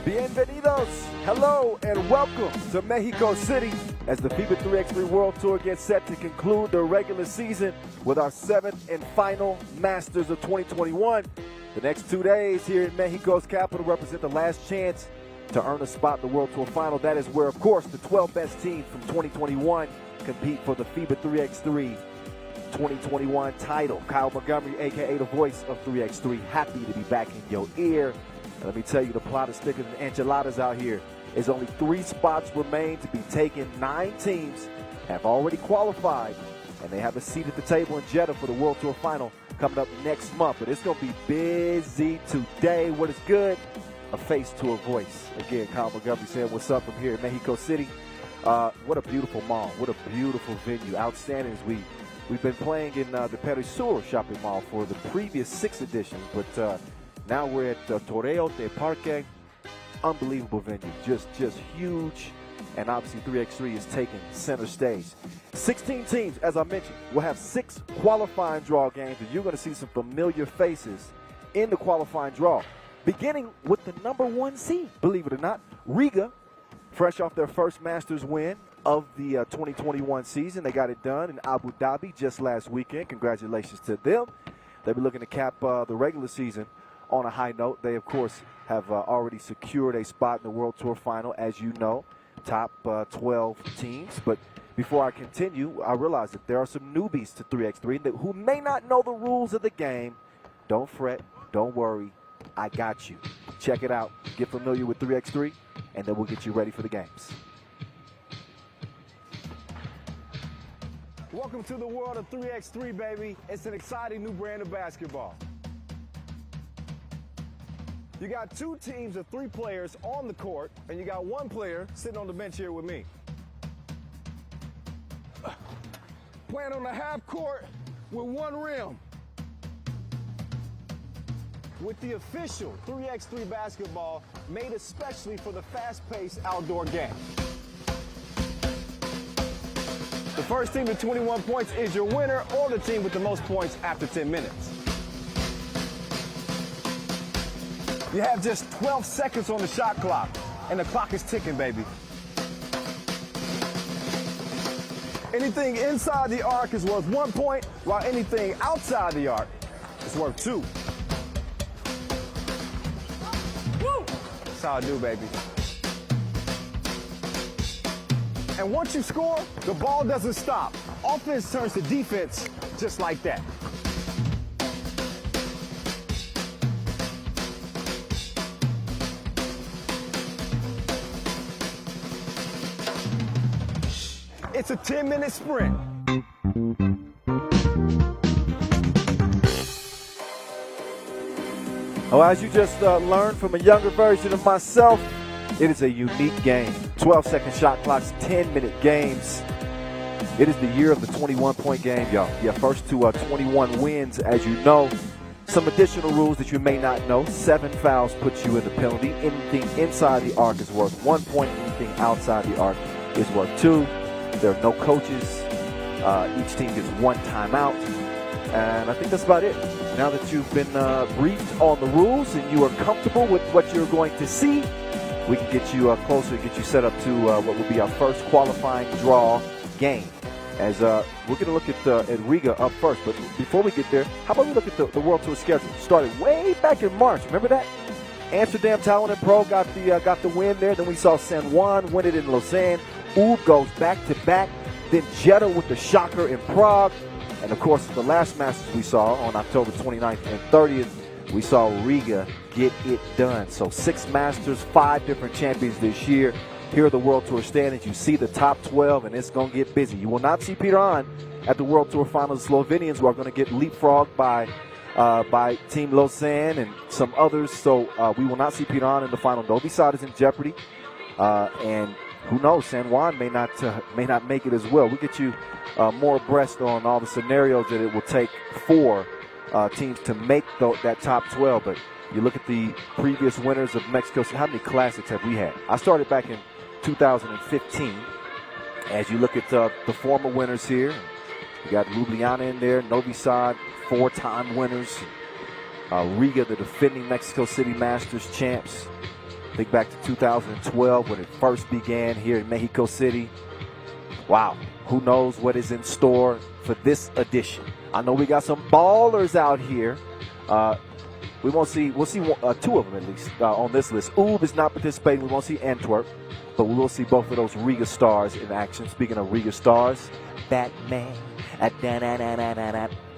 Bienvenidos, hello, and welcome to Mexico City as the FIBA 3x3 World Tour gets set to conclude the regular season with our 7th and final Masters of 2021. The next 2 days here in Mexico's capital represent the last chance to earn a spot in the World Tour final. That is where, of course, the 12 best teams from 2021 compete for the FIBA 3x3 2021 title. Kyle Montgomery, a.k.a. the voice of 3x3, happy to be back in your ear. And let me tell you, the plot is thicker than enchiladas out here. There's only 3 spots remain to be taken. 9 teams have already qualified, and they have a seat at the table in Jeddah for the World Tour Final coming up next month. But it's going to be busy today. What is good? A face to a voice. Again, Kyle Montgomery saying what's up from here in Mexico City. What a beautiful mall. What a beautiful venue. Outstanding. We've been playing in the Preto shopping mall for the previous 6 editions, but now we're at Torreo de Parque. Unbelievable venue, just huge, and obviously 3x3 is taking center stage. 16 teams, as I mentioned, will have 6 qualifying draw games, and you're going to see some familiar faces in the qualifying draw, beginning with the number 1 seed, believe it or not, Riga, fresh off their first Masters win of the 2021 season. They got it done in Abu Dhabi just last weekend. Congratulations to them. They'll be looking to cap the regular season on a high note. They, of course, have already secured a spot in the World Tour Final, as you know, top 12 teams. But before I continue, I realize that there are some newbies to 3x3 who may not know the rules of the game. Don't fret. Don't worry. I got you. Check it out. Get familiar with 3x3, and then we'll get you ready for the games. Welcome to the world of 3x3, baby. It's an exciting new brand of basketball. You got 2 teams of 3 players on the court, and you got 1 player sitting on the bench here with me. Playing on the half court with 1 rim. With the official 3x3 basketball made especially for the fast-paced outdoor game. The first team to 21 points is your winner, or the team with the most points after 10 minutes. You have just 12 seconds on the shot clock, and the clock is ticking, baby. Anything inside the arc is worth 1 point, while anything outside the arc is worth 2. Woo! That's how I do, baby. And once you score, the ball doesn't stop. Offense turns to defense just like that. It's a 10-minute sprint. Oh, as you just learned from a younger version of myself, it is a unique game. 12-second shot clocks, 10-minute games. It is the year of the 21-point game, y'all. Yeah, first to 21 wins, as you know. Some additional rules that you may not know. 7 fouls puts you in the penalty. Anything inside the arc is worth 1 point. Anything outside the arc is worth 2. There are no coaches. Each team gets 1 timeout. And I think that's about it. Now that you've been briefed on the rules and you are comfortable with what you're going to see, we can get you closer, get you set up to what will be our first qualifying draw game. As we're going to look at Riga up first. But before we get there, how about we look at the World Tour schedule? Started way back in March. Remember that? Amsterdam Talent and Pro got the win there. Then we saw San Juan win it in Lausanne. Goup goes back-to-back. Then Jeddah with the shocker in Prague. And, of course, the last Masters we saw on October 29th and 30th, we saw Riga get it done. So 6 Masters, 5 different champions this year. Here are the World Tour standings. You see the top 12, and it's going to get busy. You will not see Peter An at the World Tour Finals. The Slovenians who are going to get leapfrogged by Team Lausanne and some others. So we will not see Peter An in the final. Novi Sad is in jeopardy. And who knows, San Juan may not make it as well. We'll get you more abreast on all the scenarios that it will take for teams to make that top 12. But you look at the previous winners of Mexico. How many classics have we had? I started back in 2015. As you look at the former winners here, you got Ljubljana in there, Novi Sad, 4-time winners. Riga, the defending Mexico City Masters champs. Think back to 2012 when it first began here in Mexico City. Wow, who knows what is in store for this edition. I know we got some ballers out here. We'll see two of them at least on this list. Ub is not participating. We won't see Antwerp, but we will see both of those Riga stars in action. Speaking of Riga stars, Batman,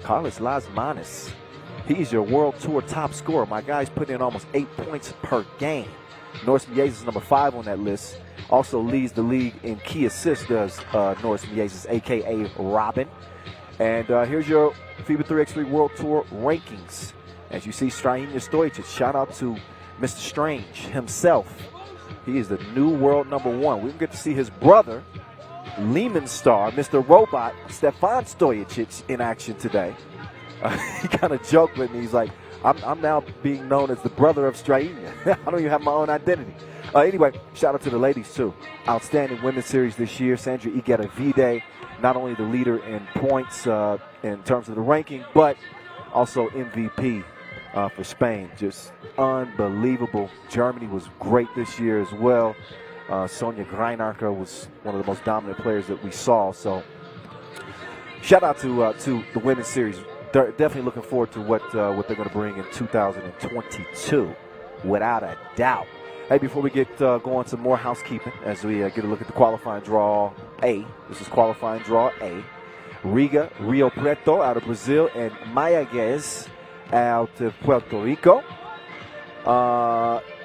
Carlos Las Manos. He's your World Tour top scorer. My guy's putting in almost 8 points per game. Norris Miezes is number 5 on that list. Also leads the league in key assists, does Norris Miezes, a.k.a. Robin. And here's your FIBA 3x3 World Tour rankings. As you see, Strahinja Stojic, shout out to Mr. Strange himself. He is the new world number 1. We will get to see his brother, Liman star, Mr. Robot, Stefan Stojic in action today. He kind of joked with me. He's like, I'm now being known as the brother of Strahinja. I don't even have my own identity. Anyway, shout out to the ladies, too. Outstanding women's series this year. Sandra Igueravide, not only the leader in points in terms of the ranking, but also MVP for Spain. Just unbelievable. Germany was great this year as well. Sonja Greinarker was one of the most dominant players that we saw. So shout out to the women's series. They're definitely looking forward to what they're going to bring in 2022, without a doubt. Hey, before we get going, some more housekeeping as we get a look at the qualifying draw A. This is qualifying draw A. Riga, Rio Preto out of Brazil, and Mayaguez out of Puerto Rico.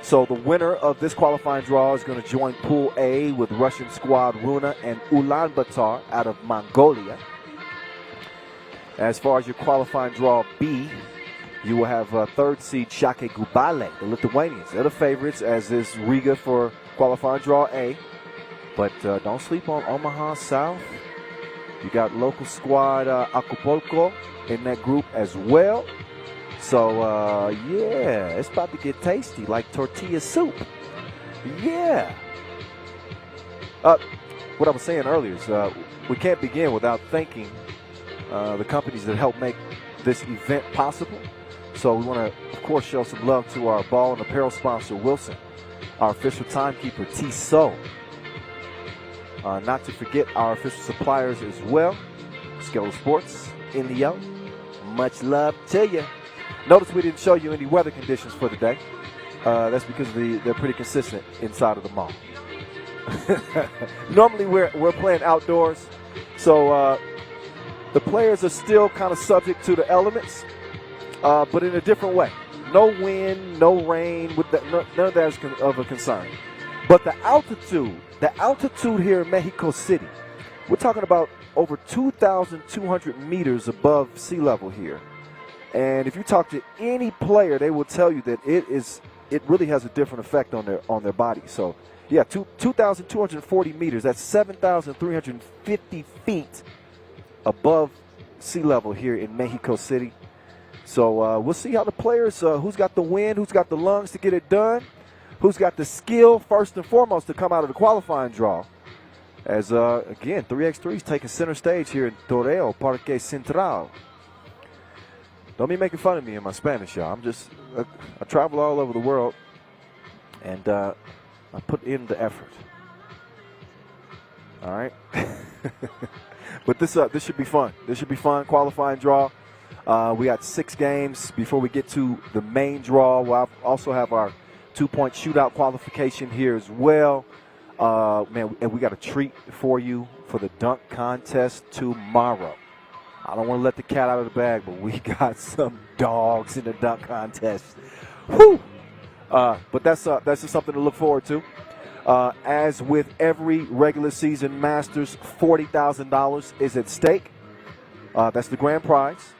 So the winner of this qualifying draw is going to join Pool A with Russian squad Runa and Ulaanbaatar out of Mongolia. As far as your qualifying draw B, you will have third seed Šakiai Gulbelė, the Lithuanians. They're the favorites, as is Riga for qualifying draw A. But don't sleep on Omaha South. You got local squad Acapulco in that group as well. So, yeah, it's about to get tasty, like tortilla soup. Yeah. What I was saying earlier is we can't begin without thanking the companies that help make this event possible. So we want to, of course, show some love to our ball and apparel sponsor, Wilson, our official timekeeper, Tissot. Not to forget our official suppliers as well, Skeletal Sports, Indio. Much love to you. Notice we didn't show you any weather conditions for today. That's because they're pretty consistent inside of the mall. Normally we're playing outdoors, so the players are still kind of subject to the elements, but in a different way. No wind, no rain, none of that is of a concern. But the altitude here in Mexico City, we're talking about over 2,200 meters above sea level here. And if you talk to any player, they will tell you that it really has a different effect on their body. So, yeah, 2,240 meters. That's 7,350 feet above sea level here in Mexico City. So we'll see how the players, who's got the wind, who's got the lungs to get it done, who's got the skill first and foremost to come out of the qualifying draw. As, again, 3x3 is taking center stage here in Torreo, Parque Central. Don't be making fun of me in my Spanish, y'all. I travel all over the world, and I put in the effort. All right? But this should be fun. This should be fun. Qualifying draw. We got 6 games before we get to the main draw. We'll also have our 2-point shootout qualification here as well. Man, and we got a treat for you for the dunk contest tomorrow. I don't want to let the cat out of the bag, but we got some dogs in the dunk contest. Whew! But that's just something to look forward to. As with every regular season Masters, $40,000 is at stake. That's the grand prize.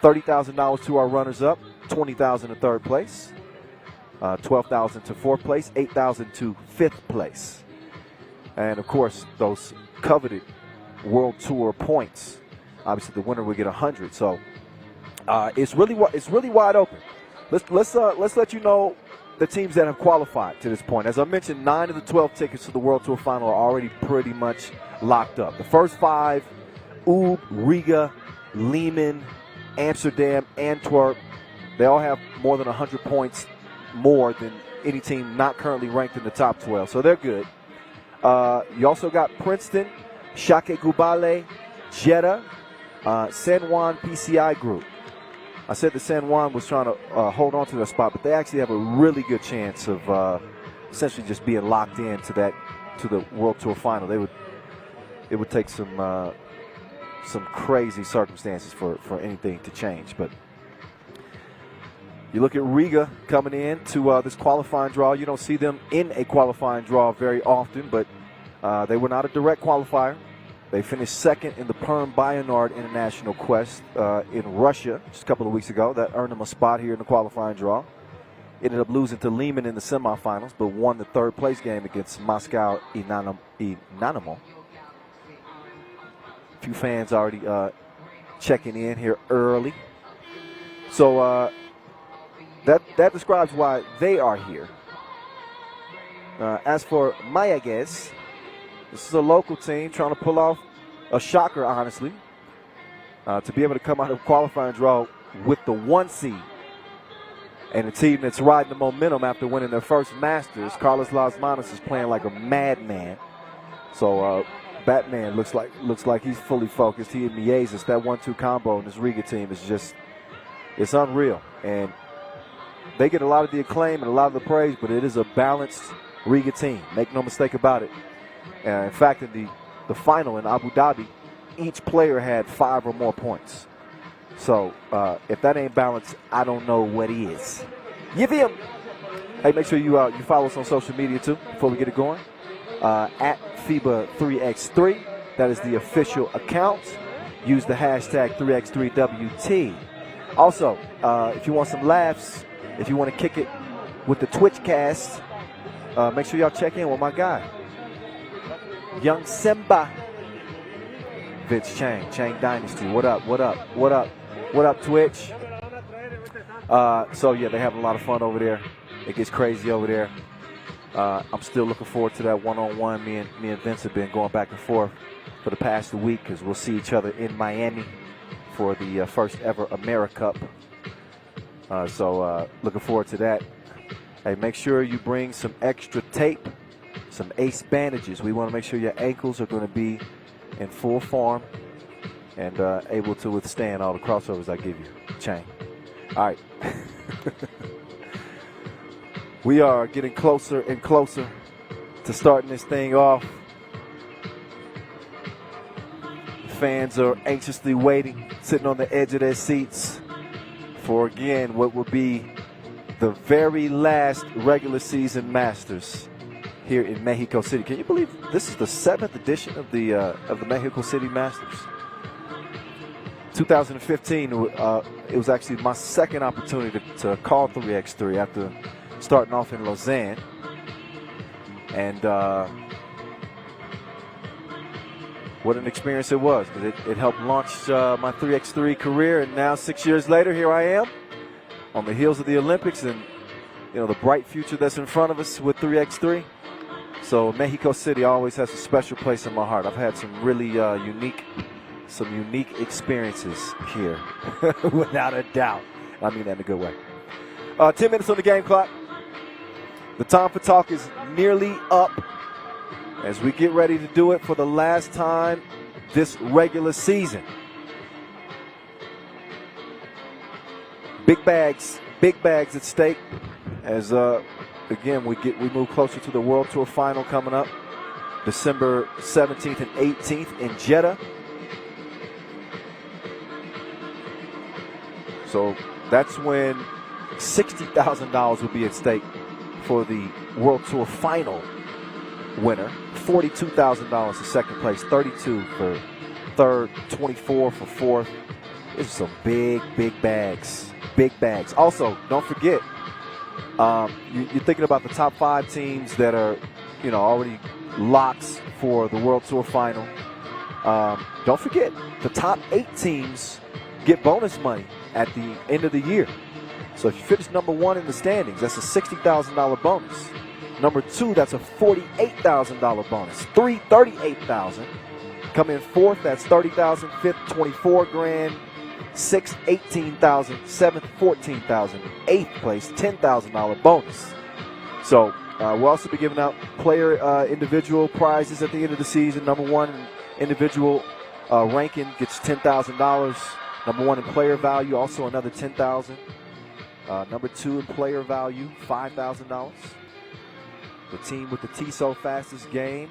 $30,000 to our runners-up, $20,000 to third place, $12,000 to fourth place, $8,000 to fifth place. And, of course, those coveted World Tour points. Obviously, the winner will get 100. So it's really wide open. Let's let you know the teams that have qualified to this point. As I mentioned, 9 of the 12 tickets to the World Tour Final are already pretty much locked up. The first 5, Ub, Riga, Liman, Amsterdam, Antwerp, they all have more than 100 points more than any team not currently ranked in the top 12. So they're good. You also got Princeton, Šakiai Gulbelė, Jeddah, San Juan PCI group. I said that San Juan was trying to hold on to their spot, but they actually have a really good chance of essentially just being locked in to the World Tour final. It would take some crazy circumstances for anything to change. But you look at Riga coming in to this qualifying draw. You don't see them in a qualifying draw very often, but they were not a direct qualifier. They finished second in the Perm Bayonard International Quest in Russia just a couple of weeks ago. That earned them a spot here in the qualifying draw. Ended up losing to Liman in the semifinals, but won the third place game against Moscow Inanimo. A few fans already checking in here early. So that describes why they are here. As for Mayaguez, this is a local team trying to pull off a shocker, honestly, to be able to come out of qualifying draw with the 1 seed. And a team that's riding the momentum after winning their first Masters. Carlos Lasmanis is playing like a madman. So Batman looks like he's fully focused. He and Mayaguez, that 1-2 combo in this Riga team is just, it's unreal. And they get a lot of the acclaim and a lot of the praise, but it is a balanced Riga team. Make no mistake about it. In fact, in the final in Abu Dhabi, each player had 5 or more points. So if that ain't balanced, I don't know what is. You feel? Hey, make sure you follow us on social media too before we get it going. At FIBA 3x3, that is the official account. Use the hashtag 3x3WT. Also, if you want some laughs, if you want to kick it with the Twitch cast, make sure y'all check in with my guy, Young Simba, Vince Chang Dynasty. What up? What up? What up? What up, Twitch? So yeah, they have a lot of fun over there. It gets crazy over there. I'm still looking forward to that one-on-one. Me and Vince have been going back and forth for the past week because we'll see each other in Miami for the first ever AmeriCup. So looking forward to that. Hey, make sure you bring some extra tape, some ace bandages. We want to make sure your ankles are going to be in full form and able to withstand all the crossovers I give you. Chang. All right. We are getting closer and closer to starting this thing off. Fans are anxiously waiting, sitting on the edge of their seats for, again, what will be the very last regular season Masters here in Mexico City. Can you believe this is the 7th edition of the Mexico City Masters? 2015, it was actually my second opportunity to call 3x3 after starting off in Lausanne. And what an experience it was. It helped launch my 3x3 career, and now 6 years later, here I am on the heels of the Olympics and, you know, the bright future that's in front of us with 3x3. So Mexico City always has a special place in my heart. I've had some really unique experiences here, without a doubt. I mean that in a good way. 10 minutes on the game clock. The time for talk is nearly up as we get ready to do it for the last time this regular season. Big bags at stake as again we move closer to the World Tour final coming up December 17th and 18th in Jeddah. So that's when $60,000 will be at stake for the World Tour final winner. $42,000 for second place, $32,000 for third, $24,000 for fourth. These are some big bags. Big bags. Also, don't forget, you're thinking about the top 5 teams that are, you know, already locks for the World Tour final. Don't forget, the top 8 teams get bonus money at the end of the year. So if you finish number 1 in the standings, that's a $60,000 bonus. Number 2, that's a $48,000 bonus. 3, $38,000. Come in 4th, that's $30,000. 5th, $24,000. 6th, $18,000. 7th, $14,000. 8th place, $10,000 bonus. So we'll also be giving out player individual prizes at the end of the season. Number one individual ranking gets $10,000. Number one in player value, also another $10,000. Number two in player value, $5,000. The team with the TSO fastest game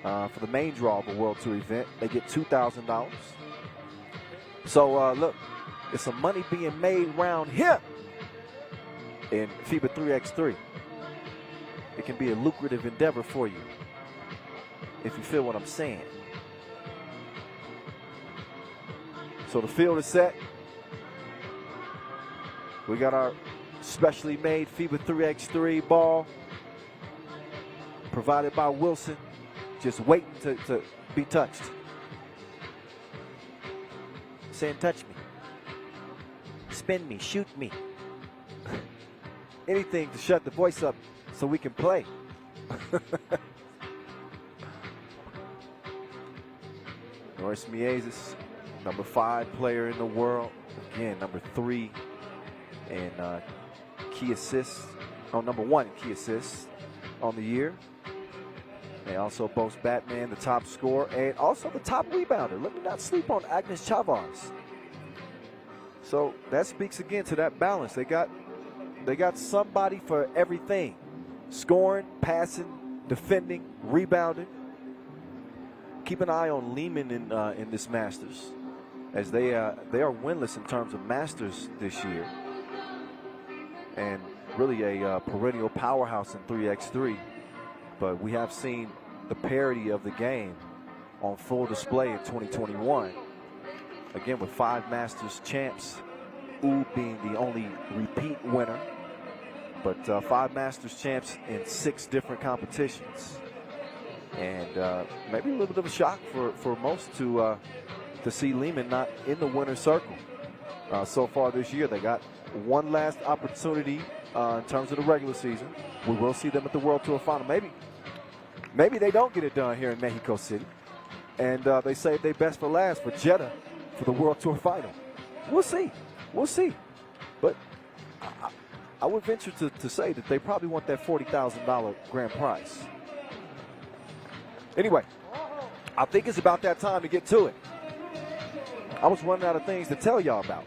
for the main draw of a World Tour event, they get $2,000. So look, there's some money being made around here in FIBA 3x3. It can be a lucrative endeavor for you, if you feel what I'm saying. So the field is set. We got our specially made FIBA 3x3 ball provided by Wilson, just waiting to be touched. Saying touch me, spin me, shoot me. Anything to shut the voice up so we can play. Mayaguez, number 5 player in the world. Again, number 3 in key assists. Oh, number 1 in key assists on the year. They also boast Batman, the top scorer, and also the top rebounder. Let me not sleep on Agnes Chavez. So that speaks again to that balance. They got somebody for everything: scoring, passing, defending, rebounding. Keep an eye on Liman in this Masters, as they are winless in terms of Masters this year, and really a perennial powerhouse in 3x3. But we have seen the parity of the game on full display in 2021. Again, with 5 Masters champs, Goup being the only repeat winner, but 5 Masters champs in 6 different competitions. And maybe a little bit of a shock for most to see Liman not in the winner's circle so far this year. They got one last opportunity in terms of the regular season. We will see them at the World Tour Final. Maybe they don't get it done here in Mexico City, and they save their best for last for Jeddah for the World Tour Final. We'll see. We'll see. But I would venture to say that they probably want that $40,000 grand prize. Anyway, I think it's about that time to get to it. I was running out of things to tell y'all about.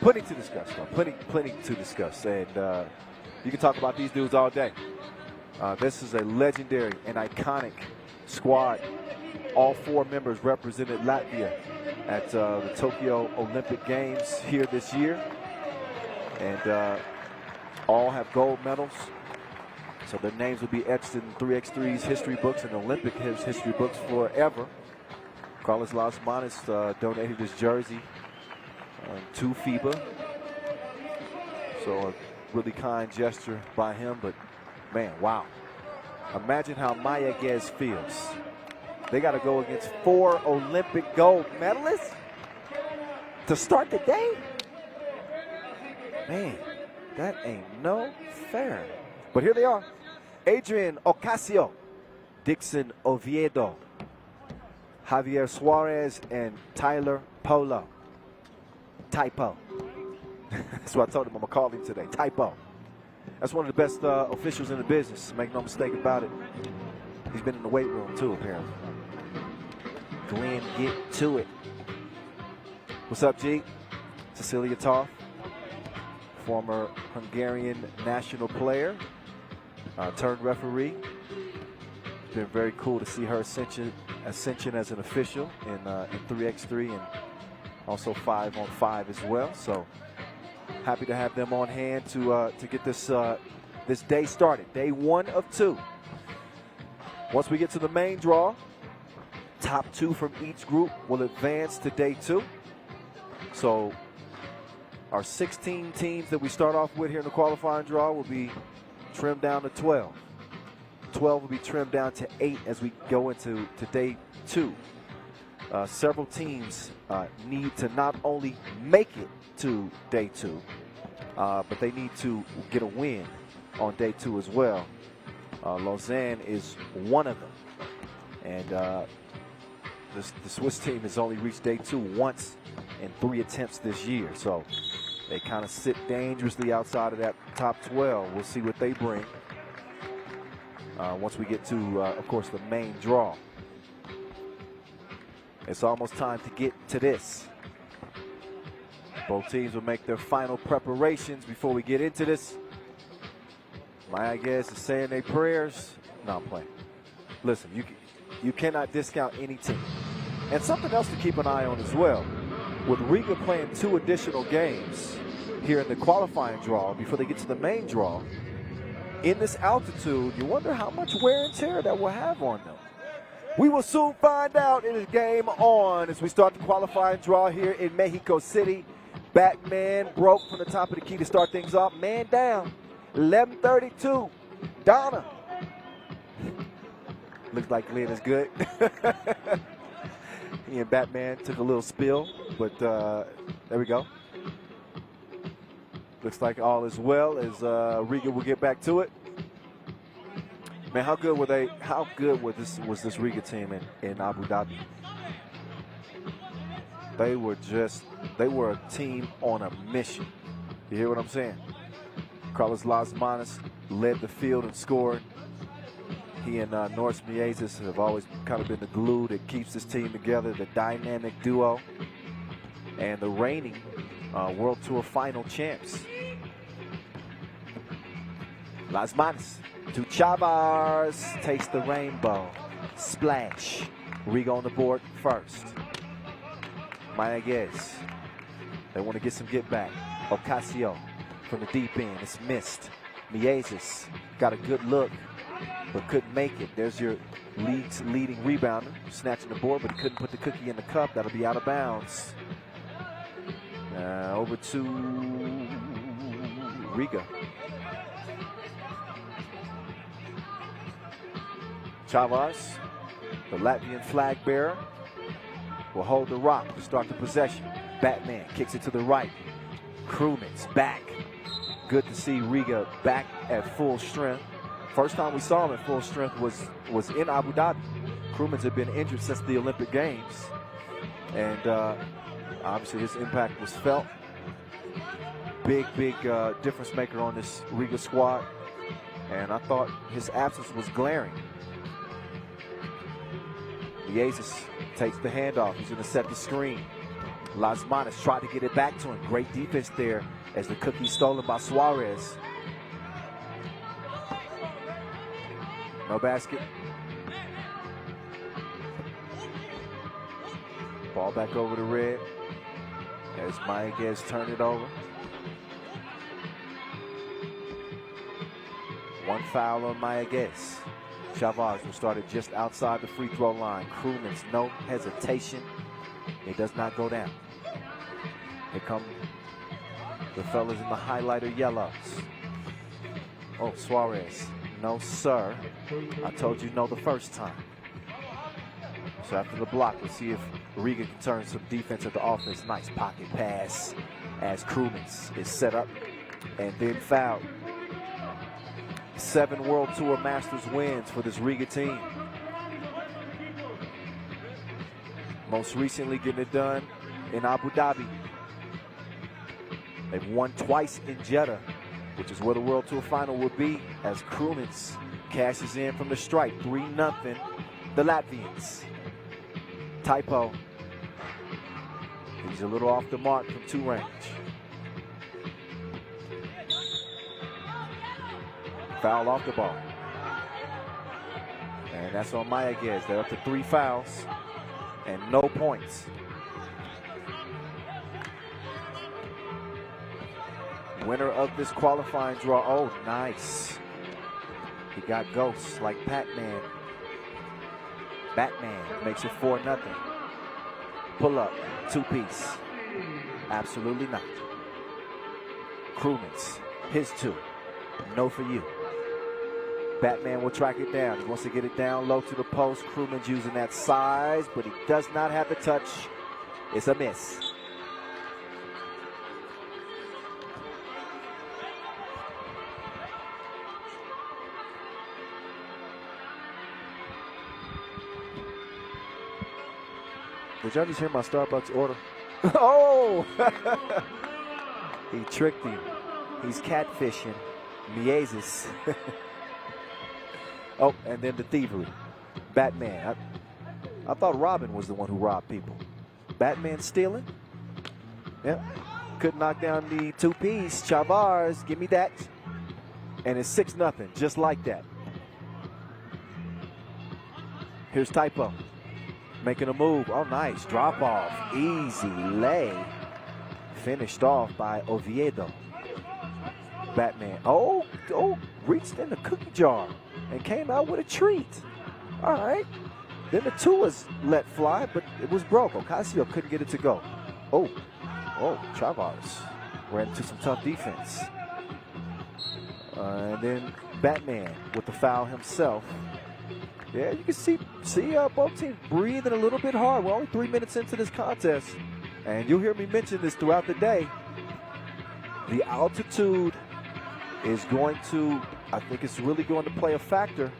Plenty to discuss, though. Plenty to discuss. And you can talk about these dudes all day. This is a legendary and iconic squad. All 4 members represented Latvia at the Tokyo Olympic Games here this year. And all have gold medals. So their names will be etched in 3x3's history books and Olympic history books forever. Carlos Lausanne donated his jersey to FIBA. So a really kind gesture by him, but man, wow. Imagine how Mayaguez feels. They got to go against 4 Olympic gold medalists to start the day? Man, that ain't no fair. But here they are. Adrian Ocasio, Dixon Oviedo, Javier Suarez, and Tyler Polo. Typo. That's what I told him I'm going to call him today. Typo. That's one of the best officials in the business. Make no mistake about it. He's been in the weight room too, apparently. Glenn, get to it. What's up, G? Cecilia Toth, former Hungarian national player, turned referee. It's been very cool to see her ascension as an official in 3x3 and also 5-on-5 as well. So happy to have them on hand to get this this day started. Day 1 of 2. Once we get to the main draw, top 2 from each group will advance to day 2. So our 16 teams that we start off with here in the qualifying draw will be trimmed down to 12. 12 will be trimmed down to 8 as we go into day 2. Several teams need to not only make it to day 2, but they need to get a win on day 2 as well. Lausanne is one of them. And the Swiss team has only reached day 2 once in 3 attempts this year. So They kind of sit dangerously outside of that top 12. We'll see what they bring once we get to, of course, the main draw. It's almost time to get to this. Both teams will make their final preparations before we get into this. Mayaguez is saying their prayers. No, I'm playing. Listen, you cannot discount any team. And something else to keep an eye on as well. With Riga playing 2 additional games here in the qualifying draw before they get to the main draw, in this altitude, you wonder how much wear and tear that will have on them. We will soon find out. It is game on as we start the qualifying draw here in Mexico City. Batman broke from the top of the key to start things off. Man down. 11:32. Donna. Looks like Lynn is good. He and Batman took a little spill, but there we go. Looks like all is well as Riga will get back to it. Man, how good were they? How good was this Riga team in Abu Dhabi? They were a team on a mission. You hear what I'm saying? Carlos Lasmanis led the field and scored. He and Norris Mayaguez have always kind of been the glue that keeps this team together, the dynamic duo, and the reigning World Tour final champs. Lasmanis to Chavez, takes the rainbow. Splash. Riga on the board first. Mayaguez. They want to get some get back. Ocasio from the deep end. It's missed. Mayaguez got a good look, but couldn't make it. There's your league's leading rebounder, snatching the board, but he couldn't put the cookie in the cup. That'll be out of bounds. Over to Riga. Chavez, the Latvian flag bearer, will hold the rock to start the possession. Batman kicks it to the right. Krumens back. Good to see Riga back at full strength. First time we saw him at full strength was in Abu Dhabi. Krumens had been injured since the Olympic Games, and obviously his impact was felt. Big difference maker on this Riga squad, and I thought his absence was glaring. Mayaguez takes the handoff. He's going to set the screen. Lasmanis tried to get it back to him. Great defense there as the cookie's stolen by Suarez. No basket. Ball back over to Red as Mayaguez turned it over. One foul on Mayaguez. Chavez will start it just outside the free throw line. Krumens, no hesitation. It does not go down. Here come the fellas in the highlighter yellows. Oh, Suarez. No, sir. I told you no the first time. So after the block, we'll see if Riga can turn some defense into offense. Nice pocket pass as Krumens is set up and then fouled. 7 World Tour Masters wins for this Riga team. Most recently getting it done in Abu Dhabi. They've won twice in Jeddah, which is where the World Tour final will be, as Krumens cashes in from the stripe. 3-0, the Latvians. Typo. He's a little off the mark from 2 range. Foul off the ball. And that's on Mayaguez. They're up to 3 fouls and no points. Winner of this qualifying draw. Oh, nice. He got ghosts like Pac-Man. Batman makes it 4-0. Pull up, 2-piece. Absolutely not. Krumens, his 2. No for you. Batman will track it down. He wants to get it down low to the post. Krumens using that size, but he does not have the touch. It's a miss. Did y'all just hear my Starbucks order? Oh! He tricked him. He's catfishing. Mayaguez. Oh, and then the thievery. Batman. I thought Robin was the one who robbed people. Batman stealing. Yep. Couldn't knock down the two-piece. Chavars, give me that. And it's 6-0, just like that. Here's Typo. Making a move. Oh, nice. Drop off. Easy lay. Finished off by Oviedo. Batman. Oh, reached in the cookie jar and came out with a treat. All right. Then the 2 was let fly, but it was broke. Ocasio couldn't get it to go. Oh, Chavars ran into some tough defense. And then Batman with the foul himself. Yeah, you can see both teams breathing a little bit hard. We're only 3 minutes into this contest. And you'll hear me mention this throughout the day. The altitude is going to, I think it's really going to play a factor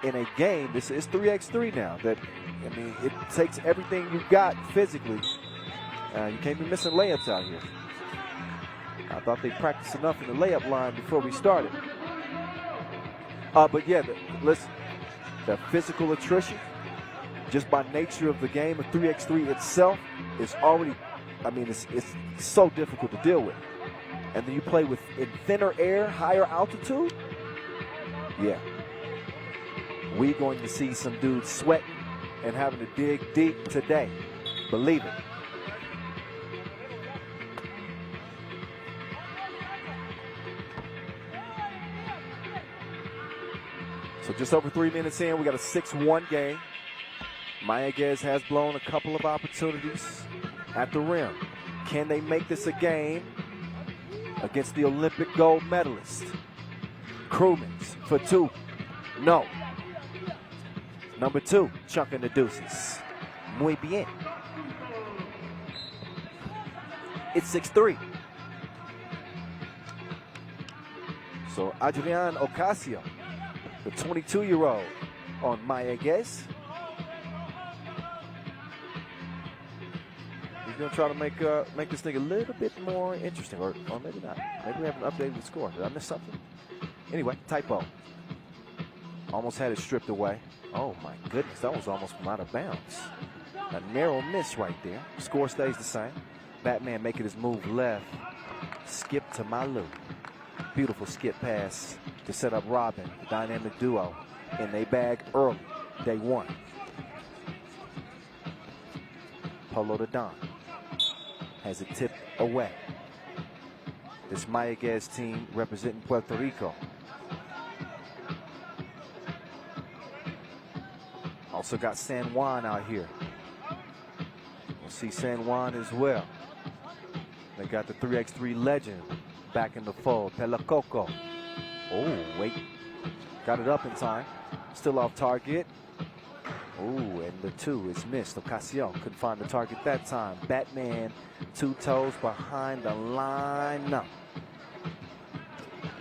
in a game. This is 3x3 now. It takes everything you've got physically. You can't be missing layups out here. I thought they practiced enough in the layup line before we started. But yeah, listen, the physical attrition, just by nature of the game of 3x3 itself, is already, it's so difficult to deal with. And then you play in thinner air, higher altitude. Yeah. We're going to see some dudes sweating and having to dig deep today. Believe it. So just over 3 minutes in, we got a 6-1 game. Mayaguez has blown a couple of opportunities at the rim. Can they make this a game against the Olympic gold medalist? Crewmans for 2. No. Number 2, chunking the deuces. Muy bien. It's 6-3. So Adrian Ocasio, the 22-year-old, on Mayaguez. He's going to try to make this thing a little bit more interesting, or maybe not. Maybe we haven't updated the score. Did I miss something? Anyway, Typo. Almost had it stripped away. Oh, my goodness. That was almost from out of bounds. A narrow miss right there. Score stays the same. Batman making his move left. Skip to Malu. Beautiful skip pass to set up Robin, the dynamic duo, in they bag early, day 1. Polo to Don. Has it tipped away. This Mayaguez team representing Puerto Rico. Also got San Juan out here. We'll see San Juan as well. They got the 3x3 legend back in the fold, Pelacoco. Oh, wait. Got it up in time. Still off target. Oh, and the 2 is missed. Ocasio couldn't find the target that time. Batman, 2 toes behind the line. No.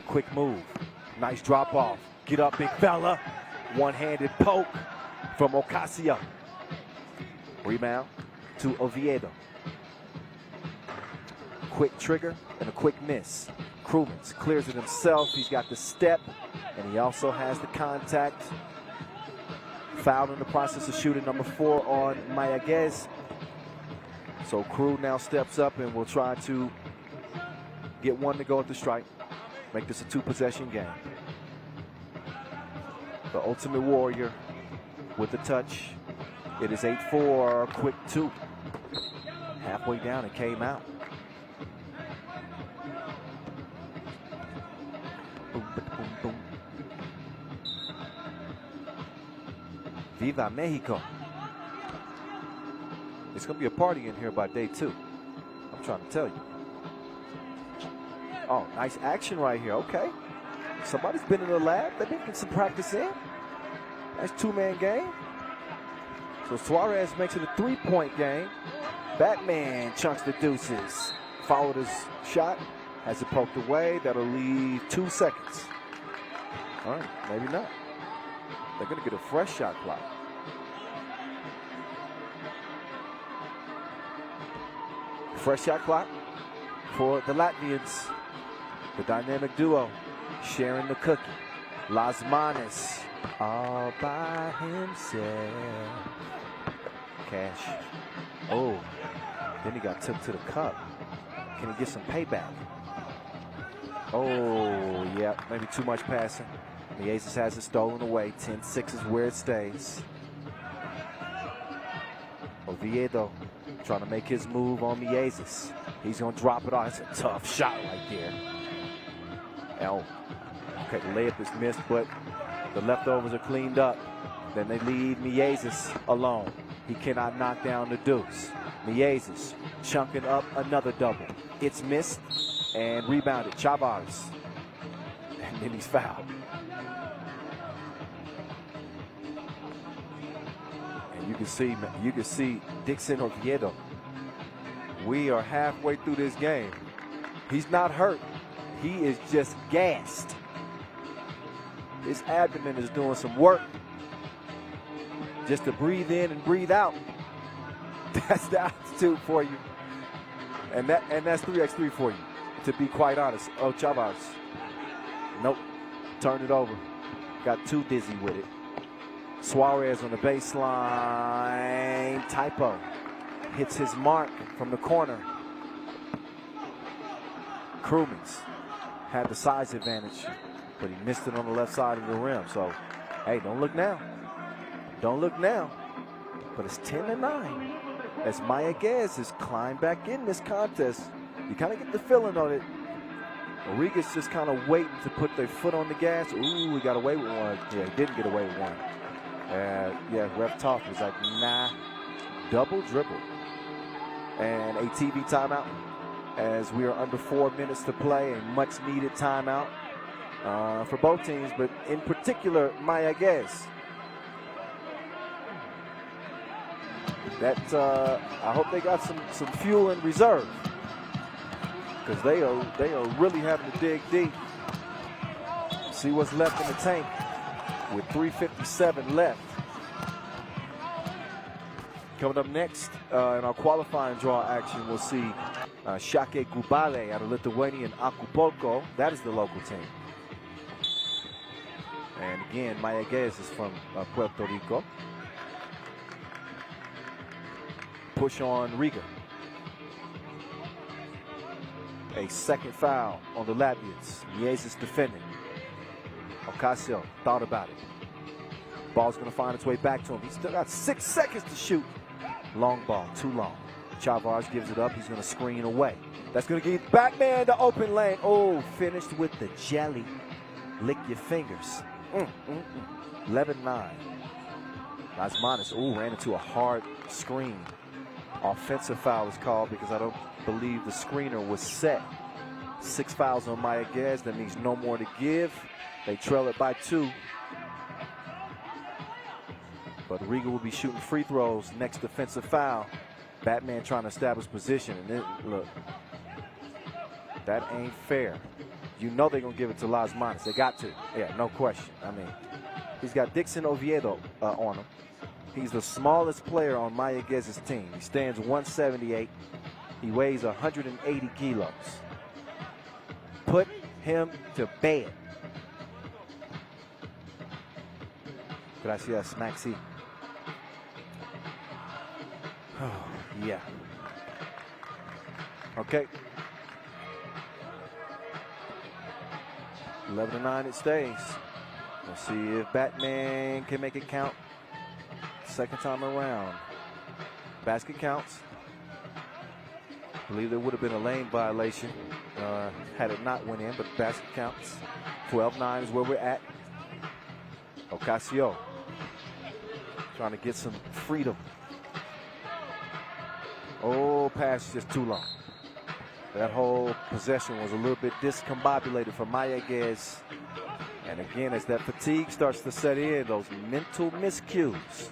Quick move. Nice drop off. Get up, big fella. One-handed poke from Ocasio. Rebound to Oviedo. Quick trigger and a quick miss. Crewmans clears it himself. He's got the step, and he also has the contact. Fouled in the process of shooting, number 4 on Mayaguez. So Crew now steps up and will try to get 1 to go at the strike. Make this a 2-possession game. The Ultimate Warrior with the touch. It is 8-4, quick 2. Halfway down, it came out. Boom, boom, boom. Viva Mexico. It's going to be a party in here by day 2. I'm trying to tell you. Oh, nice action right here. Okay. Somebody's been in the lab. They've been getting some practice in. Nice 2-man game. So Suarez makes it a 3-point game. Batman chunks the deuces. Followed his shot. Has it poked away. That'll leave 2 seconds. All right, maybe not. They're going to get a fresh shot clock. Fresh shot clock. for the Latvians. The dynamic duo sharing the cookie. Lasmanis all by himself. Cash. Oh, then he got took to the cup. Can he get some payback? Oh, yeah, maybe too much passing. Mayaguez has it stolen away. 10-6 is where it stays. Oviedo trying to make his move on Mayaguez. He's going to drop it off. It's a tough shot right there. Okay, the layup is missed, but the leftovers are cleaned up. Then they leave Mayaguez alone. He cannot knock down the deuce. Mayaguez chunking up another double. It's missed and rebounded. Chavez. And then he's fouled. And you can see Dixon Oviedo. We are halfway through this game. He's not hurt. He is just gassed. His abdomen is doing some work just to breathe in and breathe out. That's the altitude for you. And that's 3x3 for you, to be quite honest. Oh, Chavez. Nope. Turned it over. Got too dizzy with it. Suarez on the baseline. Typo. Hits his mark from the corner. Krumens had the size advantage, but he missed it on the left side of the rim. So, hey, don't look now. Don't look now. But it's 10-9 as Mayaguez has climbed back in this contest. You kind of get the feeling on it. Riga's just kind of waiting to put their foot on the gas. Ooh, we got away with one. Yeah, he didn't get away with one. Yeah, ref talk was like, nah, double dribble. And a TV timeout as we are under 4 minutes to play. A much needed timeout for both teams, but in particular, Mayaguez. I hope they got some fuel in reserve, because they are really having to dig deep. See what's left in the tank with 3:57 left. Coming up next in our qualifying draw action, we'll see Šakiai Gulbelė out of Lithuania and Acapulco. That is the local team. And again, Mayaguez is from Puerto Rico. Push on Riga. A second foul on the Latvians. Mayaguez defending. Ocasio thought about it. Ball's going to find its way back to him. He's still got 6 seconds to shoot. Long ball, too long. Chavez gives it up. He's going to screen away. That's going to give Batman the open lane. Oh, finished with the jelly. Lick your fingers. 11-9. Lasmanis, ooh, ran into a hard screen. Offensive foul is called because I don't believe the screener was set. 6 fouls on Mayaguez. That means no more to give. They trail it by 2. But Riga will be shooting free throws. Next defensive foul. Batman trying to establish position. And then, look, that ain't fair. You know they're going to give it to Lasmanis. They got to. Yeah, no question. I mean, he's got Dixon Oviedo on him. He's the smallest player on Mayaguez's team. He stands 178. He weighs 180 kilos. Put him to bed. Gracias, Maxi. Oh, yeah. Okay. 11-9 it stays. We'll see if Batman can make it count. Second time around. Basket counts. I believe there would have been a lane violation had it not went in, but basket counts. 12-9 is where we're at. Ocasio trying to get some freedom. Oh, pass just too long. That whole possession was a little bit discombobulated for Mayaguez. And again, as that fatigue starts to set in, those mental miscues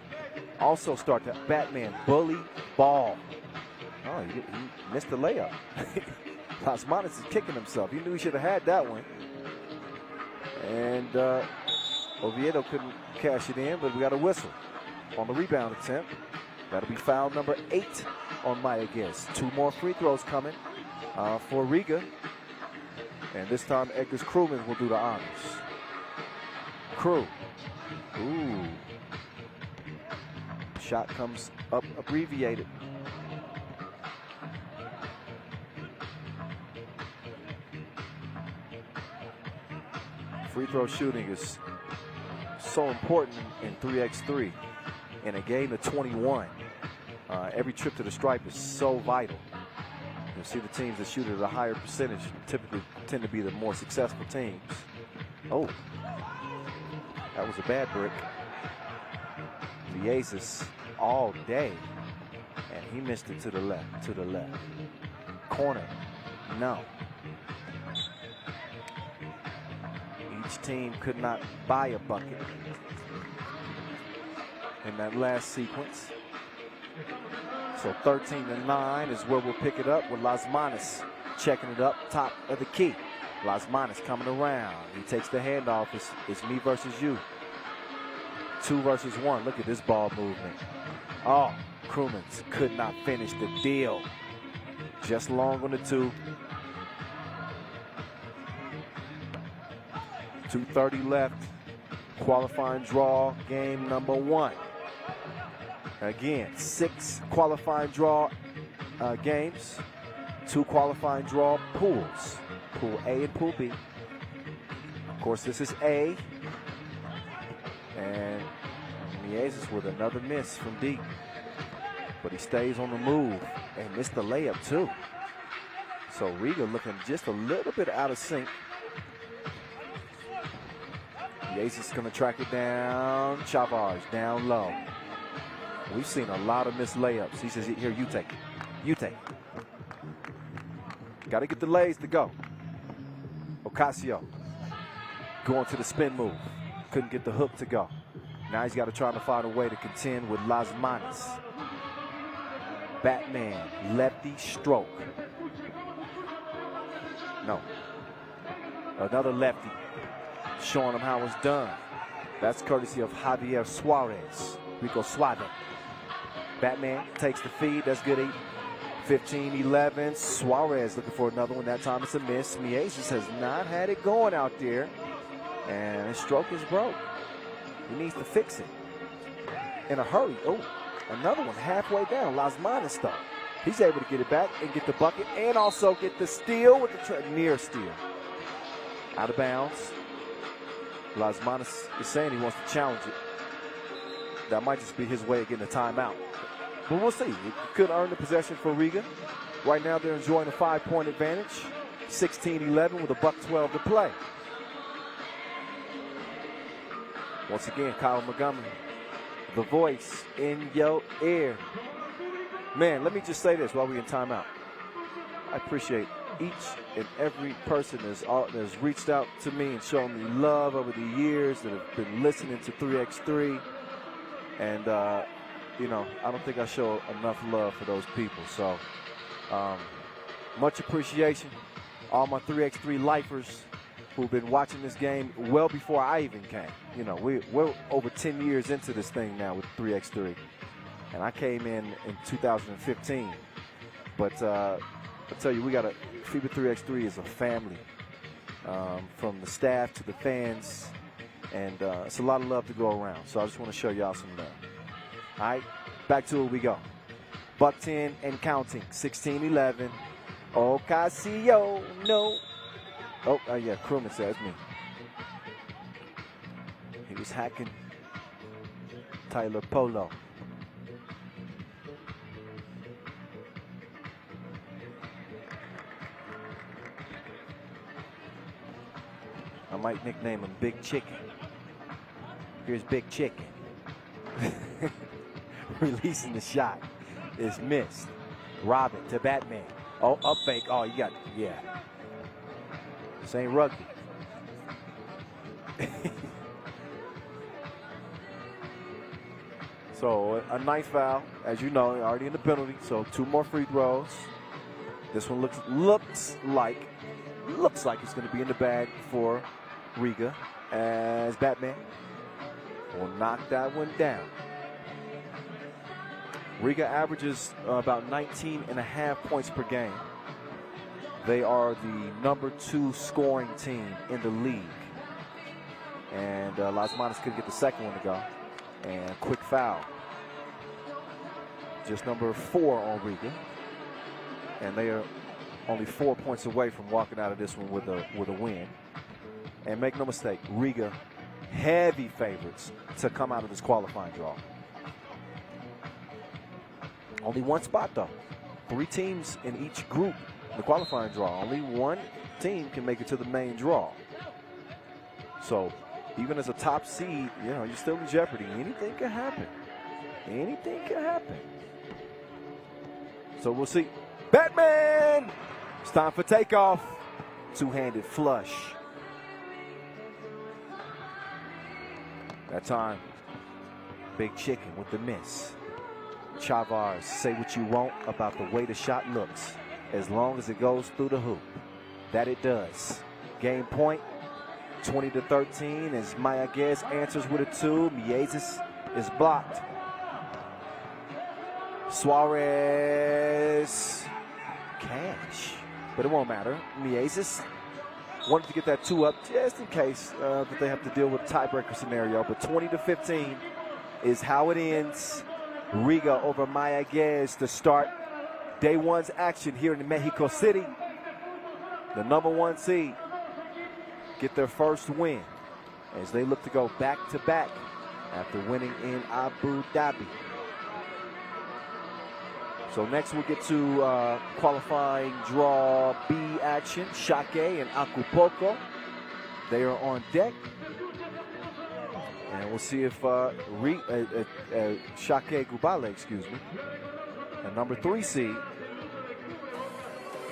also start to Batman bully ball. Oh, he missed the layup. Lasmanis is kicking himself. He knew he should have had that one. And Oviedo couldn't cash it in, but we got a whistle on the rebound attempt. That'll be foul number 8 on Mayaguez. 2 more free throws coming. for Riga. And this time, Edgar's crewman will do the honors. Crew. Ooh. Shot comes up abbreviated. Free throw shooting is so important in 3x3. In a game of 21, every trip to the stripe is so vital. You'll see the teams that shoot at a higher percentage typically tend to be the more successful teams. Oh, that was a bad brick. Mayaguez all day, and he missed it to the left, Corner, no. Each team could not buy a bucket in that last sequence. So 13-9 is where we'll pick it up with Las Manas checking it up top of the key. Las Manas coming around. He takes the handoff. It's me versus you. 2 versus 1. Look at this ball movement. Oh, Crewmans could not finish the deal. Just long on the 2. 2:30 left. Qualifying draw, game number 1. Again, 6 qualifying draw games, 2 qualifying draw pools. Pool A and Pool B. Of course, this is A. And Mayaguez with another miss from deep. But he stays on the move and missed the layup too. So Riga looking just a little bit out of sync. Mayaguez is going to track it down. Chavez down low. We've seen a lot of missed layups. He says, here, you take it. You take it. Got to get the lays to go. Ocasio going to the spin move. Couldn't get the hook to go. Now he's got to try to find a way to contend with Las Manas. Batman, lefty stroke. No. Another lefty showing him how it's done. That's courtesy of Javier Suarez. Rico Suave. Batman takes the feed. That's good. 15-11. Suarez looking for another one. That time it's a miss. Mayaguez has not had it going out there. And his stroke is broke. He needs to fix it in a hurry. Oh, another one halfway down. Las Manas though. He's able to get it back and get the bucket and also get the steal with the near steal. Out of bounds. Las Manas is saying he wants to challenge it. That might just be his way of getting a timeout. But we'll see. It could earn the possession for Riga. Right now they're enjoying a 5-point advantage. 16-11 with a $1:12 to play. Once again, Kyle Montgomery, the voice in your ear. Man, let me just say this while we're in timeout. I appreciate each and every person that has reached out to me and shown me love over the years, that have been listening to 3x3. And, you know, I don't think I show enough love for those people. So, much appreciation. All my 3x3 lifers who've been watching this game well before I even came. You know, we're over 10 years into this thing now with 3x3. And I came in 2015. But I'll tell you, we got FIBA 3x3 is a family. From the staff to the fans. And it's a lot of love to go around. So I just want to show y'all some love. All right, back to it we go. $1:10 and counting. 16-11. Ocasio, no. Oh, yeah, Crewman says me. He was hacking Tyler Polo. I might nickname him Big Chicken. Here's Big Chicken. Releasing the shot is missed. Robin to Batman. Oh, up fake. Oh, you got, yeah. This ain't rugby. So a nice foul, as you know, already in the penalty. So 2 more free throws. This one looks like it's going to be in the bag for Riga, as Batman will knock that one down. Riga averages about 19.5 points per game. They are the #2 scoring team in the league. And Las Manas couldn't get the second one to go. And quick foul. Just number 4 on Riga. And they are only 4 points away from walking out of this one with a win. And make no mistake, Riga, heavy favorites to come out of this qualifying draw. Only one spot though. 3 teams in each group in the qualifying draw. Only one team can make it to the main draw. So even as a top seed, you know, you're still in jeopardy. Anything can happen. Anything can happen. So we'll see. Batman! It's time for takeoff. Two-handed flush. That time, Big Chicken with the miss. Chavez, say what you want about the way the shot looks, as long as it goes through the hoop. That it does. Game point, 20-13, as Mayaguez answers with a 2. Mayaguez is blocked. Suarez, cash, but it won't matter. Mayaguez wanted to get that 2 up just in case that they have to deal with a tiebreaker scenario, but 20-15 is how it ends. Riga over Mayaguez to start day 1's action here in Mexico City. The #1 seed get their first win as they look to go back-to-back after winning in Abu Dhabi. So next we'll get to qualifying draw B action. Šakiai and Acapulco, they are on deck. And we'll see if Šakiai Gulbelė, excuse me, the #3 seed,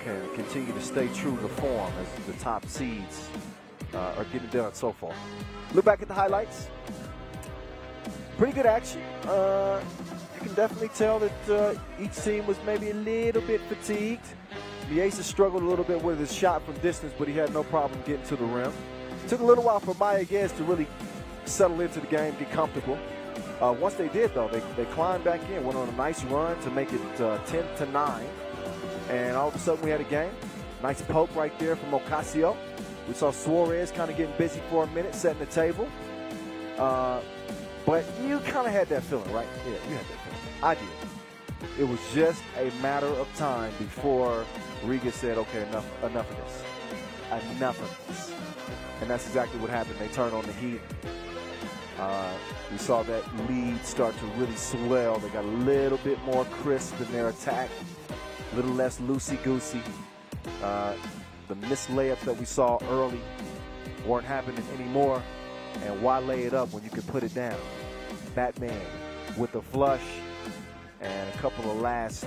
can continue to stay true to form as the top seeds are getting done so far. Look back at the highlights. Pretty good action. You can definitely tell that each team was maybe a little bit fatigued. Mayaguez struggled a little bit with his shot from distance, but he had no problem getting to the rim. Took a little while for Mayaguez to really settle into the game, get comfortable. Once they did, though, they climbed back in, went on a nice run to make it 10-9. And all of a sudden we had a game. Nice poke right there from Ocasio. We saw Suarez kind of getting busy for a minute, setting the table. But you kind of had that feeling, right? Yeah, you had that feeling. I did. It was just a matter of time before Riga said, okay, enough of this. Enough of this. And that's exactly what happened. They turned on the heat. We saw that lead start to really swell. They got a little bit more crisp in their attack, a little less loosey-goosey. The missed layups that we saw early weren't happening anymore. And why lay it up when you can put it down? Batman with a flush and a couple of last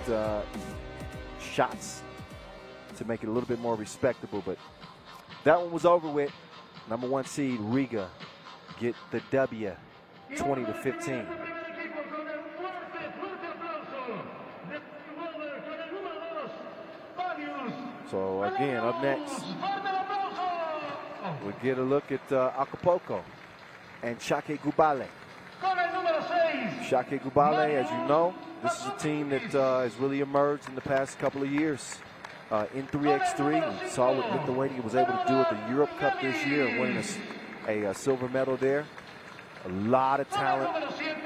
shots to make it a little bit more respectable. But that one was over with. #1 seed Riga get the W, 20-15. So again, up next, we get a look at Acapulco and Šakiai Gulbelė. Šakiai Gulbelė, as you know, this is a team that has really emerged in the past couple of years. In 3x3, we saw what Lithuania was able to do at the Europe Cup this year and winning a silver medal there. A lot of talent,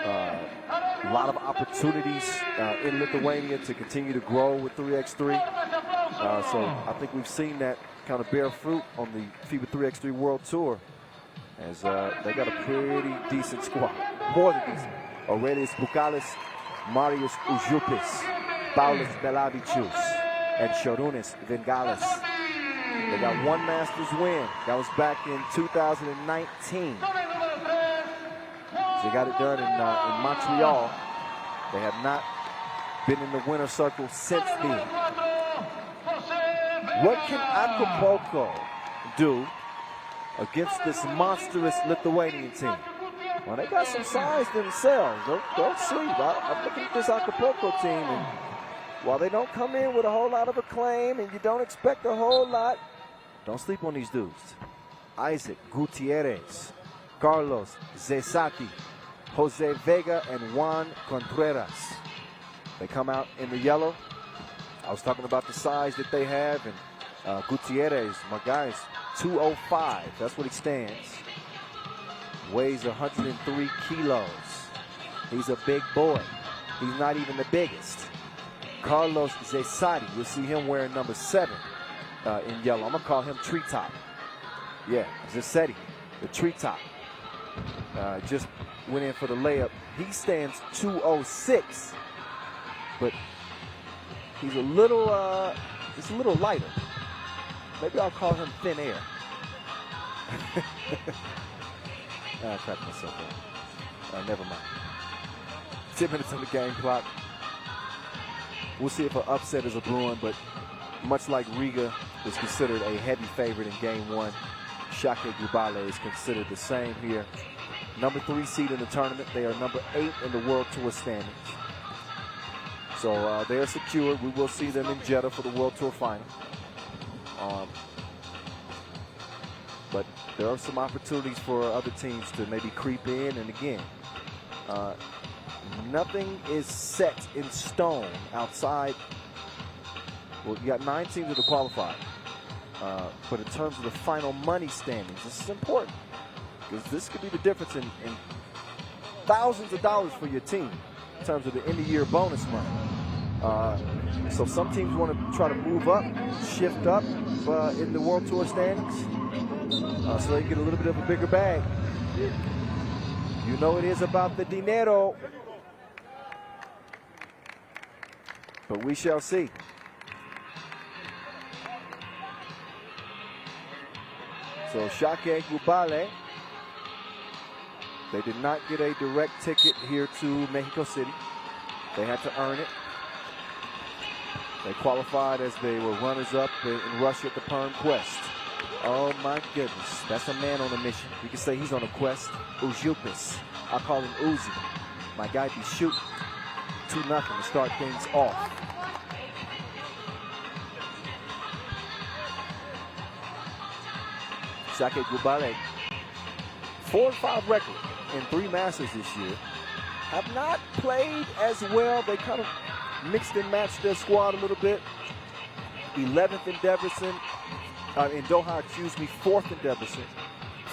a lot of opportunities in Lithuania to continue to grow with 3x3. So I think we've seen that kind of bear fruit on the FIBA 3x3 World Tour, as they got a pretty decent squad, more than decent. Aurelius Bukales, Marius Ujupis, Paulis Belavicius, and Sharunas Vengales. They got one Masters win. That was back in 2019. They got it done in Montreal. They have not been in the winner's circle since then. What can Acapulco do against this monstrous Lithuanian team? Well, they got some size themselves. Don't sleep. I'm looking at this Acapulco team, and while they don't come in with a whole lot of acclaim and you don't expect a whole lot, don't sleep on these dudes. Isaac Gutierrez, Carlos Zesati, Jose Vega, and Juan Contreras. They come out in the yellow. I was talking about the size that they have, and Gutierrez, Mayaguez, 205. That's what he stands. Weighs 103 kilos. He's a big boy. He's not even the biggest. Carlos Zesati, you'll see him wearing number 7 in yellow. I'm going to call him Treetop. Yeah, Zesati, the Treetop. Just went in for the layup. He stands 206, but he's a little lighter. Maybe I'll call him Thin Air. I cracked myself up. Never mind. 10 minutes on the game clock. We'll see if an upset is a brewing, but much like Riga is considered a heavy favorite in game 1, Šakiai Gulbelė is considered the same here. Number 3 seed in the tournament. They are number 8 in the World Tour standings. So they are secured. We will see them in Jeddah for the World Tour final. But there are some opportunities for other teams to maybe creep in. And again, nothing is set in stone outside. Well, you got 9 teams that are qualified. But in terms of the final money standings, this is important, because this could be the difference in thousands of dollars for your team in terms of the end-of-year bonus money. So some teams want to try to move up, shift up in the World Tour standings, so they get a little bit of a bigger bag. You know it is about the dinero, but we shall see. So Šakiai Gulbelė, they did not get a direct ticket here to Mexico City. They had to earn it. They qualified as they were runners-up in Russia at the Perm Quest. Oh my goodness, that's a man on a mission. You can say he's on a quest. Uzupis, I call him Uzi. My guy be shooting 2-0 to start things off. Šakiai Gulbelė, 4-5 record in 3 Masters this year. Have not played as well. They kind of mixed and matched their squad a little bit. 11th in Debrecen, in Doha, excuse me, 4th in Debrecen,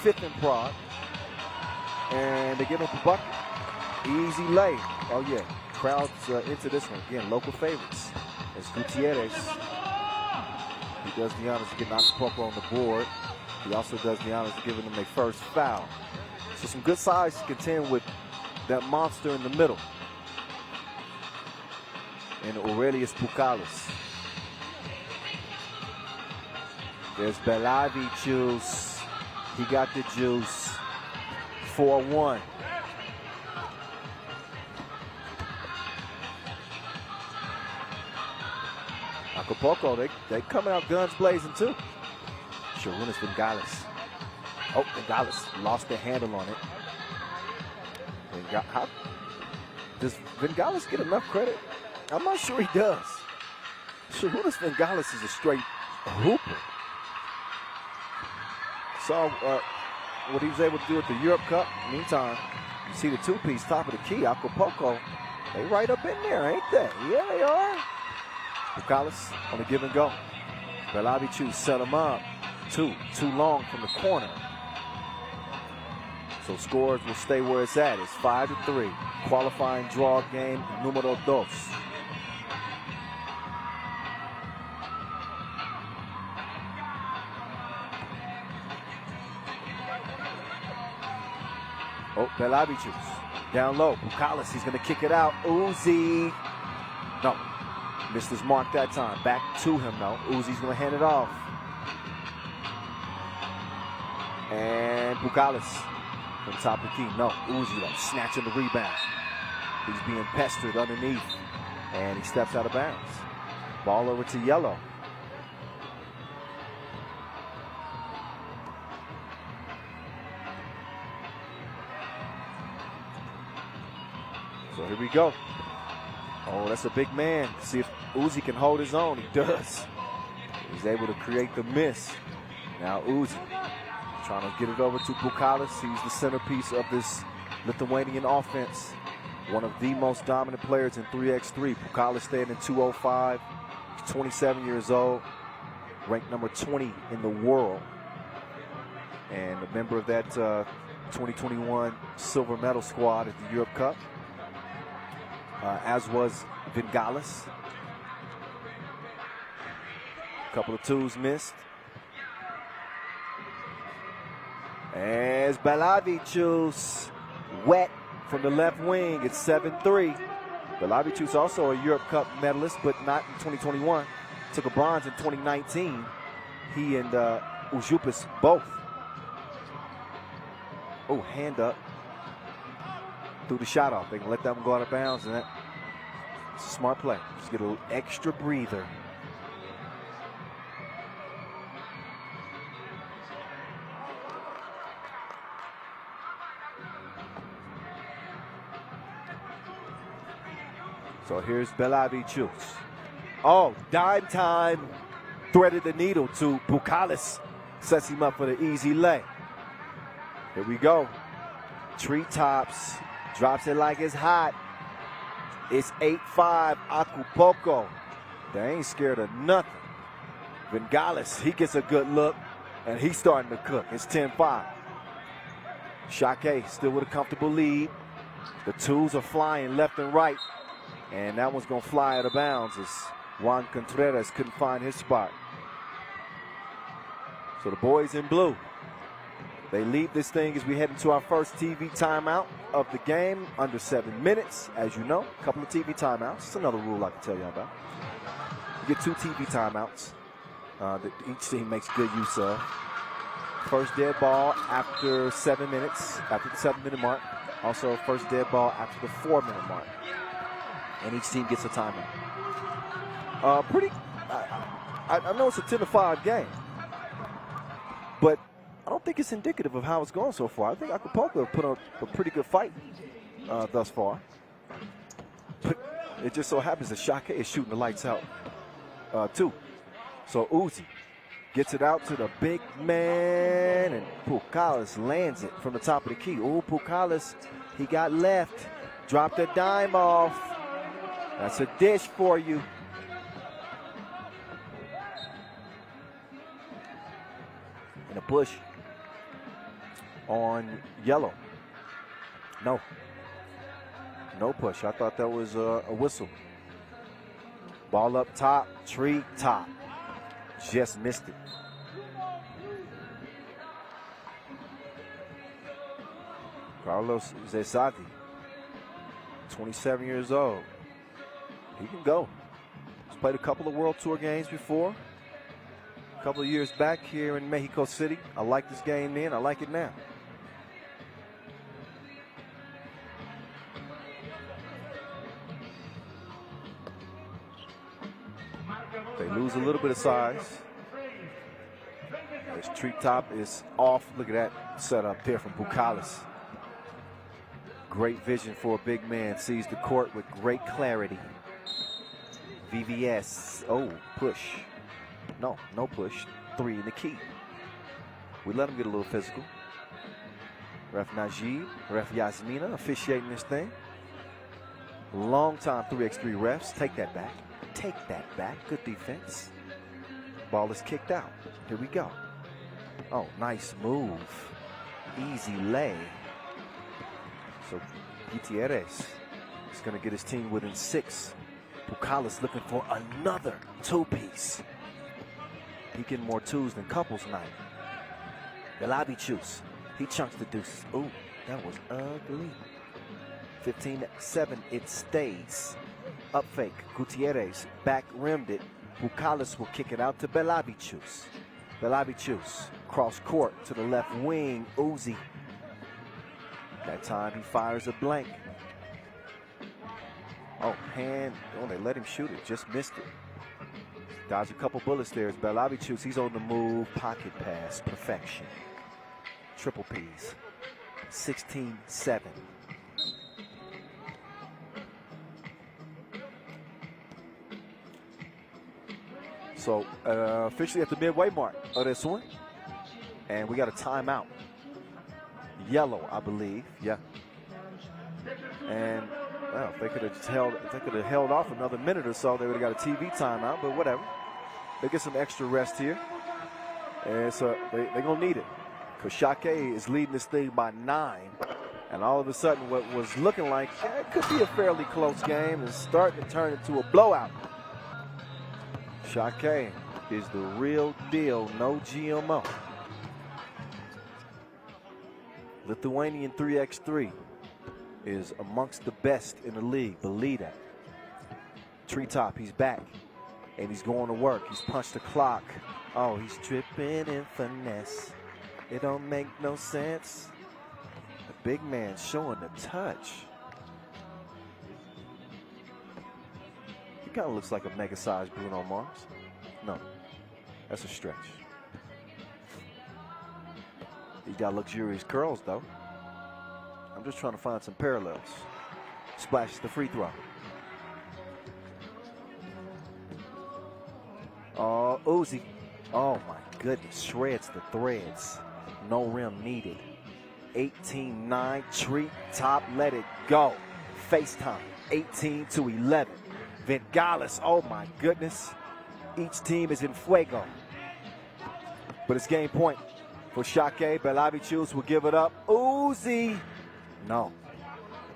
5th in Prague. And they give up a bucket. Easy lay. Oh yeah, crowds into this one. Again, local favorites. As Gutierrez, he does the honors of getting Acapulco on the board. He also does the honors of giving them their first foul. So some good size to contend with that monster in the middle. And Aurelius Pucalis. There's Belavi juice. He got the juice. 4-1. Acapulco, they coming out guns blazing too. Sharunas Vingalis. Oh, Vingalis lost their handle on it. How does Vingalis get enough credit? I'm not sure he does. Sharunas Vingalis is a straight hooper. Saw what he was able to do at the Europe Cup. Meantime, you see the 2-piece top of the key. Acapulco, they right up in there, ain't they? Yeah, they are. Pucalis on the give and go. Belavichu set him up. Too long from the corner. So scores will stay where it's at. It's 5-3. Qualifying draw game numero 2. Oh, Belavichus down low. Pucalis, he's going to kick it out. Uzi. No. Missed his mark that time. Back to him, though. Uzi's going to hand it off. And Pucalis from top of the key. No, Uzi though, snatching the rebound. He's being pestered underneath. And he steps out of bounds. Ball over to yellow. So here we go. Oh, that's a big man. See if Uzi can hold his own. He does. He's able to create the miss. Now Uzi trying to get it over to Pucalis. He's the centerpiece of this Lithuanian offense. One of the most dominant players in 3x3. Pucalis standing 205. He's 27 years old. ranked number 20 in the world, and a member of that 2021 silver medal squad at the Europe Cup, as was Vingalis. A couple of twos missed. As Belavicius wet from the left wing, it's 7-3. Belavicius also a Europe Cup medalist, but not in 2021. Took a bronze in 2019. He and Ujupas both. Oh, hand up. Threw the shot off. They can let that one go out of bounds, and that's a smart play. Just get a little extra breather. So here's Belavicius. Oh, dime time. Threaded the needle to Bukalis. Sets him up for the easy lay. Here we go. Treetops. Drops it like it's hot. It's 8-5 Acapulco. They ain't scared of nothing. Vingalis, he gets a good look, and he's starting to cook. It's 10-5. Šakiai still with a comfortable lead. The twos are flying left and right. And that one's going to fly out of bounds as Juan Contreras couldn't find his spot. So the boys in blue, they lead this thing as we head into our first TV timeout of the game. Under 7 minutes, as you know. A couple of TV timeouts. It's another rule I can tell you about. You get 2 TV timeouts that each team makes good use of. First dead ball after 7 minutes, after the 7-minute mark. Also, first dead ball after the 4-minute mark. And each team gets a timeout. I know it's a 10-5 game, but I don't think it's indicative of how it's going so far. I think Acapulco have put on a pretty good fight thus far. But it just so happens that Šakiai is shooting the lights out too. So Uzi gets it out to the big man, and Bukalis lands it from the top of the key. Oh, Bukalis, he got left, dropped a dime off. That's a dish for you. And a push on yellow. No push. I thought that was a whistle. Ball up top, tree top. Just missed it. Carlos Zesati, 27 years old. He can go. He's played a couple of World Tour games before. A couple of years back here in Mexico City. I like this game then. I like it now. They lose a little bit of size. This treetop is off. Look at that setup there from Bukalis. Great vision for a big man. Sees the court with great clarity. VVS. Oh, push. No push. 3 in the key. We let him get a little physical. Ref Najib, Ref Yasmina officiating this thing. Long time 3x3 refs. Take that back. Take that back. Good defense. Ball is kicked out. Here we go. Oh, nice move. Easy lay. So Gutierrez is going to get his team within 6. Bukalis looking for another 2-piece. He getting more twos than couples tonight. Belavicius, he chunks the deuces. Ooh, that was ugly. 15-7, it stays. Up fake, Gutierrez back rimmed it. Bukalis will kick it out to Belavicius. Belavicius, cross court to the left wing, Uzi. That time he fires a blank. Oh, hand. Oh, they let him shoot it. Just missed it. Dodged a couple bullets there. It's Belavicius. He's on the move. Pocket pass. Perfection. Triple P's. 16-7. So, officially at the midway mark of this one. And we got a timeout. Yellow, I believe. Yeah. And well, if they could have held off another minute or so, they would have got a TV timeout, but whatever. they get some extra rest here. And so they're going to need it. Because Šakiai is leading this thing by 9. And all of a sudden, what was looking like it could be a fairly close game is starting to turn into a blowout. Šakiai is the real deal, no GMO. Lithuanian 3x3 is amongst the best in the league, believe that. Treetop, he's back, and he's going to work. He's punched the clock. Oh, he's tripping in finesse. It don't make no sense. The big man showing the touch. He kind of looks like a mega-sized Bruno Mars. No, that's a stretch. He got luxurious curls, though. I'm just trying to find some parallels. Splashes the free throw. Oh, Uzi. Oh, my goodness. Shreds the threads. No rim needed. 18-9. Treat top. Let it go. FaceTime. 18-11. Vengales. Oh, my goodness. Each team is in fuego. But it's game point for Šakiai. Mayaguez will give it up. Uzi. No.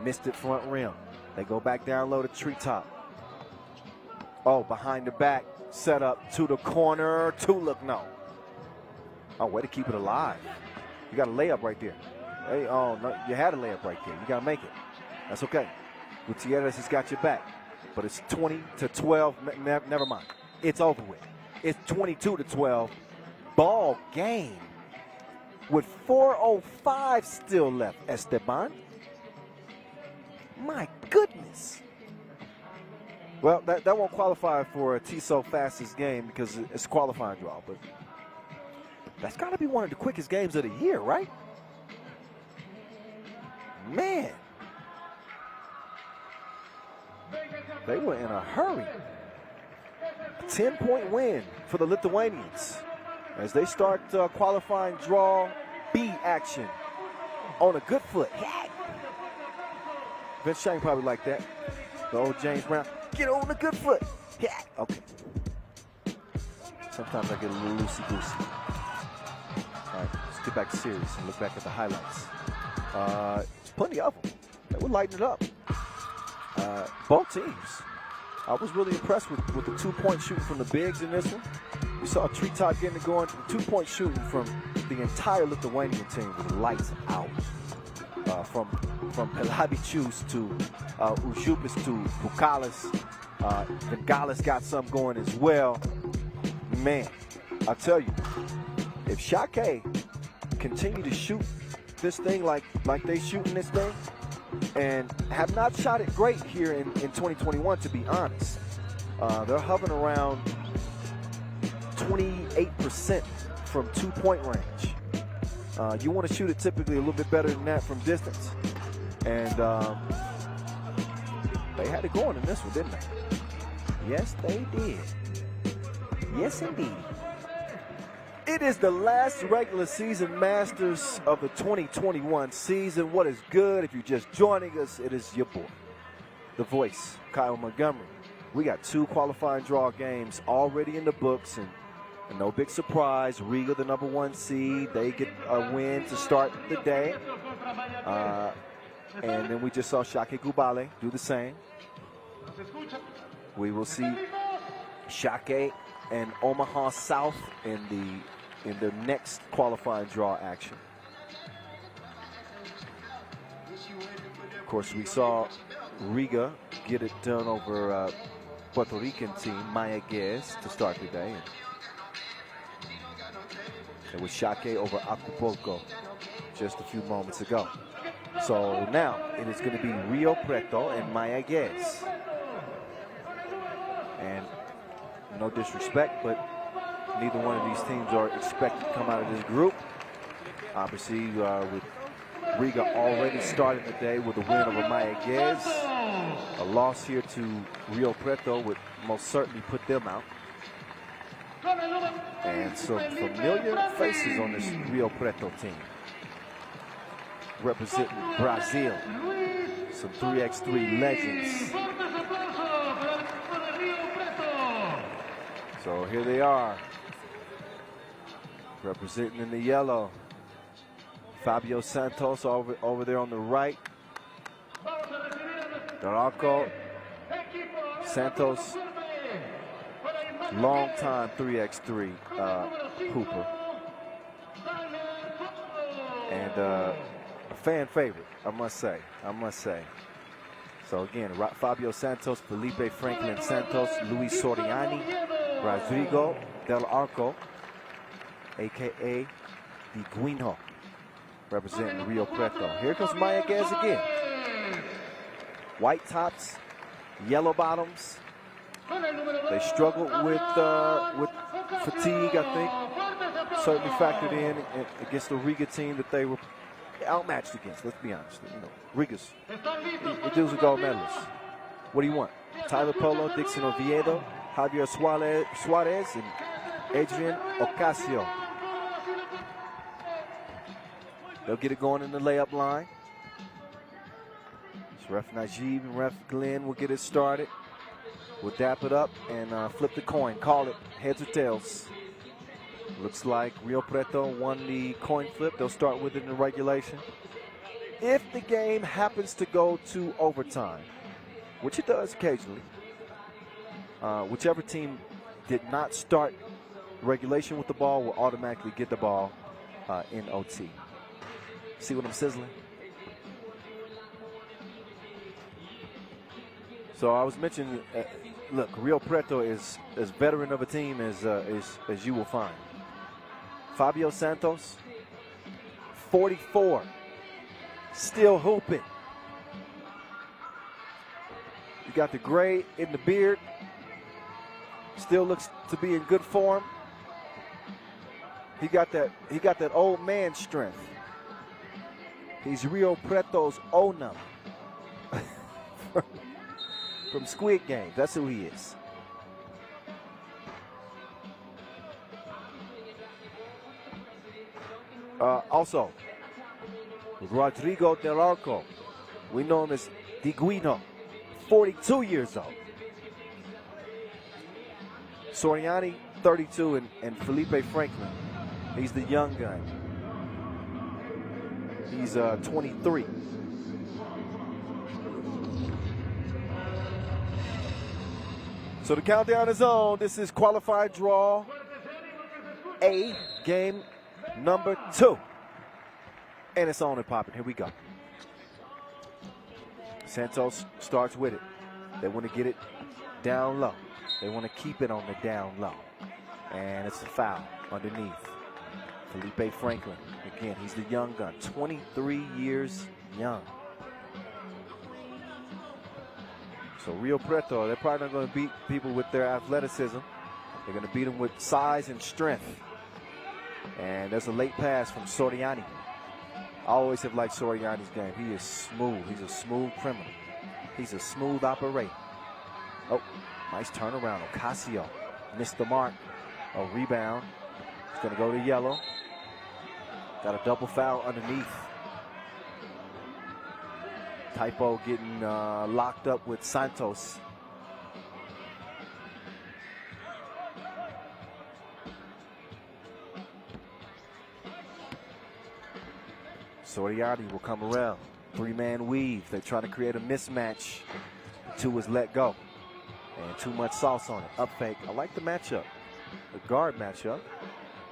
Missed it front rim. They go back down low to Treetop. Oh, behind the back. Set up to the corner. Look, no. Oh, way to keep it alive. You got a layup right there. Hey, oh, no, you had a layup right there. You got to make it. That's okay. Gutierrez has got your back. But it's 20-12. Never mind. It's over with. It's 22-12. Ball game with 4:05 still left. Esteban. My goodness. Well, that won't qualify for a TSO fastest game because it's a qualifying draw, but that's got to be one of the quickest games of the year, right? Man. They were in a hurry. 10-point win for the Lithuanians as they start qualifying draw B action on a good foot. Vince Shane probably like that. The old James Brown. Get on the good foot. Yeah. Okay. Sometimes I get a little loosey-goosey. All right, let's get back to series and look back at the highlights. There's plenty of them. They would lighten it up. Both teams. I was really impressed with the 2-point shooting from the bigs in this one. We saw Treetop getting it going. The 2-point shooting from the entire Lithuanian team was lights out. From Mayaguez to Užupis to Bukalis. Vengales got some going as well. Man, I tell you, if Šakiai continue to shoot this thing like they shooting this thing, and have not shot it great here in 2021, to be honest. They're hovering around 28% from 2-point range. You want to shoot it typically a little bit better than that from distance. And they had it going in this one, didn't they? Yes, they did. Yes, indeed. It is the last regular season Masters of the 2021 season. What is good? If you're just joining us, it is your boy, the voice, Kyle Montgomery. We got 2 qualifying draw games already in the books, and no big surprise. Riga, the #1 seed, they get a win to start the day. And then we just saw Šakiai Gulbelė do the same. We will see Šakiai and Omaha South in the next qualifying draw action. Of course, we saw Riga get it done over Puerto Rican team Mayaguez to start the day. It was Šakiai over Acapulco just a few moments ago. So now it is going to be Rio Preto and Mayaguez. And no disrespect, but neither one of these teams are expected to come out of this group. Obviously, with Riga already starting the day with a win over Mayaguez. A loss here to Rio Preto would most certainly put them out. And some familiar faces on this Rio Preto team. Representing Brazil. Some 3x3 legends. So here they are, representing in the yellow. Fabio Santos over there on the right. Darako Santos, long-time 3x3 hooper. And a fan favorite, I must say. So again, Fabio Santos, Felipe Franklin Santos, Luis Soriani, Rodrigo Del Arco, a.k.a. the Guinho, representing Rio Preto. Here comes Mayaguez again. White tops, yellow bottoms. They struggled with fatigue, I think. Certainly factored in against the Riga team that they were outmatched against. Let's be honest. You know, Riga's, the dudes are gold medalists. What do you want? Tyler Polo, Dixon Oviedo, Javier Suarez, and Adrian Ocasio. They'll get it going in the layup line. So Ref Najib and Ref Glenn will get it started. We'll dap it up and flip the coin. Call it heads or tails. Looks like Rio Preto won the coin flip. They'll start with it in the regulation. If the game happens to go to overtime, which it does occasionally, whichever team did not start regulation with the ball will automatically get the ball in OT. See what I'm sizzling? So I was mentioning, look, Rio Preto is as veteran of a team as you will find. Fabio Santos, 44, still hooping. You got the gray in the beard, still looks to be in good form. He got that old man strength. He's Rio Preto's owner from Squid Game. That's who he is. Also, Rodrigo Del Arco, we know him as Di Guino, 42 years old. Soriani, 32, and Felipe Franklin, he's the young gun. He's 23. So the countdown is on. This is qualified draw A, game number 2. And it's on and popping. Here we go. Santos starts with it. They want to get it down low. They want to keep it on the down low. And it's a foul underneath. Felipe Franklin, again, he's the young gun, 23 years young. So Rio Preto, they're probably not going to beat people with their athleticism. They're going to beat them with size and strength. And there's a late pass from Soriani. I always have liked Soriani's game. He is smooth. He's a smooth criminal. He's a smooth operator. Oh, nice turnaround. Ocasio missed the mark. A rebound. It's going to go to yellow. Got a double foul underneath. Typo getting locked up with Santos. Soriani will come around. 3-man weave. They're trying to create a mismatch. 2 is let go. And too much sauce on it. Up fake. I like the matchup. The guard matchup.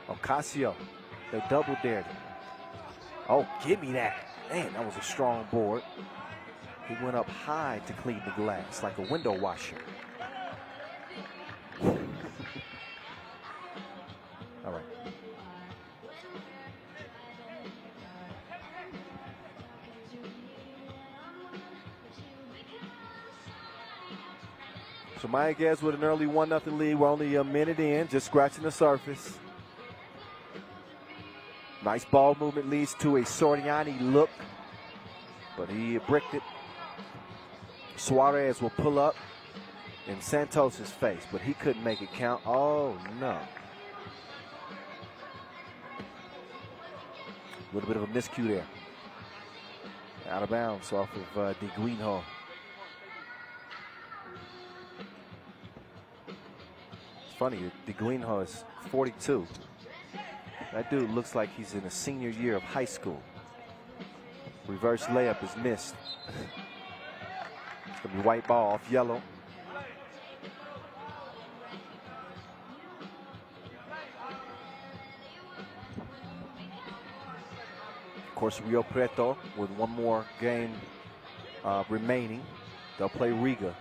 Ocasio. They double dared it. Oh, give me that. Man, that was a strong board. He went up high to clean the glass like a window washer. All right. So Mayaguez with an early 1-0 lead. We're only a minute in, just scratching the surface. Nice ball movement leads to a Soriani look, but he bricked it. Suarez will pull up in Santos's face, but he couldn't make it count. Oh, no. A little bit of a miscue there. Out of bounds off of De Guinho. funny, Guinho is 42. That dude looks like he's in a senior year of high school. Reverse layup is missed. It's gonna be white ball off yellow. Of course, Rio Preto with one more game remaining. They'll play Riga.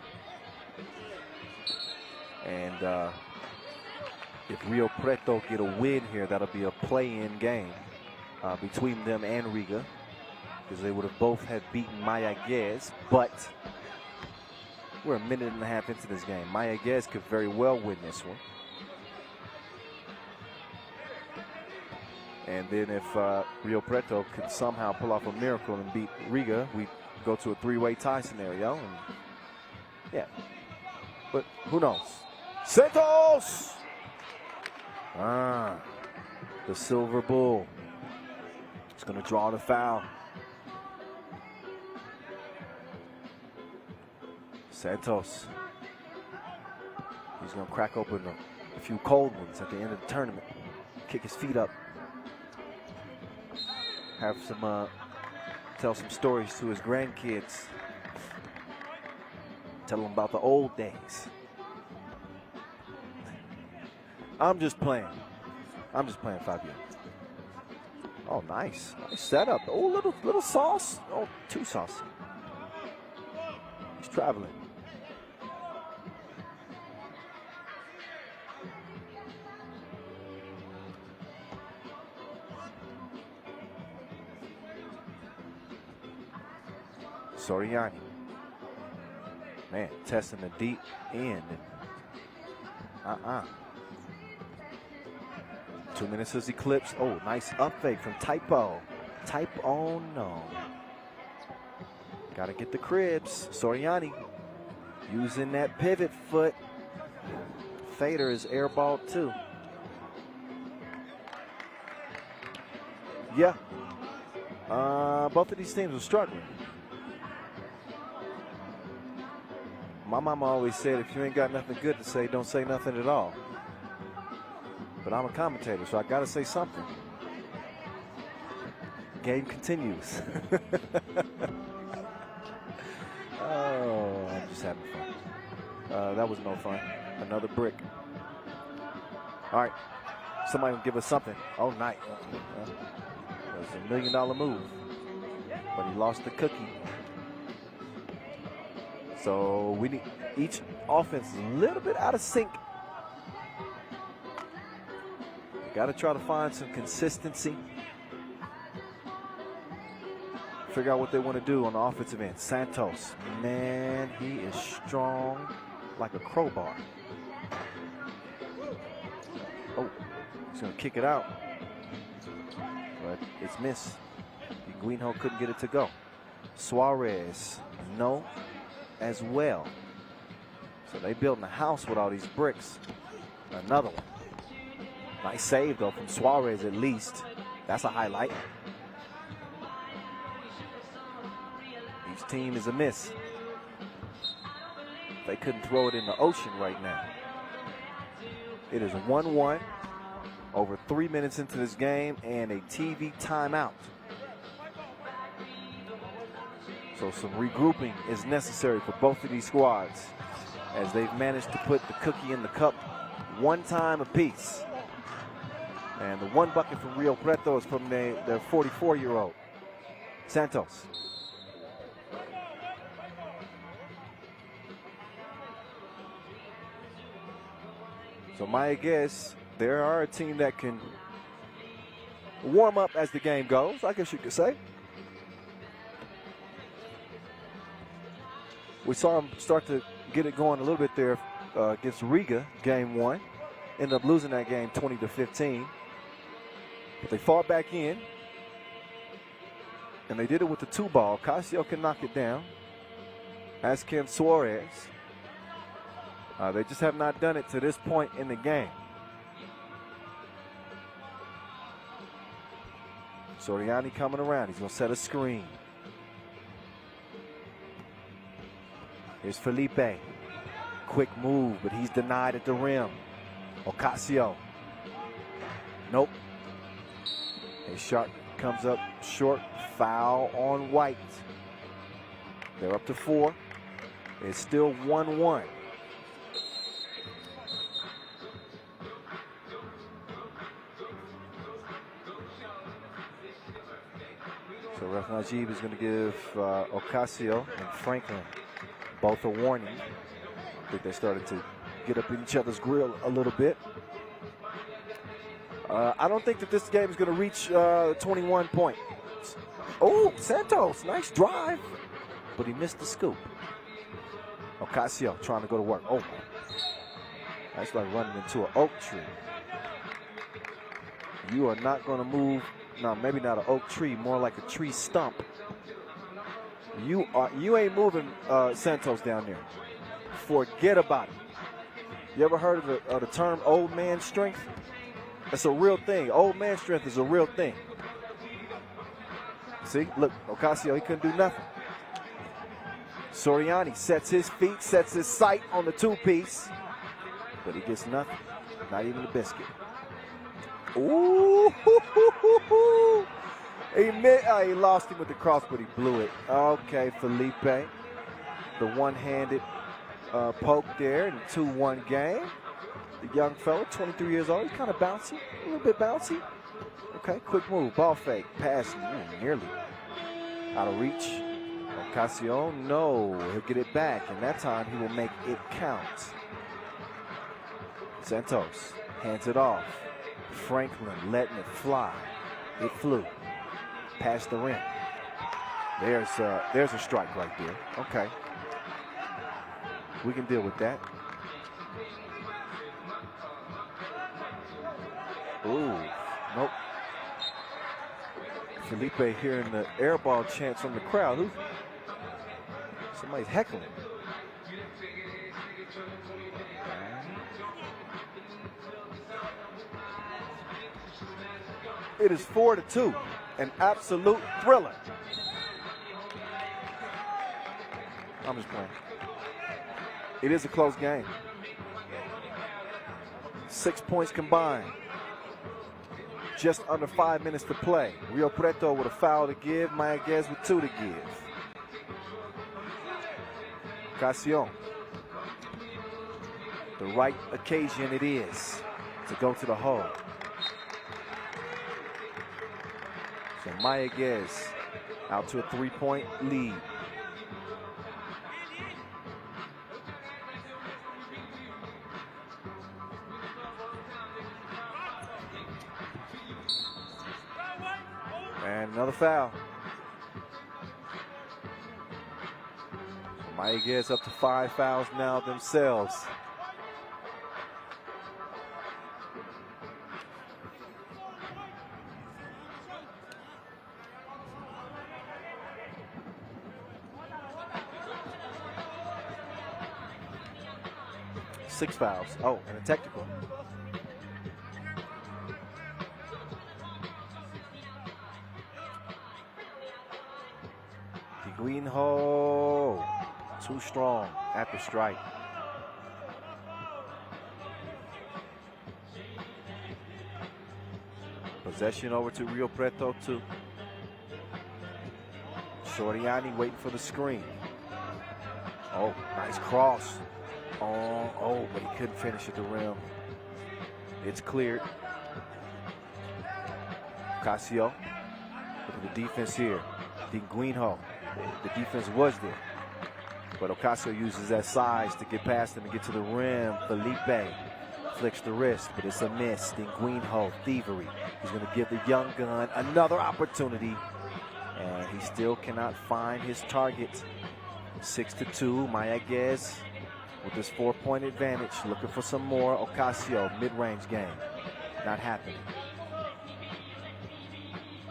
And if Rio Preto get a win here, that'll be a play-in game between them and Riga, because they would have both had beaten Mayaguez, but we're a minute and a half into this game. Mayaguez could very well win this one. And then if Rio Preto could somehow pull off a miracle and beat Riga, we go to a three-way tie scenario. And yeah, but who knows? Santos! The Silver Bull. It's going to draw the foul. Santos. He's going to crack open a few cold ones at the end of the tournament. Kick his feet up. Have some, tell some stories to his grandkids. Tell them about the old days. I'm just playing. I'm just playing, Fabio. Oh, nice. Nice setup. Oh, little sauce. Oh, too saucy. He's traveling. Soriani. Man, testing the deep end. 2 minutes is eclipsed. Oh, nice up fake from Typo. Oh no. Got to get the cribs. Soriani using that pivot foot. Fader is airballed too. Yeah. Both of these teams are struggling. My mama always said, if you ain't got nothing good to say, don't say nothing at all. But I'm a commentator, so I got to say something. Game continues. Oh, I'm just having fun. That was no fun. Another brick. All right. Somebody will give us something. Oh, nice. That was $1 million move. But he lost the cookie. So we need each offense a little bit out of sync. Got to try to find some consistency. Figure out what they want to do on the offensive end. Santos, man, he is strong like a crowbar. Oh, he's going to kick it out. But it's missed. Guinho couldn't get it to go. Suarez, no, as well. So they building a house with all these bricks. Another one. Nice save, though, from Suarez at least. That's a highlight. Each team is a miss. They couldn't throw it in the ocean right now. It is 1-1. Over 3 minutes into this game and a TV timeout. So some regrouping is necessary for both of these squads as they've managed to put the cookie in the cup one time apiece. And the one bucket from Rio Preto is from their 44-year-old, Santos. So Mayaguez, they are a team that can warm up as the game goes, I guess you could say. We saw them start to get it going a little bit there against Riga, game one. Ended up losing that game 20-15. But they fought back in. And they did it with the 2-ball. Casio can knock it down, as can Suarez. They just have not done it to this point in the game. Soriani coming around. He's going to set a screen. Here's Felipe. Quick move, but he's denied at the rim. Ocasio. Nope. A shot comes up short. Foul on White. They're up to 4. It's still 1-1. So Ref Najib is going to give Ocasio and Franklin both a warning. I think they started to get up in each other's grill a little bit. I don't think that this game is going to reach 21 points. Oh, Santos, nice drive, but he missed the scoop. Ocasio trying to go to work. Oh, that's like running into an oak tree. You are not going to move. No, maybe not an oak tree, more like a tree stump. You ain't moving Santos down there. Forget about it. You ever heard of the term old man strength? That's a real thing. Old man strength is a real thing. See, look, Ocasio, he couldn't do nothing. Soriani sets his feet, sets his sight on the 2-piece, but he gets nothing, not even a biscuit. Ooh, he lost him with the cross, but he blew it. Okay, Felipe, the one-handed poke there in the 2-1 game. The young fella, 23 years old, he's kind of bouncy, a little bit bouncy. Okay, quick move, ball fake, pass, nearly out of reach. Ocasio, no, he'll get it back, and that time he will make it count. Santos hands it off. Franklin letting it fly. It flew past the rim. There's a strike right there. Okay, we can deal with that. Ooh, nope. Felipe hearing the air ball chants from the crowd. Somebody's heckling. It is 4-2, an absolute thriller. I'm just playing. It is a close game. 6 points combined. Just under 5 minutes to play. Rio Preto with a foul to give. Mayaguez with 2 to give. Ocasio. The right occasion it is to go to the hole. So Mayaguez out to a 3-point lead. And another foul. Mayaguez up to 5 fouls now themselves. Six fouls. Oh, and a technical. Greenho, too strong at the strike. Possession over to Rio Preto 2. Soriani waiting for the screen. Oh, nice cross. Oh, but he couldn't finish at the rim. It's cleared. Ocasio. Look at the defense here. Greenho. The defense was there, but Ocasio uses that size to get past him and get to the rim. Felipe flicks the wrist, but it's a miss. Then Greenho, thievery. He's going to give the young gun another opportunity, and he still cannot find his target. 6-2, Mayaguez with this 4-point advantage, looking for some more. Ocasio, mid-range game, not happening.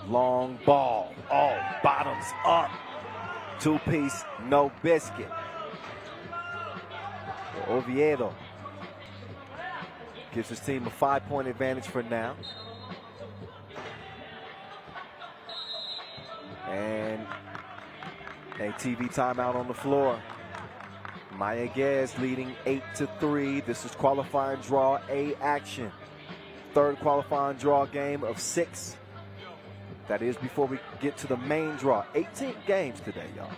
Long ball, bottoms up. 2-piece, no biscuit. Oviedo gives his team a 5-point advantage for now. And a TV timeout on the floor. Mayaguez leading 8-3. This is qualifying draw A action. Third qualifying draw game of 6. That is before we get to the main draw. 18 games today, y'all.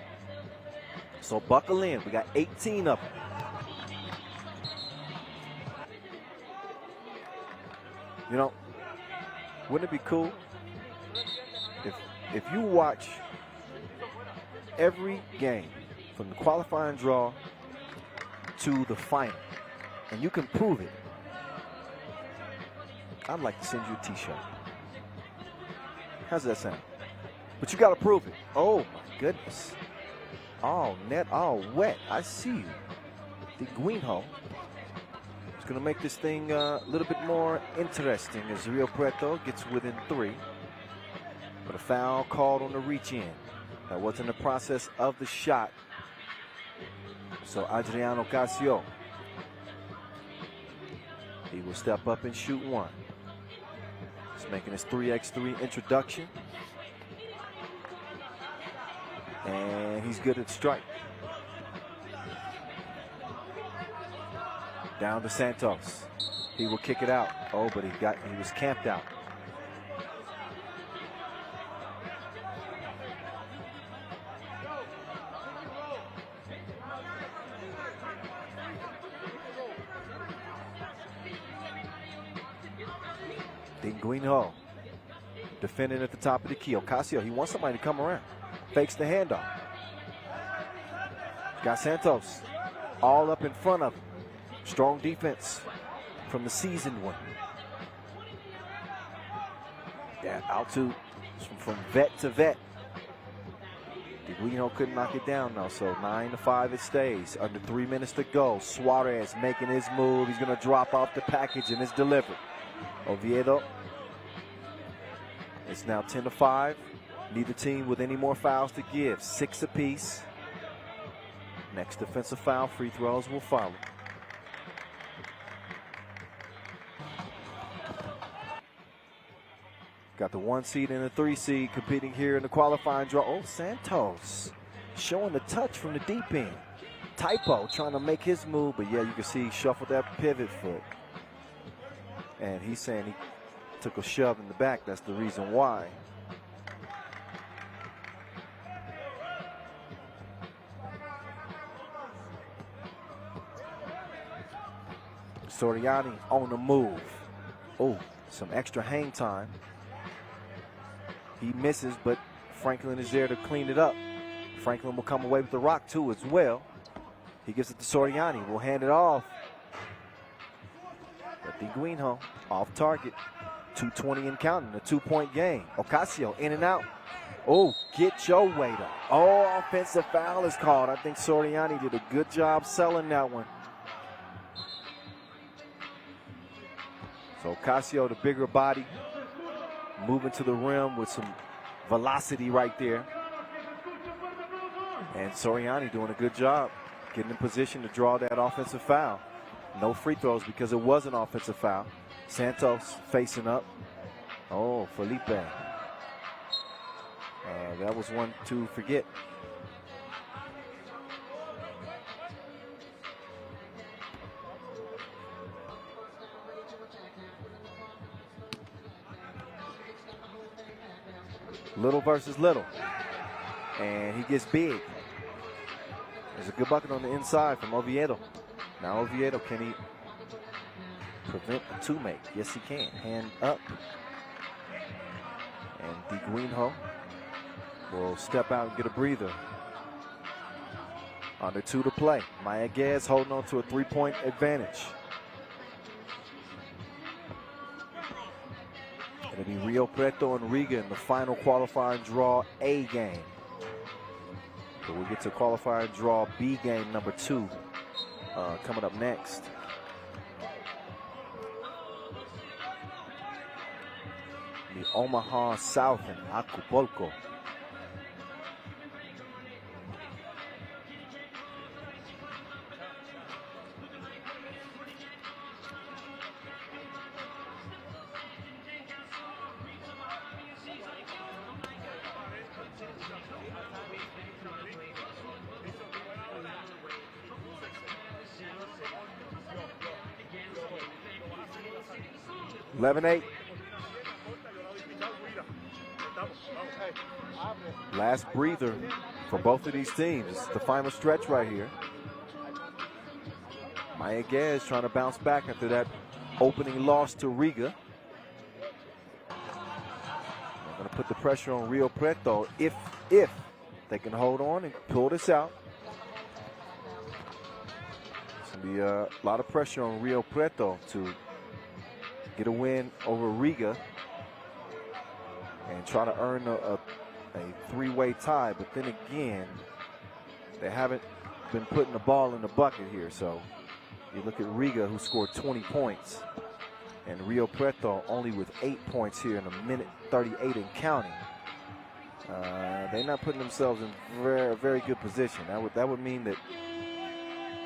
So buckle in. We got 18 of them. You know, wouldn't it be cool if you watch every game from the qualifying draw to the final, and you can prove it? I'd like to send you a t-shirt. How's that sound? But you got to prove it. Oh my goodness. All net, all wet. I see you. The Guinho is going to make this thing a little bit more interesting as Rio Preto gets within 3. But a foul called on the reach in. That wasn't the process of the shot. So Adriano Ocasio, he will step up and shoot one. He's making his 3x3 introduction. And he's good at strike. Down to Santos. He will kick it out. Oh, but he was camped out. Guinho defending at the top of the key. Ocasio, he wants somebody to come around. Fakes the handoff. Got Santos all up in front of him. Strong defense from the seasoned one. Yeah, out to from vet to vet. Guinho couldn't knock it down though, so 9-5 it stays. Under 3 minutes to go. Suarez making his move. He's going to drop off the package and it's delivered. Oviedo. It's now 10-5. Neither team with any more fouls to give. 6 apiece. Next defensive foul, free throws will follow. Got the 1 seed and the 3 seed competing here in the qualifying draw. Oh, Santos showing the touch from the deep end. Typo trying to make his move, but yeah, you can see he shuffled that pivot foot. And he's saying he took a shove in the back. That's the reason why. Soriani on the move. Oh, some extra hang time. He misses, but Franklin is there to clean it up. Franklin will come away with the rock too as well. He gives it to Soriani. Will hand it off. But the Guinho off target. 2:20 and counting, a 2-point game. Ocasio in and out. Oh, get your weight up. Oh, offensive foul is called. I think Soriani did a good job selling that one. So Ocasio, the bigger body, moving to the rim with some velocity right there. And Soriani doing a good job getting in position to draw that offensive foul. No free throws because it was an offensive foul. Santos facing up. Oh, Felipe. That was one to forget. Little versus little. And he gets big. There's a good bucket on the inside from Oviedo. Now Oviedo, can he prevent a two-make? Yes, he can. Hand up. And the Guinho will step out and get a breather. Under 2 to play. Mayaguez holding on to a 3-point advantage. It'll be Rio Preto and Riga in the final qualifying draw A game. So we'll get to qualifying draw B game number 2 coming up next. The Omaha South and Acapulco. 11-8. Last breather for both of these teams. It's the final stretch right here. Mayaguez trying to bounce back after that opening loss to Riga. They're going to put the pressure on Rio Preto if they can hold on and pull this out. It's going to be a lot of pressure on Rio Preto to get a win over Riga and try to earn a three-way tie. But then again, they haven't been putting the ball in the bucket here. So you look at Riga, who scored 20 points, and Rio Preto only with 8 points here in a minute 38 and counting. They're not putting themselves in a very good position. That would mean that,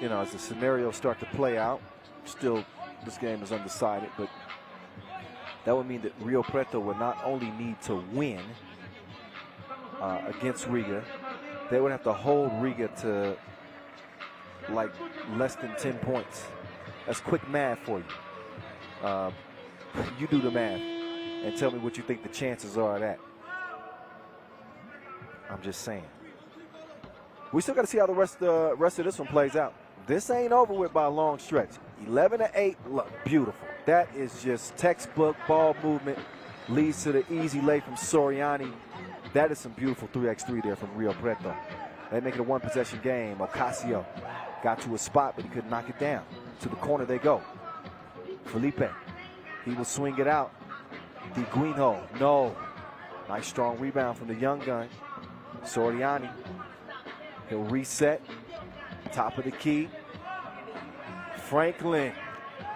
you know, as the scenarios start to play out, still this game is undecided, but that would mean that Rio Preto would not only need to win against Riga, they would have to hold Riga to like less than 10 points. That's quick math for you. You do the math and tell me what you think the chances are of that. I'm just saying. We still got to see how the rest of this one plays out. This ain't over with by a long stretch. 11-8, look, beautiful. That is just textbook ball movement. Leads to the easy lay from Soriani. That is some beautiful 3x3 there from Rio Preto. They make it a one-possession game. Ocasio got to a spot, but he couldn't knock it down. To the corner they go. Felipe, he will swing it out. Di Guinho, no. Nice strong rebound from the young gun. Soriani, he'll reset. Top of the key. Franklin,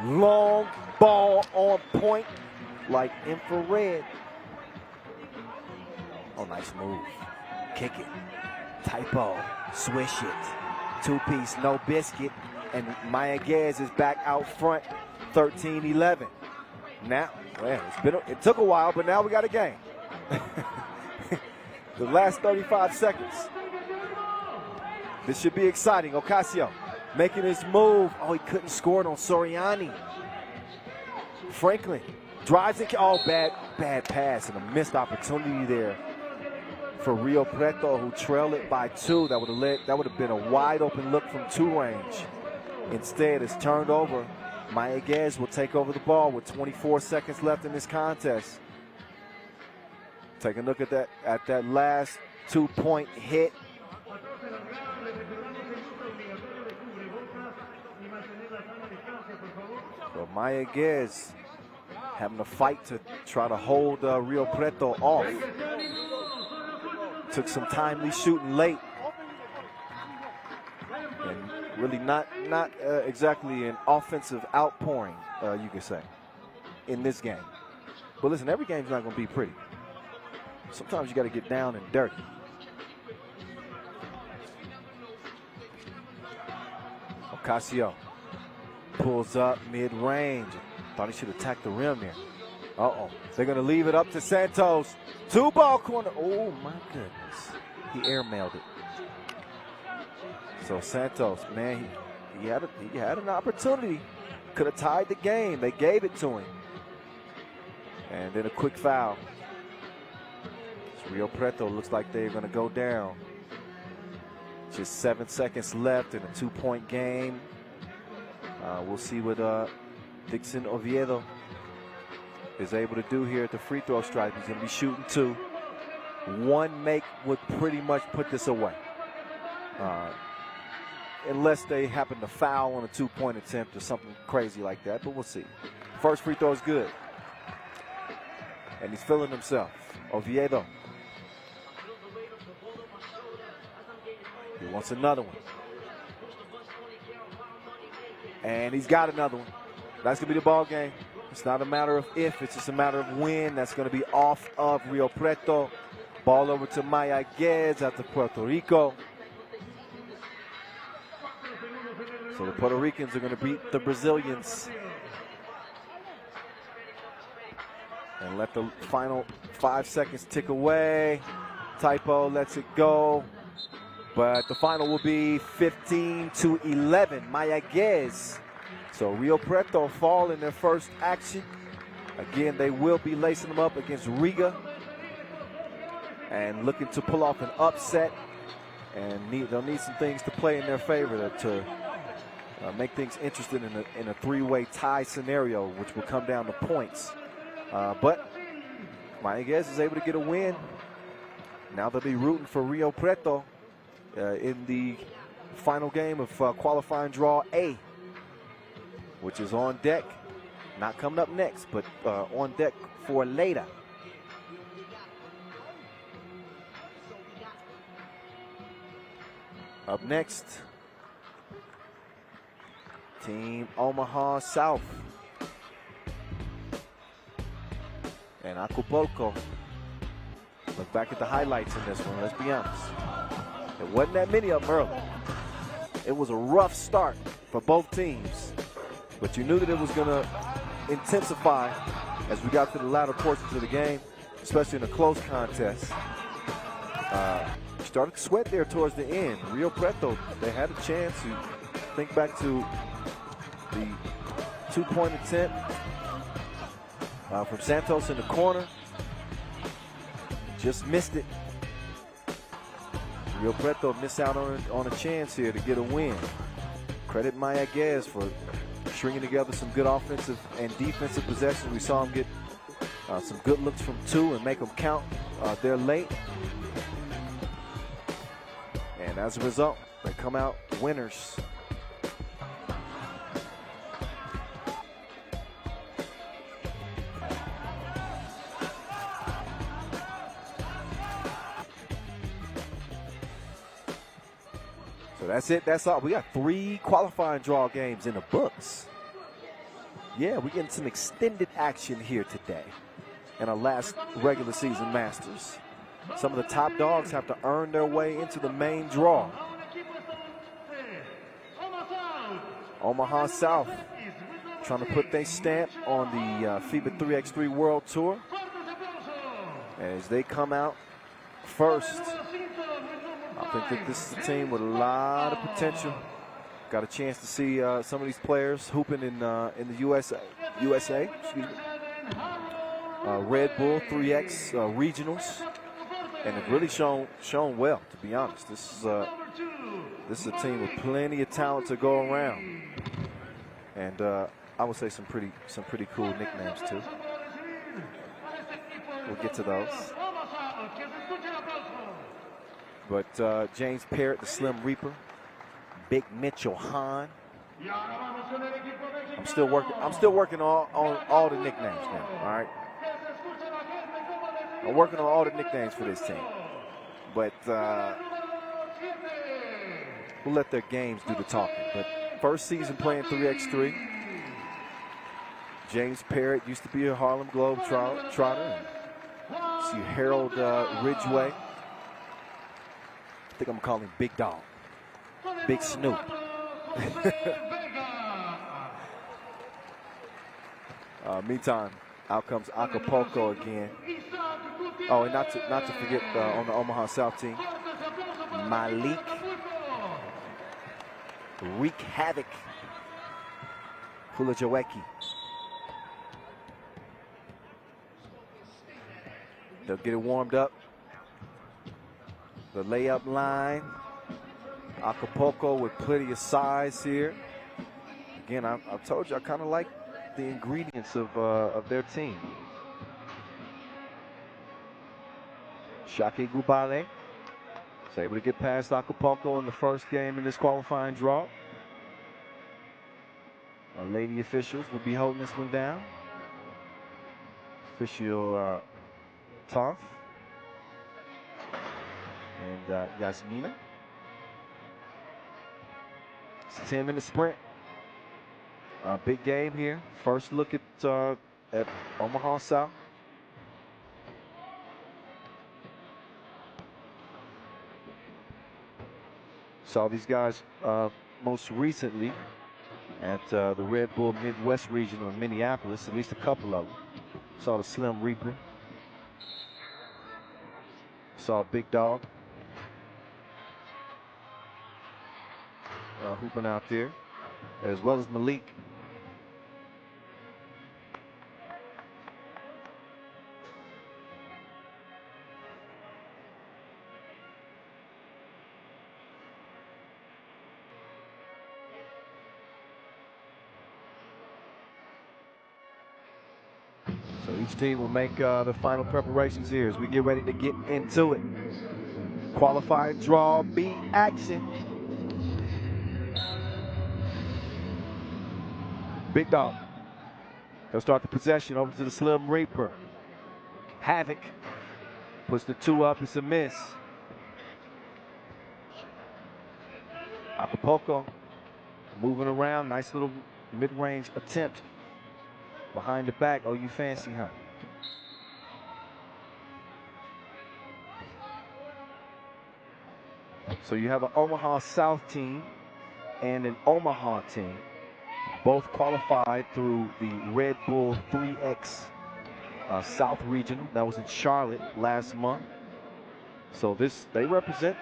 long ball on point like infrared. Oh, nice move. Kick it. Typo. Swish it. Two-piece, no biscuit. And Mayaguez is back out front. 13-11. Now, well, it took a while, but now we got a game. The last 35 seconds. This should be exciting. Ocasio making his move. Oh, he couldn't score it on Soriani. Franklin drives it. Oh, bad pass and a missed opportunity there for Rio Preto, who trailed it by 2. That would have been a wide open look from 2 range. Instead, it's turned over. Mayaguez will take over the ball with 24 seconds left in this contest. Take a look at that last 2-point hit. So Mayaguez having a fight to try to hold Rio Preto off. Took some timely shooting late. And really not exactly an offensive outpouring, you could say, in this game. But listen, every game's not going to be pretty. Sometimes you got to get down and dirty. Ocasio pulls up mid-range. Thought he should attack the rim there. Uh-oh. They're going to leave it up to Santos. 2-ball corner. Oh, my goodness. He airmailed it. So Santos, man, he had an opportunity. Could have tied the game. They gave it to him. And then a quick foul. Rio Preto looks like they're going to go down. Just 7 seconds left in a 2-point game. We'll see what Dixon Oviedo is able to do here at the free throw stripe. He's going to be shooting 2. 1 make would pretty much put this away. Unless they happen to foul on a 2-point attempt or something crazy like that, but we'll see. First free throw is good. And he's feeling himself. Oviedo. He wants another one. And he's got another one. That's going to be the ball game. It's not a matter of if, it's just a matter of when. That's going to be off of Rio Preto. Ball over to Mayaguez out to Puerto Rico. So the Puerto Ricans are going to beat the Brazilians. And let the final 5 seconds tick away. Typo lets it go. But the final will be 15-11. Mayaguez. So Rio Preto fall in their first action. Again, they will be lacing them up against Riga and looking to pull off an upset. And they'll need some things to play in their favor to make things interesting in a three-way tie scenario, which will come down to points. But Mayaguez is able to get a win. Now they'll be rooting for Preto in the final game of qualifying draw A, which is on deck. Not coming up next, but on deck for later. Up next, Team Omaha South and Acapulco. Look back at the highlights in this one, let's be honest. There wasn't that many of them early. It was a rough start for both teams, but you knew that it was going to intensify as we got to the latter portions of the game, especially in a close contest. Started to sweat there towards the end. Preto, they had a chance. You think back to the two-point attempt from Santos in the corner. Just missed it. Preto missed out on a chance here to get a win. Credit Mayaguez for stringing together some good offensive and defensive possessions. We saw him get some good looks from two and make them count there late. And as a result, they come out winners. So that's it. That's all. We got 3 qualifying draw games in the books. Yeah, we're getting some extended action here today in our last regular season Masters. Some of the top dogs have to earn their way into the main draw. Omaha South trying to put their stamp on the FIBA 3x3 World Tour as they come out first. I think that this is a team with a lot of potential. Got a chance to see some of these players hooping in the USA. Excuse me. Red Bull 3x regionals. And have really shown well, to be honest. This is a team with plenty of talent to go around, and I would say some pretty cool nicknames too. We'll get to those. But James Parrott, the Slim Reaper, Big Mitchell Juan. I'm still working on all the nicknames now. All right. I'm working on all the nicknames for this team, but we'll let their games do the talking. But first season playing 3x3. James Parrott used to be a Harlem Globetrotter. See Harold Ridgway. I think I'm calling him Big Dog, Big Snoop. Meantime, out comes Acapulco again. Oh, and not to forget on the Omaha South team, Malik, Wreak Havoc, Kulajaweki. They'll get it warmed up. The layup line. Acapulco with plenty of size here. Again, I told you I kind of like the ingredients of their team. Šakiai Gulbelė is able to get past Acapulco in the first game in this qualifying draw. Our lady officials will be holding this one down. Official Toth and Yasmina. It's a 10-minute sprint. Big game here. First look at Omaha South. Saw these guys most recently at the Red Bull Midwest Regional in Minneapolis, at least a couple of them. Saw the Slim Reaper. Saw Big Dog hooping out there, as well as Malik. So each team will make the final preparations here as we get ready to get into it. Qualifying draw B action. Big Dog. He'll start the possession over to the Slim Reaper. Havoc puts the 2 up. It's a miss. Acapulco moving around. Nice little mid-range attempt. Behind the back. Oh, you fancy, huh? So you have an Omaha South team and an Omaha team. Both qualified through the Red Bull 3x South Regional. That was in Charlotte last month. So they represent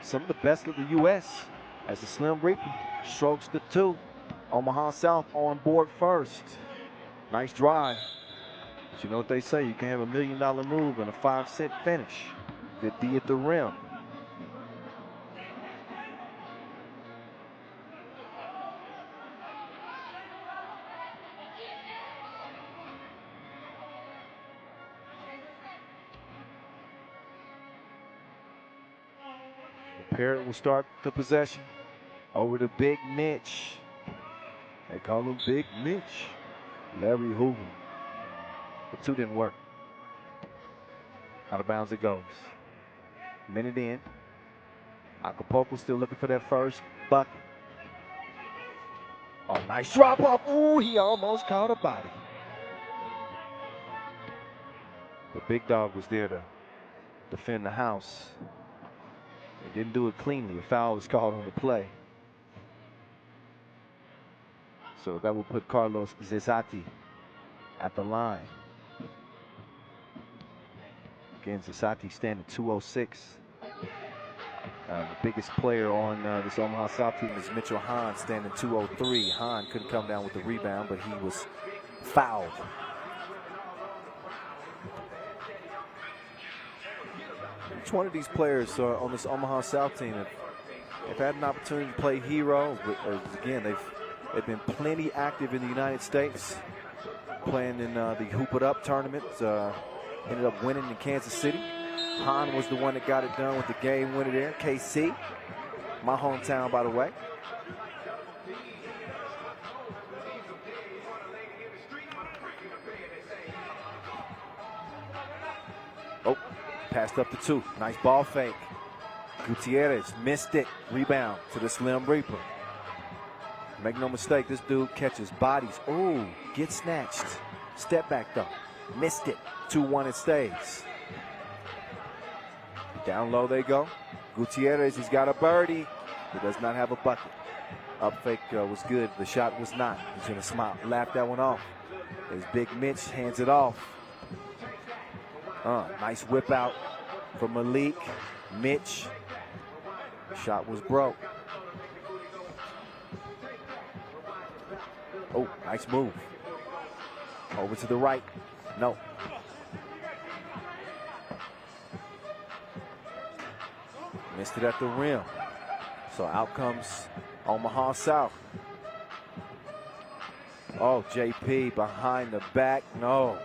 some of the best of the U.S. as the Slim Reaper strokes the 2. Omaha South on board first. Nice drive. But you know what they say, you can have $1 million move and a 5-cent finish. Good D at the rim. Parrott will start the possession over to Big Mitch. They call him Big Mitch. Larry Hoover. The 2 didn't work. Out of bounds it goes. Minute in. Acapulco still looking for that first bucket. Oh, nice drop off. Ooh, he almost caught a body. The Big Dog was there to defend the house. He didn't do it cleanly. A foul was called on the play. So that will put Carlos Zezati at the line. Again, Zezati standing 206. The biggest player on this Omaha South team is Mitchell Hahn, standing 203. Hahn couldn't come down with the rebound, but he was fouled. Each one of these players on this Omaha South team have had an opportunity to play hero. Again, they've been plenty active in the United States, playing in the Hoop It Up tournament. Ended up winning in Kansas City. Hahn was the one that got it done with the game winner there. KC, my hometown, by the way. Oh, passed up the 2. Nice ball fake. Gutierrez missed it. Rebound to the Slim Reaper. Make no mistake, this dude catches bodies. Ooh, gets snatched. Step back though. Missed it. 2-1 it stays. Down low they go. Gutierrez, he's got a birdie. He does not have a bucket. Up fake was good. The shot was not. He's going to smile. Laugh that one off. As Big Mitch hands it off. Nice whip out from Malik. Mitch. Shot was broke. Oh, nice move. Over to the right. No. Missed it at the rim. So out comes Omaha South. Oh, JP behind the back. No.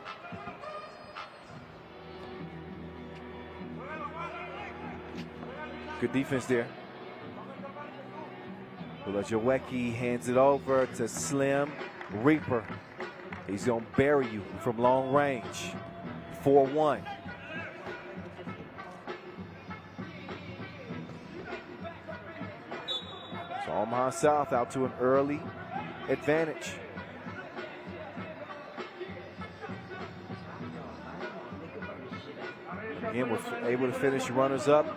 Good defense there. Ulaanbaatar hands it over to Slim Reaper. He's going to bury you from long range. 4-1. So Omaha South out to an early advantage. Again, we're able to finish runners-up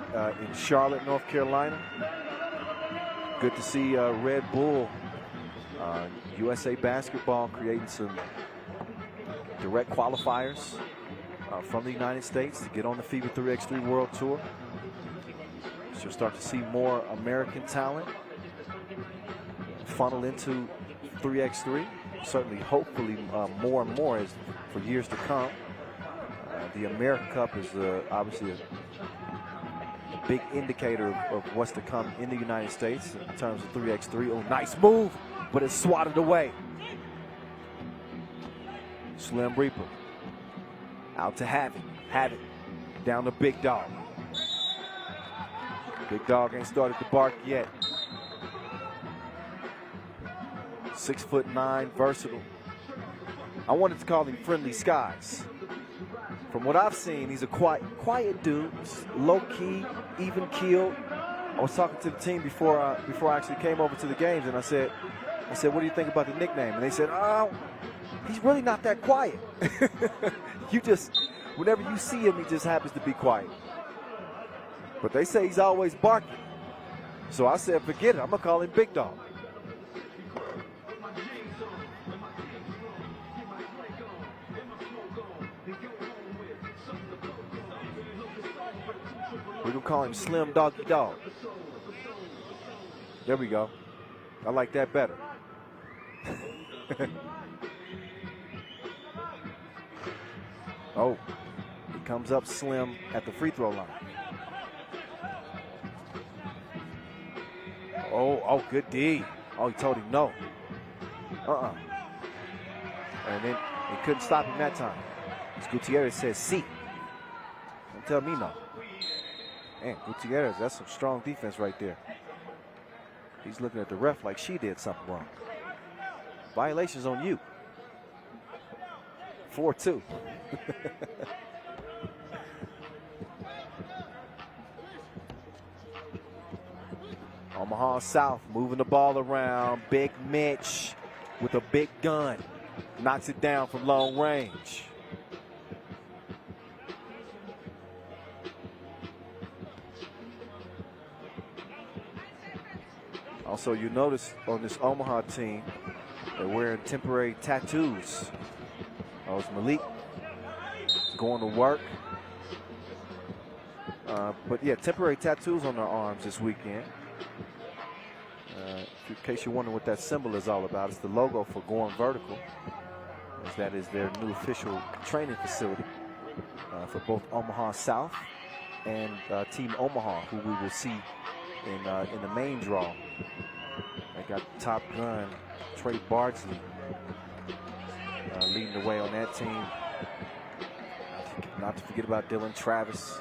in Charlotte, North Carolina. Good to see Red Bull, USA Basketball creating some direct qualifiers from the United States to get on the FIBA 3x3 World Tour. So you'll start to see more American talent funnel into 3x3. Certainly, hopefully, more and more as for years to come. The American Cup is obviously a big indicator of what's to come in the United States in terms of 3x3. Oh, nice move, but it's swatted away. Slim Reaper Out to Havoc. Havoc down to Big Dog. Big Dog ain't started to bark yet. 6'9", versatile. I wanted to call him Friendly Skies. From what I've seen, he's a quiet dude, low-key, even-keeled. I was talking to the team before I actually came over to the games, and I said, what do you think about the nickname? And they said, oh, he's really not that quiet. Whenever you see him, he just happens to be quiet. But they say he's always barking. So I said, forget it, I'm gonna call him Big Dog. We're gonna call him Slim Doggy Dog. There we go. I like that better. Oh, he comes up Slim at the free throw line. Oh, good D. Oh, he told him no. And then he couldn't stop him that time. Gutierrez says C. Don't tell me no. Man, Gutierrez, that's some strong defense right there. He's looking at the ref like she did something wrong. Violations on you. 4-2. Omaha South moving the ball around. Big Mitch with a big gun. Knocks it down from long range. Also, you notice on this Omaha team, they're wearing temporary tattoos. Oh, it's Malik going to work. But yeah, temporary tattoos on their arms this weekend. In case you're wondering what that symbol is all about, it's the logo for Going Vertical. As that is their new official training facility for both Omaha South and Team Omaha, who we will see in the main draw. They got Top Gun, Trey Bardsley leading the way on that team. Not to forget about Dylan Travis.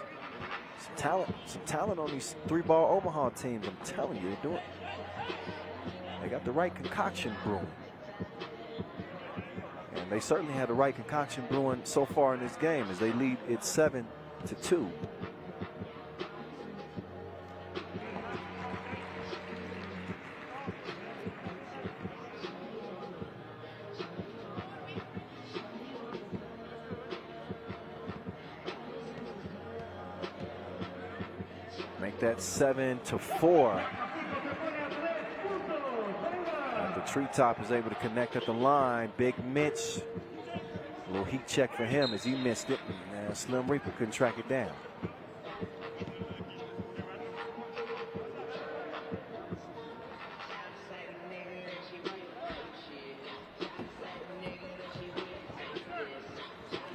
Some talent on these three-ball Omaha teams. I'm telling you, they got the right concoction brewing. And they certainly had the right concoction brewing so far in this game as they lead it 7-2. Make that 7-4. The Treetop is able to connect at the line. Big Mitch. A little heat check for him as he missed it. And Slim Reaper couldn't track it down.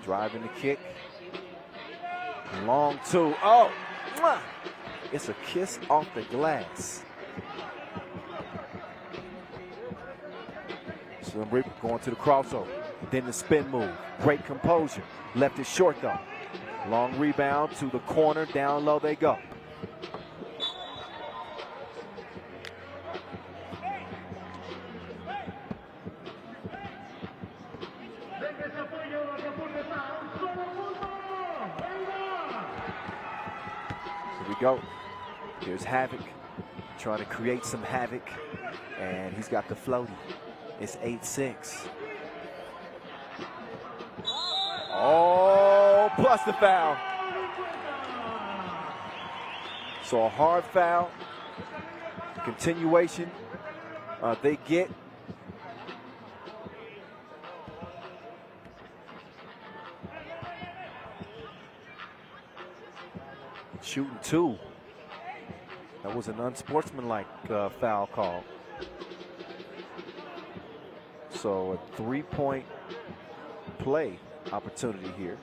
Driving the kick. Long two. Oh! It's a kiss off the glass. Slim Reaper going to the crossover. Then the spin move. Great composure. Left it short though. Long rebound to the corner. Down low they go. Here we go. Here's Havoc trying to create some havoc, and he's got the floaty. It's 8-6. Oh, plus the foul. So a hard foul. Continuation. They get. Shooting two. That was an unsportsmanlike foul call. So a three-point play opportunity here.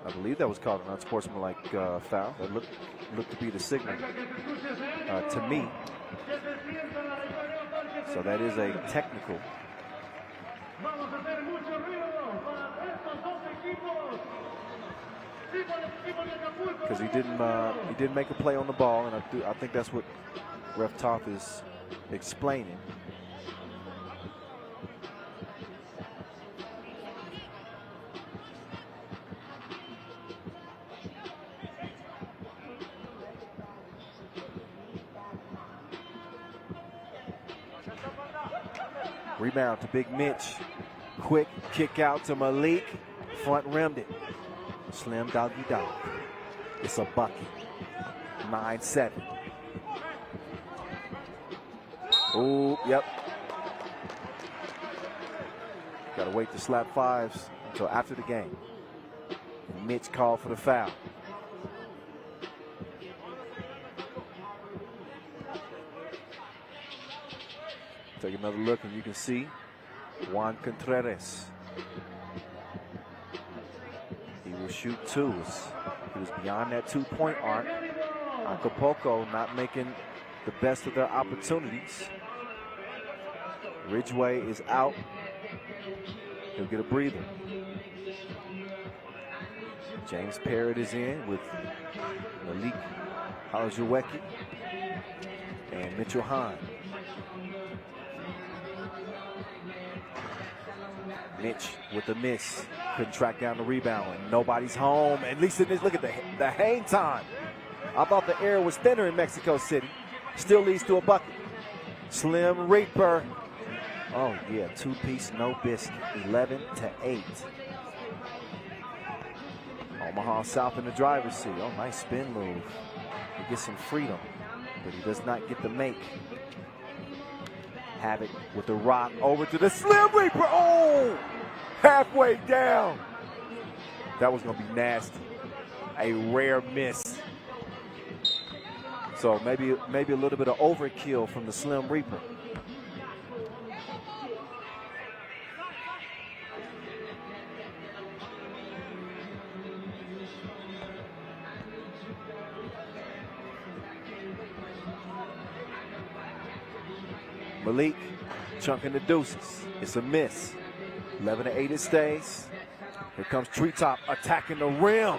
I believe that was called an unsportsmanlike foul. That looked to be the signal to me. So that is a technical. Because he didn't make a play on the ball, and I think that's what Ref Toth is explaining. Rebound to Big Mitch. Quick kick out to Malik. Front rimmed it. Slim doggy dog. It's a bucket. 9-7. Oh, yep. Got to wait to slap fives until after the game. And Mitch called for the foul. Take another look and you can see Juan Contreras. He will shoot twos. He was beyond that 2-point arc. Acapulco not making the best of their opportunities. Ridgeway is out. He'll get a breather. James Parrott is in with Malik Halajeweki and Mitchell Hahn. Mitch with the miss. Couldn't track down the rebound. And nobody's home. At least in this, look at the hang time. I thought the air was thinner in Mexico City. Still leads to a bucket. Slim Reaper. Oh, yeah, two-piece, no biscuit. 11-8. Omaha South in the driver's seat. Oh, nice spin move. He gets some freedom, but he does not get the make. Havoc with the rock over to the Slim Reaper. Oh, halfway down. That was going to be nasty. A rare miss. So maybe a little bit of overkill from the Slim Reaper. Malik chunking the deuces. It's a miss. 11-8 it stays. Here comes Treetop attacking the rim.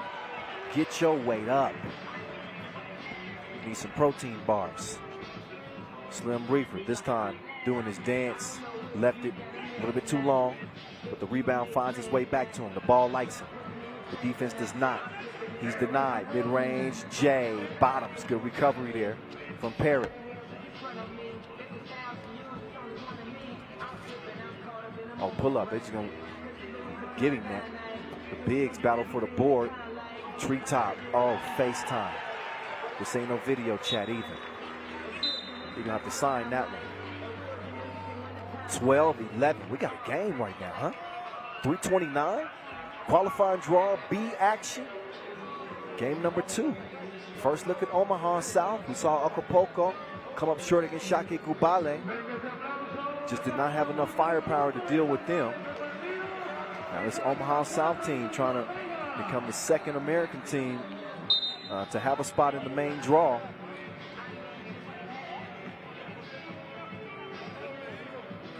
Get your weight up. Need some protein bars. Slim Reaper this time doing his dance. Left it a little bit too long, but the rebound finds its way back to him. The ball likes him. The defense does not. He's denied. Mid-range, Jay, bottoms. Good recovery there from Parrott. Oh, pull up. They're just going to give him that. The bigs battle for the board. Treetop. Oh, FaceTime. This ain't no video chat either. You're going to have to sign that one. 12-11. We got a game right now, huh? 3:29. Qualifying draw, B action. Game number 2. First look at Omaha South. We saw Acapulco come up short against Šakiai Gulbelė. Just did not have enough firepower to deal with them. Now this Omaha South team trying to become the second American team to have a spot in the main draw.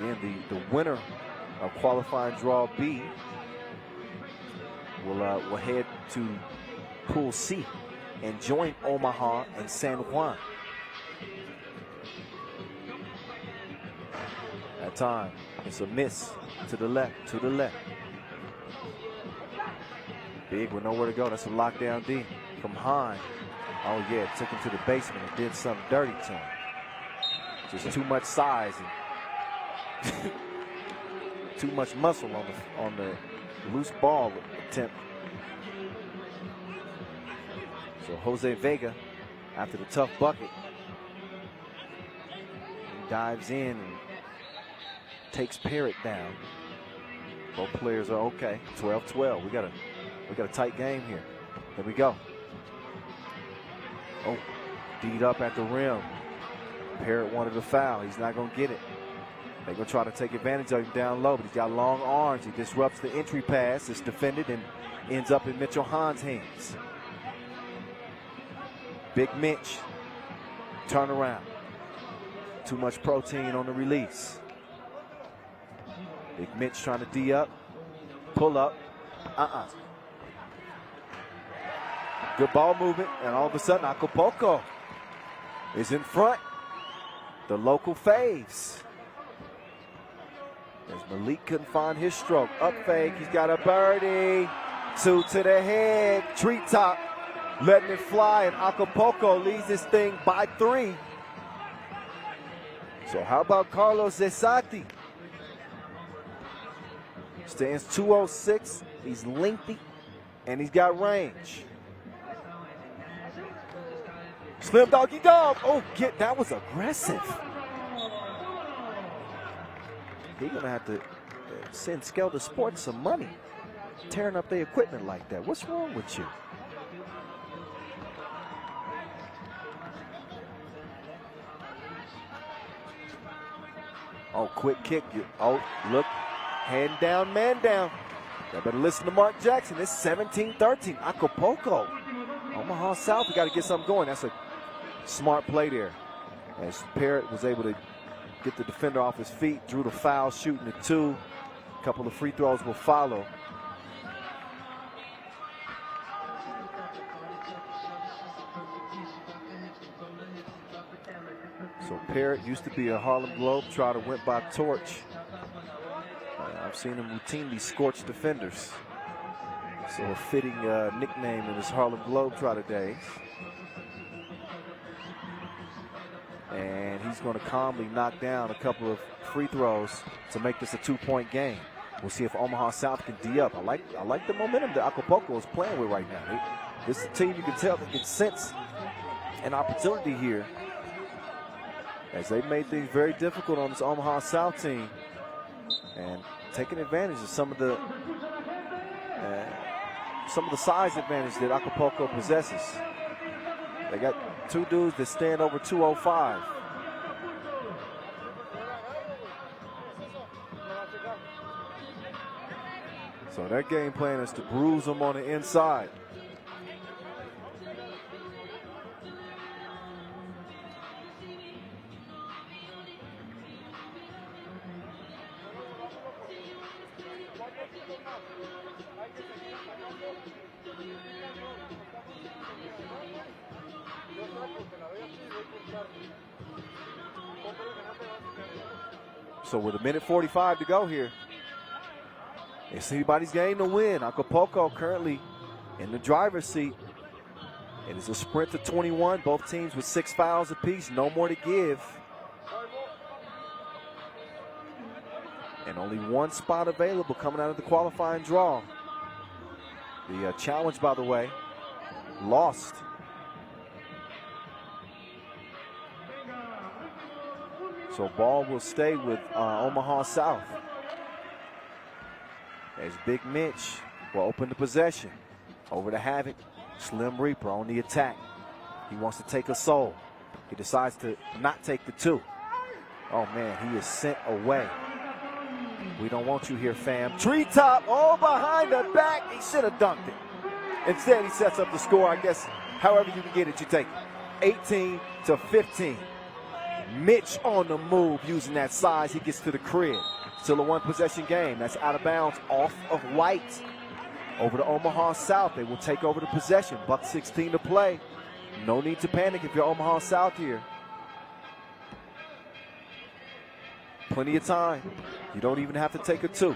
Again, the winner of qualifying draw B will head to Pool C and join Omaha and San Juan. That time, it's a miss to the left, Big with nowhere to go. That's a lockdown D from Hahn. Oh yeah, took him to the basement and did something dirty to him. Just too much size and too much muscle on the loose ball attempt. So Jose Vega, after the tough bucket, he dives in and takes Parrott down. Both players are okay. 12-12. We got a tight game here. Here we go. Oh, D'd up at the rim. Parrott wanted a foul. He's not going to get it. They're going to try to take advantage of him down low, but he's got long arms. He disrupts the entry pass. It's defended and ends up in Mitchell Hahn's hands. Big Mitch. Turn around. Too much protein on the release. Big Mitch trying to D up, pull up, Good ball movement, and all of a sudden Acapulco is in front. The local faves. As Malik couldn't find his stroke. Up fake, he's got a birdie. 2 to the head, treetop, letting it fly, and Acapulco leads this thing by 3. So how about Carlos Zesati? Stands 206, he's lengthy, and he's got range. Slim doggy dog, oh, that was aggressive. He's gonna have to send Skelter Sports some money, tearing up their equipment like that. What's wrong with you? Oh, quick kick. Oh, look. Hand down, man down. You better listen to Mark Jackson. It's 17-13. Acapulco. Omaha South, we got to get something going. That's a smart play there. As Parrott was able to get the defender off his feet, drew the foul, shooting the 2. A couple of free throws will follow. So Parrott used to be a Harlem Globetrotter, went by torch. I've seen him routinely scorch defenders. So a fitting nickname in his Harlem Globetrotter days. And he's going to calmly knock down a couple of free throws to make this a 2-point game. We'll see if Omaha South can D up. I like the momentum that Acapulco is playing with right now. This is a team you can tell that can sense an opportunity here, as they made things very difficult on this Omaha South team, and taking advantage of some of the size advantage that Acapulco possesses. They got 2 dudes that stand over 205. So their game plan is to bruise them on the inside. So with 1:45 to go here, it's anybody's game to win. Acapulco currently in the driver's seat. It is a sprint to 21. Both teams with 6 fouls apiece. No more to give. And only 1 spot available coming out of the qualifying draw. The challenge, by the way, lost. So ball will stay with Omaha South, as Big Mitch will open the possession. Over to Havoc. Slim Reaper on the attack. He wants to take a soul. He decides to not take the 2. Oh man, he is sent away. We don't want you here, fam. Treetop, all behind the back. He should have dunked it. Instead, he sets up the score. I guess however you can get it, you take it. 18-15. Mitch on the move using that size. He gets to the crib. Still a 1-possession game. That's out of bounds off of White. Over to Omaha South. They will take over the possession. $1:16 to play. No need to panic if you're Omaha South here. Plenty of time. You don't even have to take a 2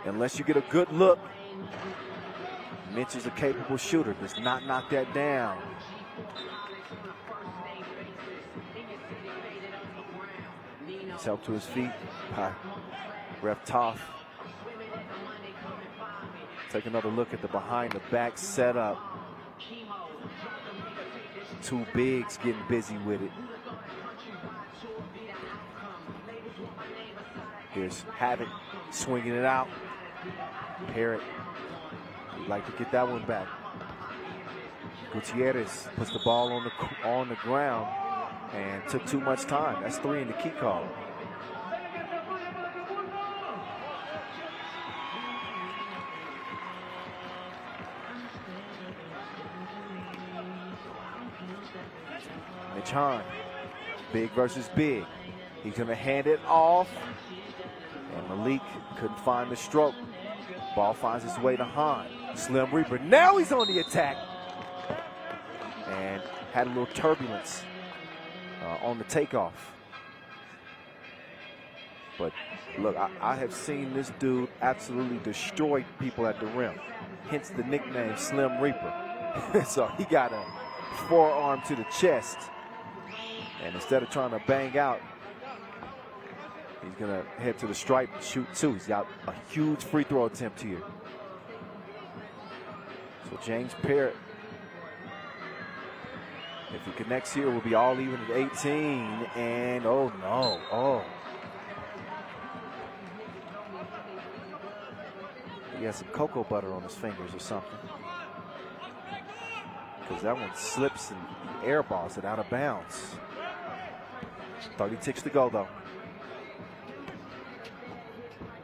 unless you get a good look. Mitch is a capable shooter. Does not knock that down. He's helped to his feet by Ref Toth. Take another look at the behind the back setup. 2 bigs getting busy with it. Here's Havoc swinging it out. Parrott would like to get that one back. Gutierrez puts the ball on the ground and took too much time. That's 3 in the key call. Mitch Hahn, big versus big. He's going to hand it off. And Malik couldn't find the stroke. Ball finds its way to Juan. Slim Reaper, now he's on the attack. And had a little turbulence on the takeoff. But look, I have seen this dude absolutely destroy people at the rim. Hence the nickname Slim Reaper. So he got a forearm to the chest. And instead of trying to bang out, he's going to head to the stripe and shoot two. He's got a huge free throw attempt here. So James Parrott, if he connects here, will be all even at 18. And oh no, oh. He has some cocoa butter on his fingers or something. Because that one slips and airballs it out of bounds. 30 ticks to go though.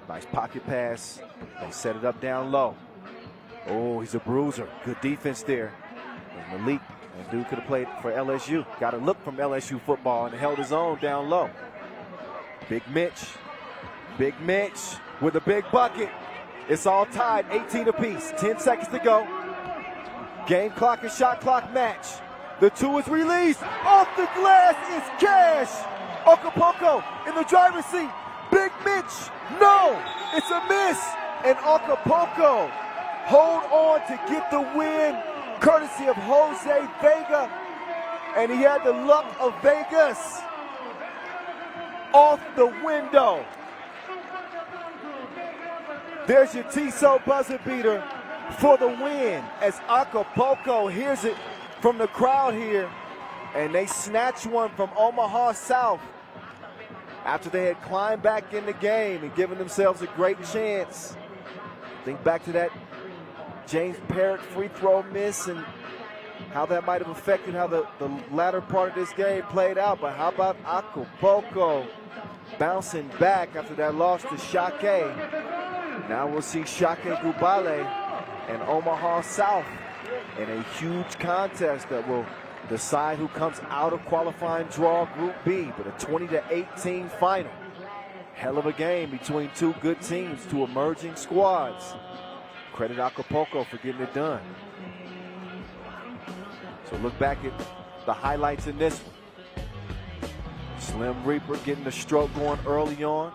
Nice pocket pass. They set it up down low. Oh, he's a bruiser. Good defense there. And Malik, and dude could have played for LSU. Got a look from LSU football and held his own down low. Big Mitch with a big bucket. It's all tied, 18 apiece. 10 seconds to go. Game clock and shot clock match. The two is released. Off the glass is Cash. Acapulco in the driver's seat. Big Mitch, no, it's a miss. And Acapulco hold on to get the win, courtesy of Jose Vega. And he had the luck of Vegas off the window. There's your TSO buzzer beater for the win as Acapulco hears it from the crowd here. And they snatch one from Omaha South after they had climbed back in the game and given themselves a great chance. Think back to that James Parrott free throw miss and how that might have affected how the latter part of this game played out. But how about Acapulco bouncing back after that loss to Šakiai? Now we'll see Šakiai Gulbelė and Omaha South in a huge contest that will decide who comes out of qualifying draw Group B. But a 20-18 final. Hell of a game between two good teams, two emerging squads. Credit Acapulco for getting it done. So look back at the highlights in this one. Slim Reaper getting the stroke going early on.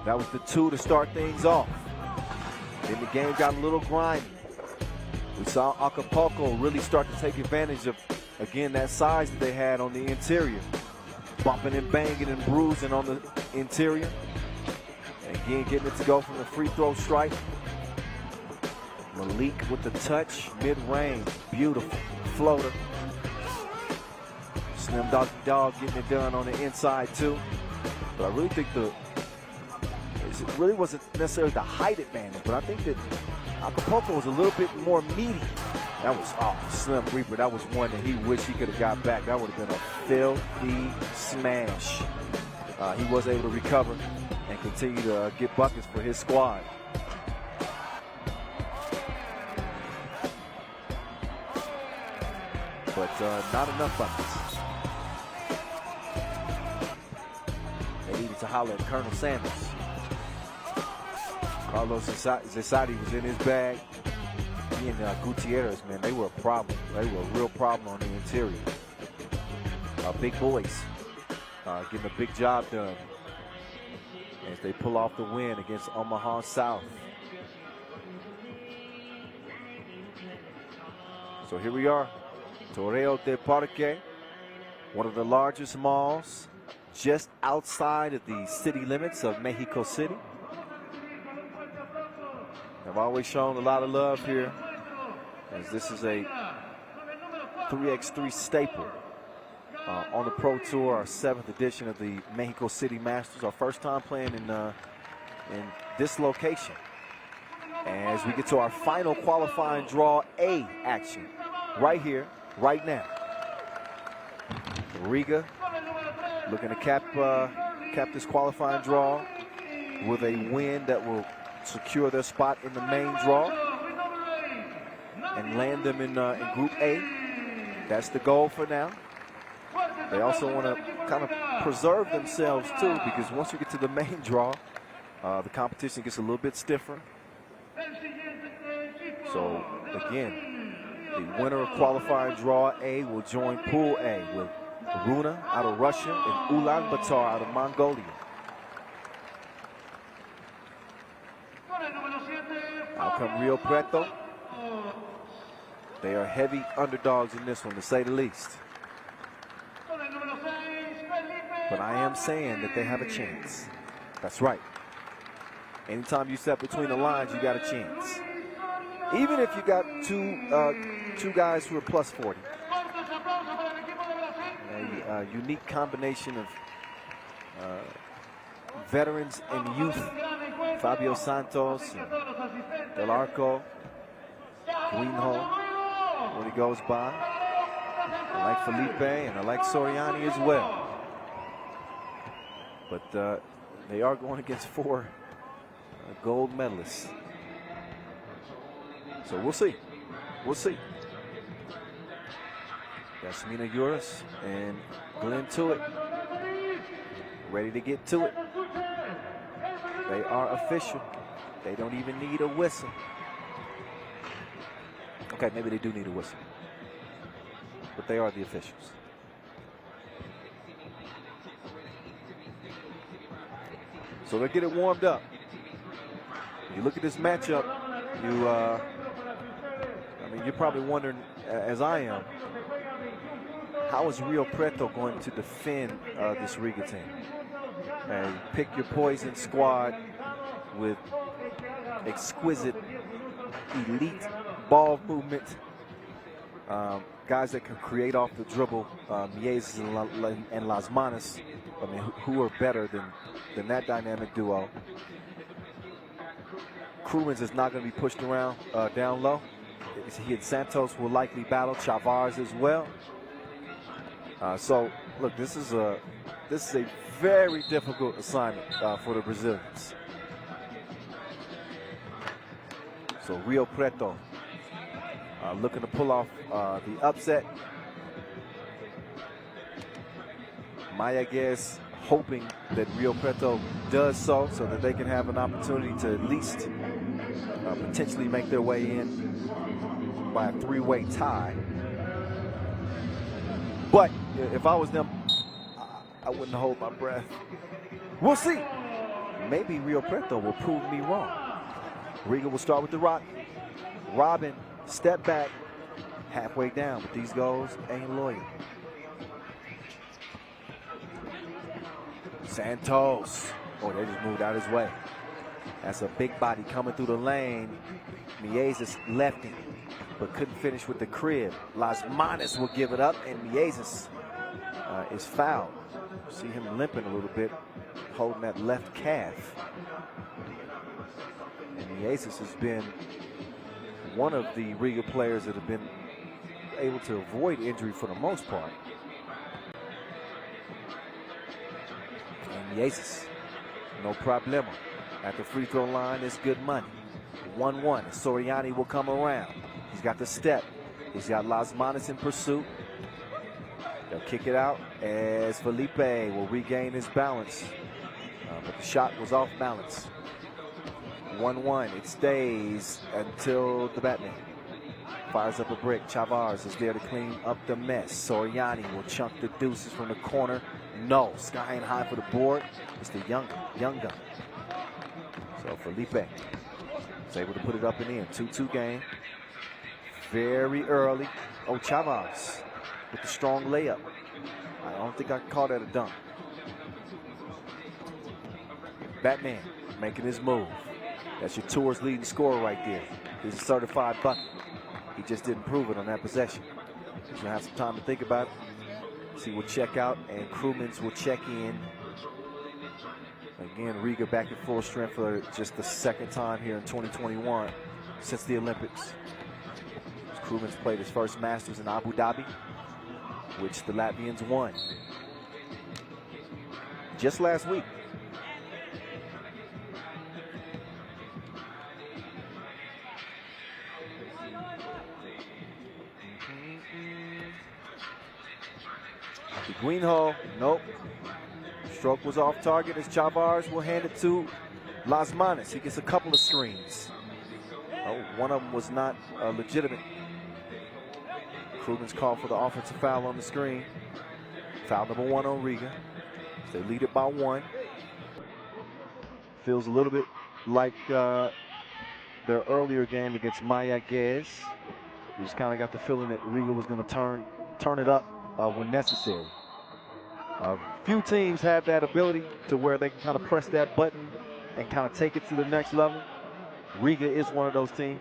That was the two to start things off. Then the game got a little grimy. We saw Acapulco really start to take advantage of, again, that size that they had on the interior. Bumping and banging and bruising on the interior. And again, getting it to go from the free throw stripe. Malik with the touch, mid-range, beautiful floater. Slim Dog getting it done on the inside too. But I really think it really wasn't necessarily the height advantage, but I think that Acapulco was a little bit more meaty. That was Slim Reaper. That was one that he wished he could have got back. That would have been a filthy smash. He was able to recover and continue to get buckets for his squad. But not enough buckets. They needed to holler at Colonel Sanders. Carlos Zesati was in his bag. He and Gutierrez, man, they were a problem. They were a real problem on the interior. Big boys getting a big job done as they pull off the win against Omaha South. So here we are, Torreo del Parque, one of the largest malls just outside of the city limits of Mexico City. I've always shown a lot of love here, as this is a 3x3 staple on the Pro Tour, our 7th edition of the Mexico City Masters, our first time playing in this location. As we get to our final qualifying draw A action, right here, right now. Riga looking to cap this qualifying draw with a win that will secure their spot in the main draw and land them in Group A. That's the goal for now. They also want to kind of preserve themselves too, because once you get to the main draw, the competition gets a little bit stiffer. So again, the winner of qualifying draw A will join Pool A with Runa out of Russia and Ulaanbaatar out of Mongolia. Out come Rio Preto. They are heavy underdogs in this one, to say the least. But I am saying that they have a chance. That's right. Anytime you step between the lines, you got a chance. Even if you got two guys who are plus 40. A unique combination of veterans and youth. Fabio Santos, Del Arco, Greenholm, when he goes by. I like Felipe and I like Soriani as well. But they are going against 4 gold medalists. So we'll see. We'll see. Yasmina Uris and Glenn Tuitt ready to get to it. They are official. They don't even need a whistle. Okay, maybe they do need a whistle. But they are the officials. So they get it warmed up. You look at this matchup, you're probably wondering, as I am, how is Rio Preto going to defend this Riga team? And pick your poison squad with exquisite, elite ball movement. Guys that can create off the dribble, Mayaguez and Las Manos. I mean, who are better than that dynamic duo? Crewmans is not going to be pushed around down low. He and Santos will likely battle. Chavars as well. So look, this is a very difficult assignment for the Brazilians. So Rio Preto looking to pull off the upset. Mayaguez hoping that Rio Preto does so that they can have an opportunity to at least potentially make their way in by a 3-way tie. But if I was them, I wouldn't hold my breath. We'll see. Maybe Rio Preto will prove me wrong. Riga will start with the rock. Robin, step back, halfway down, but these goals ain't loyal. Santos. Oh, they just moved out his way. That's a big body coming through the lane. Mayaguez left him, but couldn't finish with the crib. Las Manos will give it up, and Mayaguez is fouled. See him limping a little bit, holding that left calf. And Mayaguez has been one of the Riga players that have been able to avoid injury for the most part. And Mayaguez, no problema. At the free throw line, it's good money. 1-1. Soriani will come around. He's got the step. He's got Las Manos in pursuit. They'll kick it out as Felipe will regain his balance. But the shot was off balance. 1-1. It stays until the Batman fires up a brick. Chavars is there to clean up the mess. Soriani will chunk the deuces from the corner. No. Sky and high for the board. It's the young gun. So Felipe is able to put it up and in. 2-2 game. Very early. Oh, Chavars with the strong layup. I don't think I can call that a dunk. Batman making his move. That's your tour's leading scorer right there. He's a certified bucket. He just didn't prove it on that possession. He's gonna have some time to think about it. So he will check out and Crewmans will check in. Again, Riga back at full strength for just the second time here in 2021 since the Olympics. Crewmans played his first Masters in Abu Dhabi, which the Latvians won just last week. The green hole, nope. Stroke was off target as Chavars will hand it to Las Manos, he gets a couple of screens. Oh, one of them was not legitimate. Krugman's called for the offensive foul on the screen. Foul number 1 on Riga. They lead it by 1. Feels a little bit like their earlier game against Mayaguez. You just kind of got the feeling that Riga was going to turn it up when necessary. A few teams have that ability to where they can kind of press that button and kind of take it to the next level. Riga is one of those teams.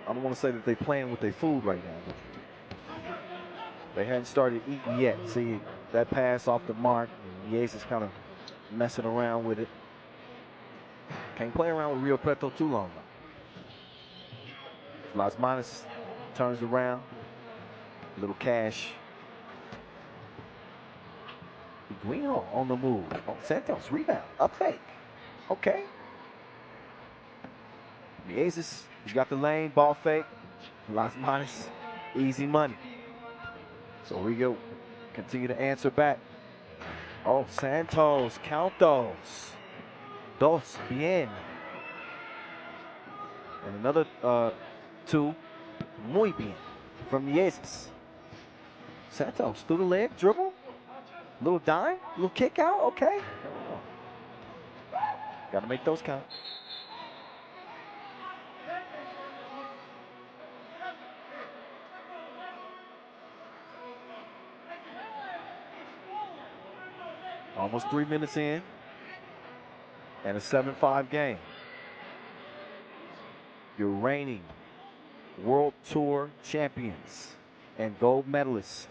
I don't want to say that they're playing with their food right now. They hadn't started eating yet. See, that pass off the mark. Yates is kind of messing around with it. Can't play around with Rio Preto too long, though. Las Manos turns around. Little cash. Guino on the move. Oh, Santos rebound. Up fake. Okay. Mayaguez, he's got the lane. Ball fake. Las Manos. Easy money. So Riga continue to answer back. Oh, Santos. Count those. Dos. Bien. And another 2. Muy bien. From Mayaguez. Santos through the leg, dribble, little dime, little kick out, okay. Gotta make those count. Almost 3 minutes in, and a 7-5 game. Your reigning World Tour champions and gold medalists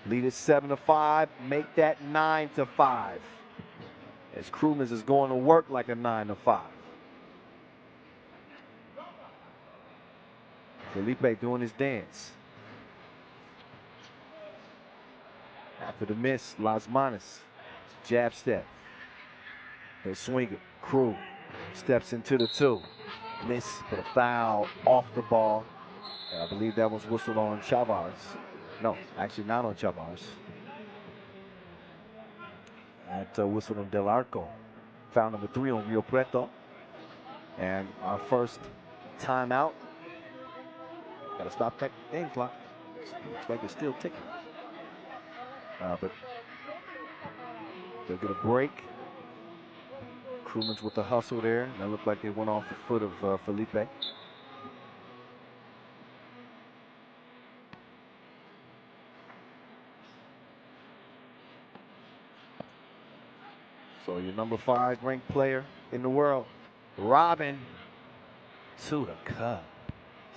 lead it 7-5, make that 9-5. As Krugman is going to work like a 9-5. Felipe doing his dance. After the miss, Las Manos, jab step. He'll swing it. Krug steps into the 2. Miss, but a foul off the ball. And I believe that was whistled on Chavez. No, actually not on Chavez. That whistled on Del Arco. Foul number 3 on Rio Preto. And our first timeout. Gotta stop that game clock. Looks like it's still ticking. But they'll get a break. Krugman's with the hustle there. And that looked like they went off the foot of Felipe. So your number 5 ranked player in the world, Robin, to the cup,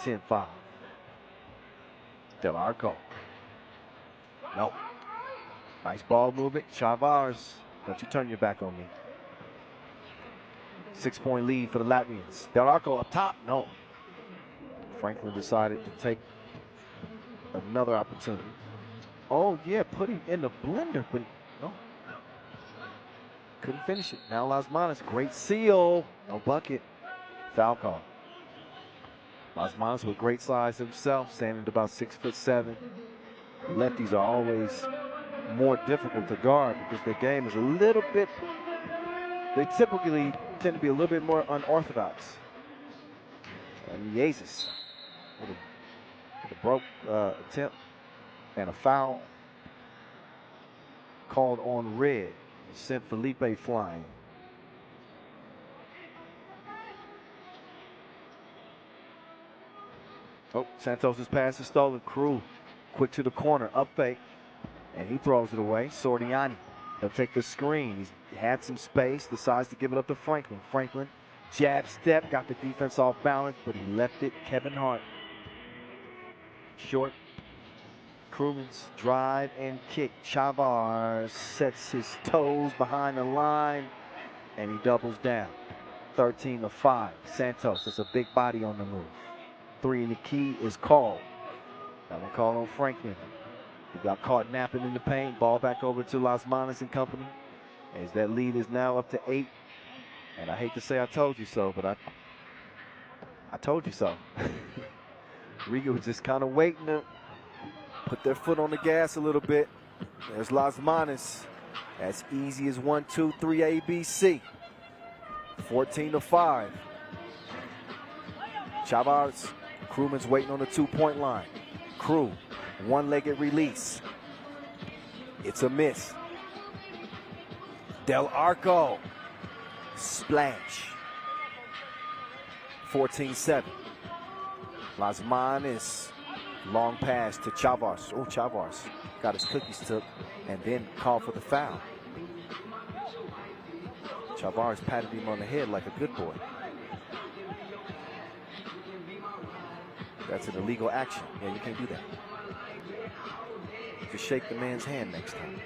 10-5. Del Arco. No. Nice ball movement. Chavez, don't you turn your back on me. 6-point lead for the Latvians. Del Arco up top. No. Franklin decided to take another opportunity. Oh, yeah, put him in the blender, but no. Couldn't finish it. Now Las Manos, great seal. No bucket. Foul call. Las Manos with great size himself, standing at about 6'7". Lefties are always more difficult to guard because their game is a little bit, they typically tend to be a little bit more unorthodox. And Mayaguez with a broke attempt and a foul called on red. Sent Felipe flying. Oh, Santos' pass is stolen. Krug quick to the corner, up fake, and he throws it away. Sordiani, he'll take the screen. He's had some space, decides to give it up to Franklin. Franklin, jab step, got the defense off balance, but he left it. Kevin Hart. Short. Krugman's drive and kick. Chavez sets his toes behind the line, and he doubles down. 13-5. Santos, that's a big body on the move. 3 in the key is called. That one called on Franklin. He got caught napping in the paint. Ball back over to Las Manos and company. As that lead is now up to 8. And I hate to say I told you so, but I told you so. Riga was just kind of waiting to put their foot on the gas a little bit. There's Las Manos As easy as 1, 2, 3, ABC. 14-5. Chavez, Crewman's waiting on the 2-point line. Crew, one-legged release. It's a miss. Del Arco, splash. 14-7. Las Manes, long pass to Chavez. Oh, Chavez got his cookies took and then called for the foul. Chavez patted him on the head like a good boy. That's an illegal action. Yeah, you can't do that. Just shake the man's hand next time.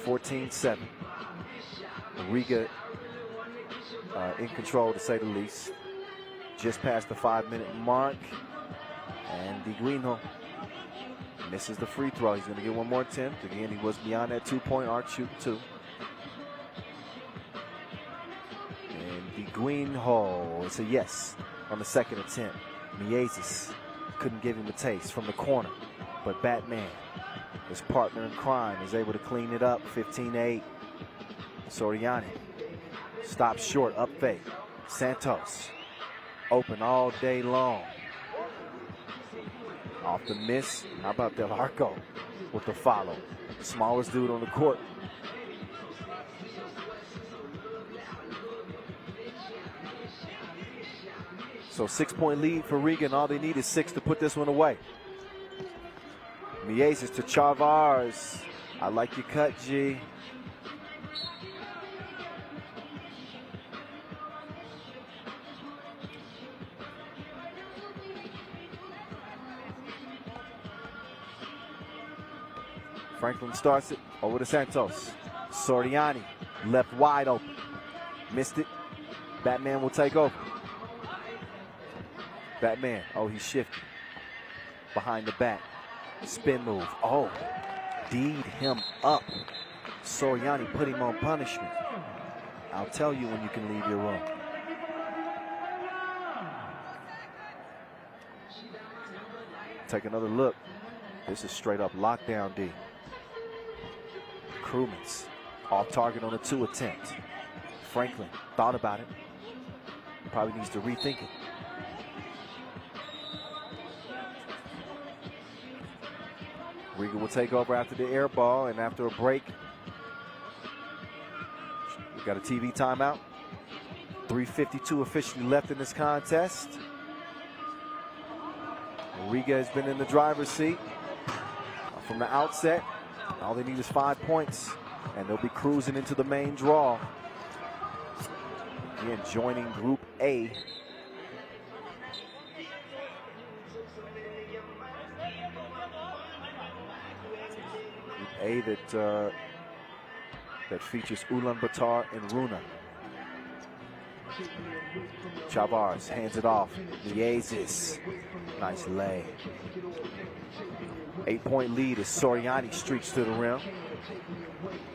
14-7. Riga in control, to say the least. Just past the 5-minute mark. And Diguino misses the free throw. He's going to get one more attempt. Again, he was beyond that 2-point arc, shooting 2. And Diguino, it's a yes on the second attempt. Mayaguez couldn't give him a taste from the corner. But Batman, his partner in crime, is able to clean it up. 15-8. Soriani stops short, up fake. Santos, open all day long. Off the miss. How about Del Arco with the follow? Smallest dude on the court. So 6-point lead for Riga, and all they need is 6 to put this one away. Mayaguez to Chavez. I like your cut, G. Franklin starts it over to Santos. Soriani left wide open. Missed it. Batman will take over. Batman, oh, he shifted. Behind the back. Spin move. Oh, D'd him up. Soriani put him on punishment. I'll tell you when you can leave your room. Take another look. This is straight up lockdown D. Crewman's off target on a 2 attempt. Franklin thought about it. Probably needs to rethink it. Riga will take over after the air ball, and after a break, we got a TV timeout. 3:52 officially left in this contest. Riga has been in the driver's seat from the outset. All they need is 5 points, and they'll be cruising into the main draw. Again, joining Group A. Group A that features Ulaanbaatar and Runa. Chavez hands it off. Mayaguez. Nice lay. 8-point lead as Soriani streaks to the rim.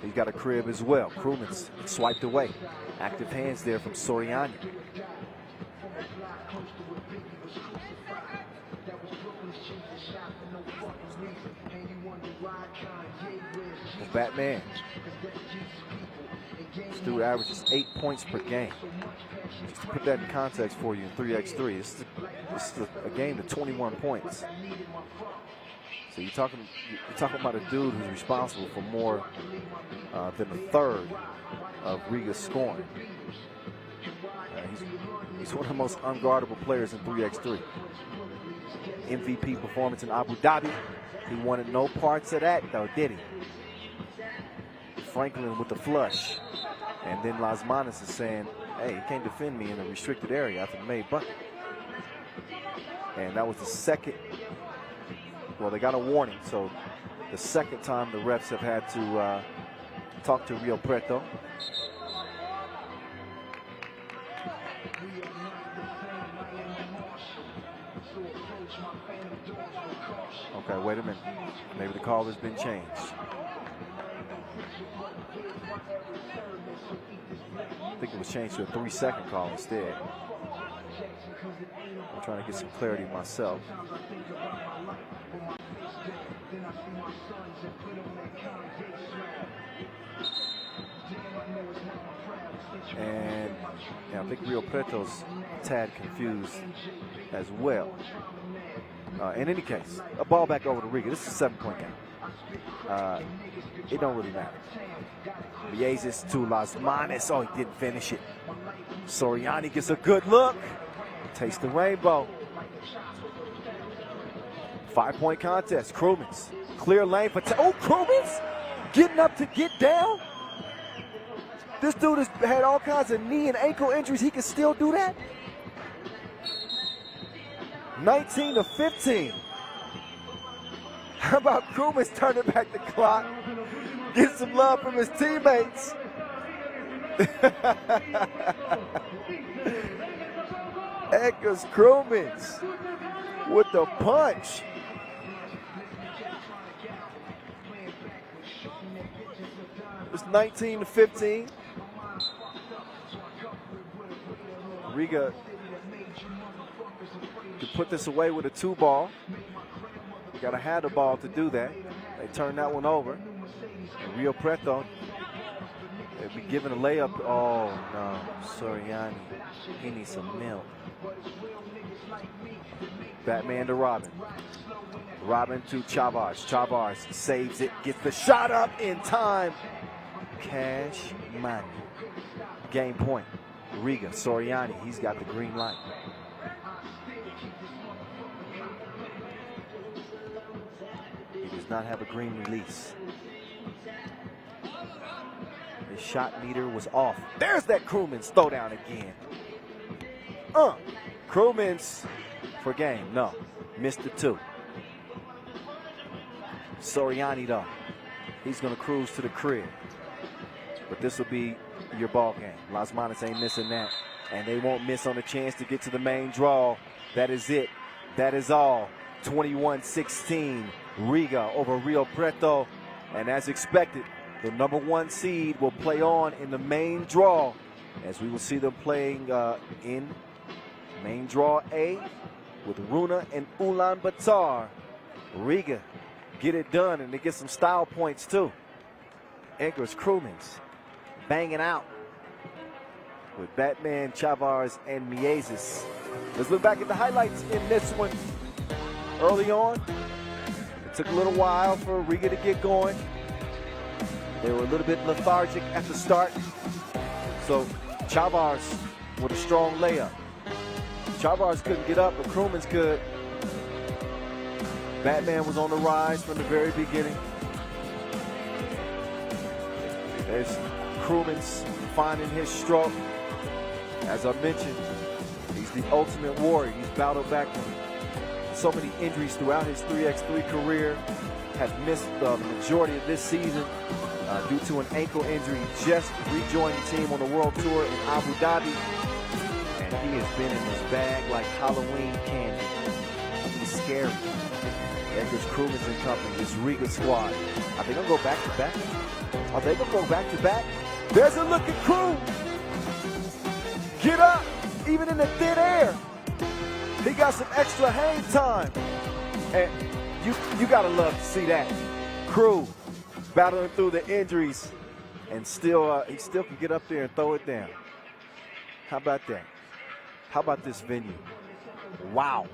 He's got a crib as well. Crewman's swiped away. Active hands there from Soriani. Well, Batman. This dude averages 8 points per game. Just to put that in context for you in 3x3, this is a game to 21 points. So you're talking about a dude who's responsible for more than a third of Riga's scoring. He's one of the most unguardable players in 3x3. MVP performance in Abu Dhabi. He wanted no parts of that, though, did he? Franklin with the flush. And then Las Manes is saying, hey, you can't defend me in a restricted area after the made bucket. And that was the second. Well, they got a warning, so the second time the refs have had to talk to Rio Preto. Okay, wait a minute. Maybe the call has been changed. I think it was changed to a 3-second call instead. I'm trying to get some clarity myself. And yeah, I think Rio Preto's a tad confused as well. In any case, a ball back over to Riga. This is a 7-point game. It don't really matter. Mayaguez to Lasmanis. Oh, he didn't finish it. Soriani gets a good look. Taste the rainbow. 5-point contest. Krumins. Clear lane for... Oh, Krumins getting up to get down. This dude has had all kinds of knee and ankle injuries. He can still do that. 19-15. How about Krumins turning back the clock? Get some love from his teammates. Edgar's Krumins with the punch. It's 19-15. Riga to put this away with a 2-ball. Got to have the ball to do that. They turn that one over. And Rio Preto, they'll be giving a layup. Oh, no. Soriani. He needs some milk. Batman to Robin. Robin to Chavez. Chavez saves it. Gets the shot up in time. Cash money. Game point. Riga. Soriani. He's got the green light. He does not have a green release. His shot meter was off. There's that Krumins throwdown again. Krumins for game. No. Missed the 2. Soriani, though. He's going to cruise to the crib. But this will be your ball game. Lasmanis ain't missing that. And they won't miss on the chance to get to the main draw. That is it. That is all. 21-16. Riga over Rio Preto. And as expected, the #1 seed will play on in the main draw, as we will see them playing in main draw A with Runa and Ulaanbaatar. Riga get it done, and they get some style points too. Edgar's Krumins banging out with Batman, Chavez, and Mayaguez. Let's look back at the highlights in this one. Early on, it took a little while for Riga to get going. They were a little bit lethargic at the start. So Chavez with a strong layup. Chavez couldn't get up, but Krumins could. Batman was on the rise from the very beginning. There's Krumins finding his stroke. As I mentioned, he's the ultimate warrior. He's battled back from so many injuries throughout his 3x3 career. Had missed the majority of this season due to an ankle injury. Just rejoined the team on the World Tour in Abu Dhabi. And he has been in his bag like Halloween candy. He's scary. Edgar's Krumins and company, this Riga squad. Are they going to go back-to-back? Are they going to go back-to-back? There's a look at Crew. Get up, even in the thin air. He got some extra hang time. And you got to love to see that. Crew battling through the injuries, and still he still can get up there and throw it down. How about that? How about this venue? Wow.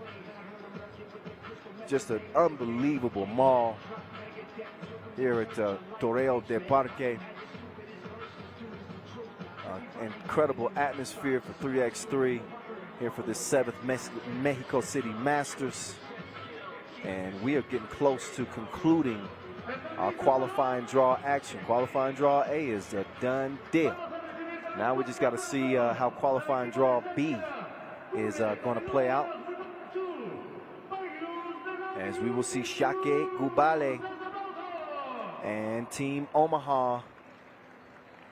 Just an unbelievable mall here at Torreo del Parque. Incredible atmosphere for 3x3 here for the 7th Mexico City Masters. And we are getting close to concluding our qualifying draw action. Qualifying draw A is a done deal. Now we just got to see how qualifying draw B is going to play out. As we will see Šakiai, Gulbelė, and Team Omaha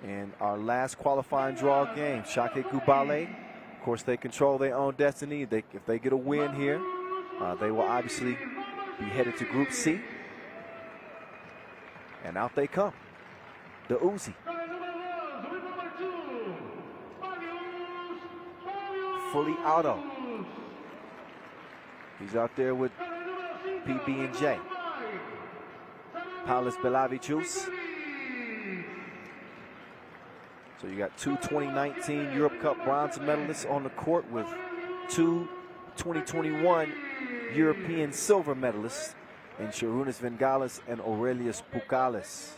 in our last qualifying draw game. Šakiai, Gulbelė, of course, they control their own destiny. If they get a win here, they will obviously be headed to Group C. And out they come. The Uzi. Fully auto. He's out there with PB&J. Palace Belavicius. So you got two 2019 Europe Cup bronze medalists on the court with two 2021 European silver medalists in Šarūnas Vengalis and Aurelius Pukalis.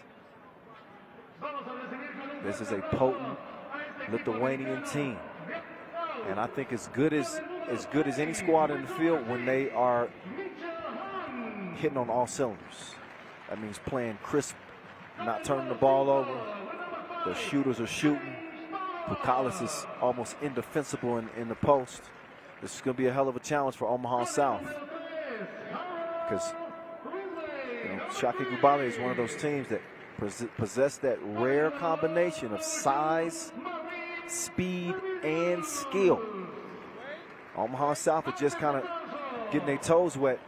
This is a potent Lithuanian team, and I think as good as any squad in the field when they are hitting on all cylinders. That means playing crisp, not turning the ball over. The shooters are shooting. Pukalis is almost indefensible in the post. This is going to be a hell of a challenge for Omaha South, because Šakiai Gulbelė is one of those teams that possess that rare combination of size, speed, and skill. Omaha South are just kind of getting their toes wet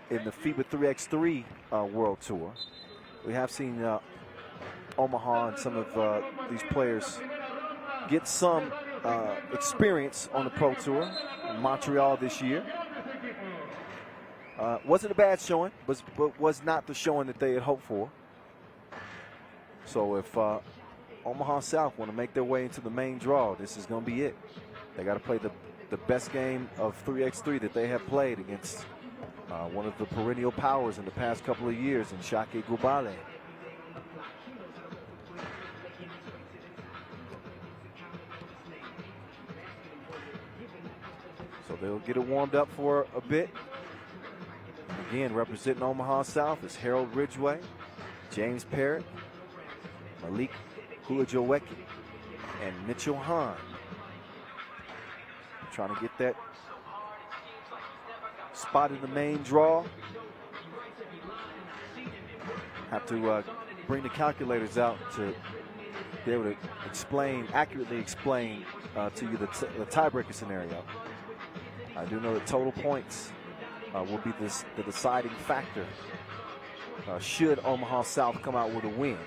in the FIBA 3x3 World Tour. We have seen Omaha and some of these players get some experience on the Pro Tour in Montreal this year. Wasn't a bad showing, but was not the showing that they had hoped for. So if Omaha South want to make their way into the main draw, this is going to be it. They got to play the best game of 3x3 that they have played against one of the perennial powers in the past couple of years in Šakiai Gulbelė. So they'll get it warmed up for a bit. Again, representing Omaha South is Harold Ridgway, James Parrott, Malik Kulajoweki, and Mitchell Hahn. Trying to get that spot in the main draw. Have to bring the calculators out to be able to accurately explain to you the tiebreaker scenario. I do know that total points will be the deciding factor should Omaha South come out with a win.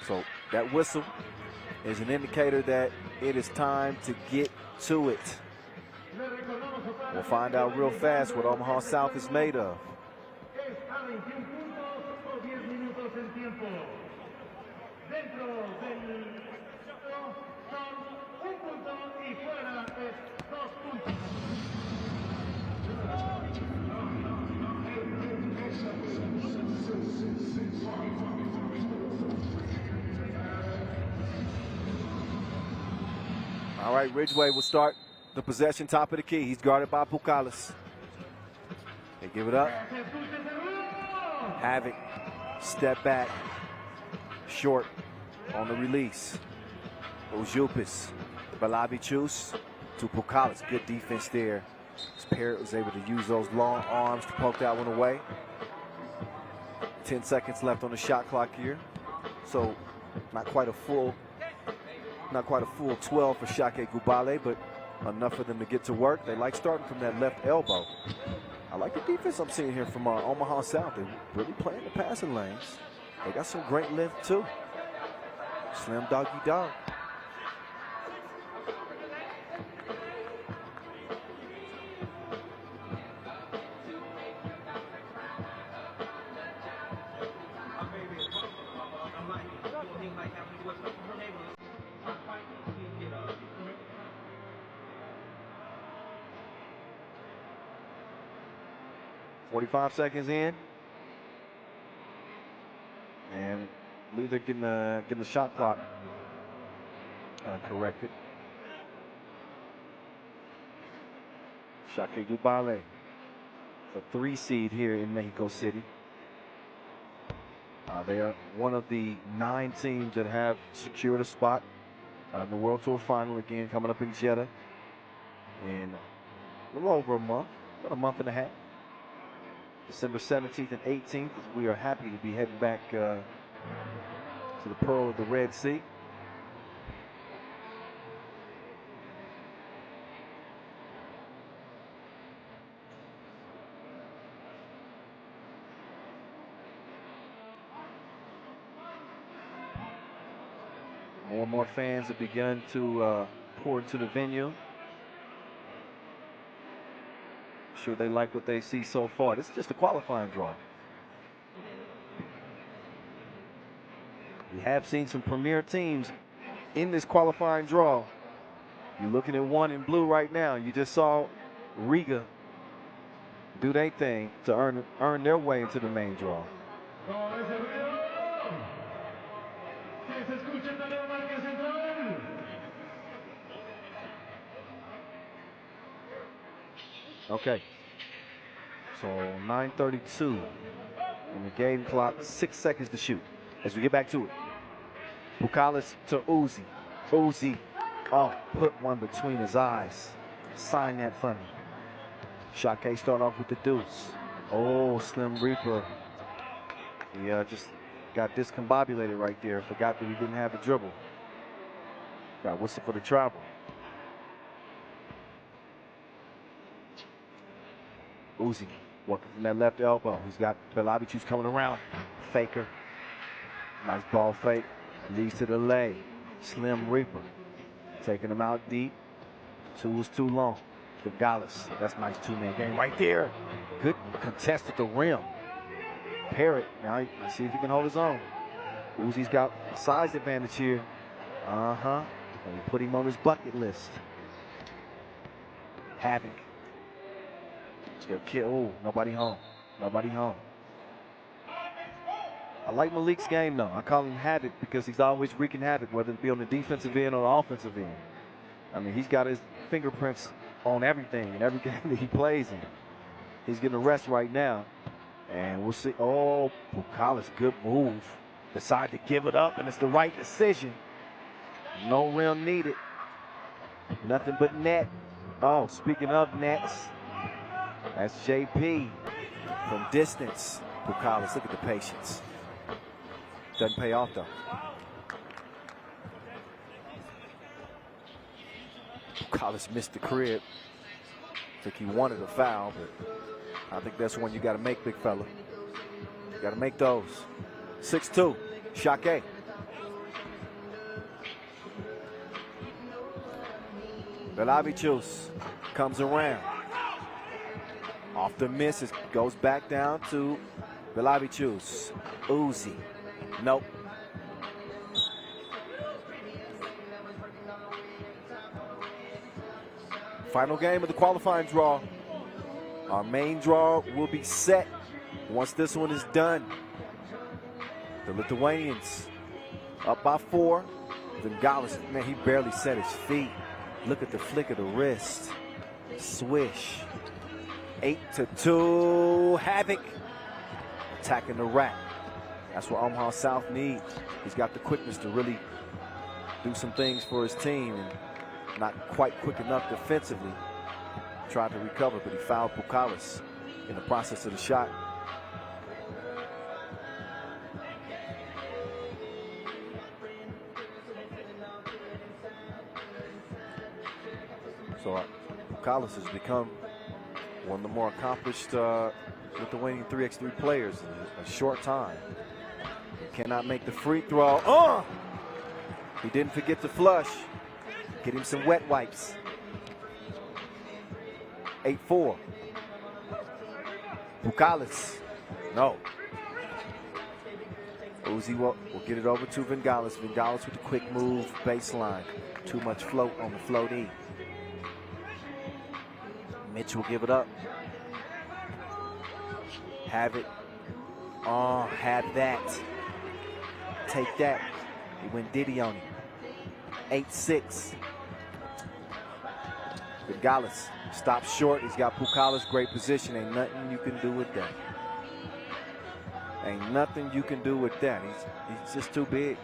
So that whistle is an indicator that it is time to get to it. We'll find out real fast what Omaha South is made of. All right, Ridgway will start the possession, top of the key. He's guarded by Pukalis. They give it up. Havoc, step back, short on the release. Ojupis, Belavicius to Pukalis. Good defense there. Parrott was able to use those long arms to poke that one away. 10 seconds left on the shot clock here. So not quite a full 12 for Šakiai Gulbelė, but enough for them to get to work. They like starting from that left elbow. I like the defense I'm seeing here from Omaha South. They're really playing the passing lanes. They got some great length too. Slim doggy dog. .45 seconds in, and Luther getting the shot clock corrected. Šakiai Gulbelė, the 3 seed here in Mexico City. They are one of the 9 teams that have secured a spot in the World Tour Final, again coming up in Jeddah in a little over a month, about a month and a half. December 17th and 18th, we are happy to be heading back to the Pearl of the Red Sea. More and more fans have begun to pour into the venue. sure they like what they see so far. This is just a qualifying draw. We have seen some premier teams in this qualifying draw. You're looking at one in blue right now. You just saw Riga do their thing to earn their way into the main draw. Okay, so 9:32 in the game clock, 6 seconds to shoot. As we get back to it, Bukalis to Uzi. Uzi, oh, put one between his eyes. Sign that for me. Šakiai start off with the deuce. Oh, Slim Reaper. He just got discombobulated right there. Forgot that he didn't have a dribble. Got whistle for the travel. Uzi working from that left elbow. He's got Belavichus coming around. Faker. Nice ball fake. Leads to the lay. Slim Reaper. Taking him out deep. Two was too long. Gonzalez. That's nice two-man game right there. Good contest at the rim. Parrott. Now let's see if he can hold his own. Uzi's got a size advantage here. And we put him on his bucket list. Havoc. Oh, nobody home. Nobody home. I like Malik's game, though. I call him Havoc because he's always wreaking havoc, whether it be on the defensive end or the offensive end. I mean, he's got his fingerprints on everything and every game that he plays in. He's getting a rest right now. And we'll see. Oh, Bukalis, good move. Decide to give it up, and it's the right decision. No rim needed. Nothing but net. Oh, speaking of nets, that's JP from distance. Bukalis, look at the patience. Doesn't pay off, though. Bukalis missed the crib. I think he wanted a foul, but I think that's one you got to make, big fella. You got to make those. 6-2, Šakiai. Belavichus comes around. Off the miss, it goes back down to Belavichus. Uzi. Nope. Final game of the qualifying draw. Our main draw will be set once this one is done. The Lithuanians up by 4. Gonzalez, man, he barely set his feet. Look at the flick of the wrist. Swish. 8-2. Havoc attacking the rack. That's what Omaha South needs. He's got the quickness to really do some things for his team, and not quite quick enough defensively. Tried to recover, but he fouled Bukalis in the process of the shot. So Bukalis has become one of the more accomplished Lithuanian 3x3 players in a short time. He cannot make the free throw. He didn't forget to flush. Get him some wet wipes. 8-4. Bukalis. No. Uzi will get it over to Gonzalez. Gonzalez with a quick move, baseline. Too much float on the float E. Mitch will give it up. Have it. Oh, have that. Take that. He went Diddy on him. 8-6. Gonzalez stops short. He's got Bukalis, great position. Ain't nothing you can do with that. Ain't nothing you can do with that. He's just too big.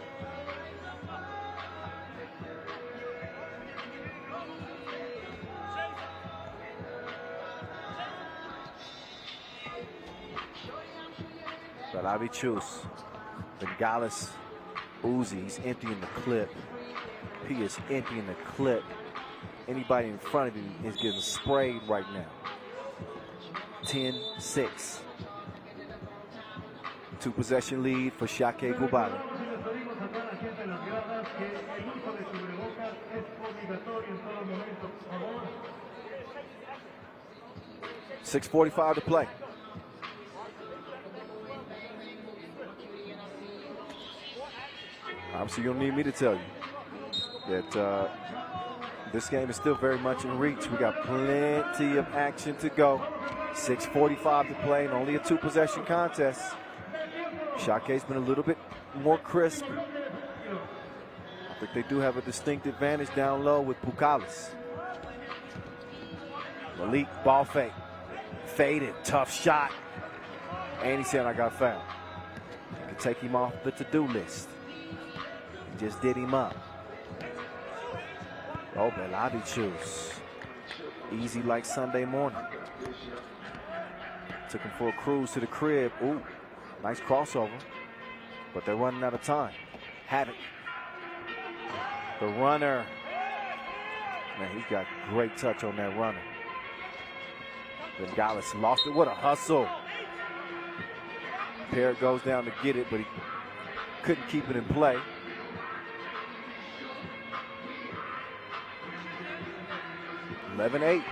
Belavichus, Gonzalez, Uzi, he's emptying the clip. He is emptying the clip. Anybody in front of him is getting sprayed right now. 10-6. 2-possession lead for Šakiai Gulbelė. 6:45 to play. Obviously, you don't need me to tell you that this game is still very much in reach. We got plenty of action to go. 6:45 to play and only a 2-possession contest. Šakai's been a little bit more crisp. I think they do have a distinct advantage down low with Pukalis. Malik, ball fake. Faded, tough shot. And he said, I got fouled. I can take him off the to-do list. He just did him up. Oh, Mayaguez. Easy like Sunday morning. Took him for a cruise to the crib. Ooh, nice crossover. But they're running out of time. Havoc. The runner. Man, he's got great touch on that runner. Gonzalez lost it. What a hustle. Parrott goes down to get it, but he couldn't keep it in play. (11-8).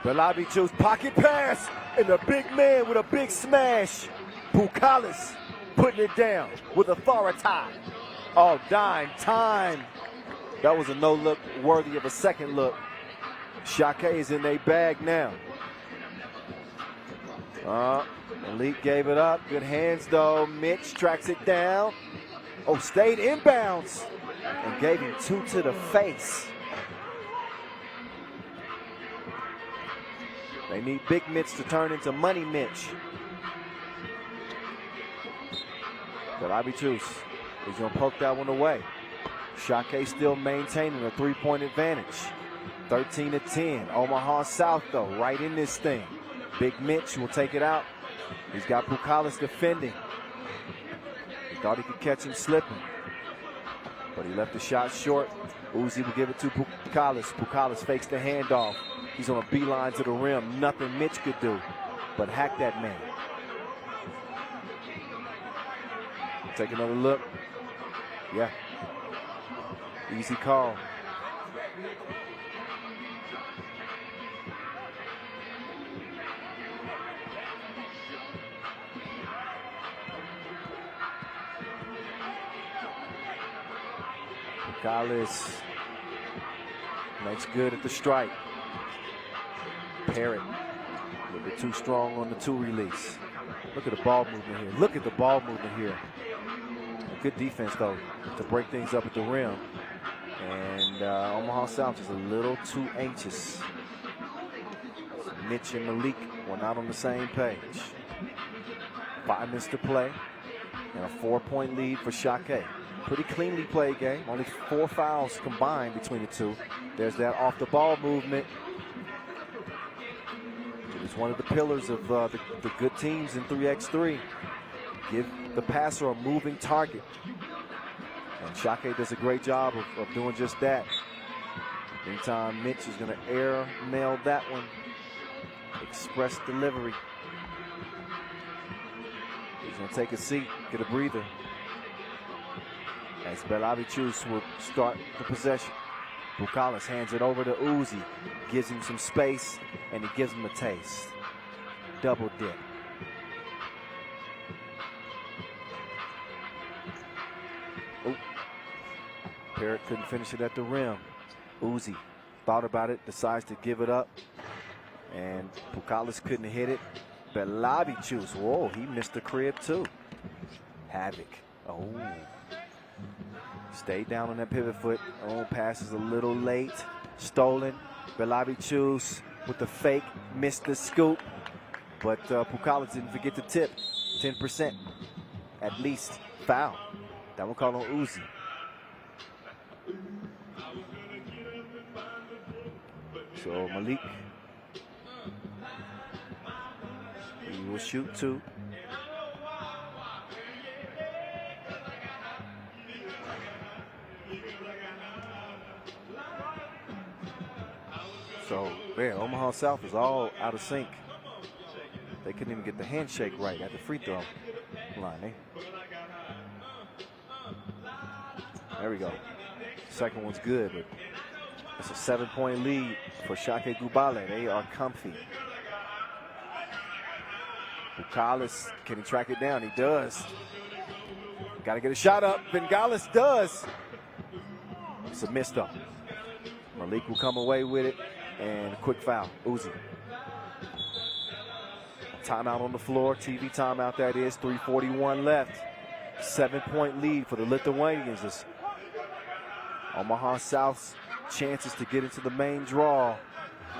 Mayaguez pocket pass, and the big man with a big smash. Pukalis putting it down with authority. Oh, dime time. That was a no look worthy of a second look. Šakiai is in their bag now. Malik gave it up. Good hands though. Mitch tracks it down. Oh, stayed inbounds and gave him 2 to the face. They need Big Mitch to turn into Money Mitch. But Mayaguez is going to poke that one away. Šakiai still maintaining a 3-point advantage. 13-10. Omaha South, though, right in this thing. Big Mitch will take it out. He's got Pukalis defending. He thought he could catch him slipping, but he left the shot short. Uzi will give it to Pukalis. Pukalis fakes the handoff. He's on a beeline to the rim. Nothing Mitch could do but hack that man. Take another look. Yeah. Easy call. Pukalis makes good at the strike. Parrott a little bit too strong on the 2 release. Look at the ball movement here. Look at the ball movement here. Good defense, though, to break things up at the rim. And Omaha South is a little too anxious. Mitch and Malik were not on the same page. 5 minutes to play and a 4-point lead for Šakiai. Pretty cleanly played game. Only 4 fouls combined between the two. There's that off-the-ball movement. It's one of the pillars of the good teams in 3x3. Give the passer a moving target. And Šakiai does a great job of doing just that. Meantime, Mitch is going to air mail that one. Express delivery. He's going to take a seat, get a breather. As Mayaguez will start the possession. Pukalis hands it over to Uzi. Gives him some space, and he gives him a taste. Double dip. Oh. Parrott couldn't finish it at the rim. Uzi thought about it, decides to give it up. And Pukalis couldn't hit it. Mayaguez, whoa, he missed the crib too. Havoc. Oh. Stayed down on that pivot foot. Oh, pass is a little late. Stolen. Mayaguez with the fake. Missed the scoop. But Pukalis didn't forget to tip. 10%. At least. Foul. That one called on Uzi. So Malik. He will shoot 2. So, man, Omaha South is all out of sync. They couldn't even get the handshake right at the free throw line. There we go. Second one's good, but it's a 7-point lead for Šakiai Gulbelė. They are comfy. Bukalis, can he track it down? He does. Got to get a shot up. Bengalis does. It's a miss though. Malik will come away with it, and a quick foul. Uzi. Timeout on the floor. TV timeout, that is. 3:41 left. 7-point lead for the Lithuanians. This Omaha South's chances to get into the main draw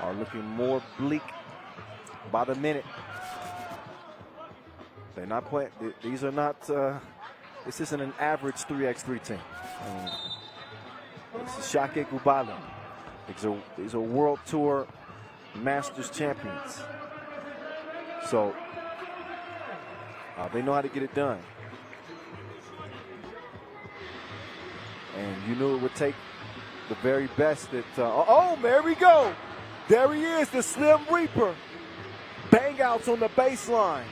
are looking more bleak by the minute. They're not playing. These are not. This isn't an average 3x3 team. This is Šakiai Gulbelė. These are World Tour Masters champions. So they know how to get it done. And you knew it would take the very best that, oh, there we go. There he is, the Slim Reaper. Bang outs on the baseline.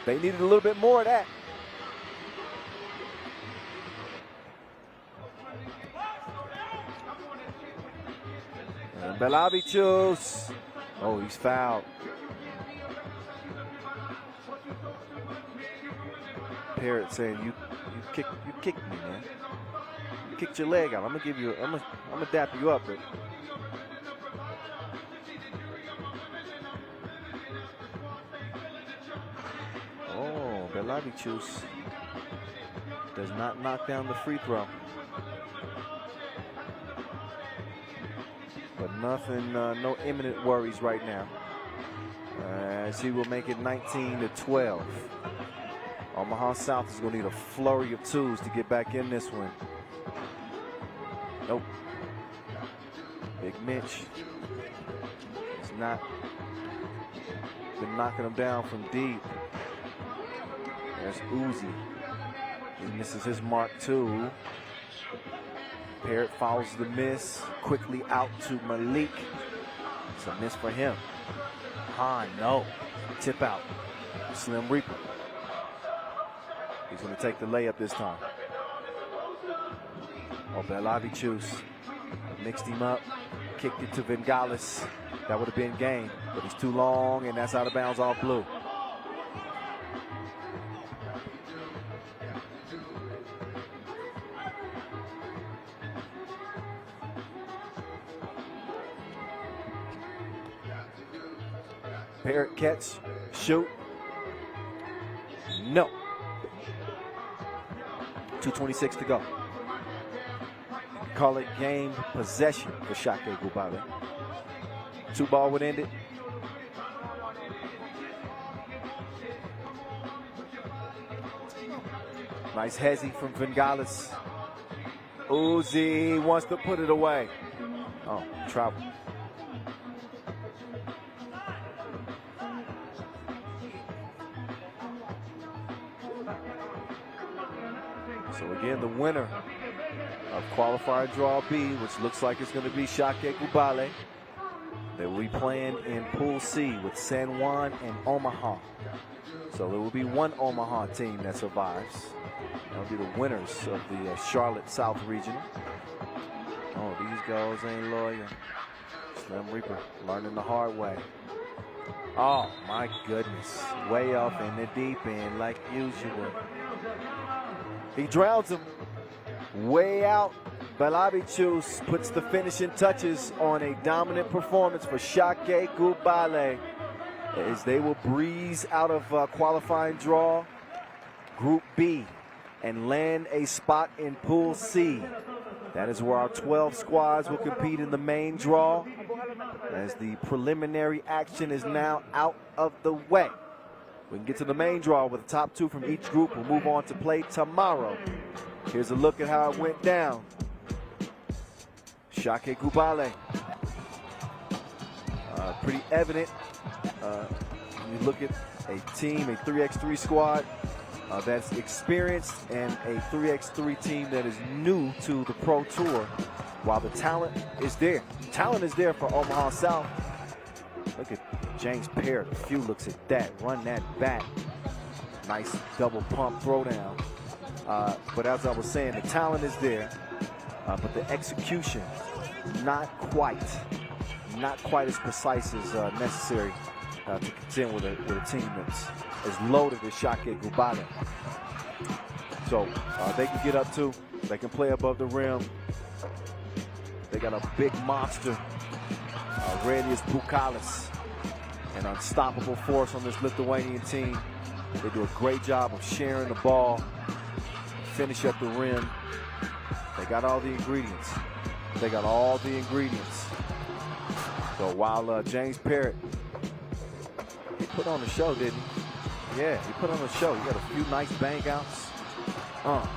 They needed a little bit more of that. And Belavichus. Oh, he's fouled. Parrott saying, you kicked me, man. You kicked your leg out. I'm gonna give you. I'm gonna dap you up, but. Oh, Belavichus does not knock down the free throw. But nothing, no imminent worries right now. As he will make it 19-12. Omaha South is going to need a flurry of twos to get back in this one. Nope. Big Mitch has not been knocking them down from deep. There's Uzi. He misses his mark too. Parrott follows the miss. Quickly out to Malik. It's a miss for him. Han, no. Tip out. Slim Reaper. He's going to take the layup this time. Oh, Belavichus mixed him up, kicked it to Bengalis. That would have been game, but he's too long, and that's out of bounds off blue. Parrott catch, shoot. No. 2:26 to go. Call it game possession for Šakiai Gulbelė. 2-ball would end it. Nice hezzy from Bengalis. Uzi wants to put it away. Oh, travel. So again, the winner of qualifier draw B, which looks like it's going to be Šakiai Gulbelė. They will be playing in Pool C with San Juan and Omaha. So there will be one Omaha team that survives. That'll be the winners of the Charlotte South region. Oh, these girls ain't loyal. Slim Reaper learning the hard way. Oh my goodness, way off in the deep end like usual. He drowns him. Way out. Belavichus puts the finishing touches on a dominant performance for Šakiai Gulbelė as they will breeze out of qualifying draw Group B and land a spot in Pool C. That is where our 12 squads will compete in the main draw, as the preliminary action is now out of the way. We can get to the main draw with the top two from each group. We'll move on to play tomorrow. Here's a look at how it went down. Šakiai Gulbelė. Pretty evident. You look at a team, a 3x3 squad that's experienced, and a 3x3 team that is new to the Pro Tour, while the talent is there. Talent is there for Omaha South. Look at James Parrott, a few looks at that, run that back. Nice double pump throwdown. But as I was saying, the talent is there, but the execution, not quite as precise as necessary to contend with a team that's as loaded as Šakiai Gulbelė. So they can get up to, they can play above the rim. They got a big monster, Radius Bukalis, an unstoppable force on this Lithuanian team. They do a great job of sharing the ball, finish at the rim. They got all the ingredients. They got all the ingredients. So while James Parrott, he put on a show, didn't he? Yeah, he put on a show. He got a few nice bang outs.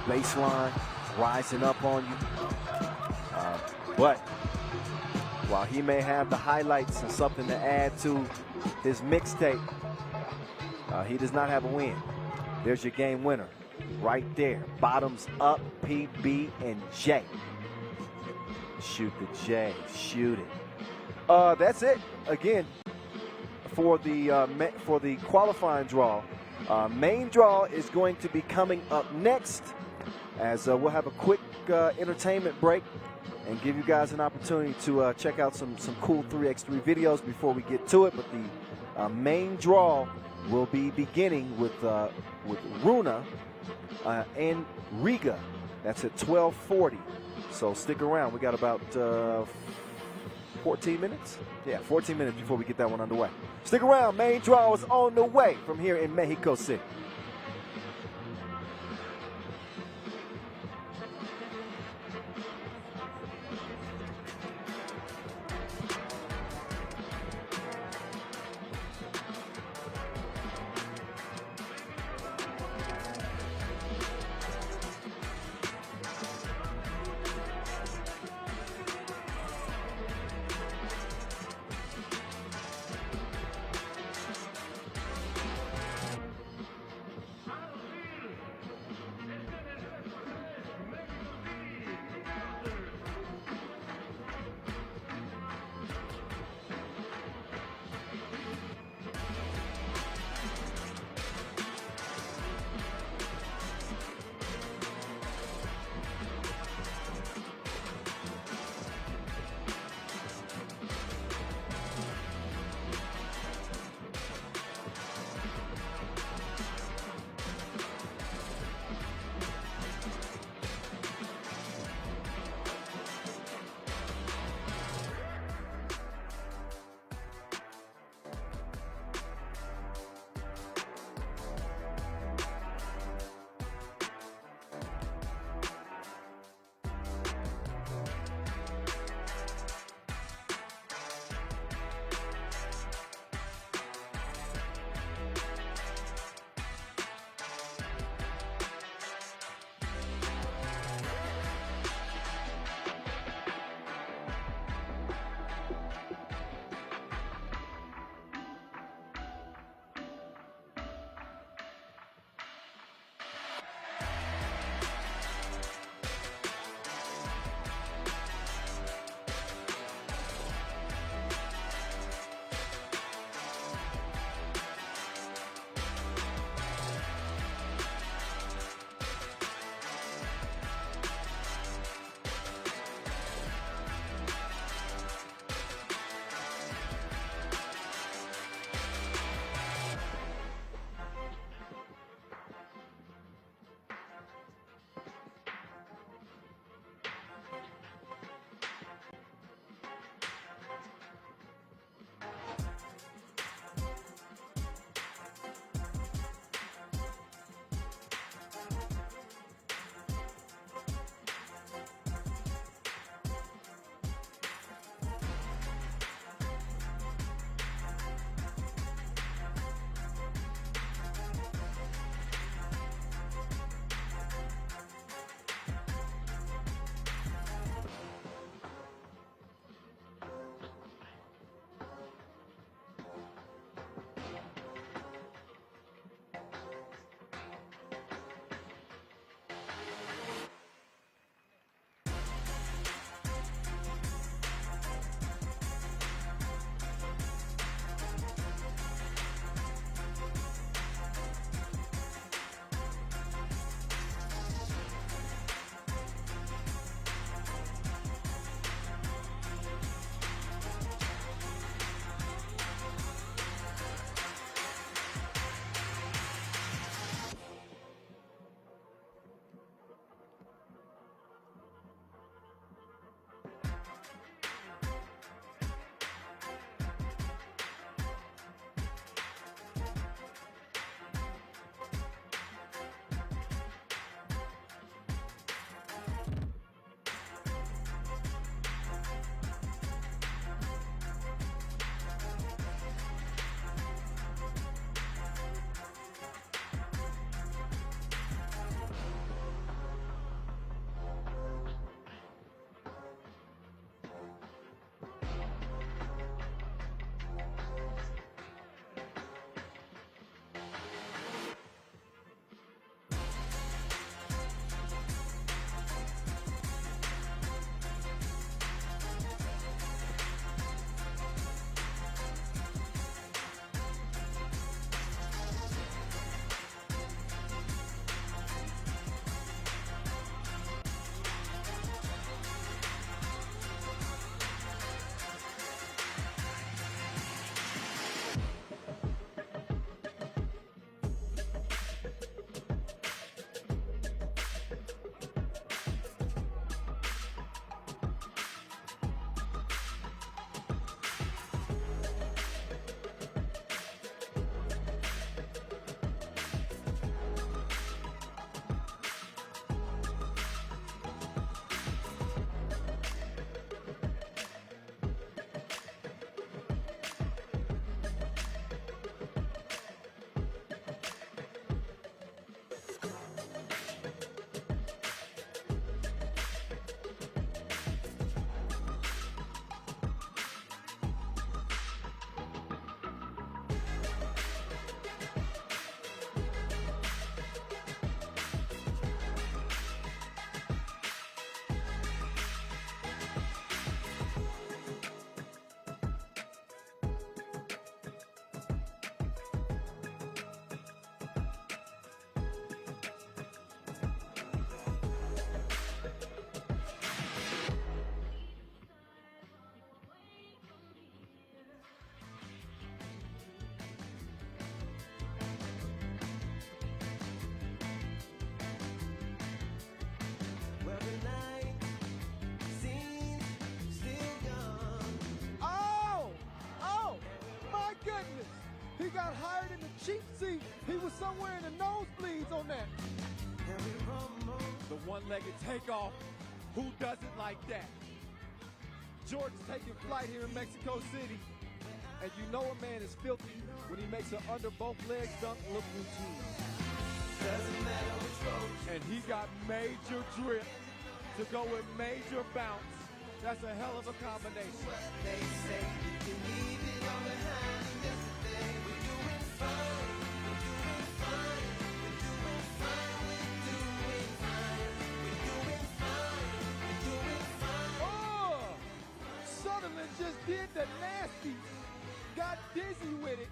Baseline, rising up on you. But while he may have the highlights and something to add to his mixtape, he does not have a win. There's your game winner right there. Bottoms up, PB and J. Shoot the J, shoot it. That's it. Again, for the qualifying draw. Main draw is going to be coming up next, as we'll have a quick entertainment break and give you guys an opportunity to check out some cool 3x3 videos before we get to it. But the main draw will be beginning with Runa in Riga. That's at 12:40. So stick around. We got about 14 minutes? Yeah, 14 minutes before we get that one underway. Stick around. Main draw is on the way from here in Mexico City. He got hired in the cheap seat. He was somewhere in the nosebleeds on that. The one-legged takeoff. Who doesn't like that? Jordan's taking flight here in Mexico City. And you know a man is filthy when he makes an under both legs dunk look routine. And he got major drip to go with major bounce. That's a hell of a combination. They say you can leave it all behind and yesterday. We're doing fine. We're doing fine. We're doing fine. We're doing fine. We're doing fine. Oh! Sutherland just did the nasty. Got dizzy with it.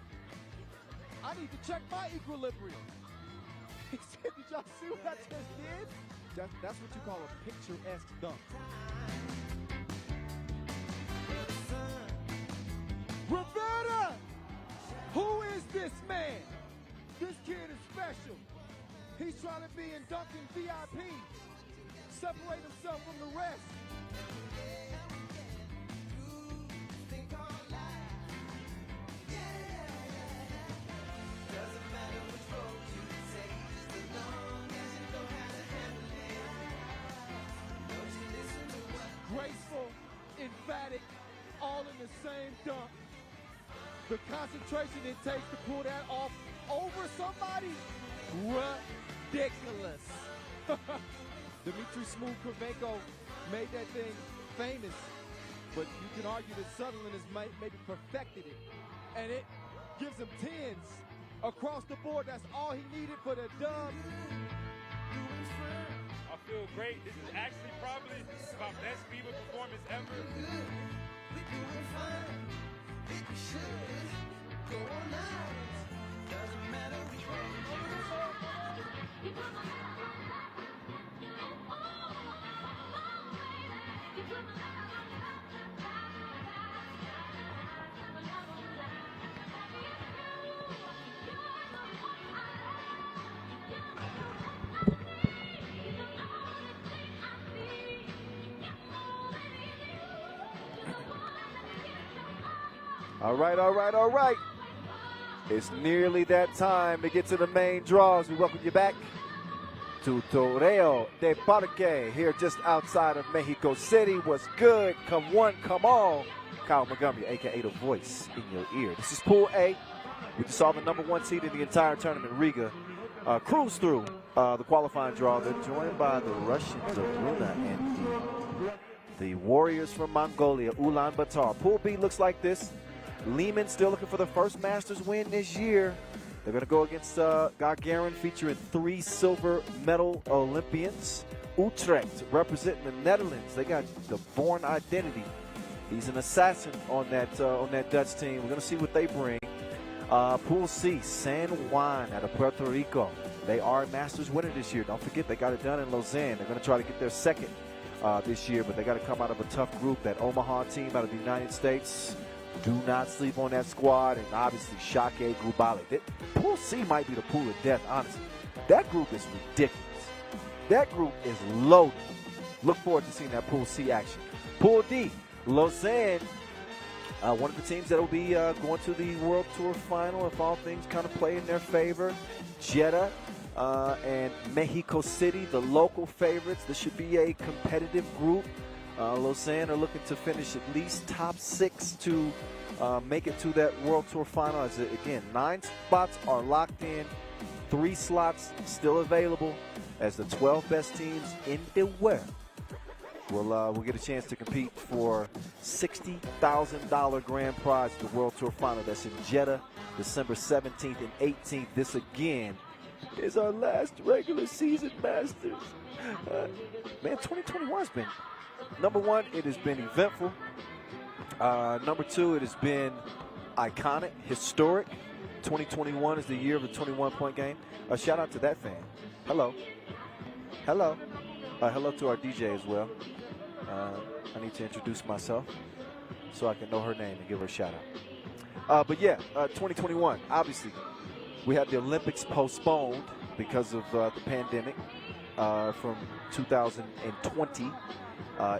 I need to check my equilibrium. He said, did y'all see what I just did? That's what you call a picturesque dunk. Roberta! Who is this man? This kid is special. He's trying to be in dunking VIP. Separate himself from the rest. Graceful, emphatic, all in the same dunk. The concentration it takes to pull that off over somebody, ridiculous. Dmitry Smooth Kravchenko made that thing famous, but you can argue that Sutherland has maybe perfected it, and it gives him 10s across the board. That's all he needed for the dub. I feel great. This is actually probably my best FIBA performance ever. We're doing fine. We should go all night. Doesn't matter which way you go. All right, all right, all right. It's nearly that time to get to the main draws. We welcome you back to Toreo de Parque here just outside of Mexico City. What's good? Come one, come all. Kyle Montgomery, a.k.a. the voice in your ear. This is Pool A. We just saw the #1 seed in the entire tournament, Riga, cruise through the qualifying draw. They're joined by the Russians of Runa and the Warriors from Mongolia, Ulaanbaatar. Pool B looks like this. Liman still looking for the first Masters win this year. They're going to go against Gagarin, featuring 3 silver medal Olympians. Utrecht representing the Netherlands. They got the Born Identity. He's an assassin on that Dutch team. We're going to see what they bring. Pool C, San Juan out of Puerto Rico. They are a Masters winner this year. Don't forget, they got it done in Lausanne. They're going to try to get their second this year, but they got to come out of a tough group. That Omaha team out of the United States. Do not sleep on that squad, and obviously Šakiai, Gulbelė. Pool C might be the pool of death, honestly. That group is ridiculous. That group is loaded. Look forward to seeing that Pool C action. Pool D, Lausanne, one of the teams that will be going to the World Tour final if all things kind of play in their favor. Jeddah and Mexico City, the local favorites. This should be a competitive group. Lausanne are looking to finish at least top 6 to make it to that World Tour final. As again, 9 spots are locked in, 3 slots still available as the 12 best teams in the world will get a chance to compete for $60,000 grand prize at the World Tour final. That's in Jeddah, December 17th and 18th. This again is our last regular season Masters. Man, 2021's been #1, it has been eventful. #2, it has been iconic, historic. 2021 is the year of the 21-point game. Shout out to that fan. Hello. Hello. Hello to our DJ as well. I need to introduce myself so I can know her name and give her a shout out. But yeah, 2021, obviously, we had the Olympics postponed because of the pandemic from 2020.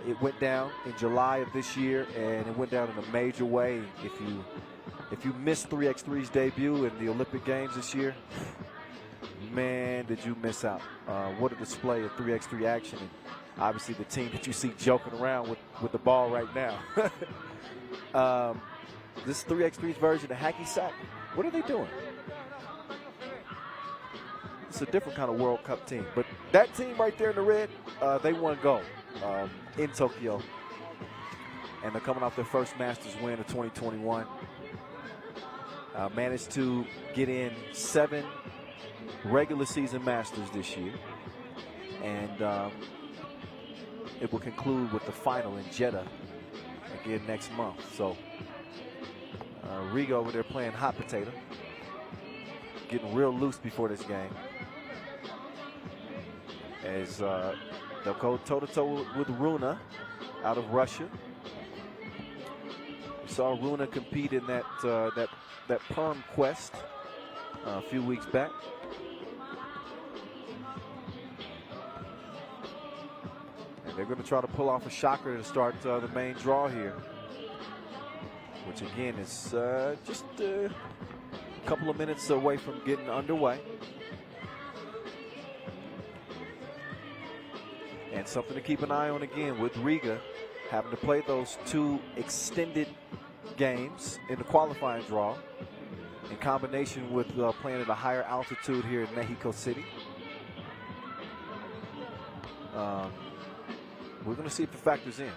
It went down in July of this year, and it went down in a major way. If you If you missed 3x3's debut in the Olympic Games this year, man, did you miss out. What a display of 3x3 action. And obviously the team that you see joking around with the ball right now. This 3x3's version of hacky sack, what are they doing? It's a different kind of World Cup team. But that team right there in the red, they won gold in Tokyo. And they're coming off their first Masters win of 2021. Managed to get in 7 regular season Masters this year. And it will conclude with the final in Jeddah again next month. So Riga over there playing hot potato, getting real loose before this game. As they'll go toe-to-toe with Runa out of Russia. We saw Runa compete in that Perm Quest a few weeks back. And they're going to try to pull off a shocker to start the main draw here, which again is just a couple of minutes away from getting underway. And something to keep an eye on again with Riga having to play those 2 extended games in the qualifying draw in combination with playing at a higher altitude here in Mexico City. We're going to see if it factors in.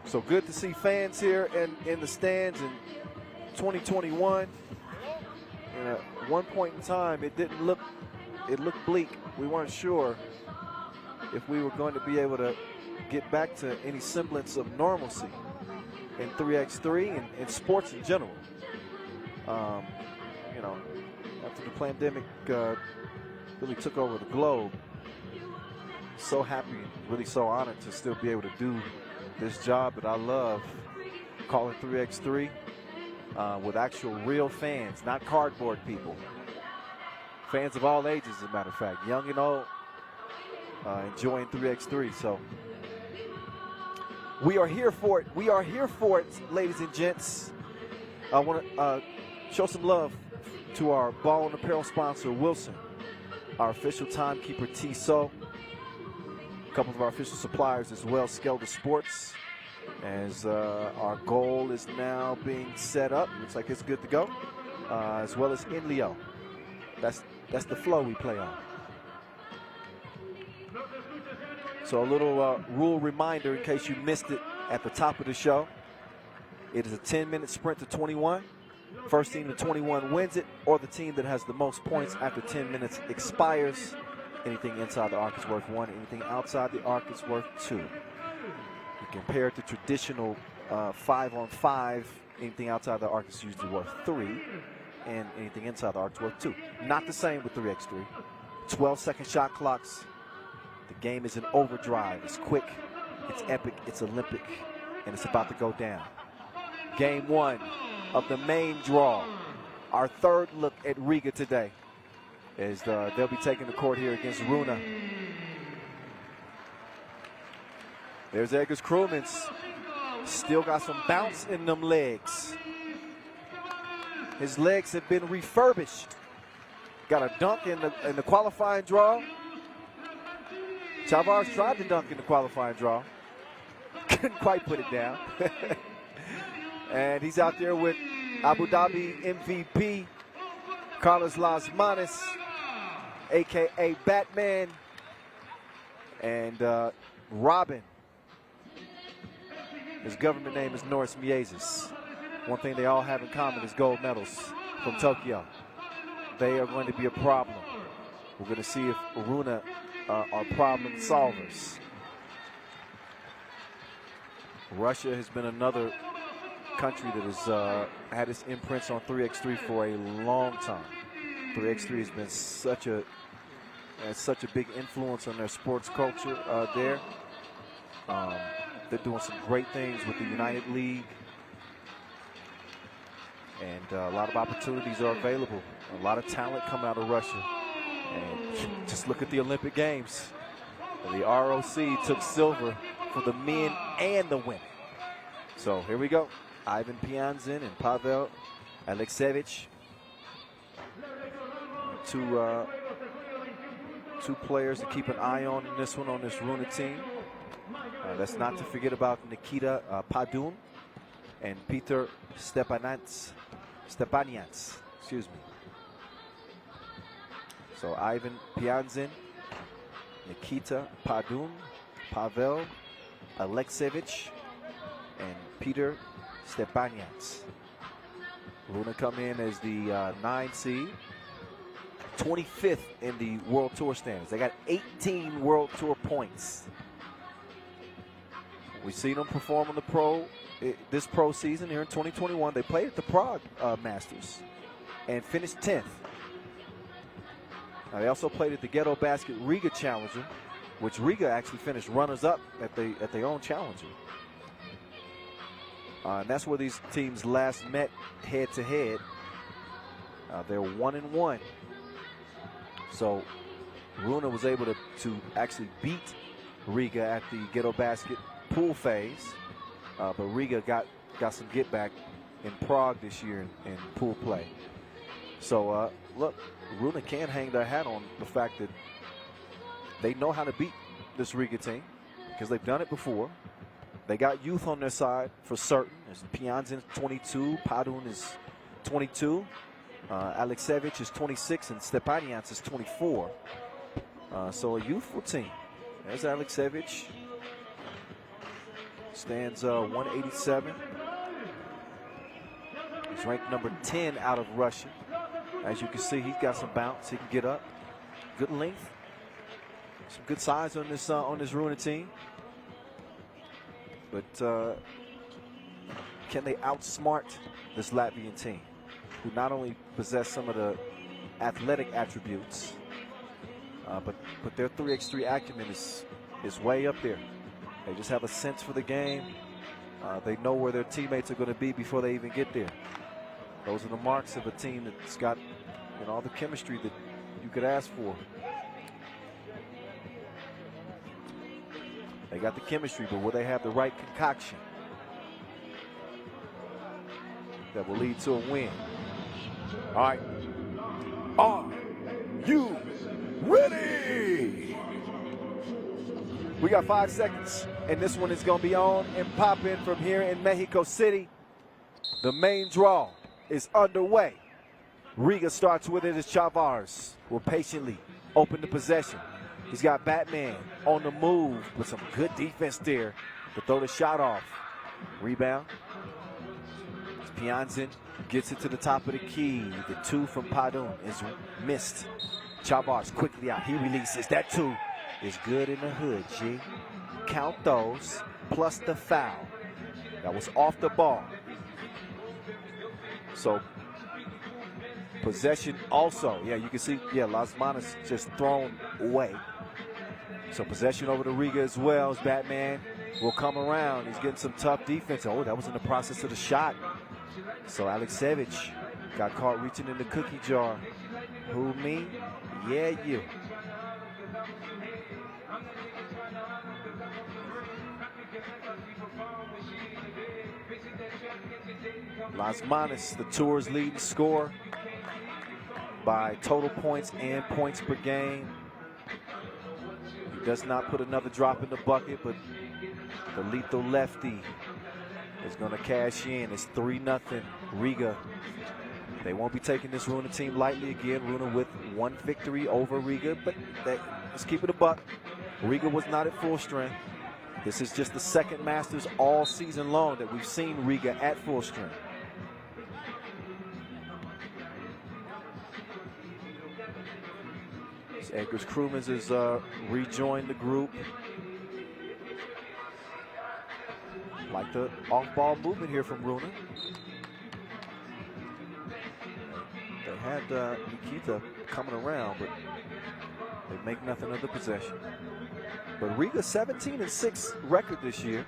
So good to see fans here in the stands in 2021. And at one point in time, it looked bleak. We weren't sure if we were going to be able to get back to any semblance of normalcy in 3x3 and in sports in general. You know, after the pandemic really took over the globe, so happy and really so honored to still be able to do this job that I love, calling 3x3 with actual real fans, not cardboard people. Fans of all ages, as a matter of fact, young and old, enjoying 3x3. So we are here for it. We are here for it, ladies and gents. I want to show some love to our ball and apparel sponsor, Wilson, our official timekeeper, Tissot, a couple of our official suppliers as well, Skelder Sports, as our goal is now being set up. Looks like it's good to go, as well as Inleo. That's the flow we play on. So a little rule reminder in case you missed it at the top of the show. It is a 10-minute sprint to 21. First team to 21 wins it, or the team that has the most points after 10 minutes expires. Anything inside the arc is worth 1. Anything outside the arc is worth 2. You compare it to traditional 5-on-5. Anything outside the arc is usually worth 3. And anything inside the arc is worth 2. Not the same with 3x3. 12-second shot clocks. The game is in overdrive. It's quick, it's epic, it's Olympic, and it's about to go down. Game 1 of the main draw. Our third look at Riga today, as they'll be taking the court here against Runa. There's Edgar's Krumans. Still got some bounce in them legs. His legs have been refurbished. Got a dunk in the qualifying draw. Chavars tried to dunk in the qualifying draw. Couldn't quite put it down. And he's out there with Abu Dhabi MVP, Carlos Las Manos, a.k.a. Batman, and Robin. His government name is Norris Miezes. One thing they all have in common is gold medals from Tokyo. They are going to be a problem. We're going to see if Runa are problem solvers. Russia has been another country that has had its imprints on 3x3 for a long time. 3x3 has been such a big influence on their sports culture there. They're doing some great things with the United League, and a lot of opportunities are available. A lot of talent coming out of Russia. And just look at the Olympic Games. The ROC took silver for the men and the women. So here we go. Ivan Pianzin and Pavel Aleksevich. Two players to keep an eye on in this one, on this Runa team. That's not to forget about Nikita Padun and Peter Stepanians. Excuse me. So Ivan Pianzin, Nikita Padun, Pavel Aleksevich, and Peter Stepanians. Runa come in as the 9 seed, 25th in the World Tour standings. They got 18 World Tour points. We've seen them perform on the this pro season here in 2021. They played at the Prague Masters and finished 10th. They also played at the Ghetto Basket Riga Challenger, which Riga actually finished runners-up at their own Challenger. And that's where these teams last met head-to-head. They're 1-1. So Runa was able to actually beat Riga at the Ghetto Basket pool phase, but Riga got some get back in Prague this year in pool play. So look, Runa can hang their hat on the fact that they know how to beat this Riga team because they've done it before. They got youth on their side for certain. Pianzin 22, Padun is 22, Aleksevich is 26, and Stepanians is 24. So a youthful team. There's Aleksevich. Stands 187. He's ranked number 10 out of Russia. As you can see, he's got some bounce. He can get up. Good length. Some good size on this Runa team. But can they outsmart this Latvian team, who not only possess some of the athletic attributes, but their 3x3 acumen is way up there. They just have a sense for the game. They know where their teammates are going to be before they even get there. Those are the marks of a team that's got, all the chemistry that you could ask for. They got the chemistry, but will they have the right concoction that will lead to a win? All right. Are you ready? We got 5 seconds, and this one is going to be on and popping from here in Mexico City. The main draw is underway. Riga starts with it as Chavars will patiently open the possession. He's got Batman on the move with some good defense there to throw the shot off. Rebound. Pianzin gets it to the top of the key. The 2 from Padun is missed. Chavars quickly out. He releases. That 2 is good in the hood, G. Count those, plus the foul. That was off the ball. So, possession also. Yeah, you can see, Las Manos just thrown away. So, possession over to Riga as well as Batman will come around. He's getting some tough defense. Oh, that was in the process of the shot. So, Aleksevich got caught reaching in the cookie jar. Who, me? Yeah, you. Las Manos, the tour's leading scorer by total points and points per game. He does not put another drop in the bucket, but the lethal lefty is going to cash in. It's 3-0 Riga. They won't be taking this Runa team lightly again. Runa with 1 victory over Riga, but let's keep it a buck. Riga was not at full strength. This is just the second Masters all season long that we've seen Riga at full strength. Edgar's Krumans has rejoined the group. Like the off-ball movement here from Runa. They had Nikita coming around, but they make nothing of the possession. But Riga 17-6 record this year.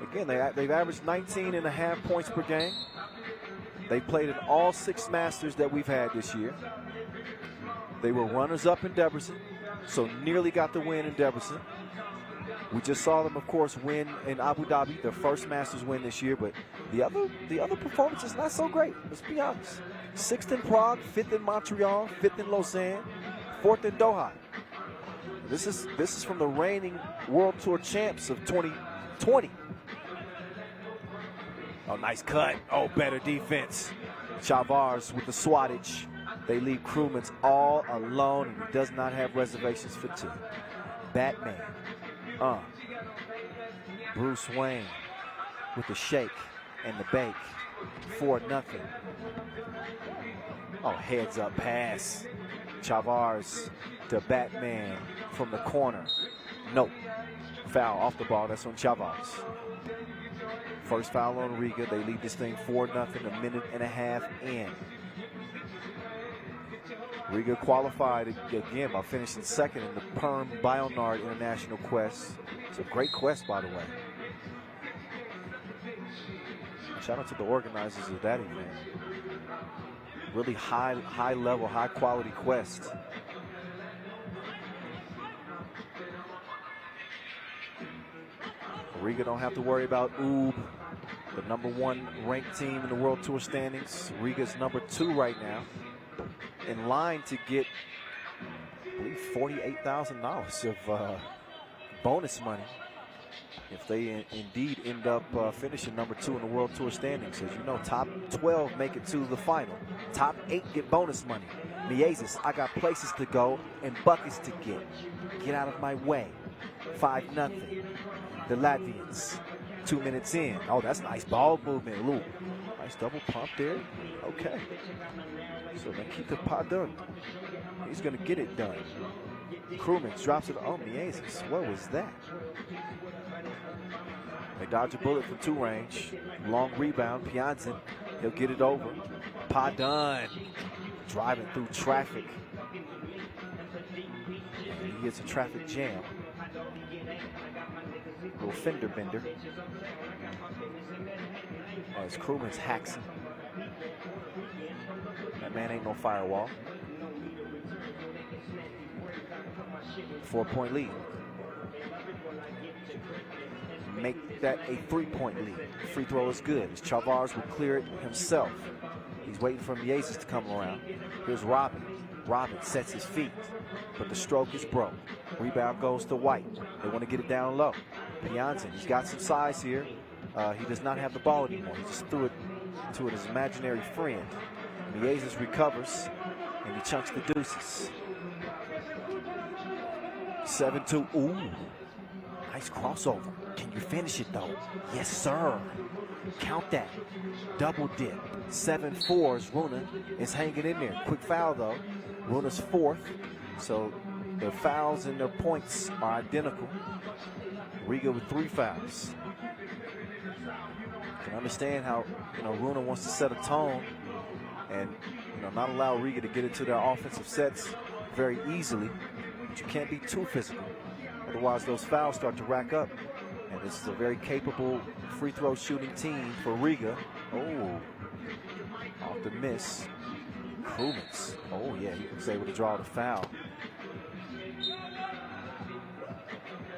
Again, they've averaged 19.5 points per game. They played in all 6 Masters that we've had this year. They were runners-up in Debrecen, so nearly got the win in Debrecen. We just saw them, of course, win in Abu Dhabi, their first Masters win this year, but the other performance is not so great, let's be honest. 6th in Prague, 5th in Montreal, 5th in Lausanne, 4th in Doha. This is from the reigning World Tour champs of 2020. Oh, nice cut. Oh, better defense. Chavars with the swattage. They leave Krumens all alone, and he does not have reservations for two. Batman. Bruce Wayne with the shake and the bake. 4-0. Oh, heads up pass. Chavars to Batman from the corner. Nope. Foul off the ball. That's on Chavars. First foul on Riga. They lead this thing 4-0, a minute and a half in. Riga qualified again by finishing second in the Perm Bionard International Quest. It's a great quest, by the way. Shout out to the organizers of that event. Really high level, high quality quest. Riga don't have to worry about Goup, the #1 ranked team in the World Tour standings. Riga's #2 right now, in line to get, I believe, $48,000 of bonus money if they indeed end up finishing #2 in the World Tour standings. As you know, top 12 make it to the final. Top 8 get bonus money. Mayaguez, I got places to go and buckets to get. Get out of my way. 5-0. The Latvians, 2 minutes in. Oh, that's nice ball movement. Ooh, nice double pump there. Okay. So they keep the pot done. He's going to get it done. Krumens drops it. Oh, Mayaguez. What was that? They dodge a bullet from 2 range. Long rebound. Pianzin. He'll get it over. Pot done. Driving through traffic. And he gets a traffic jam. Little fender bender. As Krumens hacks him. That man ain't no firewall. 4-point lead. Make that a 3-point lead. Free throw is good. As Chavars will clear it himself. He's waiting for Mayaguez to come around. Here's Robin. Robin sets his feet, but the stroke is broke. Rebound goes to White. They want to get it down low. Pianzin, he's got some size here. He does not have the ball anymore. He just threw it to his imaginary friend. Mayaguez recovers, and he chunks the deuces. 7-2. Ooh, nice crossover. Can you finish it, though? Yes, sir. Count that. Double dip. 7-4 as Runa is hanging in there. Quick foul, though. Runa's 4th, so their fouls and their points are identical. Riga with 3 fouls. Can understand how, Runa wants to set a tone and, not allow Riga to get into their offensive sets very easily. But you can't be too physical. Otherwise, those fouls start to rack up. And this is a very capable free throw shooting team for Riga. Oh, off the miss. Krumens. Oh, yeah, he was able to draw the foul.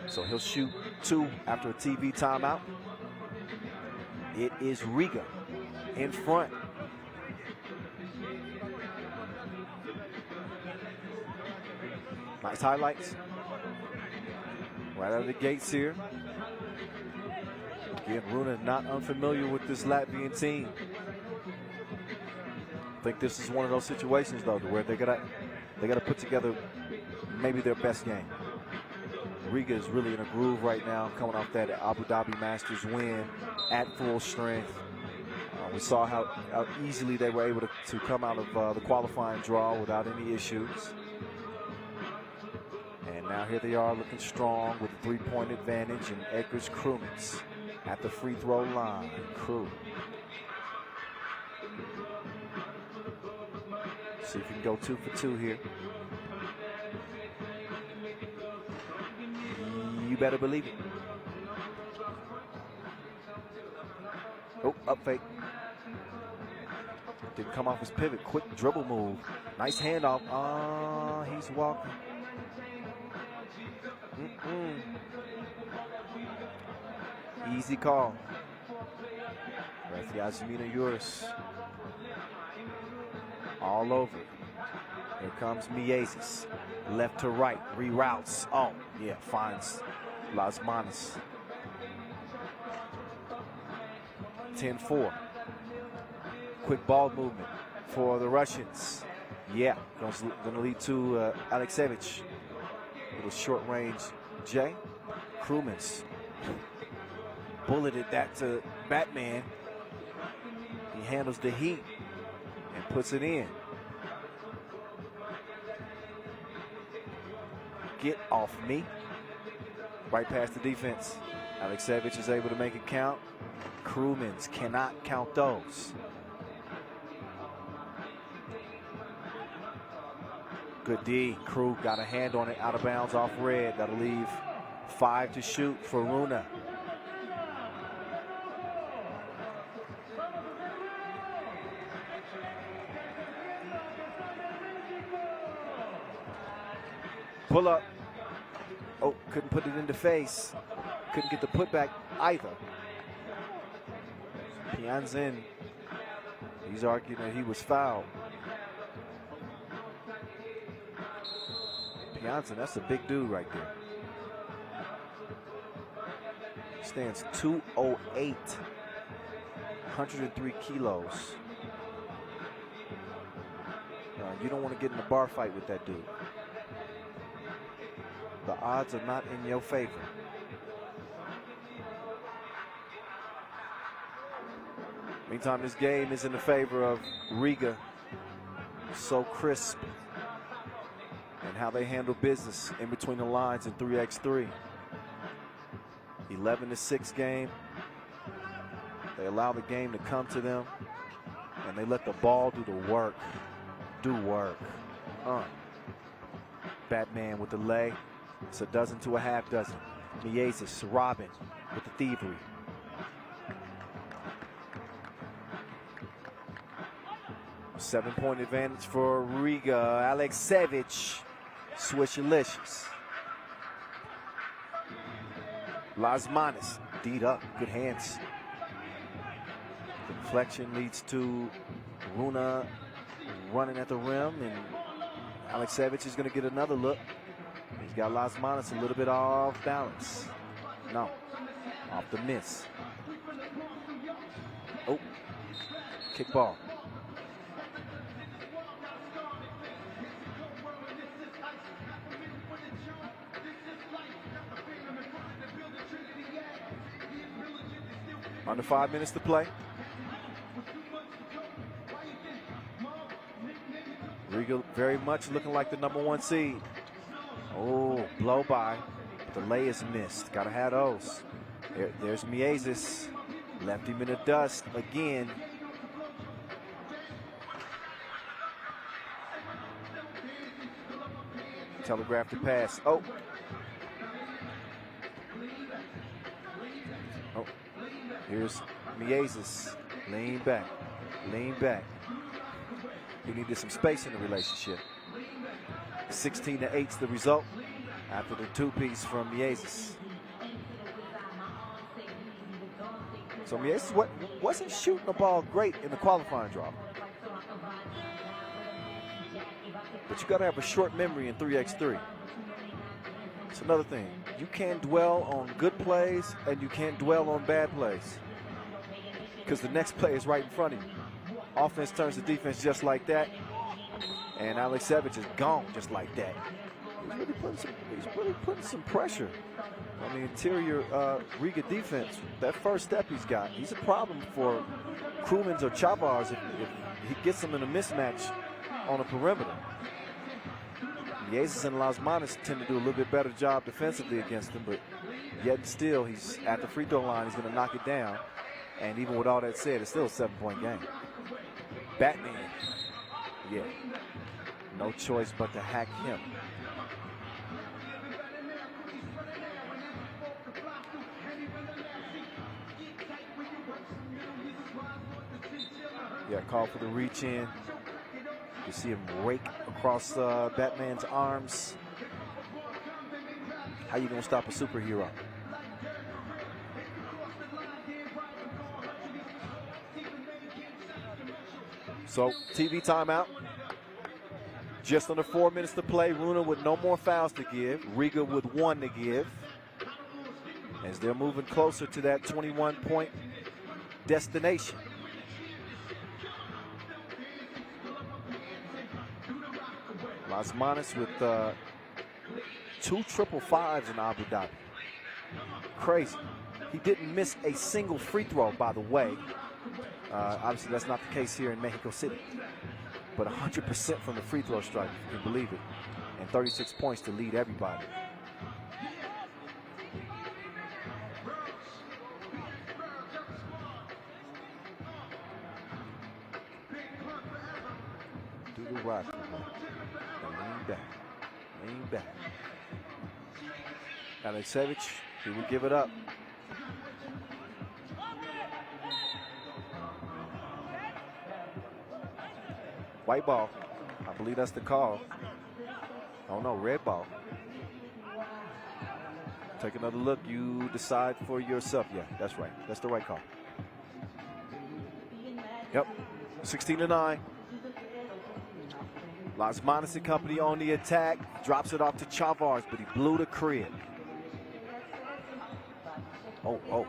So he'll shoot 2 after a TV timeout. It is Riga in front. Nice highlights. Right out of the gates here. Again, Runa not unfamiliar with this Latvian team. I think this is one of those situations, though, where they gotta put together maybe their best game. Riga is really in a groove right now, coming off that Abu Dhabi Masters win at full strength. We saw how easily they were able to come out of the qualifying draw without any issues. And now here they are looking strong with a 3-point advantage, and Edgar's Krumens at the free throw line. Crew. See if you can go 2 for 2 here. You better believe it. Oh, up fake. Didn't come off his pivot. Quick dribble move. Nice handoff. He's walking. Easy call. That's the Yasmina yours. All over. Here comes Mayaguez. Left to right. Reroutes. Oh, yeah. Finds Las Manas. 10-4. Quick ball movement for the Russians. Yeah, going to lead to Aleksevich. Little short range J. Krumens bulleted that to Batman. He handles the heat and puts it in. Get off me. Right past the defense. Aleksevich is able to make it count. Krumens cannot count those. Good D. Crew got a hand on it, out of bounds off red. That'll leave 5 to shoot for Runa. Pull up. Oh, couldn't put it in the face. Couldn't get the putback either. Pianzin, he's arguing that he was fouled. Pianzin, that's a big dude right there. Stands 208, 103 kilos. You don't want to get in a bar fight with that dude. The odds are not in your favor. Meantime, this game is in the favor of Riga. So crisp. And how they handle business in between the lines in 3x3. 11-6 game. They allow the game to come to them. And they let the ball do the work. Do work. Batman with the lay. It's a dozen to a half dozen. Mayaguez, Robin with the thievery. Seven-point advantage for Riga. Aleksevich, Swishalicious. Las Manas, D'd up, good hands. The deflection leads to Runa running at the rim, and Aleksevich is going to get another look. He's got Las Manas a little bit off balance. No, off the miss. Oh, kick ball. Under 5 minutes to play. Riga very much looking like the #1 seed. Oh, blow by. The lay is missed. Gotta have those. There's Mayaguez. Left him in the dust again. Telegraphed the pass. Oh. Here's Mayaguez. Lean back. Lean back. He needed some space in the relationship. 16-8's the result after the two-piece from Mayaguez. So Mayaguez wasn't shooting the ball great in the qualifying draw. But you got to have a short memory in 3x3. It's another thing. You can't dwell on good plays and you can't dwell on bad plays. Because the next play is right in front of you. Offense turns to defense just like that. And Aleksevich is gone just like that. He's really putting some pressure on the interior Riga defense. That first step he's got, he's a problem for Krumens or Chavars if he gets them in a mismatch on a perimeter. Mayaguez and Las Manas tend to do a little bit better job defensively against him, but yet still he's at the free throw line. He's going to knock it down. And even with all that said, it's still a 7-point game. Batman, yeah, no choice but to hack him. Yeah, call for the reach in. You see him rake across Batman's arms. How you gonna stop a superhero? So, TV timeout. Just under 4 minutes to play. Runa with no more fouls to give. Riga with 1 to give. As they're moving closer to that 21-point destination. Las Manas with 2 triple fives in Abu Dhabi. Crazy. He didn't miss a single free throw, by the way. Obviously, that's not the case here in Mexico City. But 100% from the free throw strike, if you can believe it. And 36 points to lead everybody. Do the rock. Lean back. Lean back. Aleksevich, he will give it up. White ball. I believe that's the call. Oh no, red ball. Take another look. You decide for yourself. Yeah, that's right. That's the right call. Yep. 16-9. Las Manas and company on the attack. Drops it off to Chavars, but he blew the crib. Oh.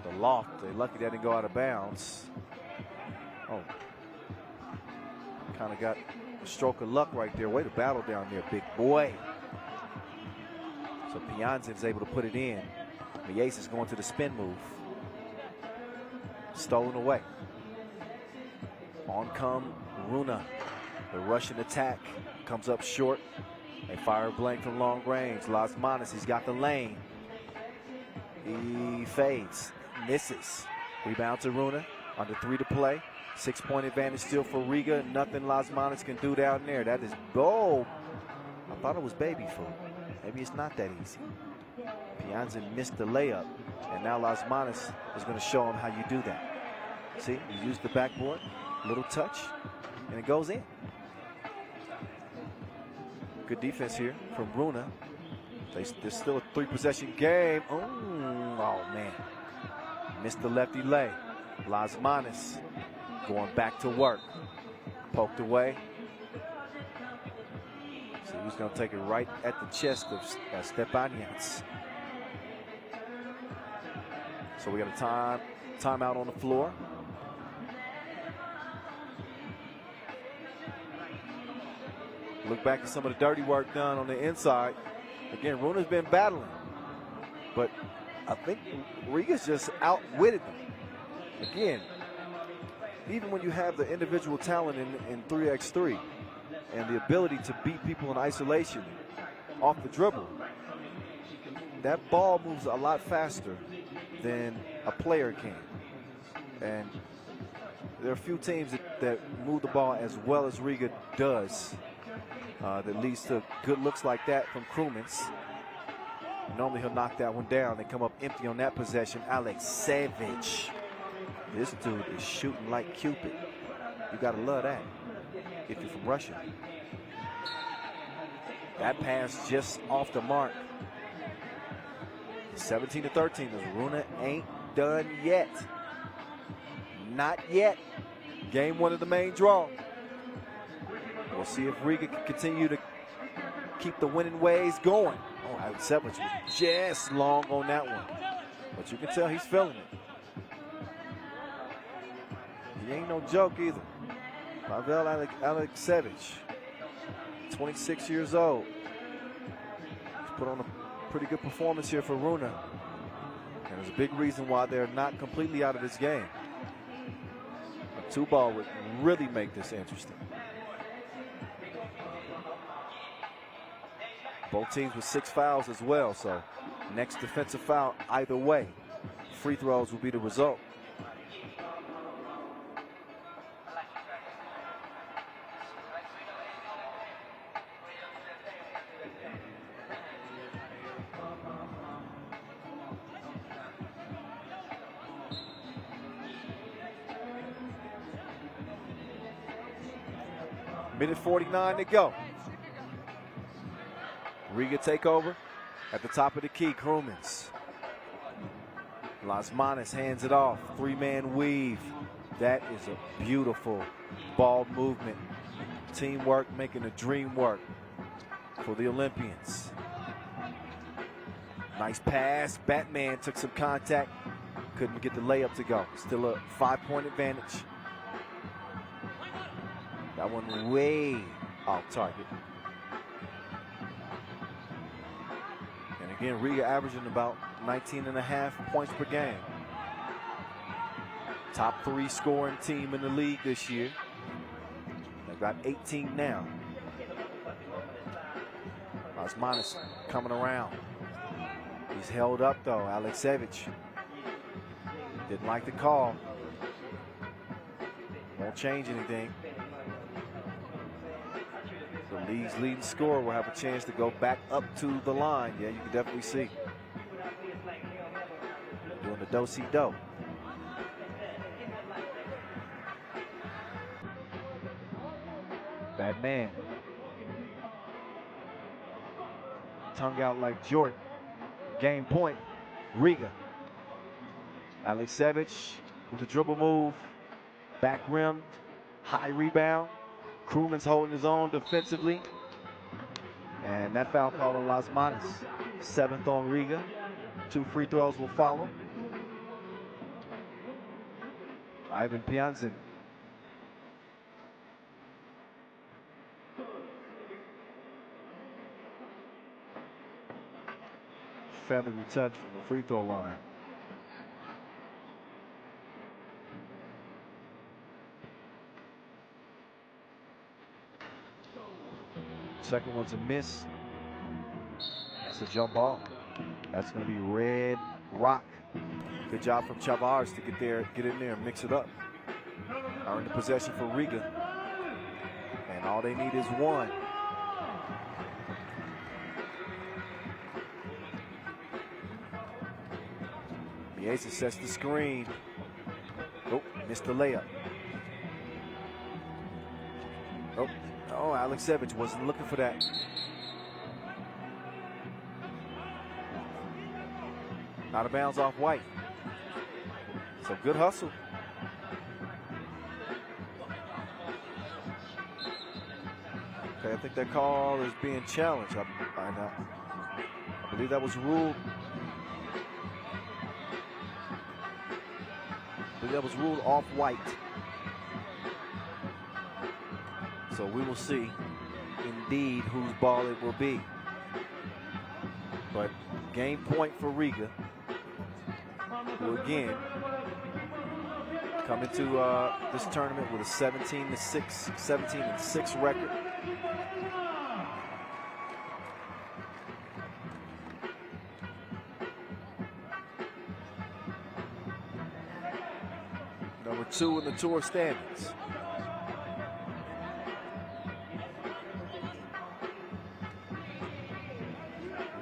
The loft. They're lucky that didn't go out of bounds. Oh. Kind of got a stroke of luck right there. Way to battle down there, big boy. So Pianzin's able to put it in. Mayaguez is going to the spin move. Stolen away. On come Runa. The Russian attack comes up short. They fire a blank from long range. Las Manas, he's got the lane. He fades, misses. Rebound to Runa. Under 3 to play. 6-point advantage still for Riga. Nothing Las Manas can do down there. That is goal. I thought it was baby food. Maybe it's not that easy. Pianzin missed the layup. And now Las Manas is going to show him how you do that. See, you use the backboard. Little touch. And it goes in. Good defense here from Runa. There's still a 3-possession game. Oh, man. Missed the lefty lay. Las Manas going back to work. Poked away. So he's going to take it right at the chest of Stepanians. So we got a timeout on the floor. Look back at some of the dirty work done on the inside. Again, Runa's been battling, but I think Riga's just outwitted them. Again, even when you have the individual talent in 3x3 and the ability to beat people in isolation off the dribble, that ball moves a lot faster than a player can. And there are a few teams that move the ball as well as Riga does. That leads to good looks like that from Krumins. Normally he'll knock that one down. They come up empty on that possession. Aleksevich. This dude is shooting like Cupid. You gotta love that if you're from Russia. That pass just off the mark. 17-13 as Runa ain't done yet. Not yet. Game 1 of the main draw. We'll see if Riga can continue to keep the winning ways going. Oh, Aleksevich was just long on that one. But you can tell he's feeling it. He ain't no joke either. Pavel Aleksevich, 26 years old. He's put on a pretty good performance here for Runa. And there's a big reason why they're not completely out of this game. A 2-ball would really make this interesting. Both teams with 6 fouls as well, so next defensive foul either way. Free throws will be the result. Minute 49 to go. Riga take over at the top of the key. Krumens. Las Manos hands it off. Three-man weave. That is a beautiful ball movement. Teamwork making the dream work for the Olympians. Nice pass. Batman took some contact. Couldn't get the layup to go. Still a 5-point advantage. That one way off target. And again, Riga averaging about 19.5 points per game. Top 3 scoring team in the league this year. They've got 18 now. Las Manos coming around. He's held up though, Aleksevich. Didn't like the call. Won't change anything. The league's leading scorer will have a chance to go back up to the line. Yeah, you can definitely see. Doing the do-si-do. Bad man. Tongue out like Jordan. Game point, Riga. Aleksevich with the dribble move. Back rim, high rebound. Krumens holding his own defensively. And that foul call on Las Manos. 7th on Riga. 2 free throws will follow. Ivan Pianzin. Family touch from the free throw line. Second one's a miss. That's a jump ball. That's going to be Red Rock. Good job from Chavars to get in there and mix it up. Earn the possession for Riga. And all they need is one. Mayaguez sets the screen. Oh, missed the layup. Oh, Aleksevich wasn't looking for that. Out of bounds off White. So good hustle. Okay, I think that call is being challenged. I believe that was ruled. That was ruled off White. So we will see indeed whose ball it will be. But game point for Riga, who again come into this tournament with a 17-6 record. Number 2 in the tour standings.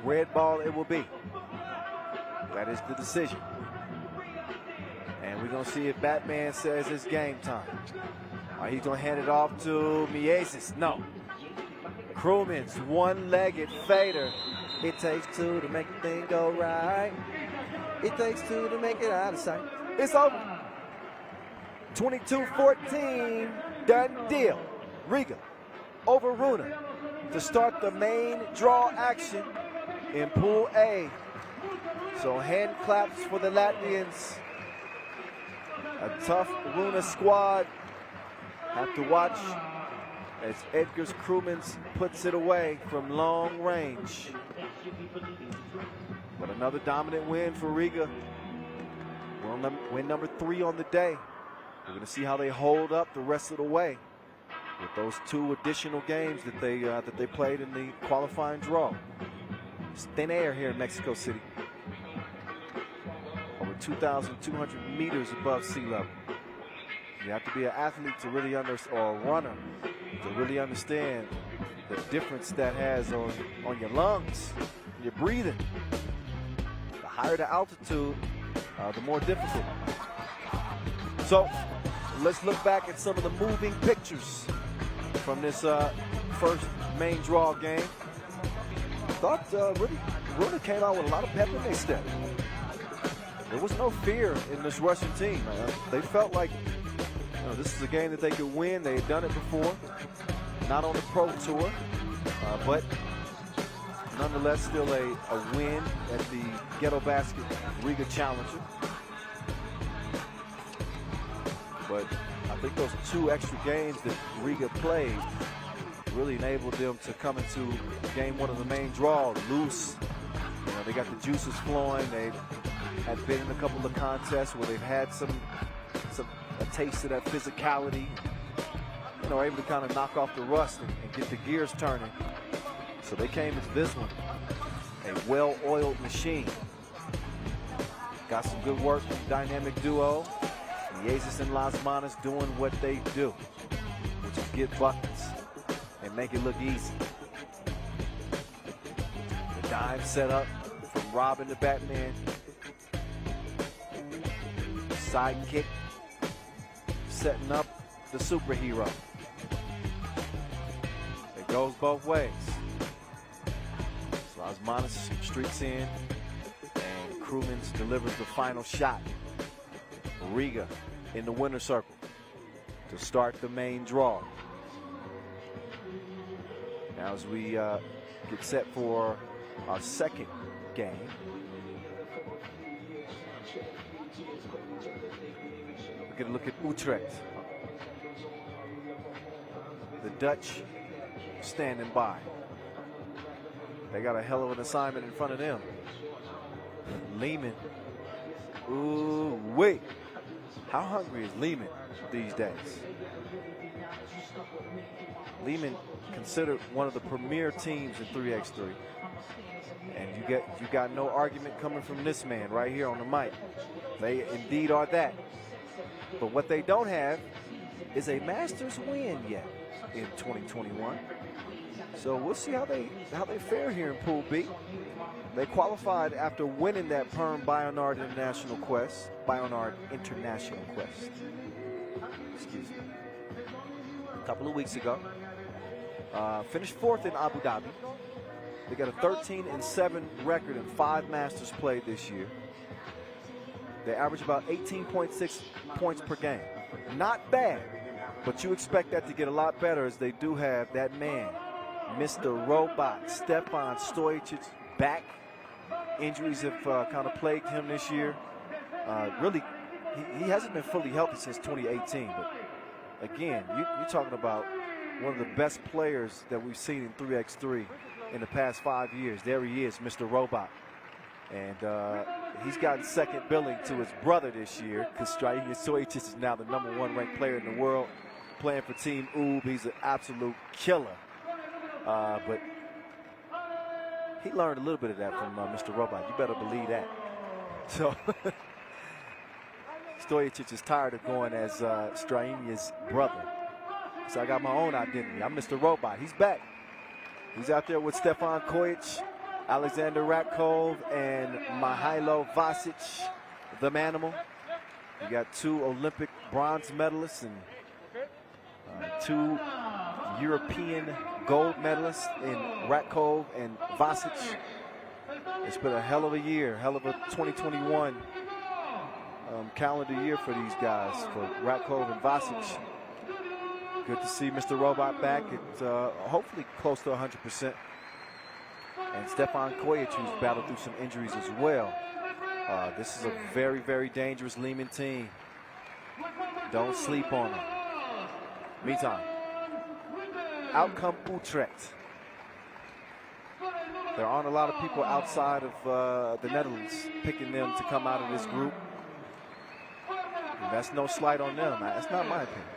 Red ball it will be. That is the decision. And we're going to see if Batman says it's game time. He's going to hand it off to Mayaguez. No. Krumens, one-legged fader. It takes 2 to make the thing go right. It takes 2 to make it out of sight. It's over. 22-14, done deal. Riga over Runa to start the main draw action in Pool A. So hand claps for the Latvians. A tough Runa squad. Have to watch as Edgars Krumens puts it away from long range. But another dominant win for Riga. Win number 3 on the day. We're going to see how they hold up the rest of the way with those 2 additional games that they played in the qualifying draw. It's thin air here in Mexico City. Over 2,200 meters above sea level. You have to be an athlete to really understand, or a runner to really understand the difference that has on your lungs, your breathing. The higher the altitude, the more difficult. So let's look back at some of the moving pictures from this first main draw game. Thought really Runa came out with a lot of pep in their step. There was no fear in this Russian team. They felt like this is a game that they could win. They had done it before, not on the Pro Tour, but nonetheless still a win at the Ghetto Basket Riga Challenger. But I think those 2 extra games that Riga played really enabled them to come into game 1 of the main draw loose. They got the juices flowing. They had been in a couple of contests where they've had a taste of that physicality. Able to kind of knock off the rust and get the gears turning. So they came into this one a well-oiled machine. Got some good work from the dynamic duo. Mayaguez and Lausanne doing what they do, which is get buckets and make it look easy. The dime set up from Robin to Batman. Sidekick setting up the superhero. It goes both ways. So Lausanne streaks in and Krumens delivers the final shot. Riga in the winner's circle to start the main draw. Now as we get set for our second game, we're going to look at Utrecht. The Dutch standing by. They got a hell of an assignment in front of them. Liman. Ooh, wait. How hungry is Liman these days? Liman considered one of the premier teams in 3x3. And you got no argument coming from this man right here on the mic. They indeed are that. But what they don't have is a Masters win yet in 2021. So we'll see how they fare here in Pool B. They qualified after winning that Perm Bionard International Quest. Excuse me. A couple of weeks ago. Finished 4th in Abu Dhabi. They got a 13-7 record in 5 Masters played this year. They average about 18.6 points per game. Not bad, but you expect that to get a lot better as they do have that man, Mr. Robot, Stefan Stojic, back. Injuries have kind of plagued him this year. Really, he hasn't been fully healthy since 2018. But again, you're talking about one of the best players that we've seen in 3x3 in the past 5 years. There he is, Mr. Robot. And he's gotten second billing to his brother this year because Stojic is now the #1 ranked player in the world, playing for Team Oob. He's an absolute killer. But he learned a little bit of that from Mr. Robot. You better believe that. So Stojic is tired of going as Straimia's brother. So I got my own identity. I'm Mr. Robot. He's back. He's out there with Stefan Kojic, Alexander Ratkov, and Mihailo Vasic, the Manimal. You got 2 Olympic bronze medalists and 2 European gold medalists in Ratkov and Vasic. It's been a hell of a year, hell of a 2021 calendar year for these guys, for Ratkov and Vasic. Good to see Mr. Robot back at hopefully close to 100%. And Stefan Kojic, who's battled through some injuries as well. This is a very, very dangerous Liman team. Don't sleep on them. Meantime, out come Utrecht. There aren't a lot of people outside of the Netherlands picking them to come out of this group. And that's no slight on them. That's not my opinion.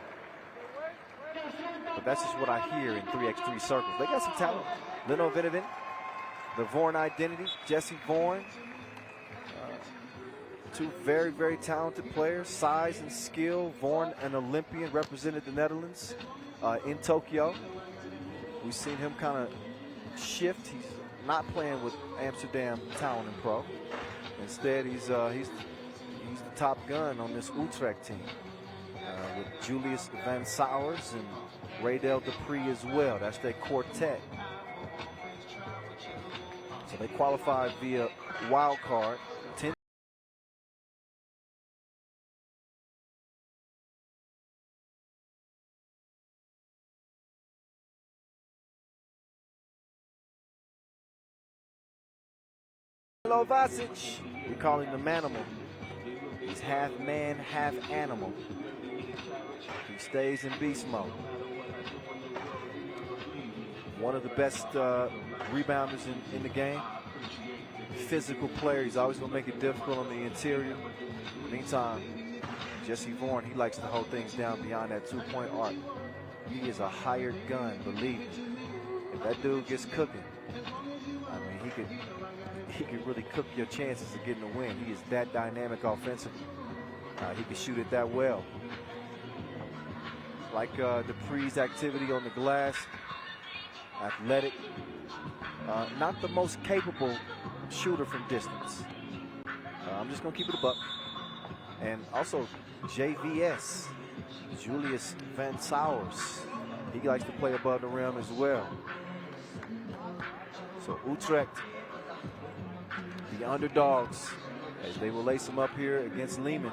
But that's just what I hear in 3x3 circles. They got some talent. Lino Vinovin, the Vorn identity, Jesse Vorn. 2 very, very talented players, size and skill. Vorn, an Olympian, represented the Netherlands in Tokyo. We've seen him kind of shift. He's not playing with Amsterdam Town and Pro. Instead, he's the top gun on this Utrecht team with Julius Van Sowers and Raydell Dupree as well. That's their quartet. So they qualified via wild card. 10 Lovasic, we call him the Manimal. He's half man, half animal. He stays in beast mode. One of the best rebounders in the game. Physical player. He's always going to make it difficult on the interior. Meantime, Jesse Vaughn, he likes to hold things down beyond that two-point arc. He is a hired gun, believe me. If that dude gets cooking, I mean, he could really cook your chances of getting a win. He is that dynamic offensively. He can shoot it that well. Like Dupree's activity on the glass, athletic, not the most capable shooter from distance. I'm just gonna keep it a buck. And also JVS, Julius Van Sowers, he likes to play above the rim as well. So Utrecht, the underdogs, as they will lace them up here against Liman.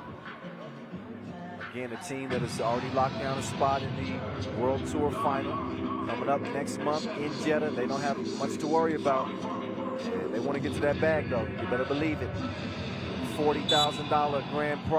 Again, a team that has already locked down a spot in the World Tour final. Coming up next month in Jeddah. They don't have much to worry about. They want to get to that bag, though. You better believe it. $40,000 grand prize.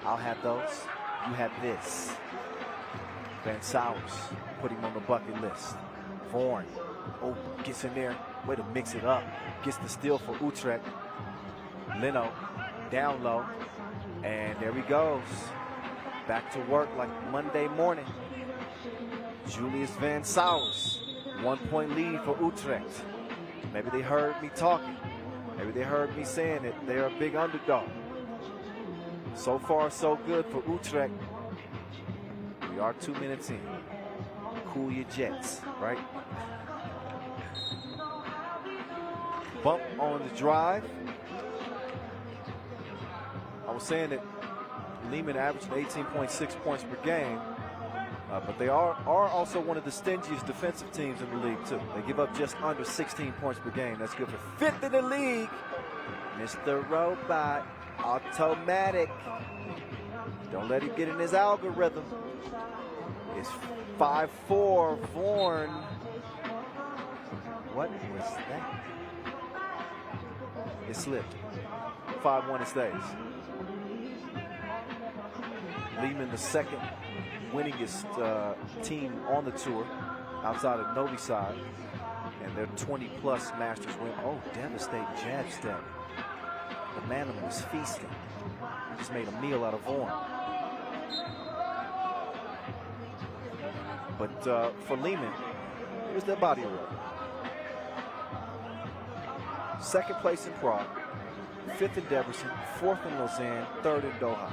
I'll have those. you have this. Van Sowers, put him on the bucket list. Vaughan, oh, gets in there, way to mix it up. Gets the steal for Utrecht. Leno, down low, and there he goes. Back to work like Monday morning. Julius Van Sowers, 1-point lead for Utrecht. Maybe they heard me talking. Maybe they heard me saying that they're a big underdog. So far, so good for Utrecht. We are 2 minutes in. Cool your jets, right? Bump on the drive. I was saying that Liman averaged 18.6 points per game, but they are also one of the stingiest defensive teams in the league, too. They give up just under 16 points per game. That's good for 5th in the league. Mr. Robot, automatic. Don't let him get in his algorithm. It's 5-4, Vaughan. What was that? It slipped. 5-1 it stays. Liman, the second winningest team on the tour outside of Novi Sad, and their 20-plus Masters win. Oh, devastating jab step. The man was feasting. He just made a meal out of Vaughan. But for Liman, here's their body of work. 2nd place in Prague, 5th in Debrecen, 4th in Lausanne, 3rd in Doha.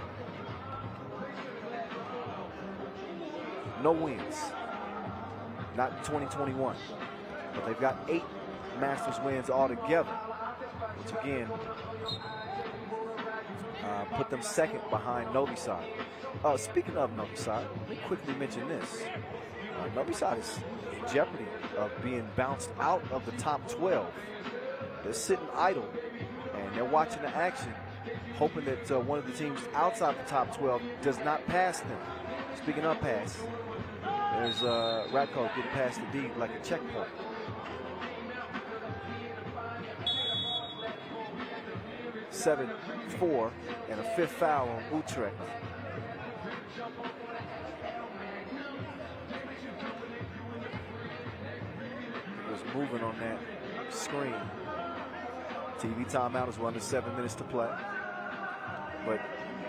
No wins, not in 2021, but they've got 8 Masters wins altogether, which again put them 2nd behind Novi Sad. Speaking of Novi Sad, let me quickly mention this. Novi Sad is in jeopardy of being bounced out of the top 12. They're sitting idle, and they're watching the action, hoping that one of the teams outside the top 12 does not pass them. Speaking of pass, there's Radko getting past the D like a checkpoint. (7-4) and a 5th foul on Utrecht. It was moving on that screen. TV timeout as well, under 7 minutes to play. But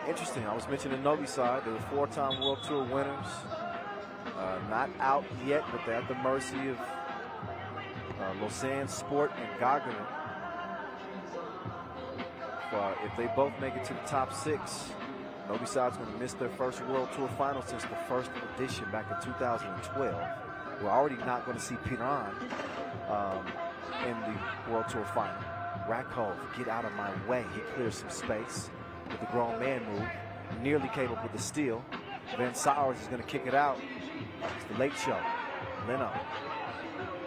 interesting, I was mentioning Novi Sad. They were 4-time World Tour winners. Not out yet, but they're at the mercy of Lausanne Sport and Gagarin. If they both make it to the top 6, Novi Sad's going to miss their first World Tour final since the first edition back in 2012. We're already not going to see Piran in the World Tour final. Rakov, get out of my way. He clears some space with the grown man move. Nearly came up with the steal. Van Sowers is going to kick it out. It's the late show. Leno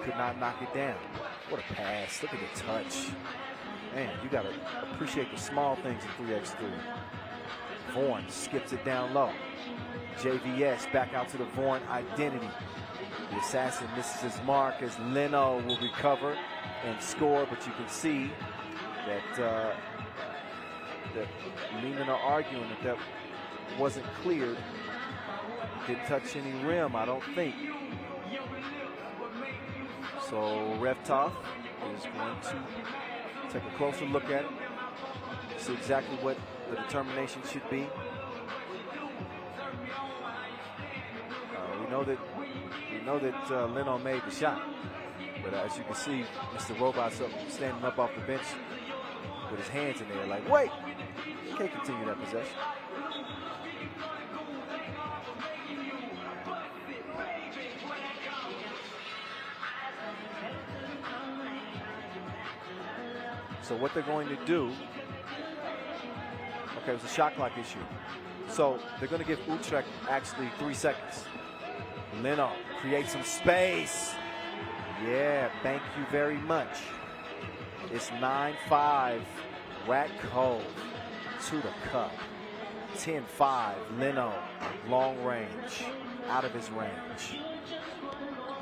could not knock it down. What a pass. Look at the touch. Man, you got to appreciate the small things in 3x3. Vaughan skips it down low. JVS back out to the Vaughan identity. The assassin misses his mark as Leno will recover and score, but you can see that Liman are arguing that wasn't cleared. Didn't touch any rim, I don't think. So Revtov is going to take a closer look at it, see exactly what the determination should be. We know that Leno made the shot, but as you can see, Mr. Robot's standing up off the bench with his hands in there, like, wait, you can't continue that possession. So what they're going to do, okay, it was a shot clock issue. So they're going to give Utrecht actually 3 seconds. Leno creates some space. Yeah, thank you very much. It's 9-5. Radko to the cup. 10-5. Leno, long range, out of his range.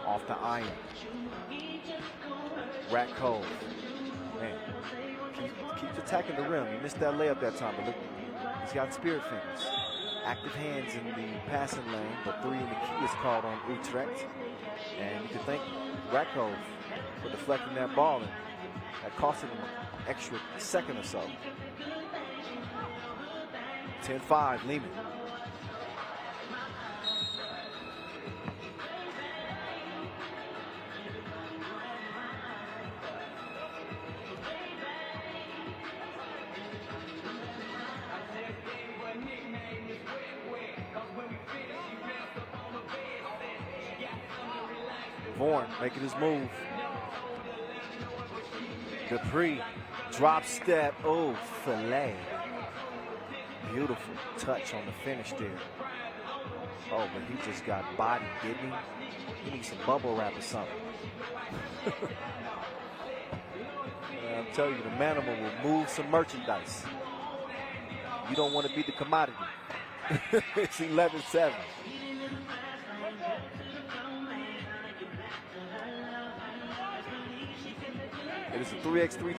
Off the iron. Radko, man, keeps attacking the rim. He missed that layup that time, but look, he's got spirit fingers. active hands in the passing lane, but 3 in the key is called on Utrecht. And you can thank Rakov for deflecting that ball, and that costed him an extra second or so. 10-5, Liman. Vaughan making his move. Dupree, drop step, oh, fillet. Beautiful touch on the finish there. Oh, but he just got bodied, didn't he? He needs some bubble wrap or something. I'm telling you, the Manimal will move some merchandise. You don't want to be the commodity. It's 11-7. It is a 3x3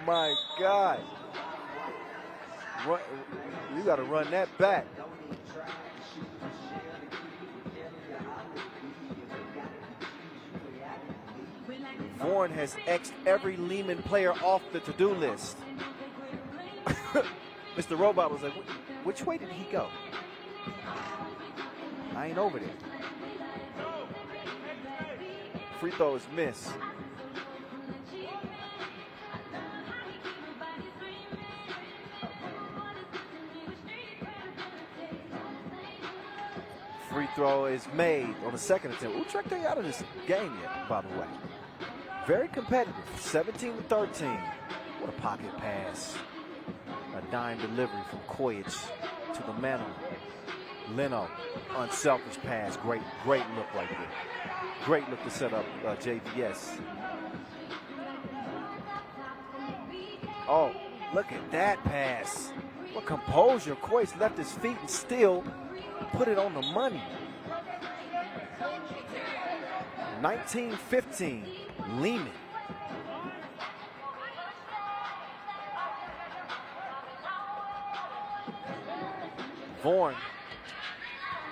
My God. You got to run that back. Juan has X'd every Liman player off the to-do list. Mr. Robot was like, which way did he go? I ain't over there. Free throw is missed. Free throw is made on the second attempt. Utrecht ain't out of this game yet, by the way. Very competitive, 17-13. What a pocket pass. A dime delivery from Kojic to the man. Leno, unselfish pass. Great look right there. Great look to set up JVS. Oh, look at that pass. What composure. Kojic left his feet and still put it on the money. 19-15, Liman. Juan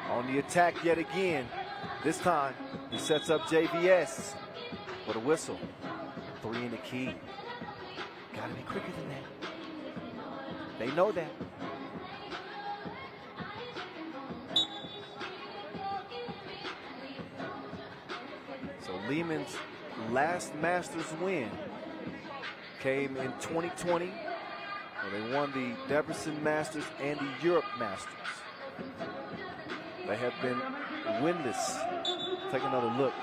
on the attack yet again. This time, he sets up JVS with a whistle. 3 in the key. Gotta be quicker than that. They know that. So Liman's last Masters win came in 2020. Where they won the Debrecen Masters and the Europe Masters. They have been winless. Take another look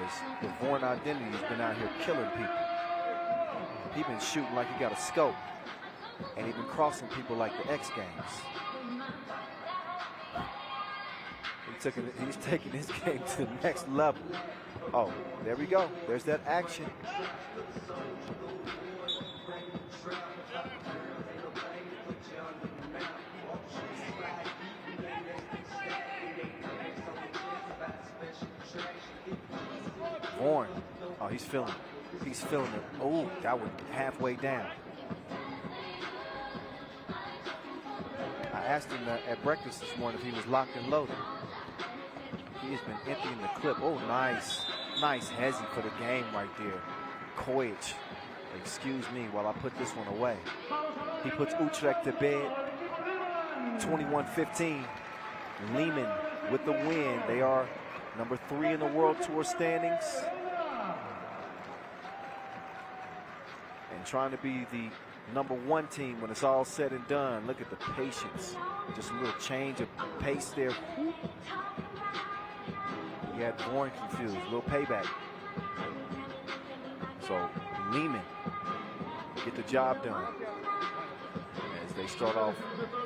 as the Juan identity has been out here killing people. He's been shooting like he got a scope, and he's been crossing people like the X Games. He's taking his game to the next level. Oh, there we go. There's that action. Juan. Oh, he's feeling it. He's feeling it. Oh, that was halfway down. I asked him at breakfast this morning if he was locked and loaded. He has been emptying the clip. Oh, nice. Nice hezzy for the game right there. Kojic. Excuse me while I put this one away. He puts Utrecht to bed. 21-15. Liman with the win. They are number 3 in the World Tour standings. And trying to be the number 1 team when it's all said and done. Look at the patience. Just a little change of pace there. He had Juan confused. A little payback. So Liman get the job done as they start off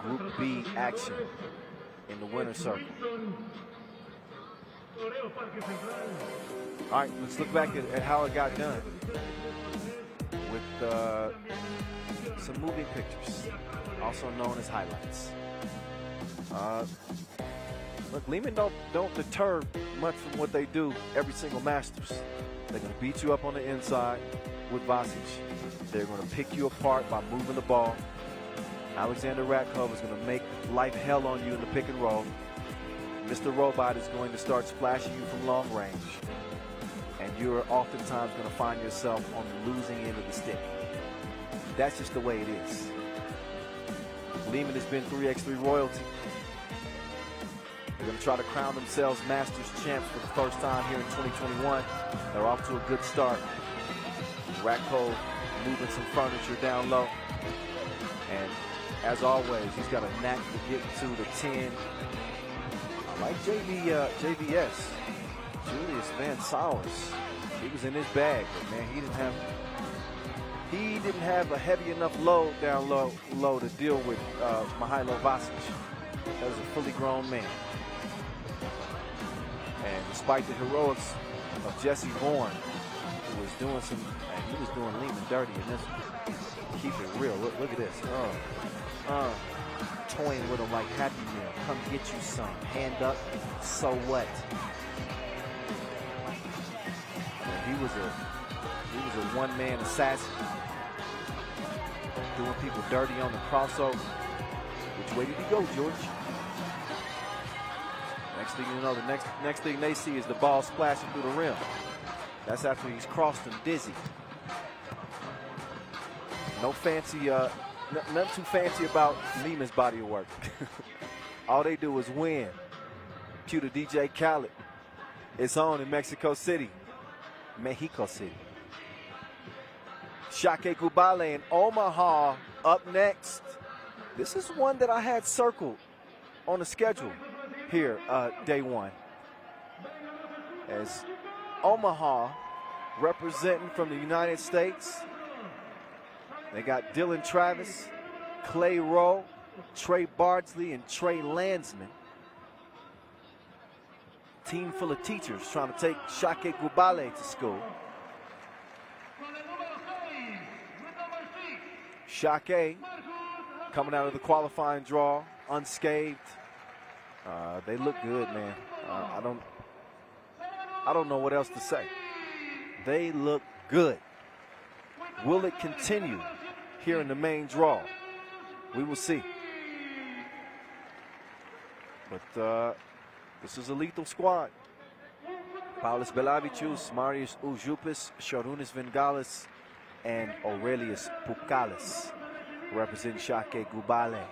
Group B action in the winner's circle. All right, let's look back at how it got done with some moving pictures, also known as highlights. Look, Liman don't deter much from what they do every single Masters. They're going to beat you up on the inside with Vasic. They're going to pick you apart by moving the ball. Alexander Ratkov is going to make life hell on you in the pick and roll. Mr. Robot is going to start splashing you from long range. And you're oftentimes going to find yourself on the losing end of the stick. That's just the way it is. Liman has been 3x3 royalty. They're going to try to crown themselves Masters champs for the first time here in 2021. They're off to a good start. Ratkov moving some furniture down low. And as always, he's got a knack to get to the 10. I like JVS. Julius Van Sowers. He was in his bag, but man, he didn't have a heavy enough load down low to deal with Mihailo Vasic. That was a fully grown man. And despite the heroics of Jesse Juan, who was doing he was doing Liman dirty in this one. Keep it real. Look at this. Toying with him like Happy Meal. Come get you some. Hand up. So what? He was a one-man assassin. doing people dirty on the crossover. Which way did he go, George? Next thing you know, the next thing they see is the ball splashing through the rim. That's after he's crossed him dizzy. No fancy, nothing too fancy about Liman's body of work. All they do is win. Cue to DJ Khaled. It's on in Mexico City. Šakiai Gulbelė in Omaha up next. This is one that I had circled on the schedule here, day one. As Omaha representing from the United States. They got Dylan Travis, Clay Rowe, Trey Bardsley, and Trey Landsman. Team full of teachers trying to take Šakiai Gulbelė to school. Šakiai coming out of the qualifying draw unscathed. They look good, man. I don't know what else to say. They look good. Will it continue here in the main draw? We will see. But this is a lethal squad. Paulius Belavicius, Marius Ujupis, Sharunas Vengalis, and Aurelius Pucalis represent Šakiai Gulbelė,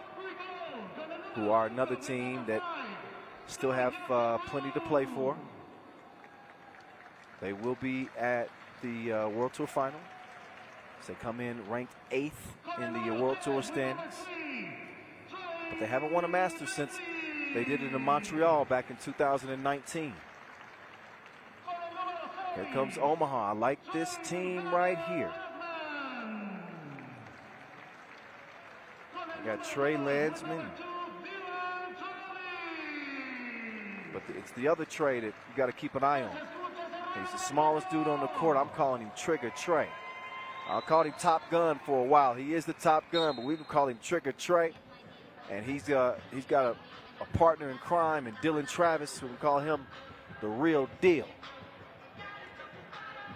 who are another team that still have plenty to play for. They will be at the World Tour Final. They come in ranked 8th in the World Tour standings. But they haven't won a Masters since they did it in Montreal back in 2019. Here comes Omaha. I like this team right here. We got Trey Landsman. But it's the other Trey that you got to keep an eye on. He's the smallest dude on the court. I'm calling him Trigger Trey. I called him Top Gun for a while. He is the Top Gun, but we can call him Trigger Trey. And he's got a partner in crime in Dylan Travis, who we call him the Real Deal.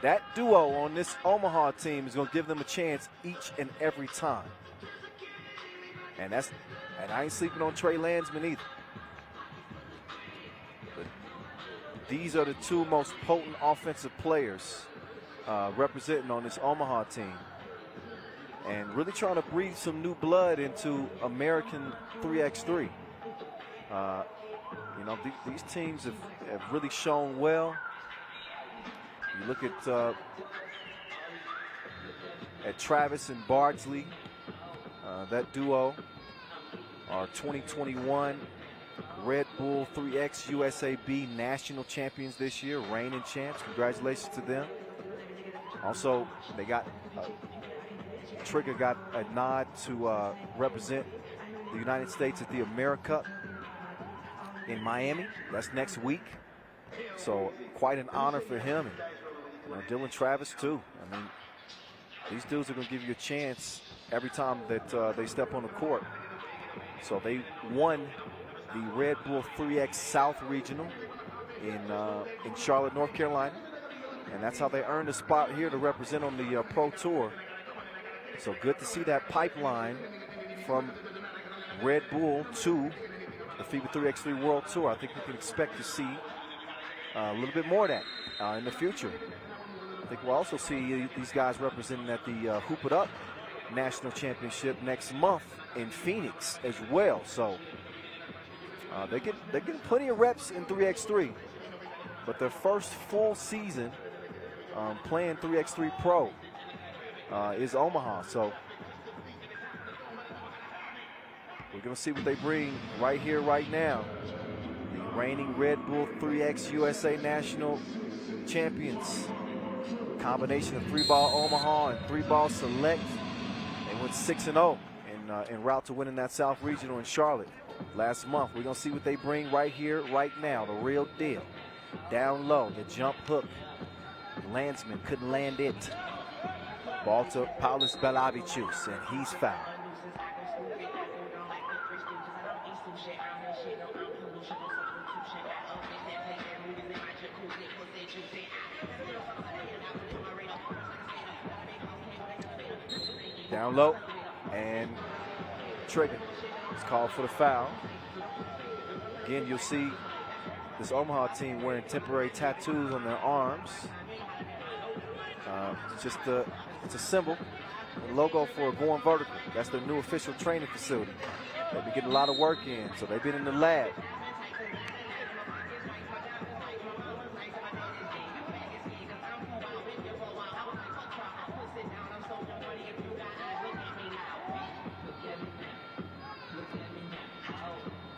That duo on this Omaha team is going to give them a chance each and every time. And I ain't sleeping on Trey Landsman either. But these are the two most potent offensive players representing on this Omaha team, and really trying to breathe some new blood into American 3x3. You know, these teams have really shown well. You look at Travis and Bardsley, that duo are 2021 Red Bull 3X USAB national champions this year, reigning champs. Congratulations to them. Also, they got Trigger got a nod to represent the United States at the AmeriCup in Miami. That's next week. So quite an honor for him. And, you know, Dylan Travis too. I mean, these dudes are going to give you a chance every time that they step on the court. So they won the Red Bull 3X South Regional in Charlotte, North Carolina. And that's how they earned a spot here to represent on the Pro Tour. So good to see that pipeline from Red Bull to the FIBA 3x3 World Tour. I think we can expect to see a little bit more of that in the future. I think we'll also see these guys representing at the Hoop It Up National Championship next month in Phoenix as well. So they're getting plenty of reps in 3x3, but their first full season playing 3x3 Pro is Omaha. So we're going to see what they bring right here, right now. The reigning Red Bull 3X USA National Champions. Combination of 3-ball Omaha and 3-ball Select. They went 6-0 en route to winning that South Regional in Charlotte last month. We're going to see what they bring right here, right now. The Real Deal. Down low, the jump hook. Landsman couldn't land it. Ball to Paulius Belavicius, and he's fouled. Down low, And trigger. It's called for the foul. Again, you'll see this Omaha team wearing temporary tattoos on their arms. It's a symbol, a logo for Going Vertical. That's their new official training facility. They've been getting a lot of work in, so they've been in the lab.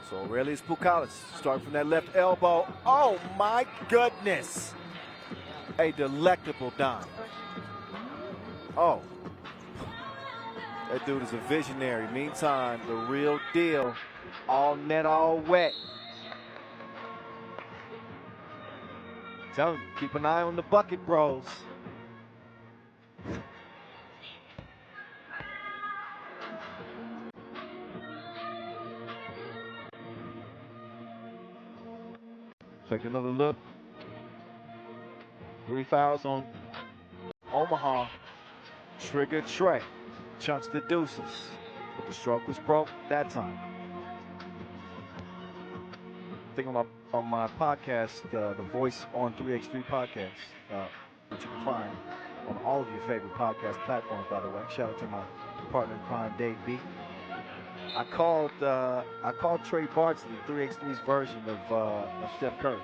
So Aurelius Pucalis starting from that left elbow. Oh my goodness. A delectable dime. Oh. That dude is a visionary. Meantime, the real deal. All net, all wet. Tell him, keep an eye on the bucket, bros. Take another look. 3 fouls on Omaha. Trigger Trey. Chunks the deuces. But the stroke was broke that time. I think on my podcast, the Voice on 3x3 podcast, which you can find on all of your favorite podcast platforms, by the way. Shout out to my partner in crime, Dave B. I called Trey Bartley 3x3's version of Steph Curry.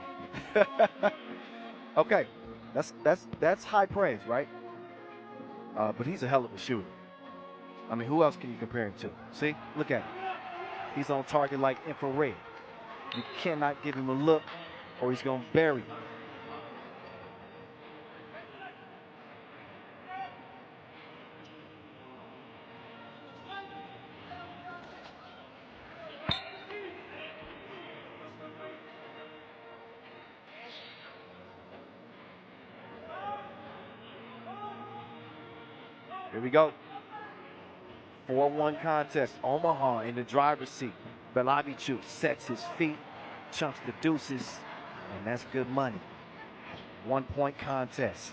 Okay, that's high praise, right? But he's a hell of a shooter. I mean, who else can you compare him to? See, look at him. He's on target like infrared. You cannot give him a look, or he's gonna bury you. Here we go. 4-1 contest. Omaha in the driver's seat. Belavichuk sets his feet, chunks the deuces, and that's good money. 1-point contest.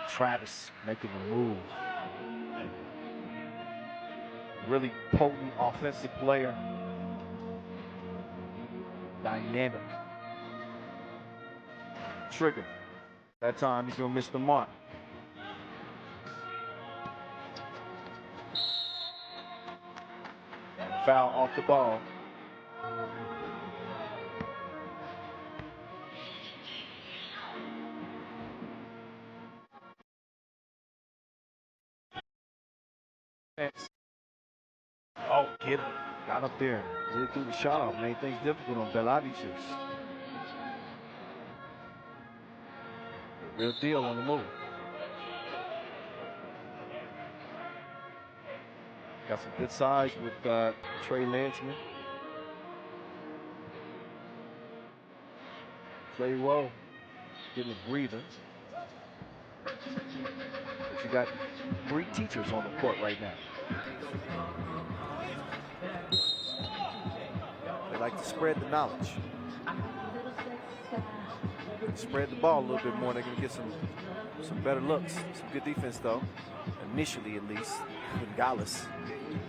Travis making the move. Really potent offensive player. Dynamic. Trigger. That time he's gonna miss the mark. Foul off the ball. Oh, get him. Got up there. Really threw the shot off. Made things difficult on Belavichuk. Real deal on the move. Got some good size with Trey Landsman. Play well, getting a breather. But you got 3 teachers on the court right now. They like to spread the knowledge. Spread the ball a little bit more, they're gonna get some better looks. Some good defense though, initially at least. Gonzalez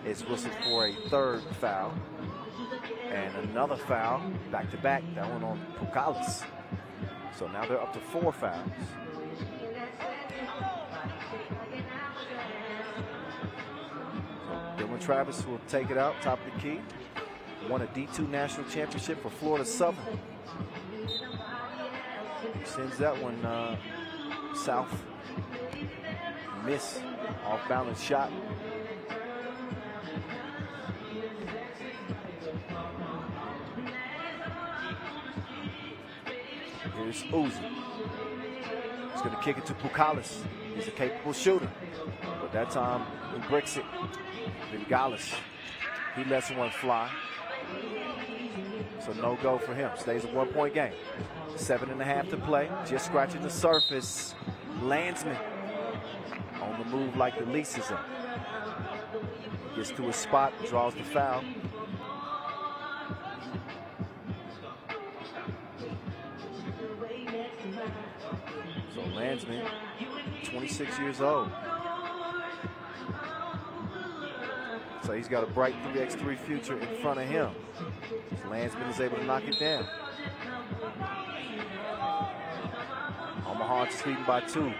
is whistled for a 3rd foul. And another foul, back to back, that one on Pucalis. So now they're up to 4 fouls. So Dylan Travis will take it out, top of the key. Won a D2 national championship for Florida Southern. Sends that one south. Miss, off balance shot. Here's Uzi. He's going to kick it to Pucalis. He's a capable shooter. But that time, he bricks it. Gonzalez, he lets one fly. So no go for him. Stays a 1-point game. 7.5 to play. Just scratching the surface. Landsman on the move like the lease is up. Gets to his spot, draws the foul. So Landsman, 26 years old. So he's got a bright 3x3 future in front of him. Landsman is able to knock it down. Omaha just leading by 2. The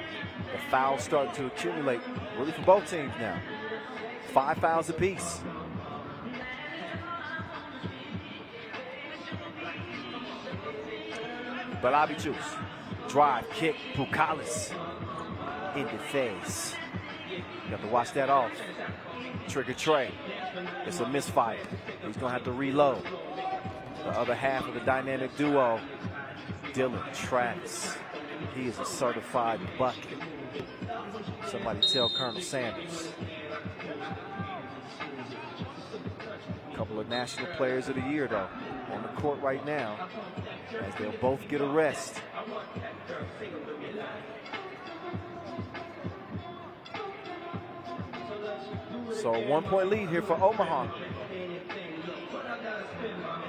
fouls starting to accumulate, really for both teams now. 5 fouls apiece. Mayaguez, drive, kick, Bucalis in the face. You have to watch that off. Trigger Trey. It's a misfire. He's going to have to reload. The other half of the dynamic duo, Dylan Travis. He is a certified bucket. Somebody tell Colonel Sanders. A couple of National Players of the Year, though, on the court right now, as they'll both get a rest. So a 1-point lead here for Omaha.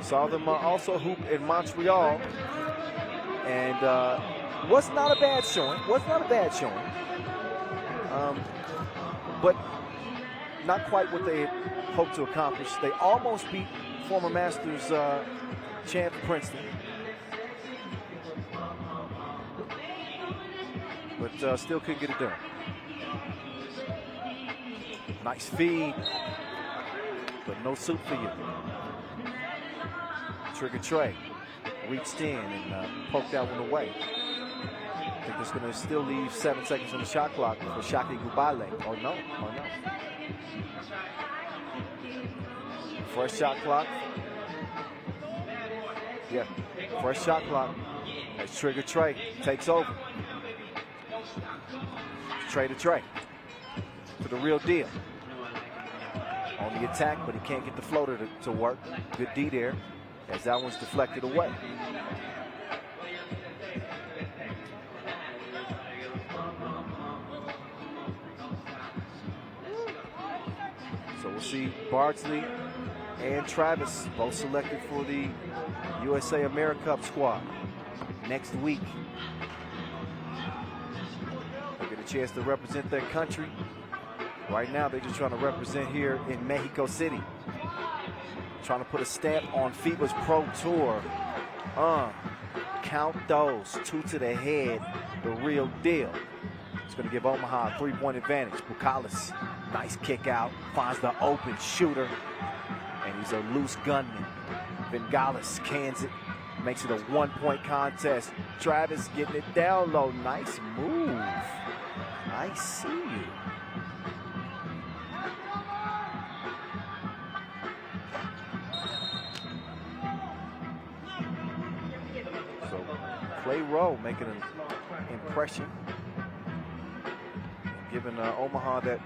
Saw them also hoop in Montreal, and was not a bad showing. But not quite what they had hoped to accomplish. They almost beat former Masters champ Princeton, but still couldn't get it done. Nice feed, but no soup for you. Trigger Trey reached in and poked that one away. I think that's going to still leave 7 seconds on the shot clock for Šakiai Gulbelė. Oh no. Fresh shot clock. Yeah, fresh shot clock as Trigger Trey takes over. Trey to Trey. To the real deal. On the attack, but he can't get the floater to work. Good D there, as that one's deflected away. So we'll see Bardsley and Travis both selected for the USA AmeriCup squad next week. They get a chance to represent their country. Right now, they're just trying to represent here in Mexico City. Trying to put a stamp on FIBA's Pro Tour. Count those, 2 to the head, the real deal. It's going to give Omaha a 3-point advantage. Bucalis, nice kick out, finds the open shooter, and he's a loose gunman. Bengalis cans it, makes it a 1-point contest. Travis getting it down low, nice move. I see you. Clay Rowe making an impression, giving Omaha that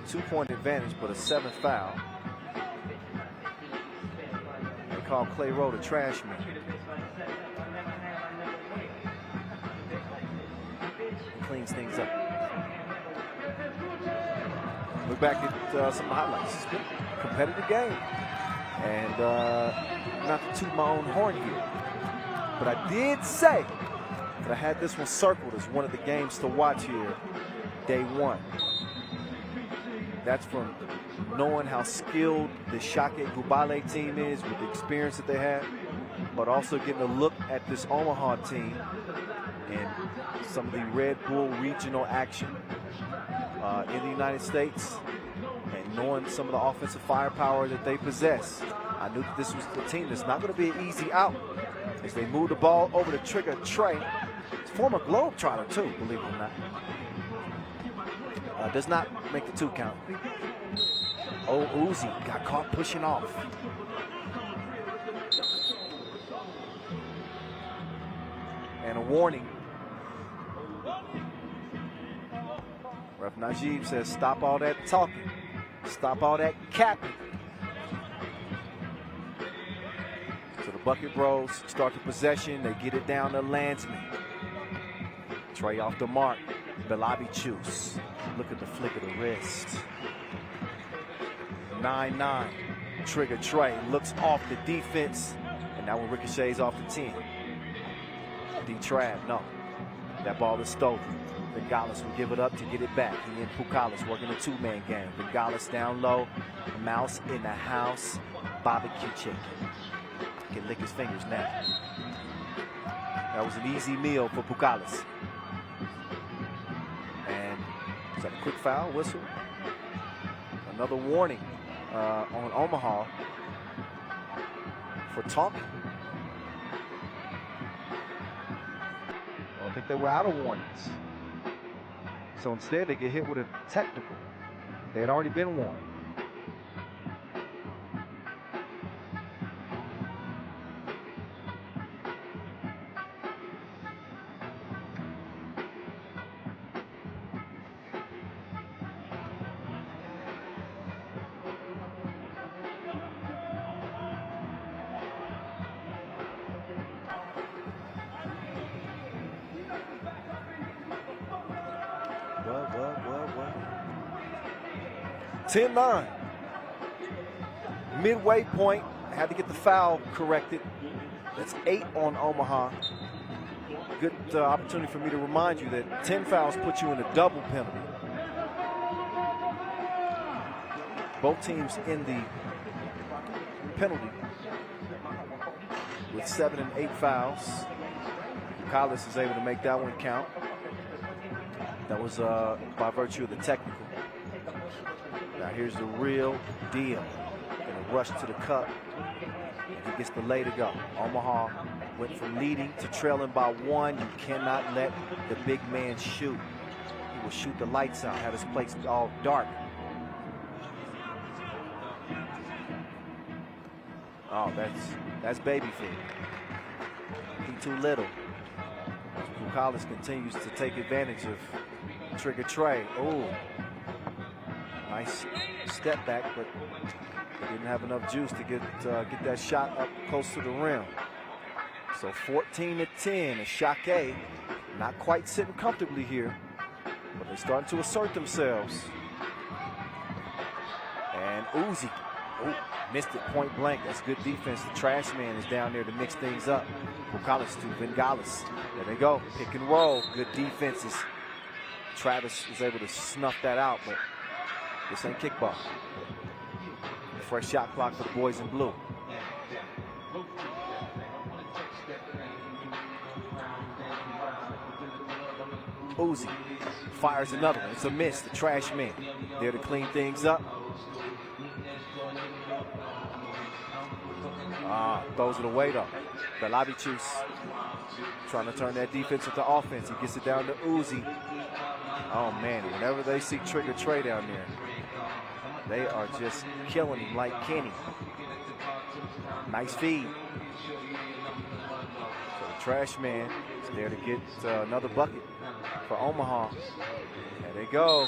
2-point advantage, but a 7th foul. They call Clay Rowe the trash man. Cleans things up. Look back at some highlights. It's been a competitive game, and not to toot my own horn here, but I did say that I had this one circled as one of the games to watch here, day 1. That's from knowing how skilled the Šakiai Gulbelė team is with the experience that they have, but also getting a look at this Omaha team and some of the Red Bull regional action in the United States, and knowing some of the offensive firepower that they possess. I knew that this was the team that's not going to be an easy out as they move the ball over to Trigger Trey. Former Globetrotter too, believe it or not. Does not make the 2 count. Oh, Uzi got caught pushing off. And a warning. Ref Najib says, stop all that talking. Stop all that capping. So the Bucket Bros start the possession. They get it down to Landsman. Trey off the mark. Mayaguez. Look at the flick of the wrist. 9-9. Trigger Trey looks off the defense, and that one ricochets off the 10. D-Trav, no. That ball is stolen. Bengalis will give it up to get it back. He and Pukalis working a two-man game. Bengalis down low. Mouse in the house. Barbecue chicken. Can lick his fingers now. That was an easy meal for Pukalis. And is that a quick foul whistle? Another warning on Omaha for talking. I think they were out of warnings. So instead they get hit with a technical. They had already been warned. Well. 10-9. Midway point. Had to get the foul corrected. That's 8 on Omaha. Good opportunity for me to remind you that 10 fouls put you in a double penalty. Both teams in the penalty with 7 and 8 fouls. Collis is able to make that one count. That was by virtue of the technical. Now here's the real deal. Gonna rush to the cup. He gets the lay to go. Omaha went from leading to trailing by 1. You cannot let the big man shoot. He will shoot the lights out, have his place all dark. Oh, that's baby food. He too little. Collins continues to take advantage of Trigger Trey. Oh, nice step back, but didn't have enough juice to get that shot up close to the rim. So 14-10, and Šakiai not quite sitting comfortably here, but they're starting to assert themselves. And Uzi, missed it point blank. That's good defense. The trash man is down there to mix things up. Pukalis to Bengalis. There they go. Pick and roll. Good defenses. Travis was able to snuff that out, but this ain't kickball. Fresh shot clock for the boys in blue. Uzi fires another one. It's a miss. The trash man there to clean things up. Throws it away though. Belavicius trying to turn that defense into offense. He gets it down to Uzi. Oh man, whenever they see Trigger Trey down there, they are just killing him like Kenny. Nice feed. So the trash man is there to get another bucket for Omaha. There they go.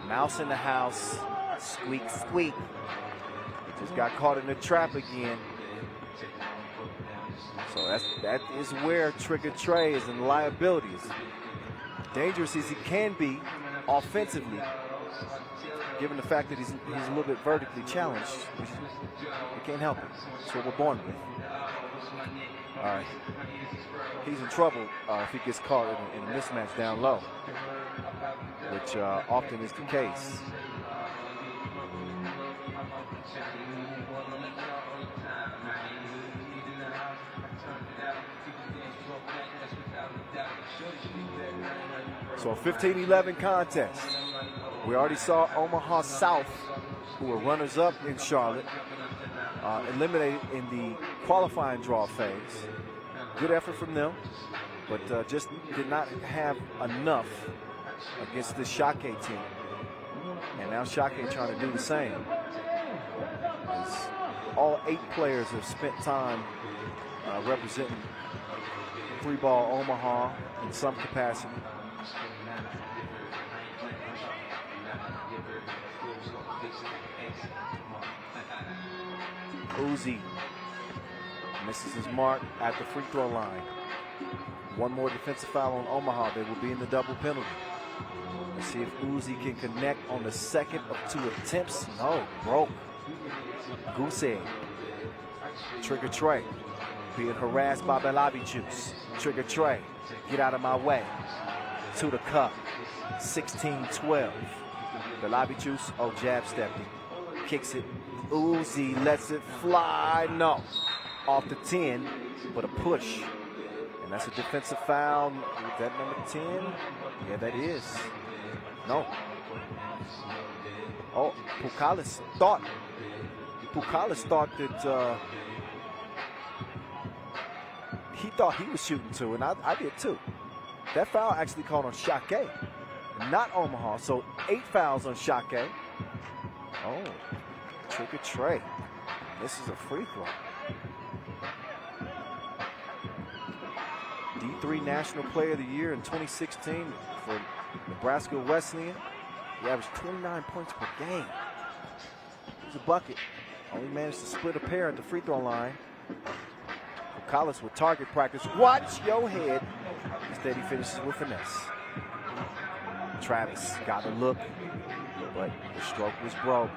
Mouse in the house. Squeak, squeak. He just got caught in the trap again. So that is where Trigger Trey is in liabilities. Dangerous as he can be offensively, given the fact that he's a little bit vertically challenged. We can't help it. That's what we're born with. All right. He's in trouble if he gets caught in a mismatch down low, which often is the case. So a 15-11 contest. We already saw Omaha South, who were runners-up in Charlotte, eliminated in the qualifying draw phase. Good effort from them, but just did not have enough against the Šakiai team. And now Šakiai trying to do the same. As all 8 players have spent time representing 3-ball Omaha in some capacity. Uzi misses his mark at the free throw line. One more defensive foul on Omaha. They will be in the double penalty. Let's see if Uzi can connect on the second of 2 attempts. No, broke. Goose egg. Trigger Trey. being harassed by Mayaguez. Trigger Trey, get out of my way. To the cup, 16-12. Mayaguez, oh, jab stepping. Kicks it, Uzi lets it fly, no. Off the 10, but a push. And that's a defensive foul. Is that number 10? Yeah, that is. No. Oh, Pucalis thought that he thought he was shooting too, and I did too. That foul actually called on Šakiai, not Omaha. So 8 fouls on Šakiai. Oh, Trigger Trey. This is a free throw. D3 National Player of the Year in 2016 for Nebraska Wesleyan. He averaged 29 points per game. He's a bucket. Only managed to split a pair at the free throw line. Collins with target practice. Watch your head. Instead, he finishes with finesse. Travis got a look, but the stroke was broke.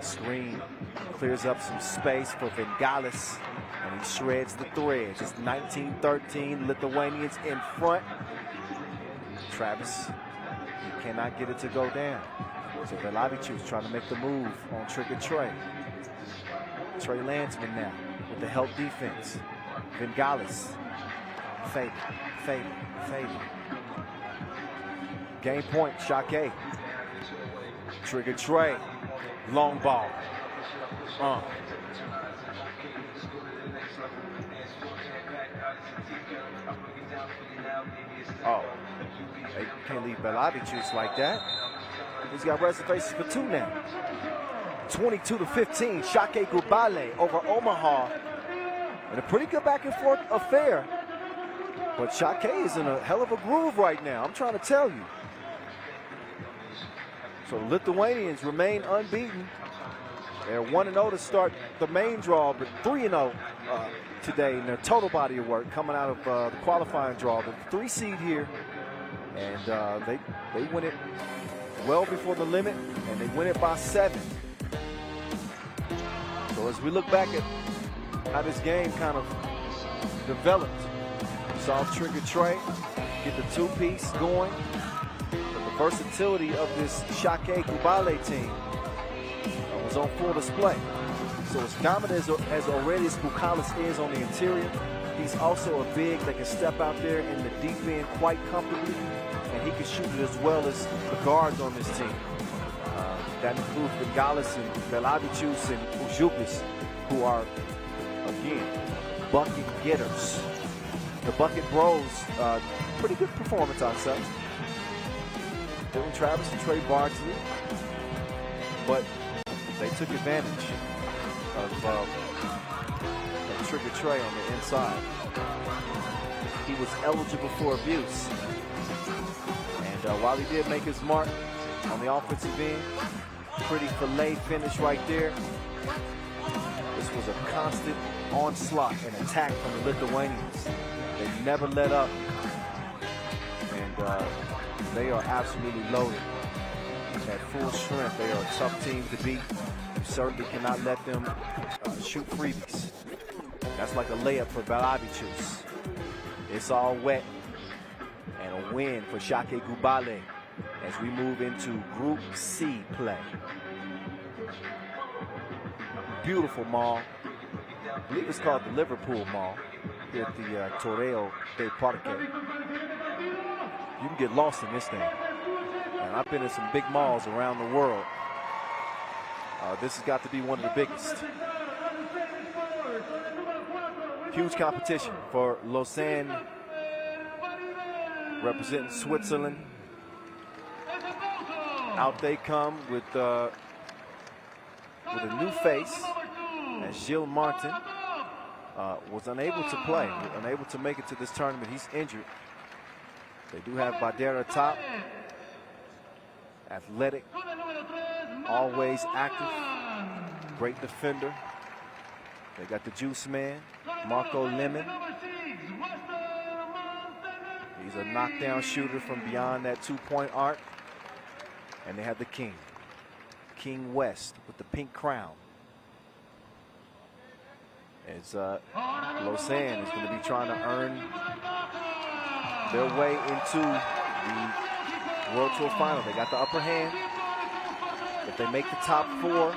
Screen clears up some space for Vingalis, and he shreds the threads. It's 19-13, Lithuanians in front. Travis, he cannot get it to go down. So Mayaguez trying to make the move on Trigger Trey. Trey Landsman now with the help defense. Vingalis, fading. Game point, Šakiai. Trigger Trey, long ball. Oh, they can't leave Mayaguez like that. He's got reservations for 2 now. 22-15, Šakiai Gulbelė over Omaha. And a pretty good back and forth affair. But Šakiai is in a hell of a groove right now, I'm trying to tell you. So the Lithuanians remain unbeaten. They're 1-0 to start the main draw, but 3-0 today in their total body of work coming out of the qualifying draw. The 3 seed here, and they win it well before the limit, and they win it by 7. So as we look back at how this game kind of developed, we saw Trigger Trey get the 2-piece going. But the versatility of this Šakiai Gulbelė team was on full display. So as dominant as Aurelius Pucalis is on the interior, he's also a big that can step out there in the deep end quite comfortably, and he can shoot it as well as the guards on this team. That includes Vingalis and Mayaguez and Ujupis, who are, again, bucket getters. The Bucket Bros, pretty good performance, I'd say. Dylan Travis and Trey Bardsley, but they took advantage of Trigger Trey on the inside. He was eligible for abuse. And while he did make his mark on the offensive end, pretty fillet finish right there. This was a constant onslaught and attack from the Lithuanians. They never let up. And they are absolutely loaded. At full strength, they are a tough team to beat. You certainly cannot let them shoot freebies. That's like a layup for Mayaguez. It's all wet. And a win for Šakiai Gulbelė as we move into Group C play. Beautiful mall. I believe it's called the Liverpool Mall here at the Torreo de Parque. You can get lost in this thing. And I've been in some big malls around the world. This has got to be one of the biggest. Huge competition for Lausanne, representing Switzerland. Out they come with a new face, as Gilles Martin was unable to play, unable to make it to this tournament. He's injured. They do have Badera top, athletic, always active, great defender. They got the juice man, Marco Liman. He's a knockdown shooter from beyond that 2-point arc. And they have the King, King West with the pink crown. As Lausanne is going to be trying to earn their way into the World Tour Final. They got the upper hand. If they make the top 4,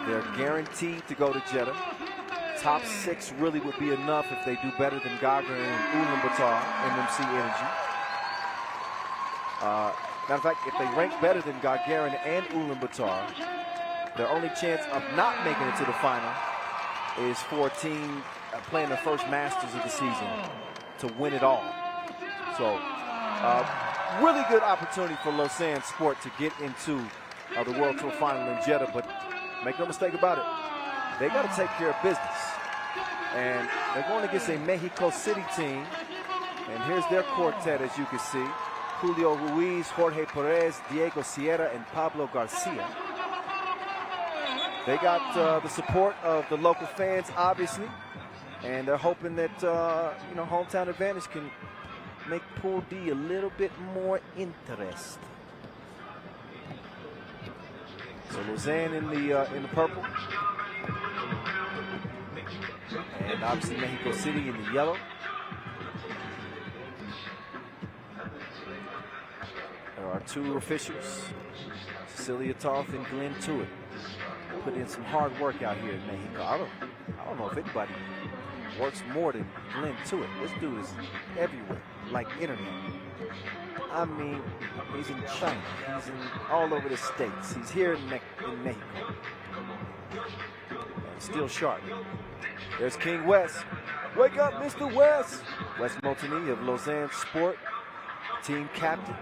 they're guaranteed to go to Jeddah. Top 6 really would be enough if they do better than Gagarin and Ulaanbaatar, MMC Energy. Matter of fact, if they rank better than Gagarin and Ulaanbaatar, their only chance of not making it to the final is for a team playing their first Masters of the season to win it all. So, really good opportunity for Lausanne Sport to get into the World Tour Final in Jeddah, but make no mistake about it, they got to take care of business. And they're going against a Mexico City team, and here's their quartet, as you can see. Julio Ruiz, Jorge Perez, Diego Sierra, and Pablo Garcia. They got the support of the local fans, obviously, and they're hoping that hometown advantage can make Pool D a little bit more interesting. So Lausanne in the purple, and obviously Mexico City in the yellow. There are 2 officials, Cecilia Toth and Glenn Tuitt. Put in some hard work out here in Mexico. I don't know if anybody works more than Glenn Tuitt. This dude is everywhere, like internet. I mean, he's in China. He's in all over the States. He's here in Mexico. And still sharp. There's King West. Wake up, Mr. West. Wes Montigny of Lausanne Sport, team captain.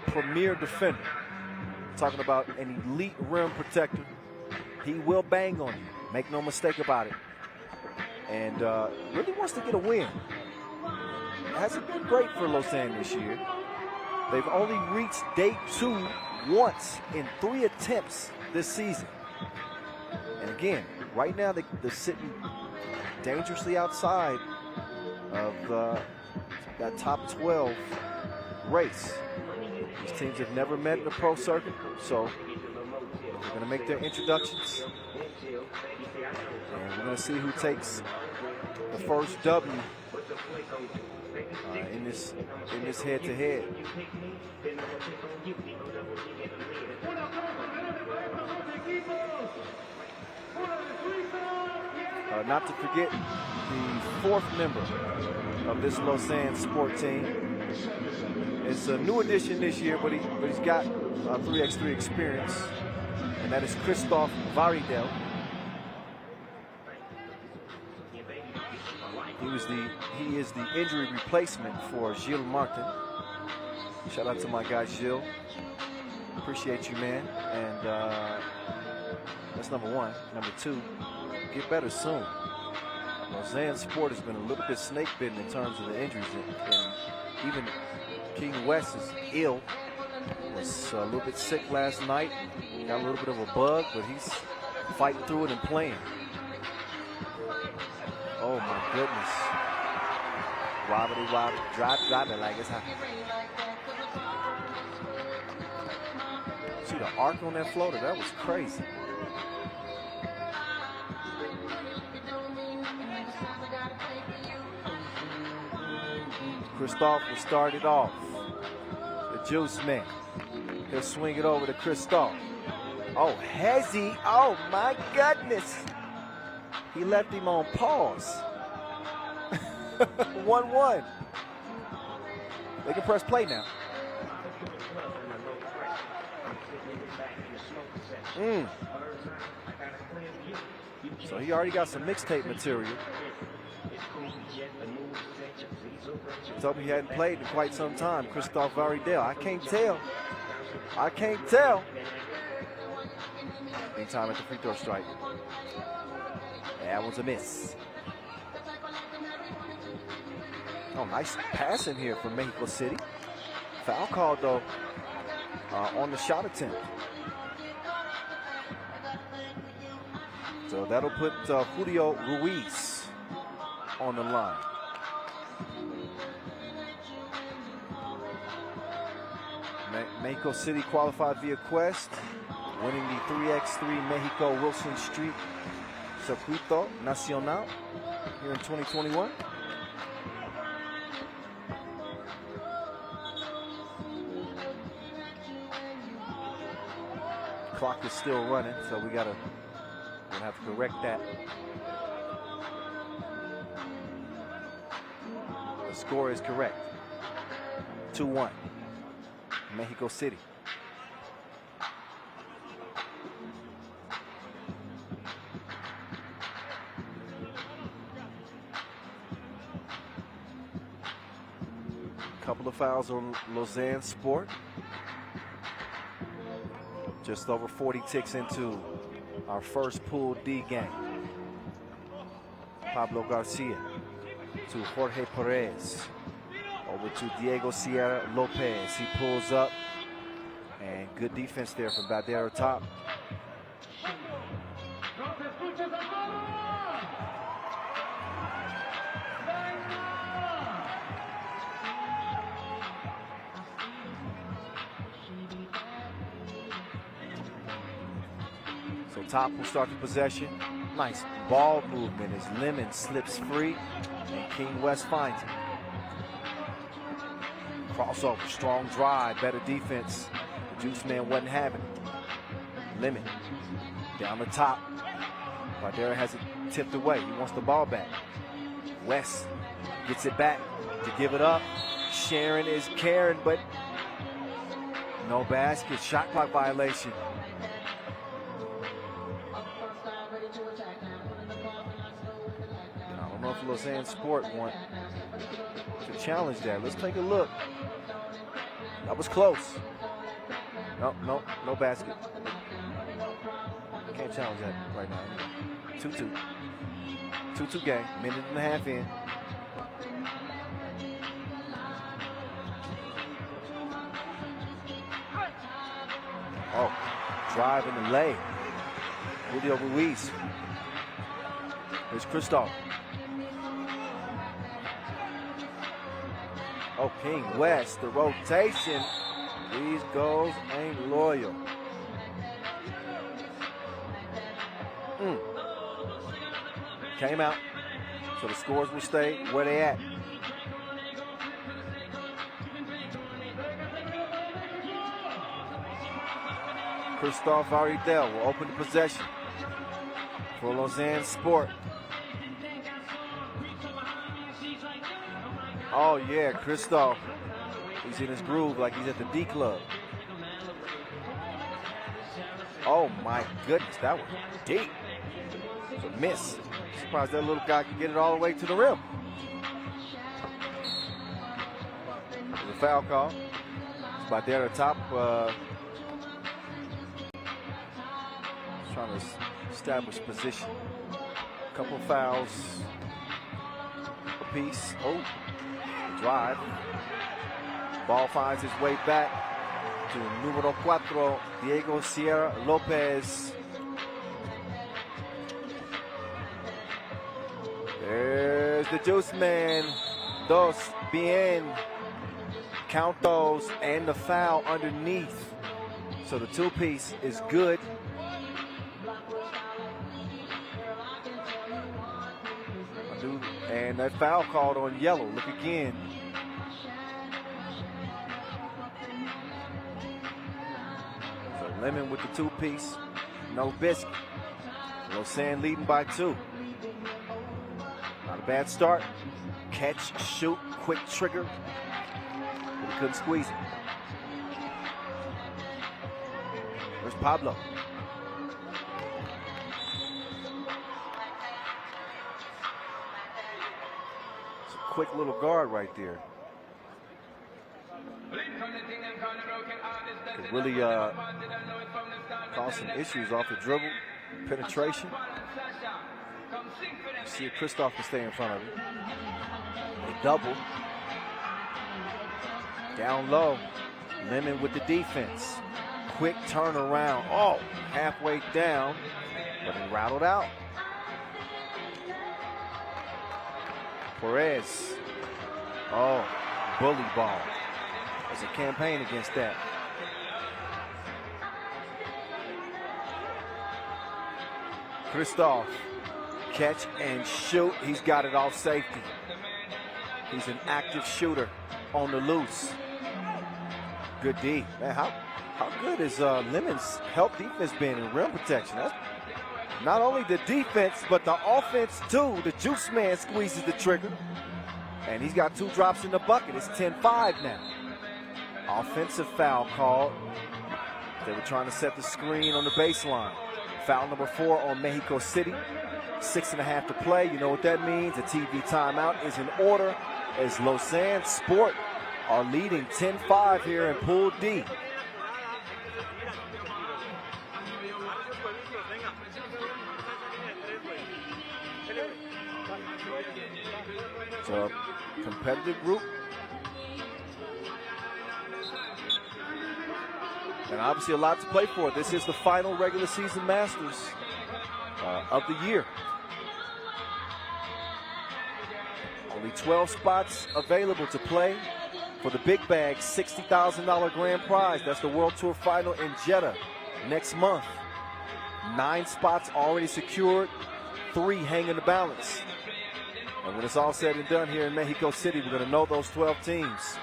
Premier defender. Talking about an elite rim protector. He will bang on you. Make no mistake about it. And really wants to get a win. Hasn't been great for Lausanne this year. They've only reached day 2 once in 3 attempts this season. And again, right now they're sitting dangerously outside of that top 12 race. These teams have never met in the pro circuit, so they're going to make their introductions. And we're going to see who takes the first W in this head-to-head. Not to forget the 4th member of this Lausanne Sport team. It's a new addition this year, but he's got 3x3 experience, and that is Christophe Varidel. He is the injury replacement for Gilles Martin. Shout out to my guy Gilles. Appreciate you, man. And that's number 1. Number 2, get better soon. Lausanne Sport has been a little bit snake bitten in terms of the injuries, and even King West is ill. Was a little bit sick last night. Got a little bit of a bug, but he's fighting through it and playing. Oh my goodness. Wobbly wobbly, drop it like it's hot. See the arc on that floater? That was crazy. Christophe will start it off. The juice man. He'll swing it over to Christophe. Oh, has he? Oh my goodness. He left him on pause. 1-1. They can press play now. So he already got some mixtape material. He told me he hadn't played in quite some time. Christophe Varidel. I can't tell. I can't tell. Anytime at the free throw strike. That one's a miss. Oh, nice passing here from Mexico City. Foul called, though, on the shot attempt. So that'll put Julio Ruiz on the line. Mexico City qualified via Quest. winning the 3x3 Mexico Wilson Street Circuito Nacional here in 2021. Clock is still running, so we're gonna have to correct that. The score is correct. 2-1, Mexico City. Couple of fouls on Lausanne Sport. Just over 40 ticks into our first Pool D game. Pablo Garcia to Jorge Perez. Over to Diego Sierra Lopez. He pulls up. And good defense there from Badera top. So top will start the possession. Nice ball movement as Liman slips free and King West finds it. Crossover, strong drive, better defense. The Juice Man wasn't having it. Liman down the top. Badera has it tipped away. He wants the ball back. West gets it back to give it up. Sharon is caring, but no basket. Shot clock violation. I don't know if Lausanne Sport want to challenge that. Let's take a look. That was close. No basket. Can't challenge that right now. 2-2. 2-2 game. Minute and a half in. Oh, drive in the lane. Julio Ruiz. Here's Christoph. Oh, King West, the rotation. These goals ain't loyal. Came out, so the scores will stay where they at. Christoph Aridel will open the possession for Lausanne Sport. Oh yeah, Christoph. He's in his groove like he's at the D Club. Oh my goodness, that was deep. It's a miss. Surprised that little guy can get it all the way to the rim. There's a foul call. It's by there at the top. Trying to establish position. Couple fouls apiece. Oh, drive. Ball finds its way back to numero 4, Diego Sierra Lopez. There's the Juice Man. Dos, bien. Count those, and the foul underneath. So the two-piece is good. And that foul called on yellow. Look again. So Lemon with the two-piece. No biscuit. Lausanne leading by 2. Not a bad start. Catch, shoot, quick trigger. But he couldn't squeeze it. There's Pablo. It's a quick little guard right there. Could really cause some issues off the dribble, penetration. See if Christoph can stay in front of him. They double. Down low. Lemon with the defense. Quick turnaround. Oh, halfway down, but he rattled out. Perez. Oh, bully ball. There's a campaign against that. Christoph, catch and shoot. He's got it off safety. He's an active shooter on the loose. Good D. Man, how good is Liman's help defense been in rim protection? That's not only the defense, but the offense too. The juice man squeezes the trigger. And he's got 2 drops in the bucket. It's 10-5 now. Offensive foul called. They were trying to set the screen on the baseline. Foul number 4 on Mexico City. 6.5 to play. You know what that means. A TV timeout is in order as Lausanne Sport are leading 10-5 here in Pool D. It's a competitive group. And obviously a lot to play for. This is the final regular season Masters of the year. Only 12 spots available to play for the big bag $60,000 grand prize. That's the World Tour final in Jeddah next month. 9 spots already secured, 3 hang in the balance. And when it's all said and done here in Mexico City, we're going to know those 12 teams.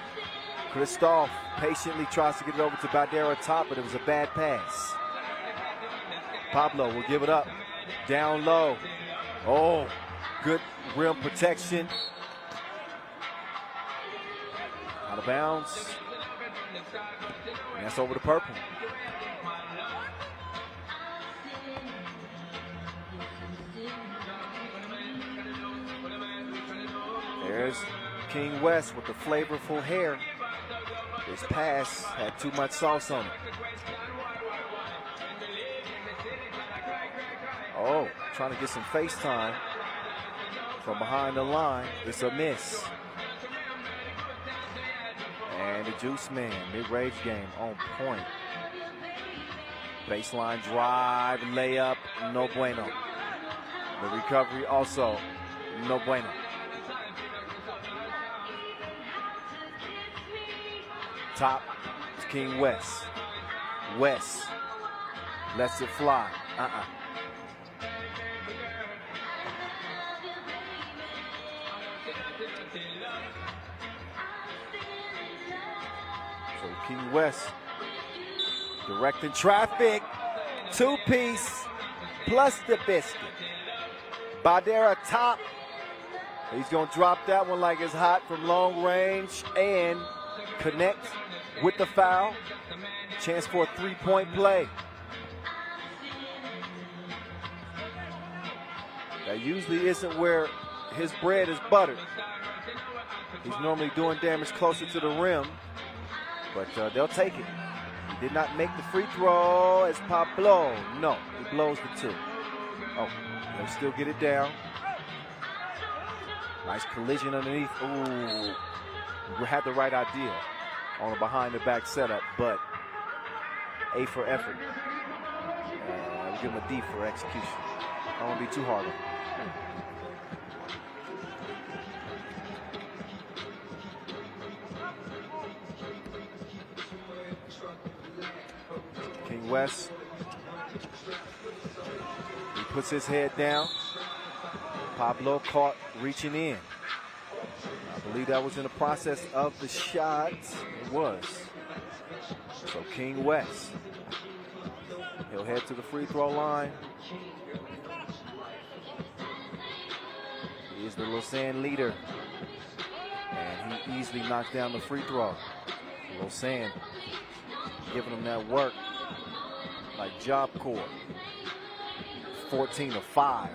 Christoph patiently tries to get it over to Badera top, but it was a bad pass. Pablo will give it up. Down low. Oh, good rim protection. Out of bounds. And that's over to purple. There's King West with the flavorful hair. His pass had too much sauce on it. Oh, trying to get some face time from behind the line. It's a miss. And the juice man, mid-range game on point. Baseline drive, layup, no bueno. The recovery also, no bueno. Top to King West. West lets it fly. So King West directing traffic. 2-piece plus the biscuit. Badera top. He's going to drop that one like it's hot from long range and connect with the foul. Chance for a 3-point play. That usually isn't where his bread is buttered. He's normally doing damage closer to the rim, but they'll take it. He did not make the free throw as Pablo. No, he blows the 2. Oh, they'll still get it down. Nice collision underneath. Ooh, we had the right idea on a behind-the-back setup, but A for effort. We'll give him a D for execution. I don't want to be too hard on him. King West. He puts his head down. Pablo caught reaching in. I believe that was in the process of the shot. It was. So King West. He'll head to the free throw line. He is the Lausanne leader. And he easily knocked down the free throw. Lausanne giving him that work like Job Corps. 14-5.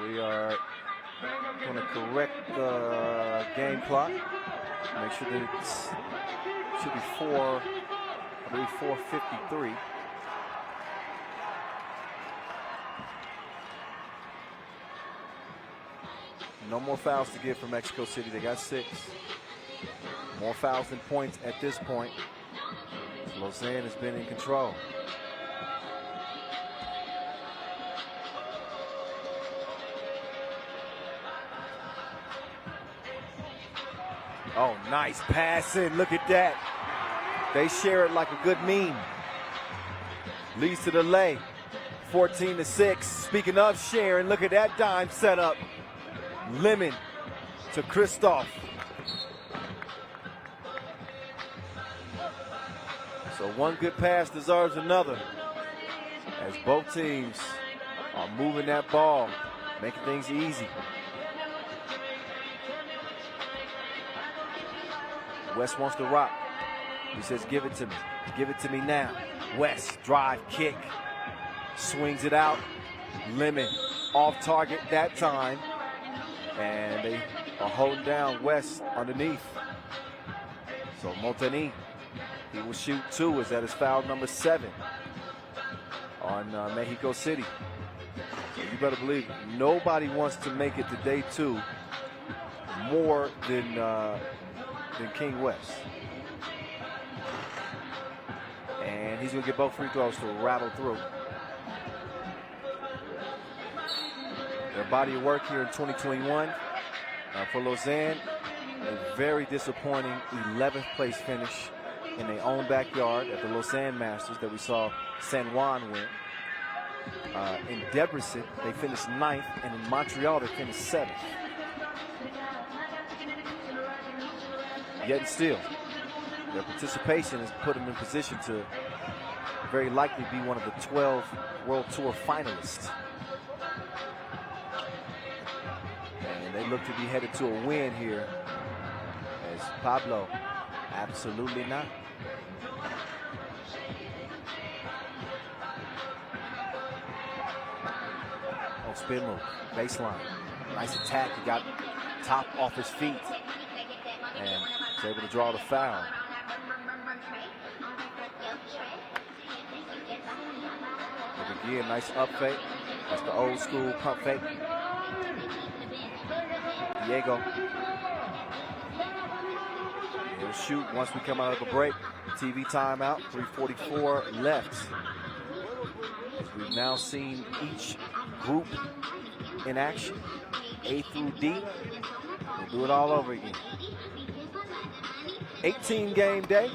We are going to correct the game clock. Make sure that it should be 4:53. No more fouls to give for Mexico City. They got 6. More fouls than points at this point. Lausanne has been in control. Oh, nice passing. Look at that. They share it like a good meme. Leads to the lay. 14-6. Speaking of sharing, look at that dime setup. Liman to Christoph. So one good pass deserves another, as both teams are moving that ball, making things easy. West wants to rock. He says, give it to me. Give it to me now. West, drive, kick. Swings it out. Liman off target that time. And they are holding down West underneath. So Montani, he will shoot 2, as that is foul number 7 on Mexico City. So you better believe it. Nobody wants to make it to day 2 more than King West. And he's going to get both free throws to rattle through. Their body of work here in 2021 for Lausanne, a very disappointing 11th place finish in their own backyard at the Lausanne Masters that we saw San Juan win. In Debrecen, they finished 9th, and in Montreal, they finished 7th. Yet still, their participation has put them in position to very likely be one of the 12 World Tour finalists. And they look to be headed to a win here, as Pablo, absolutely not. Oh, spin move, baseline. Nice attack. He got top off his feet and was able to draw the foul. Look again, nice up fake. That's the old school pump fake. Diego. He'll shoot once we come out of a break. TV timeout, 3:44 left. As we've now seen each group in action, A through D. We'll do it all over again. 18 game day.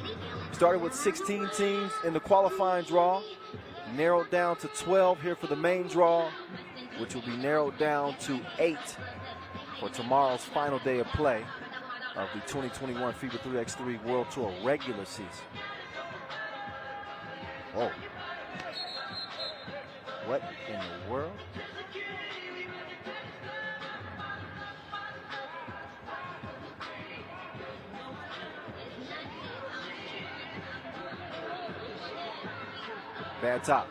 Started with 16 teams in the qualifying draw. Narrowed down to 12 here for the main draw, which will be narrowed down to 8 for tomorrow's final day of play of the 2021 FIBA 3x3 World Tour regular season. Whoa. What in the world? Bad top.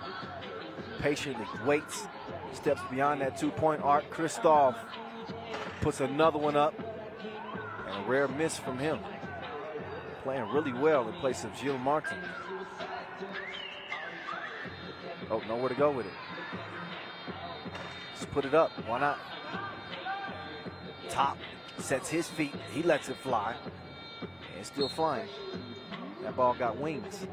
Patiently waits, steps beyond that two-point arc. Christoph puts another one up, and a rare miss from him. Playing really well in place of Gilles Martin. Oh, nowhere to go with it. Just put it up, why not? Top sets his feet, he lets it fly, and it's still flying. That ball got wings.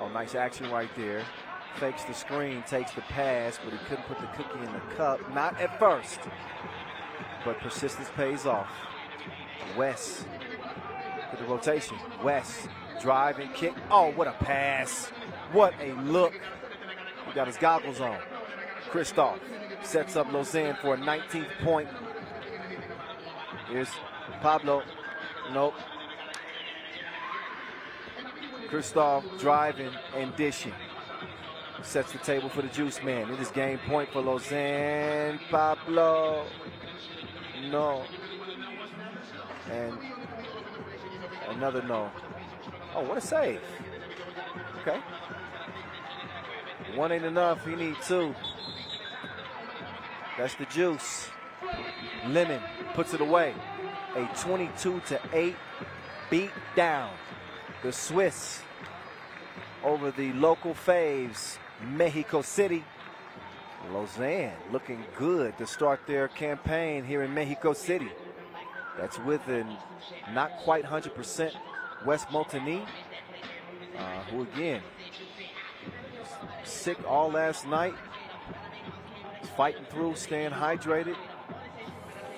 Oh, nice action right there. Fakes the screen, takes the pass, but he couldn't put the cookie in the cup. Not at first, but persistence pays off. West with the rotation. West, drive and kick. Oh, what a pass. What a look. He got his goggles on. Christoph sets up Lausanne for a 19th point. Here's Pablo. Nope. Christoph driving and dishing. Sets the table for the juice man. It is game point for Lausanne. Pablo. No. And another no. Oh, what a save. Okay. One ain't enough. He needs 2. That's the juice. Liman puts it away. A 22-8 beat down. The Swiss over the local faves, Mexico City. Lausanne looking good to start their campaign here in Mexico City. That's with an not quite 100% West Montigny, who again, sick all last night, fighting through, staying hydrated.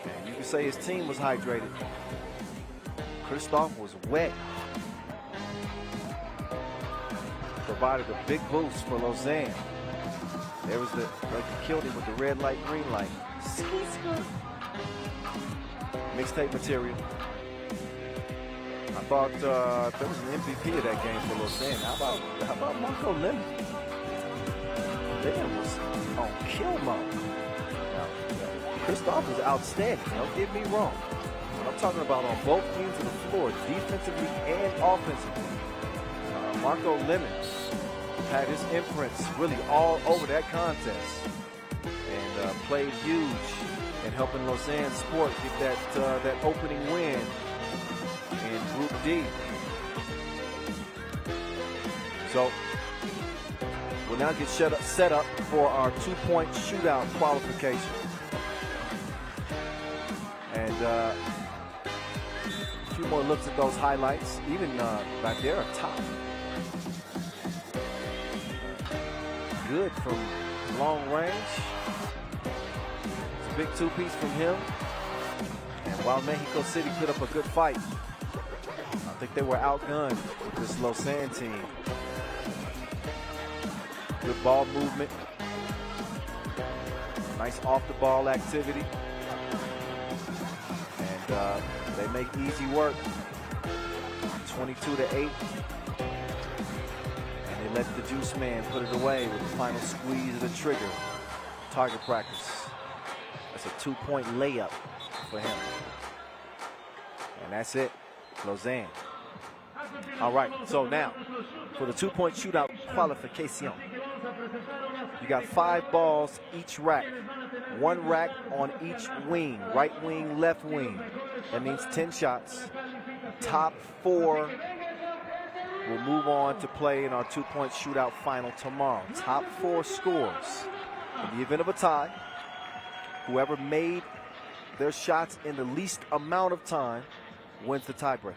And you can say his team was hydrated. Christophe was wet. Provided a big boost for Lausanne. There was like he killed him with the red light, green light. Mixtape material. I thought there was an MVP of that game for Lausanne. How about Marco Liman? Liman was on kill mode. Now, Christophe was outstanding. Don't get me wrong. But I'm talking about on both ends of the floor, defensively and offensively. Marco Liman had his imprints really all over that contest and played huge in helping Lausanne Sport get that opening win in Group D. So we'll now get set up for our two-point shootout qualification. And a few more looks at those highlights. Even back there up top. Good from long range. It's a big two-piece from him. And while Mexico City put up a good fight, I think they were outgunned with this Lausanne team. Good ball movement. Nice off-the-ball activity. And they make easy work. 22-8. And they let the juice man put it away with the final squeeze of the trigger. Target practice. That's a two-point layup for him. And that's it. Lausanne. All right, so now for the two-point shootout qualification. You got 5 balls each rack. 1 rack on each wing, right wing, left wing. That means 10 shots. Top 4 will move on to play in our two-point shootout final tomorrow. Top 4 scores. In the event of a tie, whoever made their shots in the least amount of time wins the tiebreaker.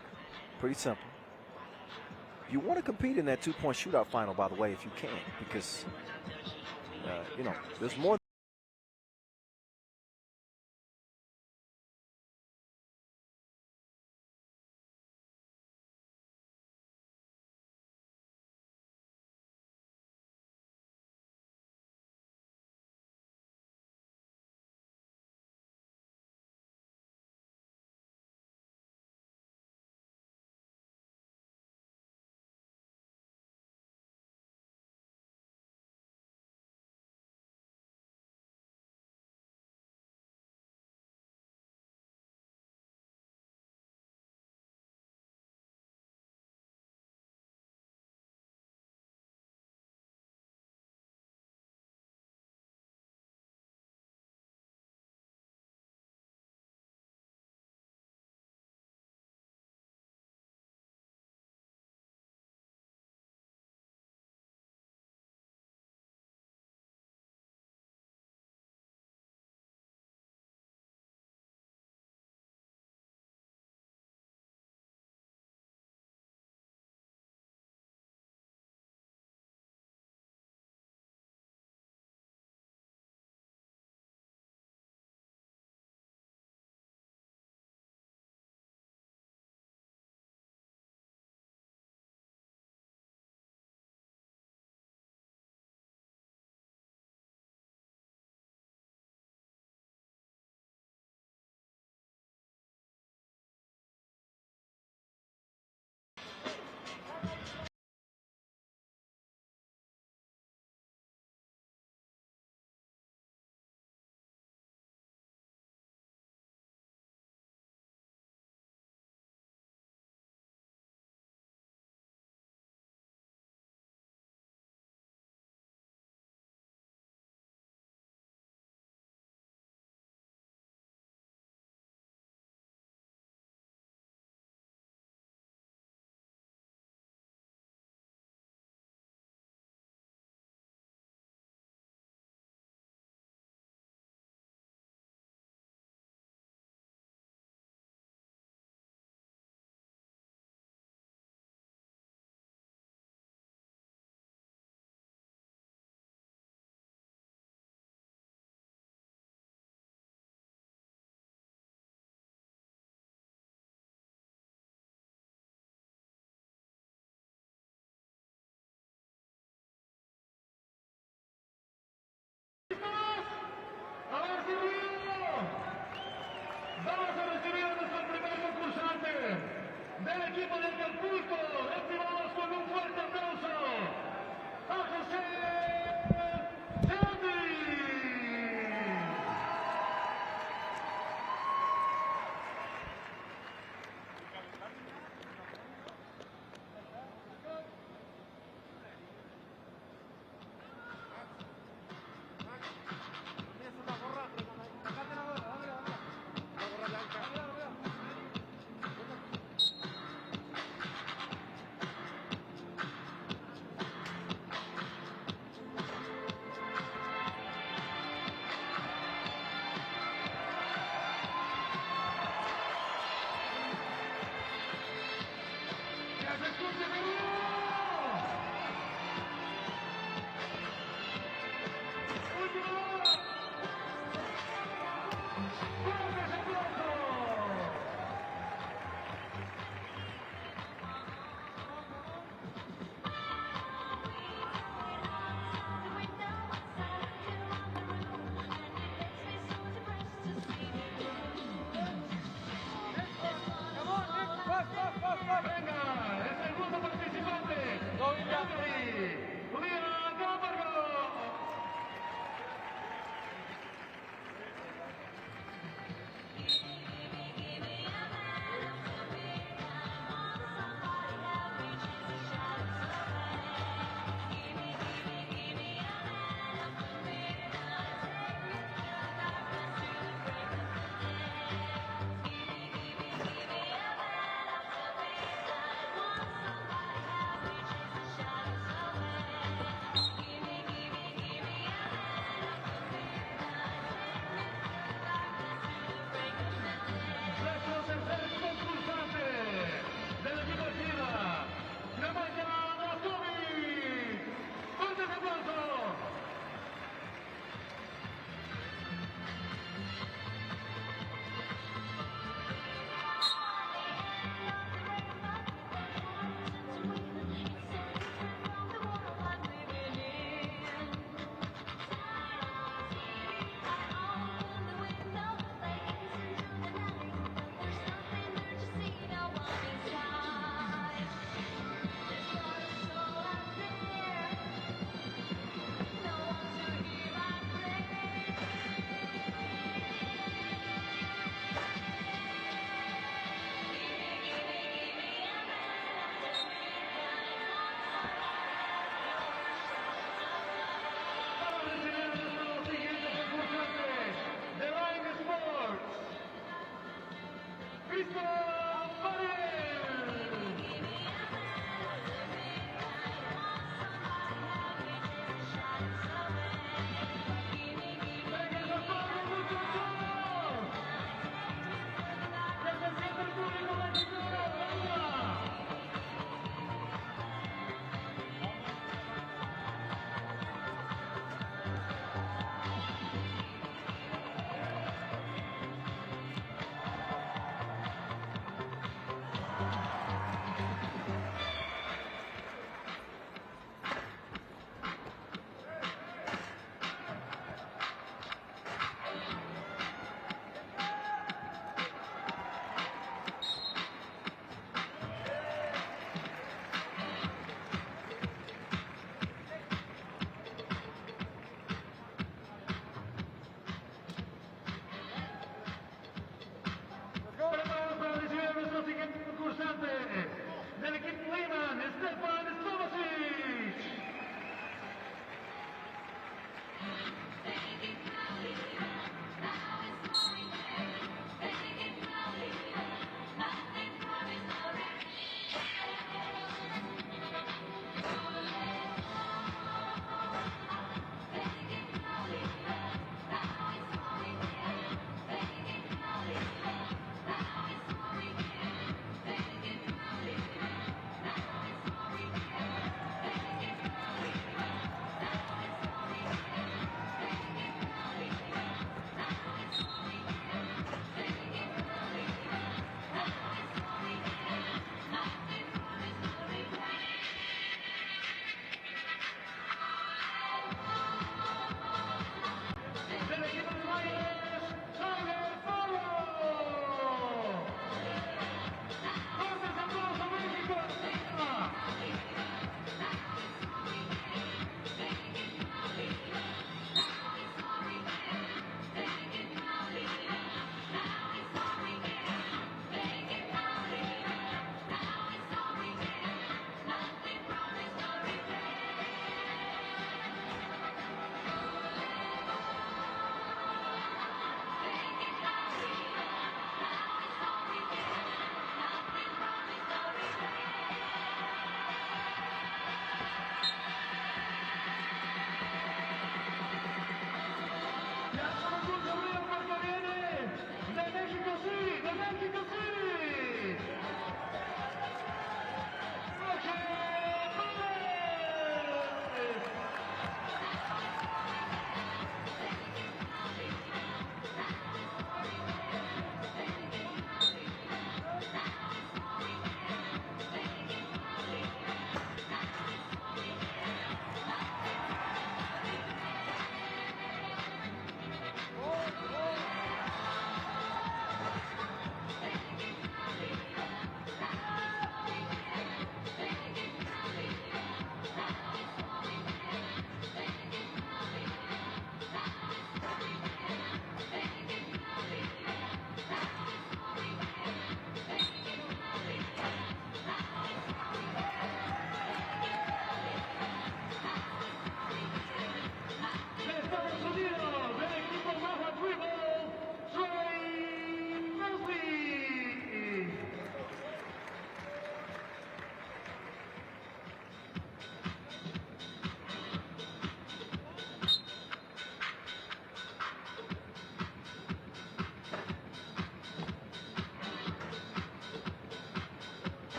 Pretty simple. You want to compete in that two-point shootout final, by the way, if you can, because, you know, there's more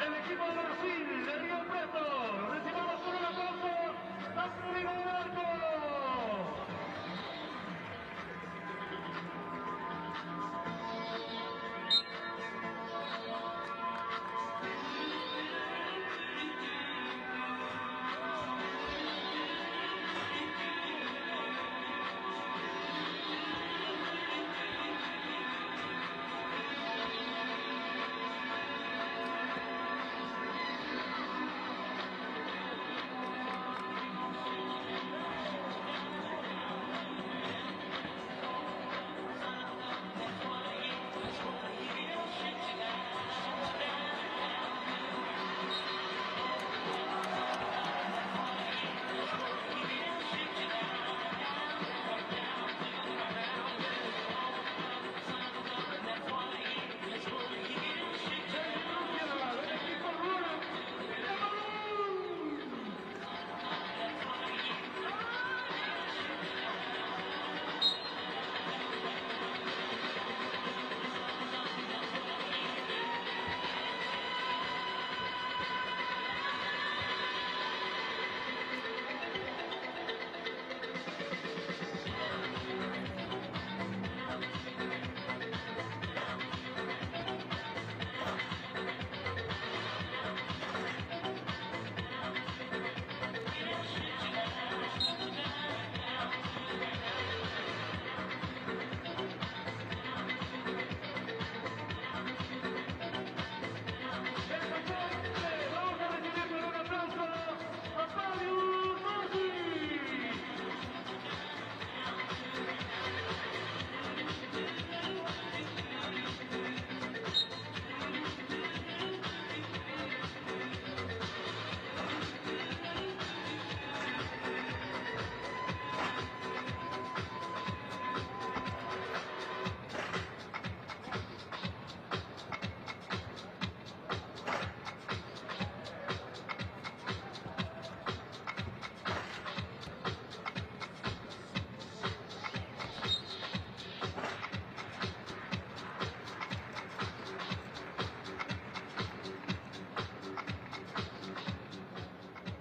Del equipo de Brasil, de Río Preto, recibamos un aplauso a su Riga del Arco.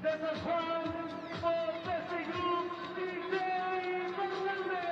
Desde Juan, por este Goup, DJ Fernández.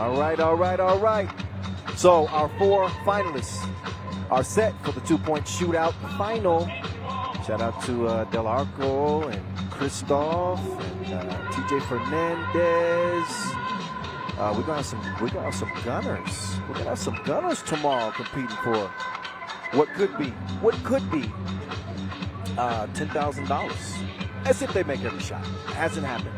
All right, all right, all right. So our 4 finalists are set for the 2-point shootout final. Shout out to Del Arco and Christoph and TJ Fernandez. We're gonna have some gunners. We're gonna have some gunners tomorrow competing for what could be $10,000. As if they make every shot. Hasn't happened.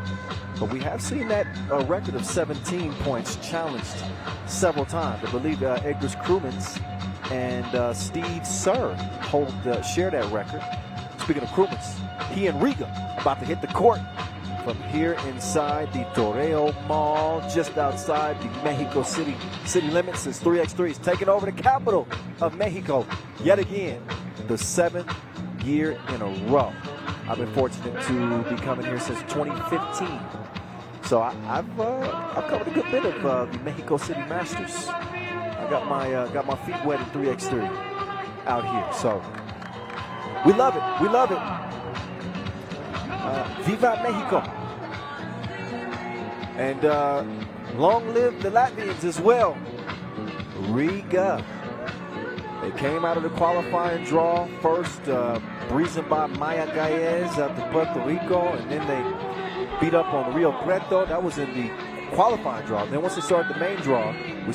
But we have seen that record of 17 points challenged several times. I believe Edgar Krumens and Steve Sir share that record. Speaking of Krumens, he and Riga about to hit the court from here inside the Toreo Mall, just outside the Mexico City limits. As 3x3 is taking over the capital of Mexico yet again, the 7th year in a row. I've been fortunate to be coming here since 2015. So I've covered a good bit of the Mexico City Masters. I got my feet wet in 3x3 out here. So we love it. We love it. Viva Mexico. And long live the Latvians as well. Riga. They came out of the qualifying draw first, breezing by Mayaguez out to Puerto Rico, and then they beat up on Rio Preto. That was in the qualifying draw. Then once they started the main draw, we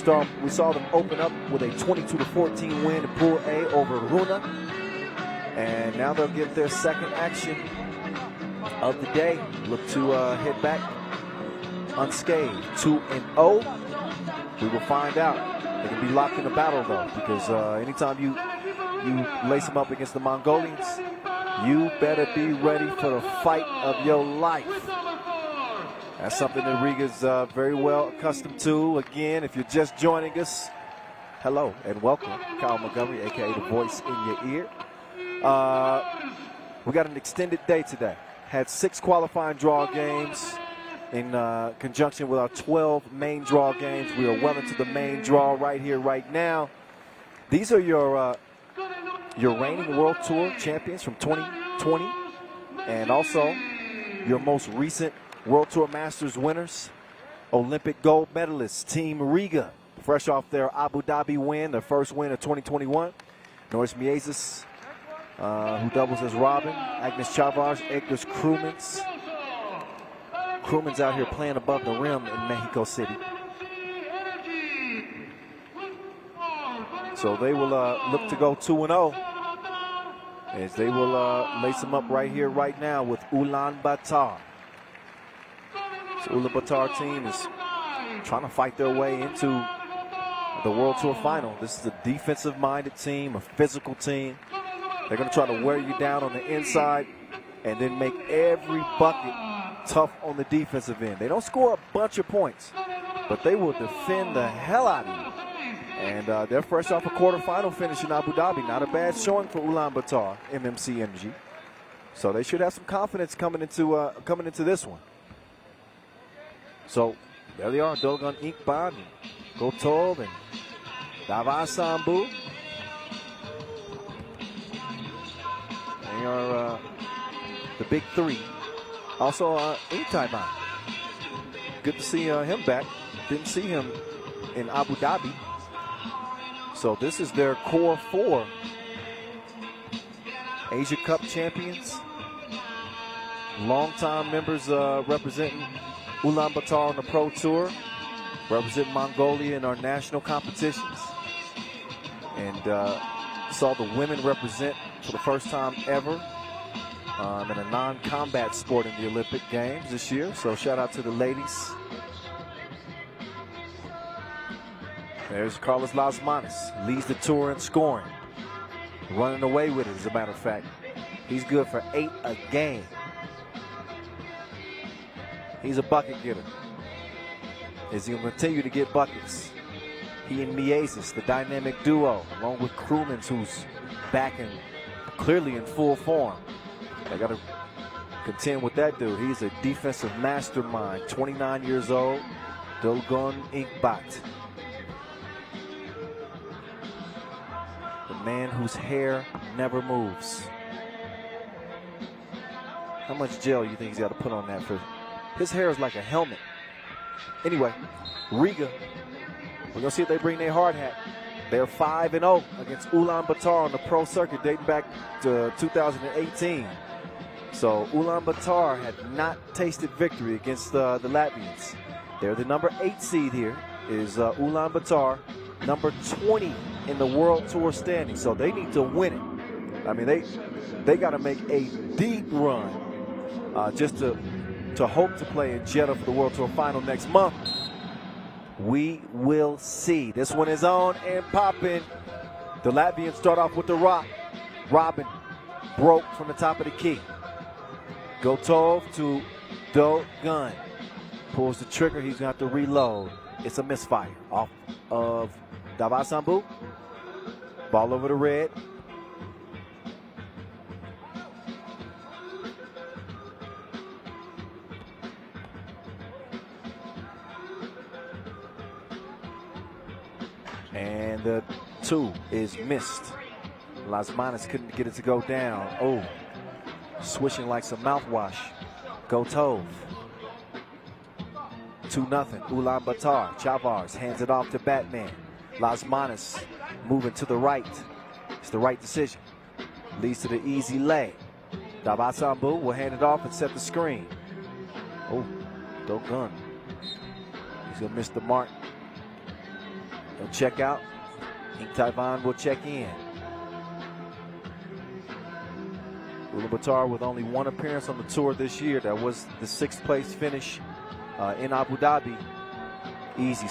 saw them open up with a 22-14 win in Pool A over Runa. And now they'll get their second action of the day. Look to head back unscathed, 2-0. We will find out. They can be locked in a battle though, because anytime you lace them up against the Mongolians, you better be ready for the fight of your life. That's something that Riga's very well accustomed to. Again, if you're just joining us, hello and welcome. Kyle Montgomery, aka the voice in your ear. We got an extended day today. Had 6 qualifying draw games in conjunction with our 12 main draw games. We are well into the main draw right here, right now. These are your reigning World Tour champions from 2020, and also your most recent World Tour Masters winners, Olympic gold medalists, Team Riga, fresh off their Abu Dhabi win, their first win of 2021. Norris Miezes, who doubles as Robin, Agnes Chavars, Edgar Krumens. Krumens out here playing above the rim in Mexico City. So they will look to go 2-0 as they will lace them up right here, right now with Ulaanbaatar. So Ulaanbaatar team is trying to fight their way into the World Tour final. This is a defensive-minded team, a physical team. They're going to try to wear you down on the inside and then make every bucket tough on the defensive end. They don't score a bunch of points, but they will defend the hell out of you. And they're fresh off a quarterfinal finish in Abu Dhabi. Not a bad showing for Ulaanbaatar, MMC Energy. So they should have some confidence coming into this one. So there they are, Dolgan Inkbad, Gotov, and Davasambu. They are the big 3. Also, Inkbad. Good to see him back. Didn't see him in Abu Dhabi. So this is their core 4. Asia Cup champions. Longtime members representing Ulaanbaatar on the Pro Tour. Representing Mongolia in our national competitions. And saw the women represent for the first time ever in a non-combat sport in the Olympic Games this year. So shout out to the ladies. There's Carlos Lasmanis, leads the tour in scoring. Running away with it, as a matter of fact. He's good for 8 a game. He's a bucket getter. Is he going to continue to get buckets? He and Miezes, the dynamic duo, along with Krumens, who's back and clearly in full form. They got to contend with that dude. He's a defensive mastermind, 29 years old, Dolgan Inkbad. The man whose hair never moves. How much gel you think he's got to put on that for? His hair is like a helmet. Anyway, Riga, we're going to see if they bring their hard hat. They're 5-0 against Ulaanbaatar on the pro circuit dating back to 2018. So Ulaanbaatar had not tasted victory against the Latvians. They're the number 8 seed here, is Ulaanbaatar, number 20 in the World Tour standing. So they need to win it. I mean, they got to make a deep run just to hope to play in Jeddah for the World Tour final next month. We will see. This one is on and popping. The Latvians start off with the rock. Robin broke from the top of the key. Gotov to Dogun. Pulls the trigger. He's going to have to reload. It's a misfire off of Davasambu. Ball over the red. And the 2 is missed. Las Manas couldn't get it to go down. Oh, swishing like some mouthwash. Gotov. 2-0. Ulaanbaatar. Chavars hands it off to Batman. Las Manas moving to the right. It's the right decision. Leads to the easy lay. Davasambu will hand it off and set the screen. Oh, Dogun. He's going to miss the mark. He'll check out. Taiwan will check in. Ulaanbaatar with only one appearance on the tour this year. That was the 6th place finish in Abu Dhabi. Easy.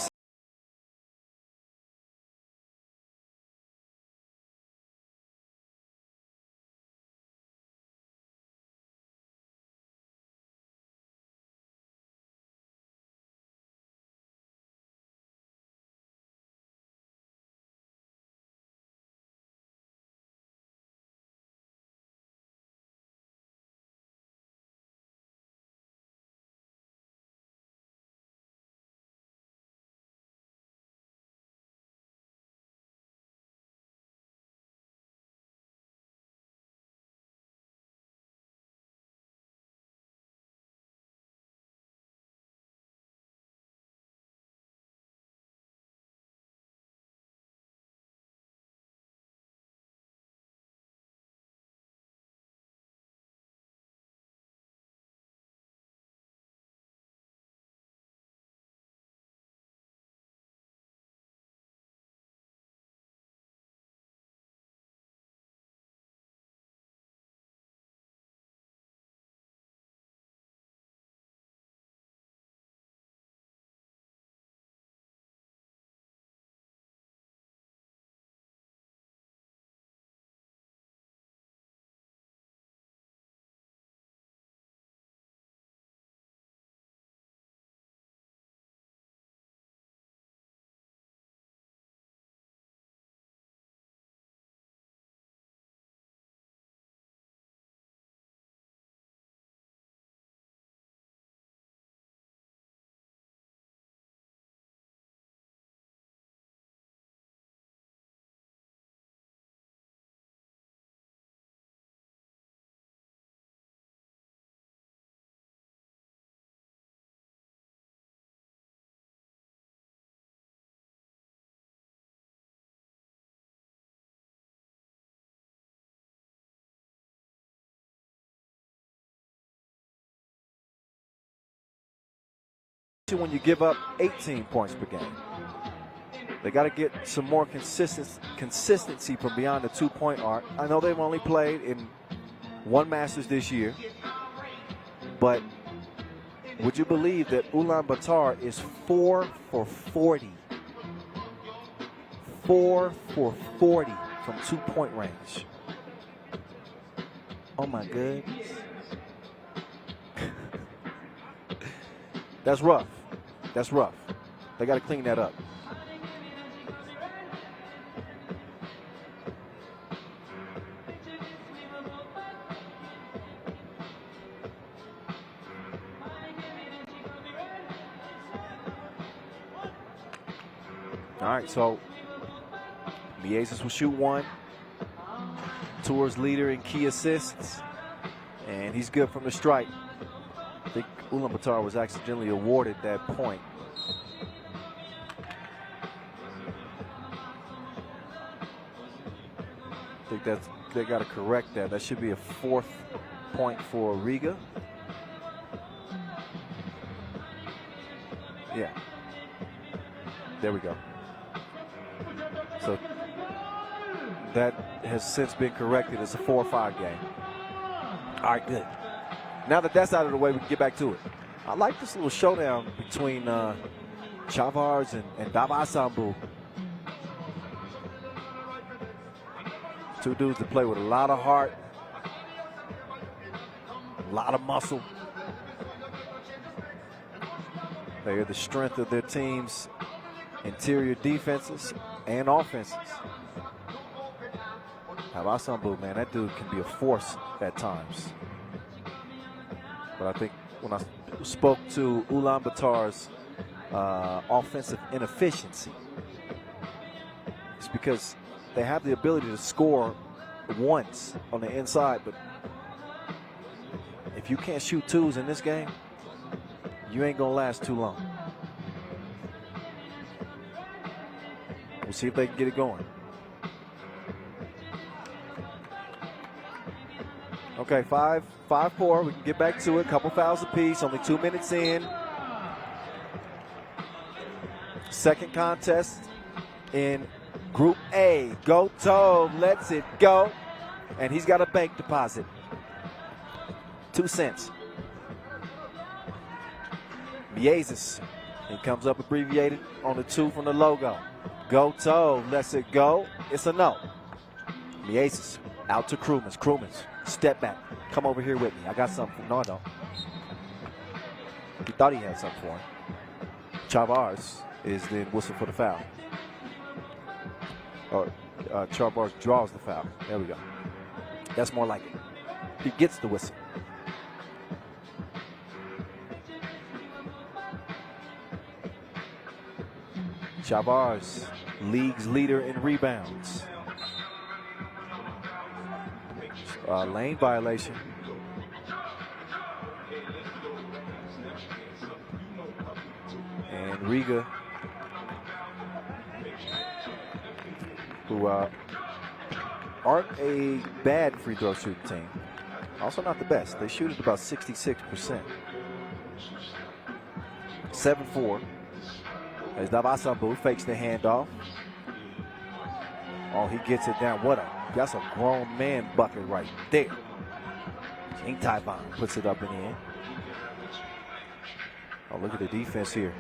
When you give up 18 points per game, they got to get some more consistency from beyond the 2-point arc. I know they've only played in 1 Masters this year, but would you believe that Ulaanbaatar is 4 for 40? 4 for 40 from 2-point range. Oh my goodness. That's rough. That's rough. They got to clean that up. All right, so Mayaguez will shoot 1. Tour's leader in key assists, and he's good from the strike. I think Ulaanbaatar was accidentally awarded that point. I think they got to correct that. That should be a 4th point for Riga. Yeah. There we go. So that has since been corrected. It's a 4-5 game. All right, good. Now that that's out of the way, we can get back to it. I like this little showdown between Chavars and Davasambu. Two dudes that play with a lot of heart, a lot of muscle. They are the strength of their team's interior defenses and offenses. Davasambu, man, that dude can be a force at times. But I think when I spoke to Ulaanbaatar's offensive inefficiency, it's because they have the ability to score once on the inside, but if you can't shoot twos in this game, you ain't gonna last too long. We'll see if they can get it going. Okay, 5-4. We can get back to it. Couple fouls apiece. Only 2 minutes in. Second contest in Group A. Goup lets it go. And he's got a bank deposit. 2 cents. Mayaguez. He comes up abbreviated on the 2 from the logo. Goup lets it go. It's a no. Mayaguez out to Krumans. Krumans, step back. Come over here with me. I got something. No, I don't. He thought he had something for him. Chavars is then whistle for the foul. Or Chavars draws the foul. There we go. That's more like it. He gets the whistle. Chavars, league's leader in rebounds. Lane violation. And Riga, who aren't a bad free throw shooting team, also not the best. They shoot at about 66%. 7-4. As Davasambu fakes the handoff. Oh, he gets it down. That's a grown man bucket right there. Untitled puts it up and in. Oh, look at the defense here.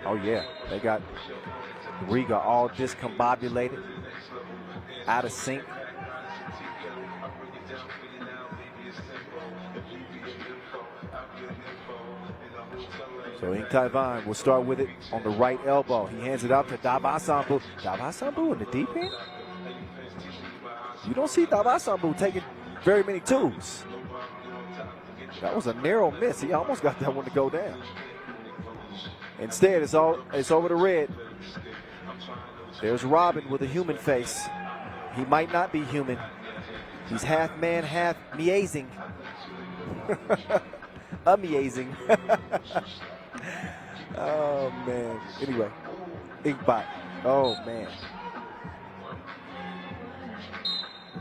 Oh, yeah. They got Riga all discombobulated, out of sync. So Untitled will start with it on the right elbow. He hands it out to Davasambu. Davasambu in the deep end? You don't see Davasambu taking very many twos. That was a narrow miss. He almost got that one to go down. Instead, it's over the red. There's Robin with a human face. He might not be human. He's half man, half amazing. Amazing. Oh, man. Anyway, Inkbot. Oh, man.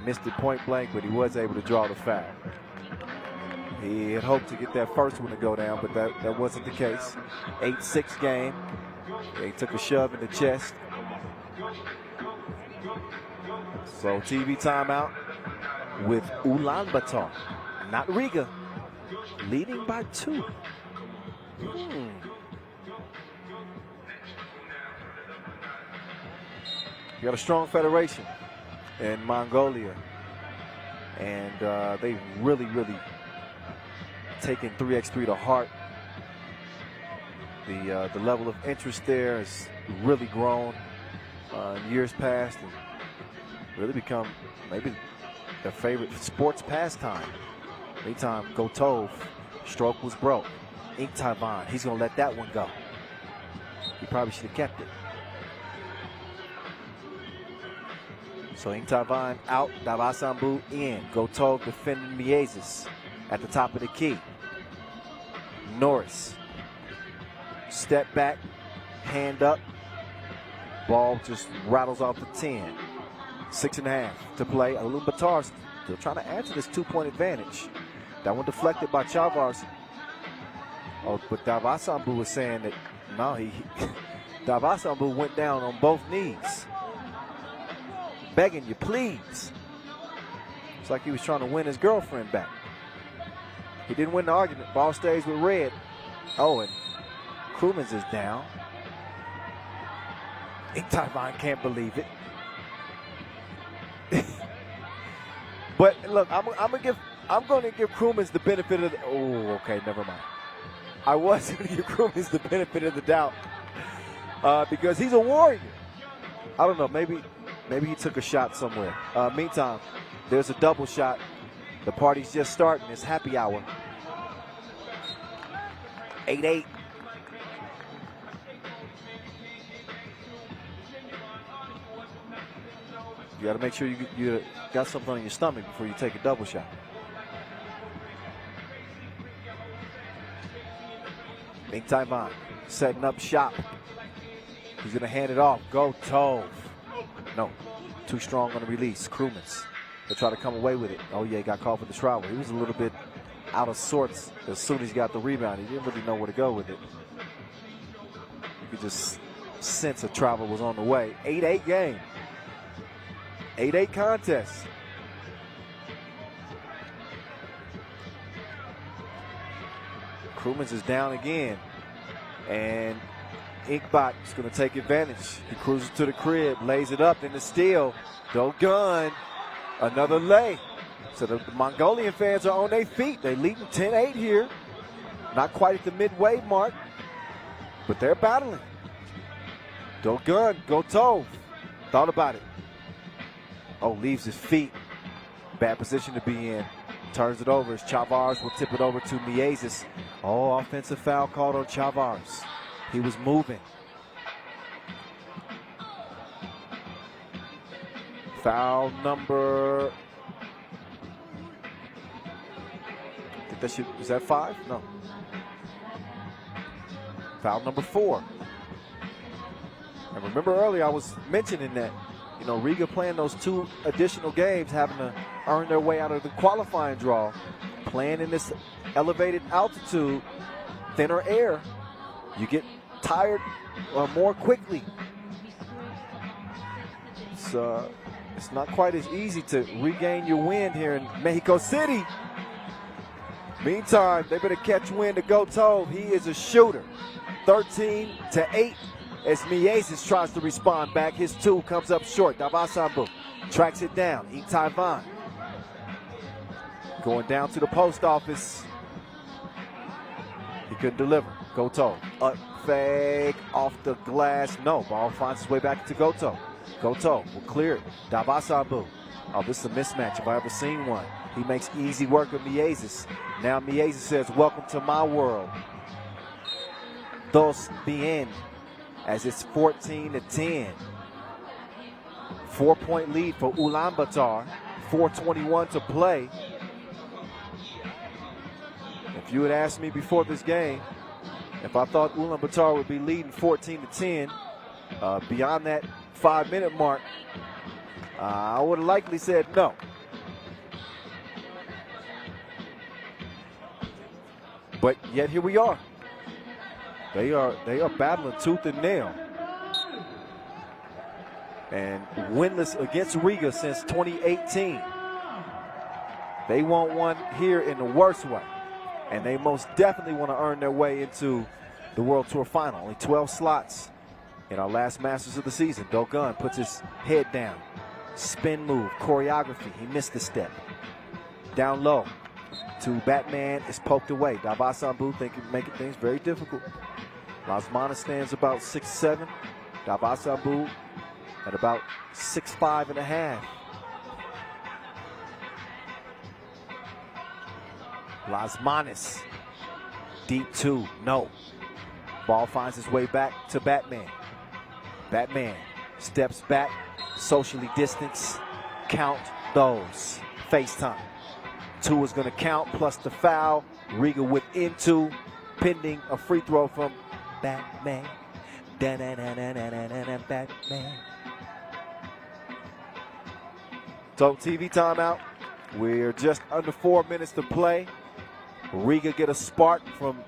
Missed it point blank, but he was able to draw the foul. He had hoped to get that first one to go down, but that wasn't the case. 8-6 game. He took a shove in the chest. So TV timeout with Ulaanbaatar, not Riga, leading by 2. You got a strong federation in Mongolia, and they've really taken 3x3 to heart. The level of interest there has really grown in years past, and really become maybe their favorite sports pastime. Anytime Goup stroke was broke, Untitled, he's gonna let that one go. He probably should have kept it. So Untitled out, Davasambu in. Goup defending Mayaguez at the top of the key. Norris. Step back, hand up. Ball just rattles off the 10. 6.5 to play. Ulaanbaatar still trying to add to this 2-point advantage. That one deflected by Chavars. Oh, but Davasambu was saying that no, Davasambu went down on both knees, begging you, please. It's like he was trying to win his girlfriend back. He didn't win the argument. Ball stays with red. Oh, and Krumens is down. Taiwan can't believe it. But look, I'm going to give Krumens the benefit of the. Oh, okay, never mind. I was going to give Krumens the benefit of the doubt because he's a warrior. I don't know. Maybe he took a shot somewhere. Meantime, there's a double shot. The party's just starting. It's happy hour. 8-8. You got to make sure you got something on your stomach before you take a double shot. Big Taiwan setting up shop. He's going to hand it off. Go Tove. No, too strong on the release. Krumens. They try to come away with it. Oh, yeah, he got called for the travel. He was a little bit out of sorts as soon as he got the rebound. He didn't really know where to go with it. You could just sense a travel was on the way. 8-8 game. 8-8 contest. Krumens is down again. And Inkbot is going to take advantage. He cruises to the crib, lays it up in the steal. Dogun, another lay. So the Mongolian fans are on their feet. They leading 10-8 here. Not quite at the midway mark, but they're battling. Dogun, go Tove. Thought about it. Oh, leaves his feet. Bad position to be in. Turns it over as Chavars will tip it over to Mayaguez. Oh, offensive foul called on Chavars. He was moving. Foul number. I think that should, is that 5? No. Foul number 4. And remember earlier I was mentioning that, you know, Riga playing those 2 additional games, having to earn their way out of the qualifying draw, playing in this elevated altitude, thinner air, you get tired more quickly. So it's not quite as easy to regain your wind here in Mexico City. Meantime, they better catch wind to Go Tove. He is a shooter. 13-8 as Mayaguez tries to respond back. His 2 comes up short. Davasambu tracks it down. Taiwan going down to the post office. He couldn't deliver. Go Tove. Up fake off the glass. No, ball finds its way back to Go Tove. Go Tove will clear it. Davasambu. Oh, this is a mismatch if I ever seen one. He makes easy work of Mayaguez. Now Mayaguez says, welcome to my world. Dos bien, as it's 14-10. 4-point lead for Ulaanbaatar. 4:21 to play. If you had asked me before this game, if I thought Ulaanbaatar would be leading 14-10, beyond that 5-minute mark, I would have likely said no. But yet here we are. They are battling tooth and nail. And winless against Riga since 2018. They want one here in the worst way. And they most definitely want to earn their way into the World Tour Final. Only 12 slots in our last Masters of the season. Dogun puts his head down. Spin move, choreography. He missed the step. Down low to Batman is poked away. Davasambu making things very difficult. Lasmana stands about 6'7". Davasambu at about 6'5.5". Lasmanis, deep 2, no. Ball finds its way back to Batman. Batman steps back, socially distanced, count those. FaceTime. 2 is going to count plus the foul. Riga within 2. pending a free throw from Batman. Batman. So TV timeout. We're just under 4 minutes to play. Riga get a spark from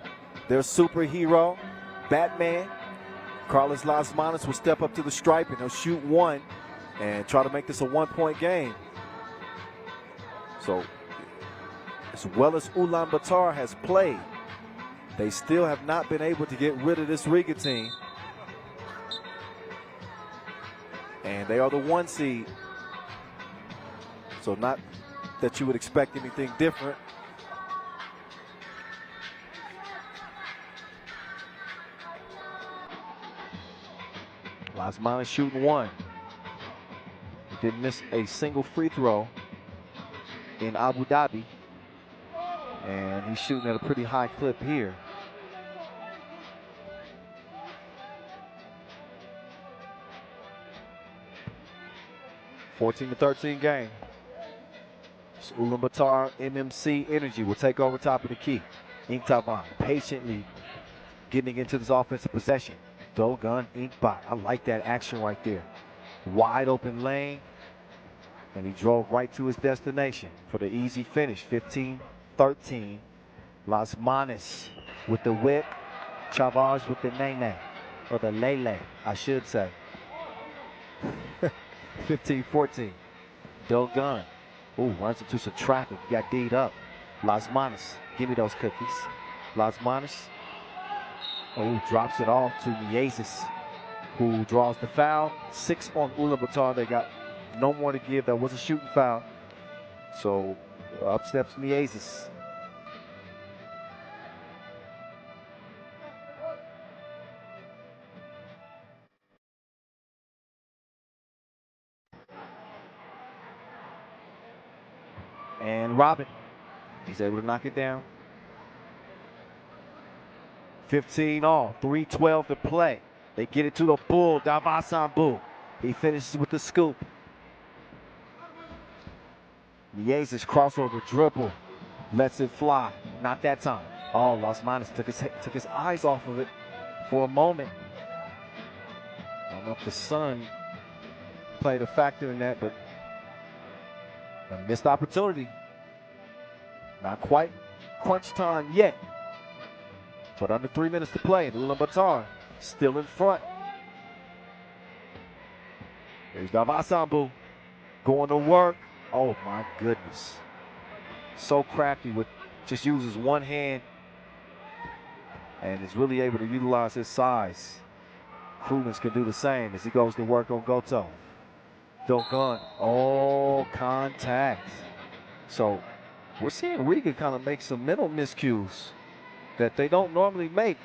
their superhero, Batman. Carlos Lasmanis will step up to the stripe and he'll shoot one and try to make this a one-point game. So, as well as Ulaanbaatar has played, they still have not been able to get rid of this Riga team. And they are the 1 seed. So not that you would expect anything different. Lasmanis shooting one. He didn't miss a single free throw in Abu Dhabi. And he's shooting at a pretty high clip here. (14-13) game. So Ulaanbaatar MMC Energy will take over top of the key. Inktaban patiently getting into this offensive possession. Dogun Inkbot. I like that action right there. Wide open lane. And he drove right to his destination for the easy finish. 15-13. Lasmanis with the whip. Chavez with the nene. Or the lele, I should say. 15-14. Dogun. Ooh, runs into some traffic. Got D'd up. Lasmanis. Give me those cookies. Lasmanis. Oh, drops it off to Mayaguez, who draws the foul. 6 on Ulaanbaatar. They got no more to give. That was a shooting foul. So up steps Mayaguez. And Robin, he's able to knock it down. 15 all, 3:12 to play. They get it to the bull, Davasan. He finishes with the scoop. Mayaguez crossover dribble, lets it fly. Not that time. Oh, Lasmanis took his eyes off of it for a moment. I don't know if the sun played a factor in that, but a missed opportunity. Not quite crunch time yet. But under 3 minutes to play, Ulaanbaatar still in front. There's Davasan going to work. Oh my goodness. So crafty with just uses one hand and is really able to utilize his size. Krumens can do the same as he goes to work on Goto. Dogun. Oh, contact. So we're seeing Riga kind of make some mental miscues that they don't normally make.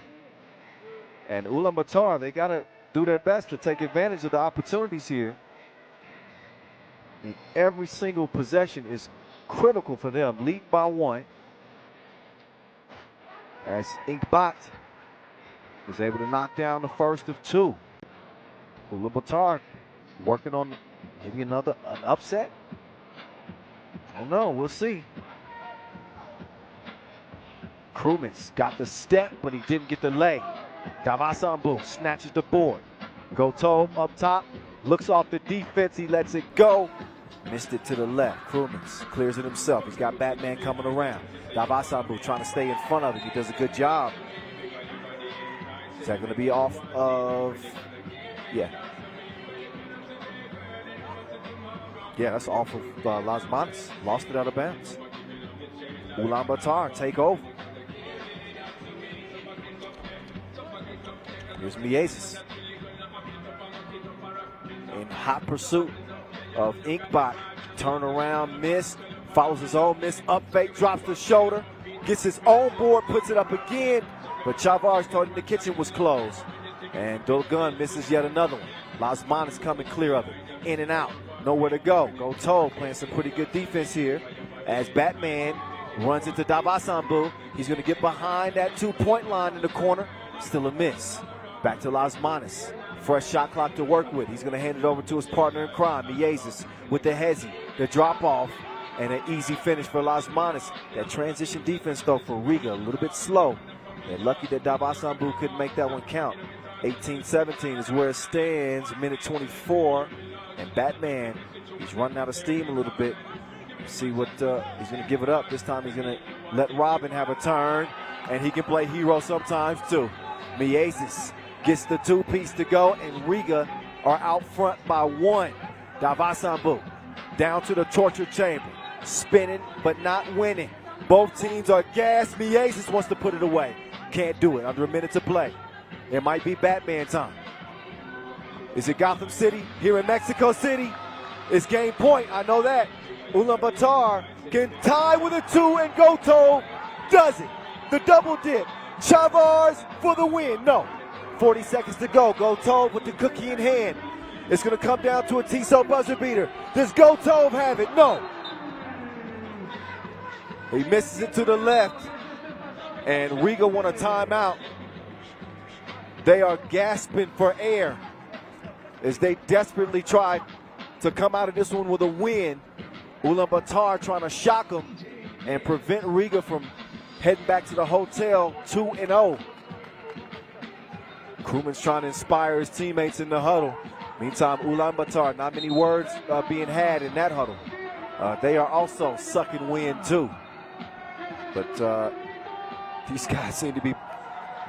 And Ulaanbaatar, they got to do their best to take advantage of the opportunities here. And every single possession is critical for them. Lead by 1. As Inkbot is able to knock down the first of 2. Ulaanbaatar working on maybe an upset. I don't know, we'll see. Krumens got the step, but he didn't get the lay. Davasan snatches the board. Goto up top, looks off the defense, he lets it go. Missed it to the left. Krumens clears it himself. He's got Batman coming around. Davasan trying to stay in front of him. He does a good job. Is that going to be off of? Yeah. Yeah, that's off of Lasmanis. Lost it out of bounds. Ulaanbaatar take over. Here's Mayaguez in hot pursuit of Inkbot. Turn around, miss. Follows his own miss. Up fake, drops the shoulder. Gets his own board, puts it up again. But Chavez told him the kitchen was closed. And Dogun misses yet another one. Lasmanis coming clear of it. In and out. Nowhere to go. Goto playing some pretty good defense here. As Batman runs into Davasan. He's going to get behind that 2-point line in the corner. Still a miss. Back to Lasmanis. Fresh shot clock to work with. He's going to hand it over to his partner in crime, Mayaguez, with the hezzy, the drop off, and an easy finish for Lasmanis. That transition defense, though, for Riga, a little bit slow. They're lucky that Davasambu couldn't make that one count. 18-17 is where it stands, minute 24. And Batman, he's running out of steam a little bit. See what he's going to give it up. This time he's going to let Robin have a turn. And he can play hero sometimes too. Mayaguez gets the two-piece to go, and Riga are out front by 1. Davasambu down to the torture chamber. Spinning, but not winning. Both teams are gassed. Mayaguez wants to put it away. Can't do it. Under a minute to play. It might be Batman time. Is it Gotham City here in Mexico City? It's game point. I know that. Ulaanbaatar can tie with a 2, and Goto does it. The double dip. Chavez for the win. No. 40 seconds to go. Goto with the cookie in hand. It's going to come down to a Tissot buzzer beater. Does Goto have it? No. He misses it to the left. And Riga want a timeout. They are gasping for air as they desperately try to come out of this one with a win. Ulaanbaatar trying to shock them and prevent Riga from heading back to the hotel 2-0. Crewman's trying to inspire his teammates in the huddle. Meantime, Ulaanbaatar, not many words being had in that huddle. They are also sucking wind too. But these guys seem to be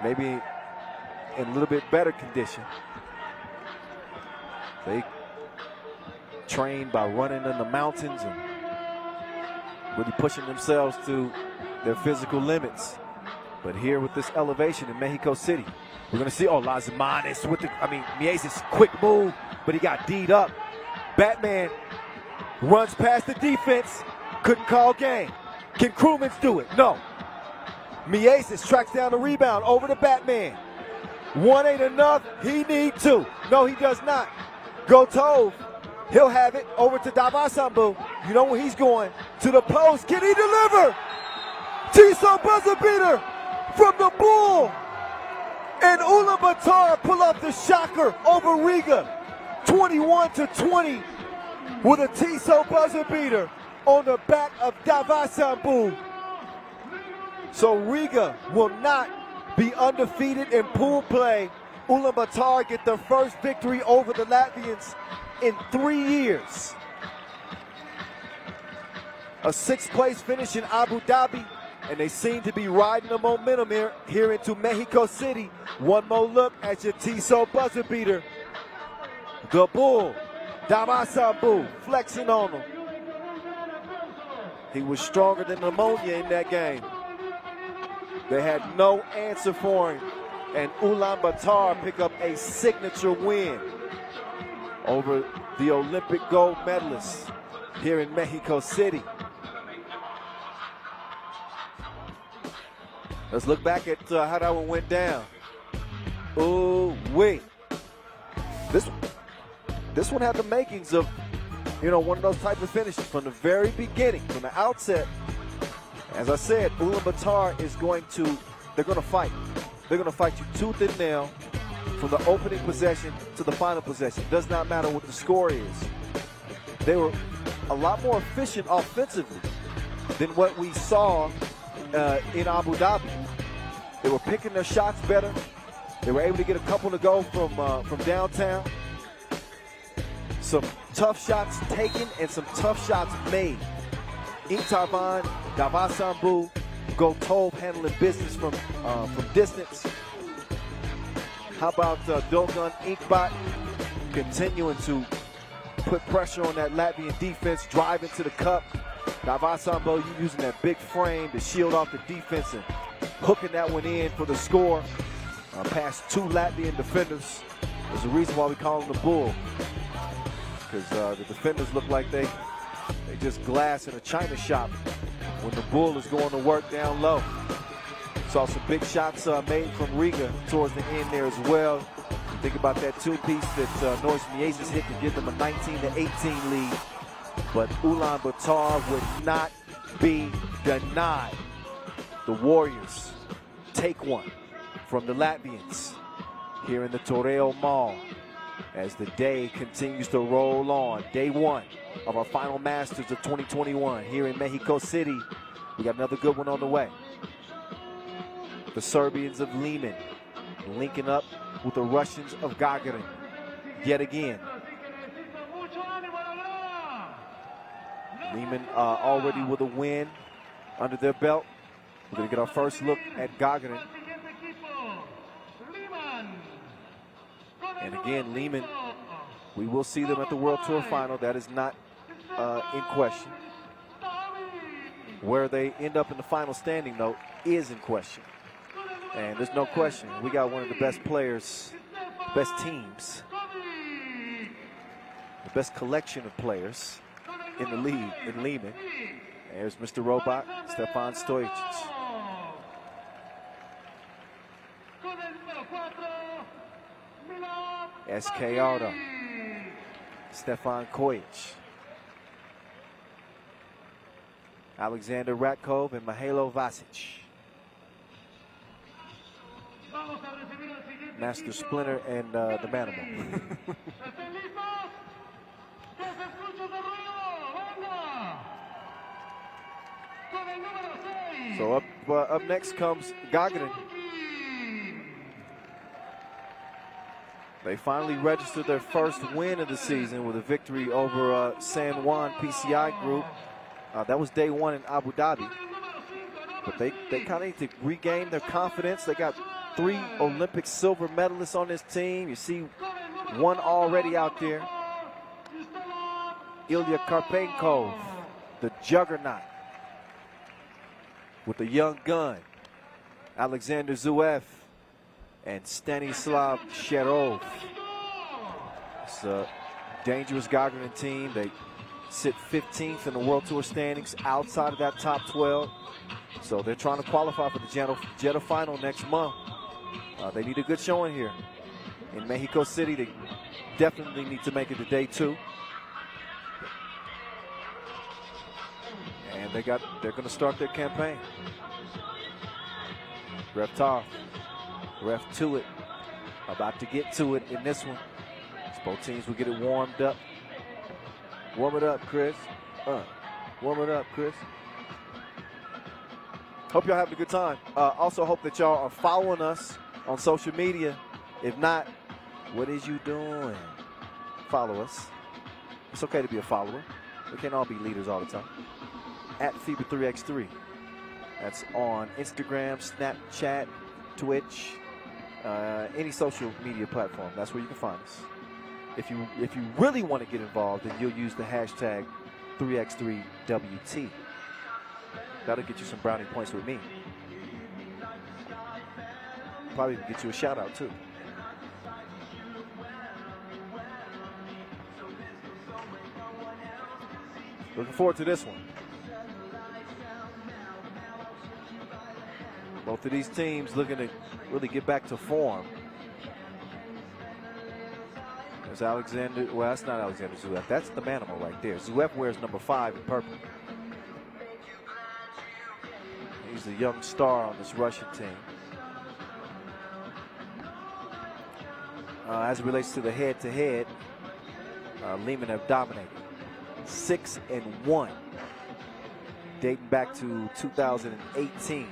maybe in a little bit better condition. They train by running in the mountains and really pushing themselves to their physical limits. But here with this elevation in Mexico City, we're going to see, Lazimanes with Mayaguez, quick move, but he got D'd up. Batman runs past the defense, couldn't call game. Can Crewmans do it? No. Mayaguez tracks down the rebound over to Batman. 1 ain't enough, he need 2. No, he does not. Goto, he'll have it over to Davasambu. You know where he's going, to the post. Can he deliver? Tissot buzzer beater from the Bull. And Ulaanbaatar pull off the shocker over Riga. 21-20 with a Tissot buzzer beater on the back of Davasambu. So Riga will not be undefeated in pool play. Ulaanbaatar get their first victory over the Latvians in 3 years. A 6th place finish in Abu Dhabi, and they seem to be riding the momentum here into Mexico City. One more look at your Tissot buzzer beater. The Bull, Davasambu, flexing on him. He was stronger than pneumonia in that game. They had no answer for him. And Ulaanbaatar pick up a signature win over the Olympic gold medalists here in Mexico City. Let's look back at how that one went down. Ooh, wait. This one had the makings of, one of those type of finishes from the very beginning, from the outset. As I said, Ulaanbaatar they're going to fight. They're going to fight you tooth and nail from the opening possession to the final possession. Does not matter what the score is. They were a lot more efficient offensively than what we saw in Abu Dhabi. They were picking their shots better. They were able to get a couple to go from downtown. Some tough shots taken and some tough shots made. Intavan, Davasambu, Goto handling business from distance. How about Dogun Inkbot continuing to put pressure on that Latvian defense, driving to the cup. Davasambu using that big frame to shield off the defense and hooking that one in for the score. Past 2 Latvian defenders. There's a reason why we call them the Bull. Because the defenders look like they just glass in a china shop when the Bull is going to work down low. Saw some big shots made from Riga towards the end there as well. Think about that 2-piece that Norris Mayaguez hit to give them a 19-18 lead. But Ulaanbaatar would not be denied. The Warriors take one from the Latvians here in the Torreo Mall as the day continues to roll on. Day 1 of our final Masters of 2021 here in Mexico City. We got another good one on the way. The Serbians of Liman linking up with the Russians of Gagarin yet again. Liman already with a win under their belt. We're going to get our first look at Gagarin. And again, Liman, we will see them at the World Tour Final. That is not in question. Where they end up in the final standing, though, is in question. And there's no question, we got one of the best players, best teams, the best collection of players in the league in Liman. There's Mr. Robot, Stefan Stojic. SK Auto, Stefan Kojic, Alexander Ratkov, and Mihailo Vasic. Master Splinter and the Manimal. So up next comes Gagarin. They finally registered their first win of the season with a victory over San Juan PCI Group. That was day one in Abu Dhabi. But they kind of need to regain their confidence. They got 3 Olympic silver medalists on this team. You see one already out there. Ilya Karpenkov, the juggernaut, with the young gun. Alexander Zuev and Stanislav Sherov. It's a dangerous Gagarin team. They sit 15th in the World Tour standings, outside of that top 12. So they're trying to qualify for the Jeddah final next month. They need a good showing here in Mexico City. They definitely need to make it to day 2. And they're going to start their campaign. Ref Tarf, ref to it, about to get to it in this one. Both teams will get it warmed up. Warm it up, Chris. Warm it up, Chris. Hope y'all having a good time. Also hope that y'all are following us on social media. If not, what is you doing? Follow us. It's okay to be a follower. We can't all be leaders all the time. At FIBA 3x3. That's on Instagram, Snapchat, Twitch, any social media platform. That's where you can find us. If you really want to get involved, then you'll use the hashtag 3x3WT. That'll get you some brownie points with me. Probably get you a shout out too. Looking forward to this one. Both of these teams looking to really get back to form. There's Alexander, well, that's not Alexander Zuev. That's the Manimal right there. Zuev wears number 5 in purple. He's a young star on this Russian team. As it relates to the head-to-head, Liman have dominated. 6-1, dating back to 2018.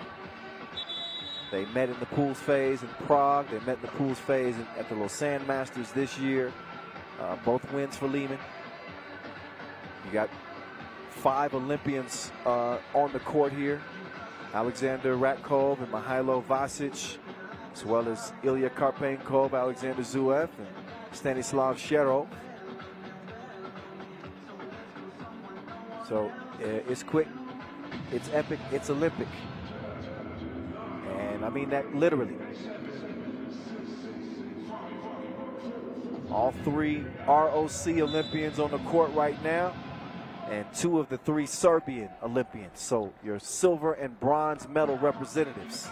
They met in the pools phase in Prague. They met in the pools phase at the Lausanne Masters this year. Both wins for Liman. You got 5 Olympians on the court here. Alexander Ratkov and Mihailo Vasic, as well as Ilya Karpenkov, Alexander Zuev, and Stanislav Sherov. So it's quick, it's epic, it's Olympic. And I mean that literally. All 3 ROC Olympians on the court right now, and 2 of the 3 Serbian Olympians. So your silver and bronze medal representatives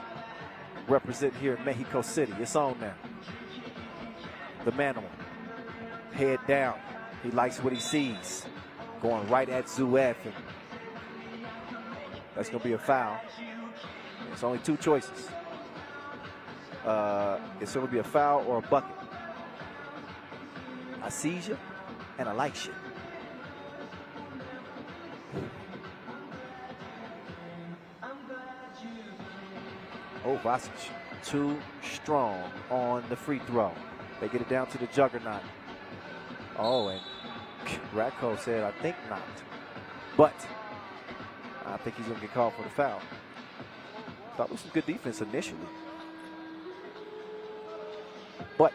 represent here in Mexico City. It's on now. The Manimal, head down. He likes what he sees. Going right at Zuev, and that's going to be a foul. It's only 2 choices. It's going to be a foul or a bucket. I sees you, and I likes you. Oh, Vasic too strong on the free throw. They get it down to the juggernaut. Oh, and Ratko said, I think not. But I think he's going to get called for the foul. Thought it was some good defense initially. But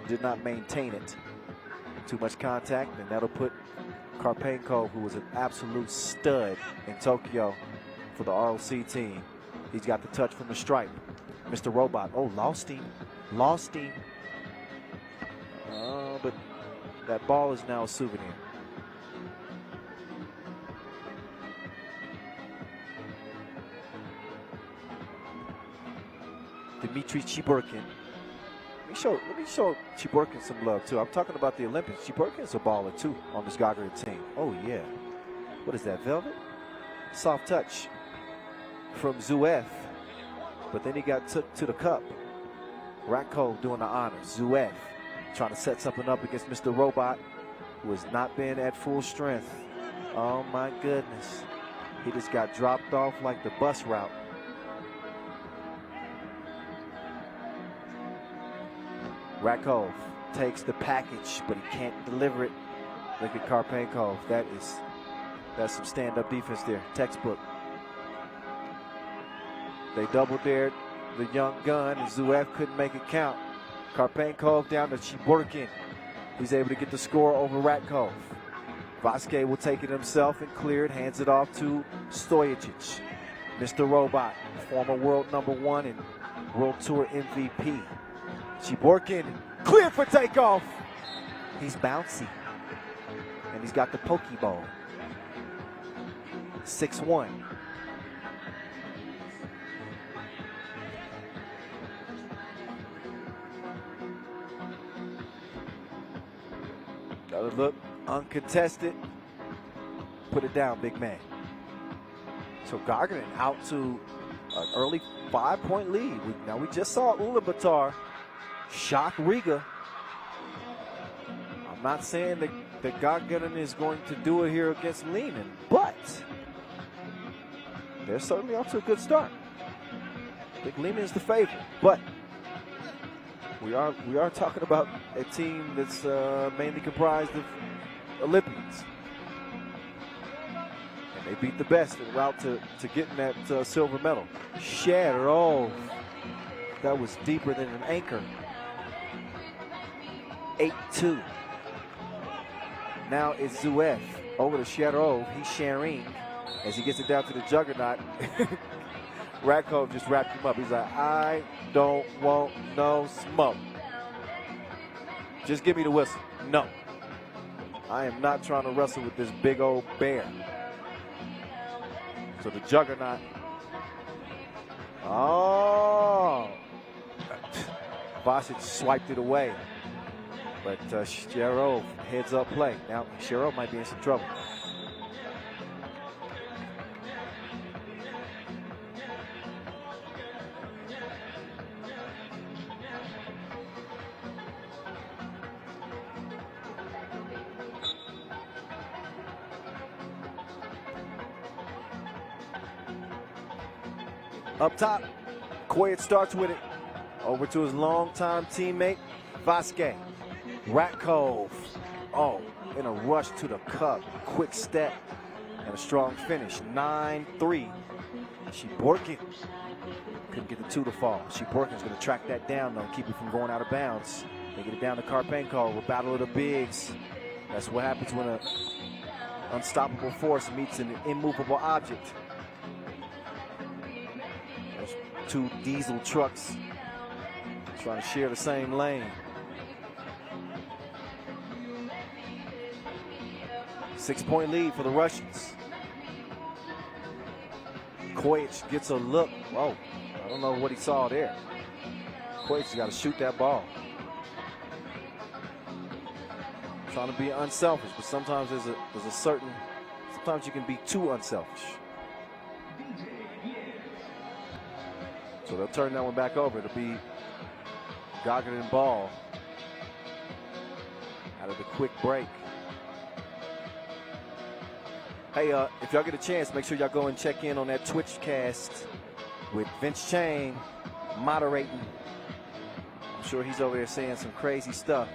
did not maintain it. Too much contact, and that'll put Karpenko, who was an absolute stud in Tokyo for the ROC team. He's got the touch from the stripe. Mr. Robot, oh, lost him. But that ball is now a souvenir. Dmitry Chiburkin. Let me show Chiburkin some love too. I'm talking about the Olympics. Chiburkin's a baller too on this Gagarin team. Oh yeah. What is that, Velvet? Soft touch from Zuev. But then he got took to the cup. Ratko doing the honors. Zuev trying to set something up against Mr. Robot, who has not been at full strength. Oh my goodness. He just got dropped off like the bus route. Rakov takes the package, but he can't deliver it. Look at Karpenko. That's some stand-up defense there. Textbook. They double dared the young gun, and Zuev couldn't make it count. Karpenko down to Chiburkin. He's able to get the score over Ratkov. Vasquez will take it himself and clear it, hands it off to Stojacic. Mr. Robot, former world #1 and World Tour MVP. Chiburkin cleared for takeoff. He's bouncy. And he's got the Pokeball. 6-1. Another look, uncontested. Put it down, big man. So Gagarin out to an early 5-point lead. Now we just saw Ulaanbaatar shock Riga. I'm not saying that Gagarin is going to do it here against Liman, but they're certainly off to a good start. I think Liman is the favorite, but we are talking about a team that's mainly comprised of Olympians. And they beat the best en route to getting that silver medal. Shatter, oh, that was deeper than an anchor. 8-2. Now it's Zuev over to Sharov. He's sharing as he gets it down to the juggernaut. Ratkov just wrapped him up. He's like, I don't want no smoke. Just give me the whistle. No. I am not trying to wrestle with this big old bear. So the juggernaut. Oh. Vasic swiped it away. But Sharov heads up play. Now Sharov might be in some trouble. Up top, Koyet starts with it. Over to his longtime teammate, Vasquez. Ratkov, oh, in a rush to the cup. Quick step and a strong finish. 9-3. Chiburkin couldn't get the two to fall. Chiburkin's going to track that down, though, keep it from going out of bounds. They get it down to Karpenko. We're battle of the bigs. That's what happens when an unstoppable force meets an immovable object. Those two diesel trucks trying to share the same lane. 6-point lead for the Russians. Koyet gets a look. Whoa, I don't know what he saw there. Koyet's got to shoot that ball. Trying to be unselfish, but sometimes there's a certain, sometimes you can be too unselfish. So they'll turn that one back over. It'll be Gagarin ball out of the quick break. Hey, if y'all get a chance, make sure y'all go and check in on that Twitch cast with Vince Chang moderating. I'm sure he's over there saying some crazy stuff.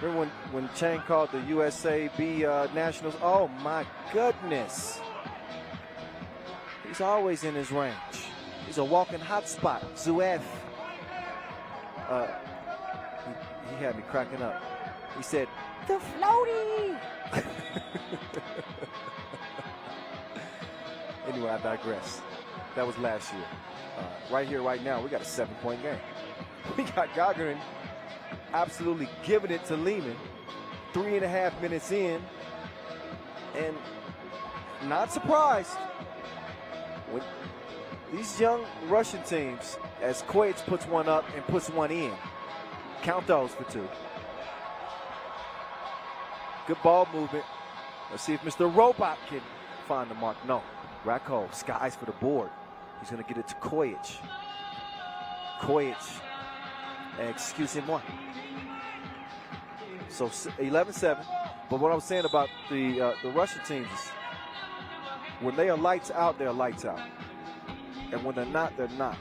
Remember when Chang called the USA B Nationals? Oh my goodness. He's always in his range. He's a walking hotspot. Zuev. He had me cracking up. He said, "The floaty." Anyway, I digress. That was last year. Right here, right now, we got a 7-point game. We got Gagarin absolutely giving it to Liman. 3.5 minutes in. And not surprised when these young Russian teams, as Kojic puts one up and puts one in. Count those for 2. Good ball movement. Let's see if Mr. Robot can find the mark. No. Rakov skies for the board. He's going to get it to Kojic. Kojic. Excusez-moi. So 11-7. But what I was saying about the Russian teams is when they are lights out, they're lights out. And when they're not, they're not.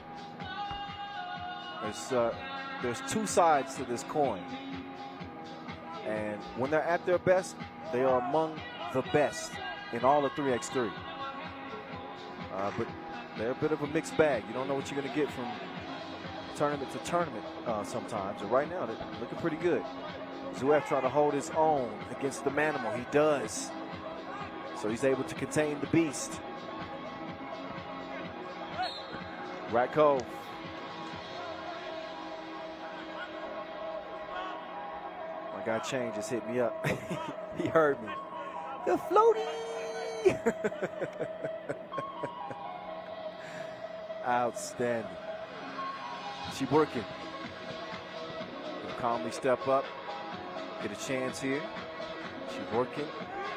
There's 2 sides to this coin. And when they're at their best, they are among the best in all of 3x3. But they're a bit of a mixed bag. You don't know what you're going to get from tournament to tournament sometimes. And right now, they're looking pretty good. Zuev trying to hold his own against the Manimal. He does. So he's able to contain the beast. Rakov. My guy Chang just hit me up. He heard me. The floaty. Outstanding. She working. Calmly step up. Get a chance here. She working.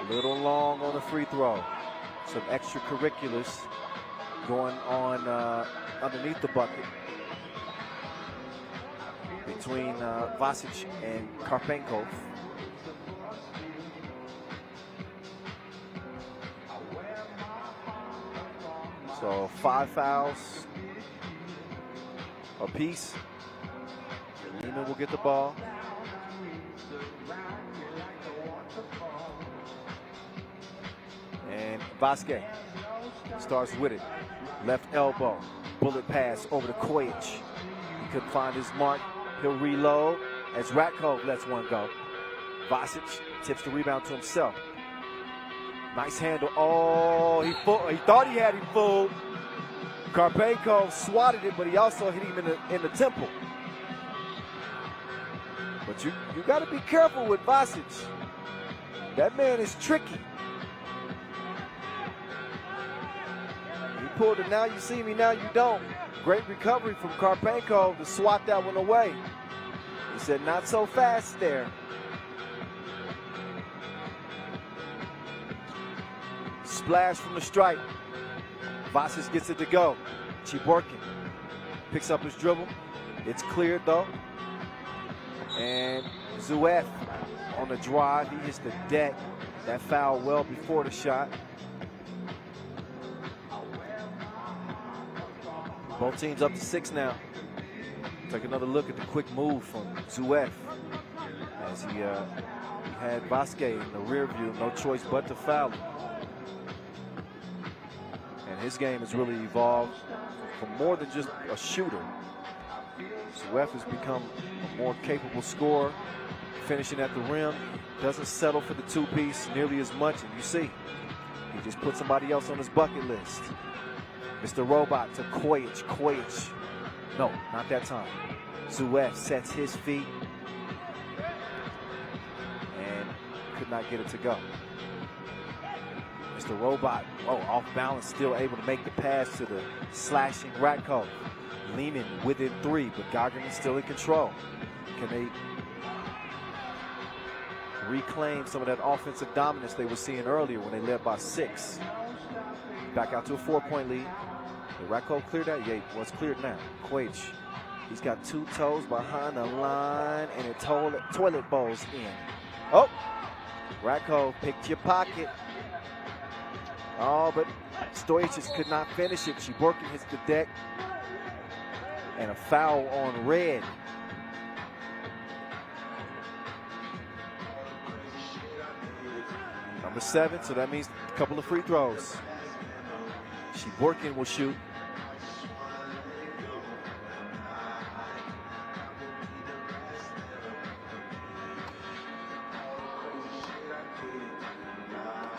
A little long on the free throw. Some extracurriculars going on underneath the bucket between Vasic and Karpenkov. So 5 fouls apiece. Liman will get the ball. And Vasquez starts with it. Left elbow. Bullet pass over to Kojic. He couldn't find his mark. He'll reload as Rakov lets one go. Vasic tips the rebound to himself. Nice handle. Oh, he thought he had him fooled. Karpenkov swatted it, but he also hit him in the temple. But you got to be careful with Vasic. That man is tricky. He pulled it, now you see me, now you don't. Great recovery from Karpenkov to swat that one away. He said, not so fast there. Splash from the stripe. Vasic gets it to go. Chiborkin picks up his dribble. It's cleared though. And Zuev on the drive. He hits the deck. That foul well before the shot. Both teams up to 6 now. Take another look at the quick move from Zuev as he had Vasquez in the rear view. No choice but to foul him. And his game has really evolved from more than just a shooter. Zuev has become a more capable scorer, finishing at the rim. Doesn't settle for the 2-piece nearly as much, and you see, he just put somebody else on his bucket list. Mr. Robot to Kojic. Kojic. No, not that time. Zuev sets his feet and could not get it to go. Mr. Robot, off balance, still able to make the pass to the slashing Rakov. Liman within 3, but Gagarin is still in control. Can they reclaim some of that offensive dominance they were seeing earlier when they led by 6? Back out to a 4-point lead. Did Rakov clear that? Yeah, well, it's cleared now. Kojic, he's got 2 toes behind the line, and it toilet bowls in. Oh, Rakov picked your pocket. Oh, but Stojic could not finish it. Shiborkin hits the deck. And a foul on Red. Number 7, so that means a couple of free throws. Shiborkin will shoot.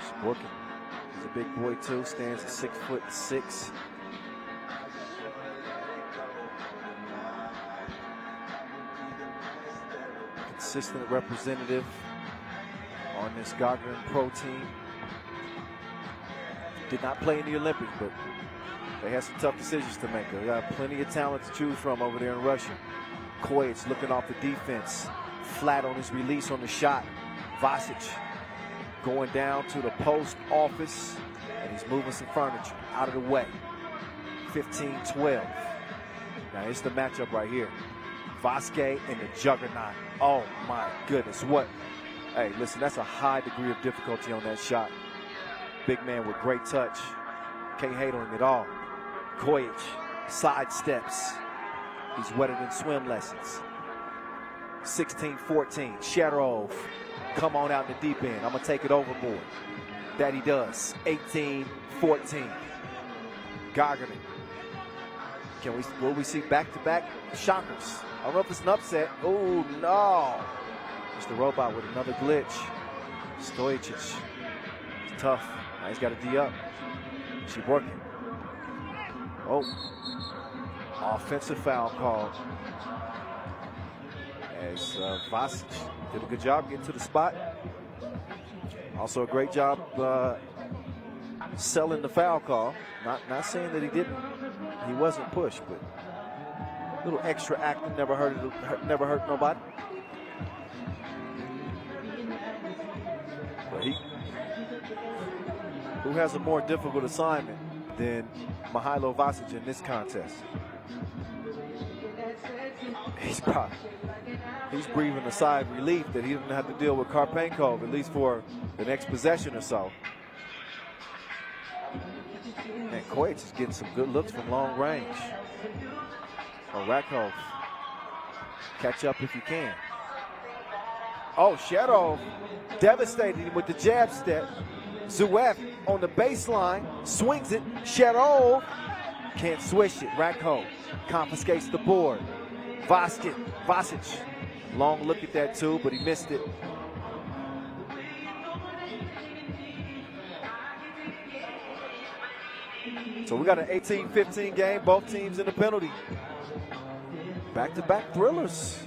Shiborkin is a big boy too, stands at 6'6". Consistent representative on this Gagarin Pro team. Did not play in the Olympics, but they had some tough decisions to make. They got plenty of talent to choose from over there in Russia. Kojic looking off the defense, flat on his release on the shot. Vasic going down to the post office, and he's moving some furniture out of the way. 15-12. Now it's the matchup right here. Vasquez and the Juggernaut. Oh my goodness, what? Hey, listen, that's a high degree of difficulty on that shot. Big man with great touch. Can't hate on him at all. Kojic sidesteps. He's wetter than swim lessons. 16-14. Shadrov, come on out in the deep end. I'm going to take it overboard. That he does. 18-14. Gagarin. Will we see back-to-back shockers? I don't know if it's an upset. Oh, no. It's the robot with another glitch. Stojic. It's tough. Now he's got a D up. Shiborkin. Oh. Offensive foul called. As Vasic did a good job getting to the spot. Also a great job selling the foul call. Not saying that he wasn't pushed, but a little extra acting never hurt nobody. But who has a more difficult assignment than Mihailo Vasic in this contest? He's breathing a sigh of relief that he didn't have to deal with Karpenkov, at least for the next possession or so. And Kojic is getting some good looks from long range. Oh, Rakov, catch up if you can. Oh, Shadov devastated him with the jab step. Zuev on the baseline, swings it. Shadov can't swish it. Rakov confiscates the board. Vasic, long look at that too, but he missed it. So we got an 18-15 game, both teams in the penalty. Back-to-back thrillers.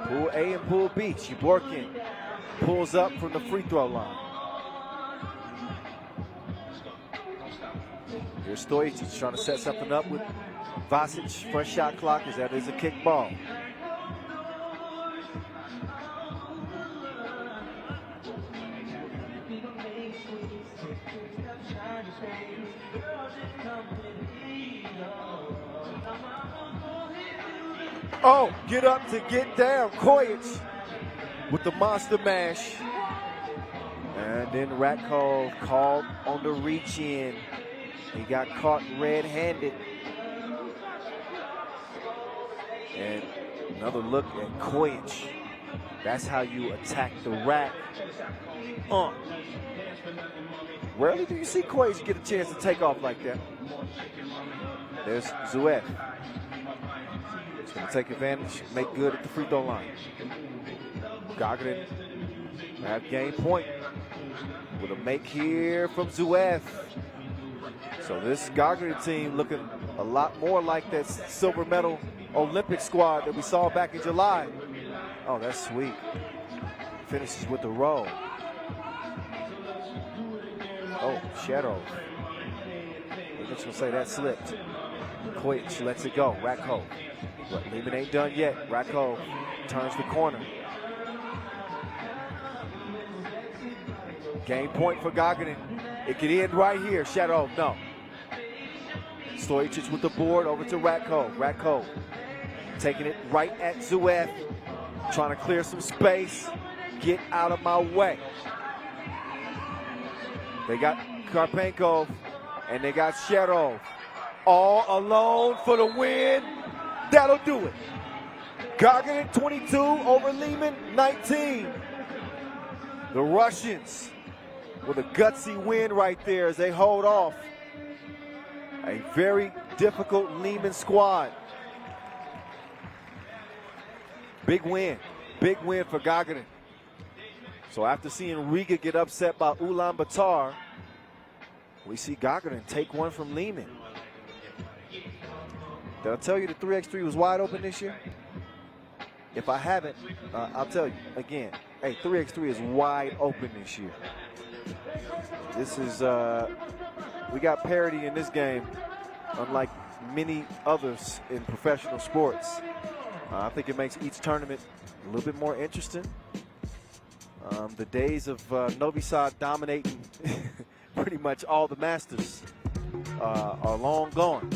Pool A and Pool B. Shiborkin pulls up from the free throw line. Here's Stojic trying to set something up with Vasic. Front shot clock as that is a kick ball. Oh, get up to get down. Kojic with the monster mash. And then Rakov called on the reach in. He got caught red-handed. And another look at Kojic. That's how you attack the rack. Rarely do you see Kojic get a chance to take off like that. There's Zuev. He's going to take advantage, make good at the free throw line. Gagarin have game point with a make here from Zuev. So this Gagarin team looking a lot more like that silver medal Olympic squad that we saw back in July. Oh, that's sweet. Finishes with the roll. Oh, Shadow. I'm just going to say that slipped. Kojic lets it go. Rakov. But Liman ain't done yet. Rakov turns the corner. Game point for Gagarin. It could end right here. Shadow, no. Stojic with the board over to Rakov. Rakov taking it right at Zuev. Trying to clear some space. Get out of my way. They got Karpenko, and they got Sherov. All alone for the win. That'll do it. Gagarin 22 over Liman 19. The Russians with a gutsy win right there as they hold off a very difficult Liman squad. Big win for Gagarin. So after seeing Riga get upset by Ulaanbaatar, we see Gagarin take one from Liman. Did I tell you the 3x3 was wide open this year? If I haven't, I'll tell you again. Hey, 3x3 is wide open this year. This is, we got parity in this game, unlike many others in professional sports. I think it makes each tournament a little bit more interesting. The days of Novi Sad dominating pretty much all the Masters are long gone.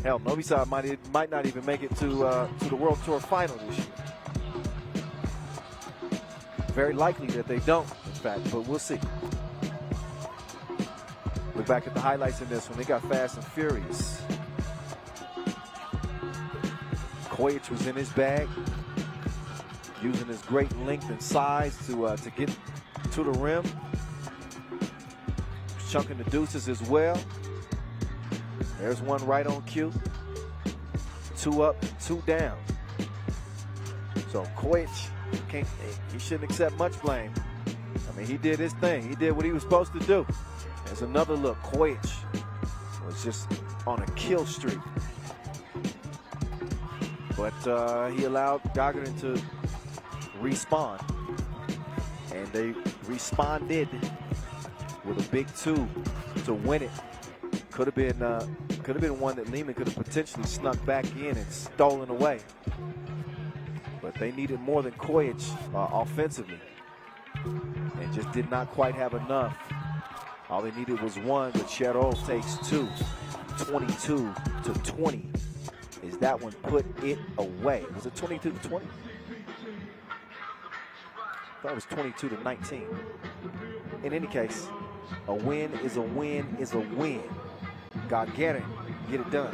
Hell, Novi Sad might not even make it to the World Tour final this year. Very likely that they don't, in fact, but we'll see. Look back at the highlights in this one. They got fast and furious. Kojic was in his bag, using his great length and size to get to the rim. Chunking the deuces as well. There's one right on cue. 2 up, 2 down. So Kojic, he shouldn't accept much blame. I mean, he did his thing. He did what he was supposed to do. There's another look. Kojic was just on a kill streak. But he allowed Gagarin to respawn. And they responded with a big 2 to win it. Could have been one that Liman could have potentially snuck back in and stolen away. But they needed more than Kojic offensively, and just did not quite have enough. All they needed was 1, but Sherov takes 2. 22 to 20. Is that one put it away? Was it 22 to 20? I thought it was 22 to 19. In any case, a win is a win is a win. Gagarin, get it done.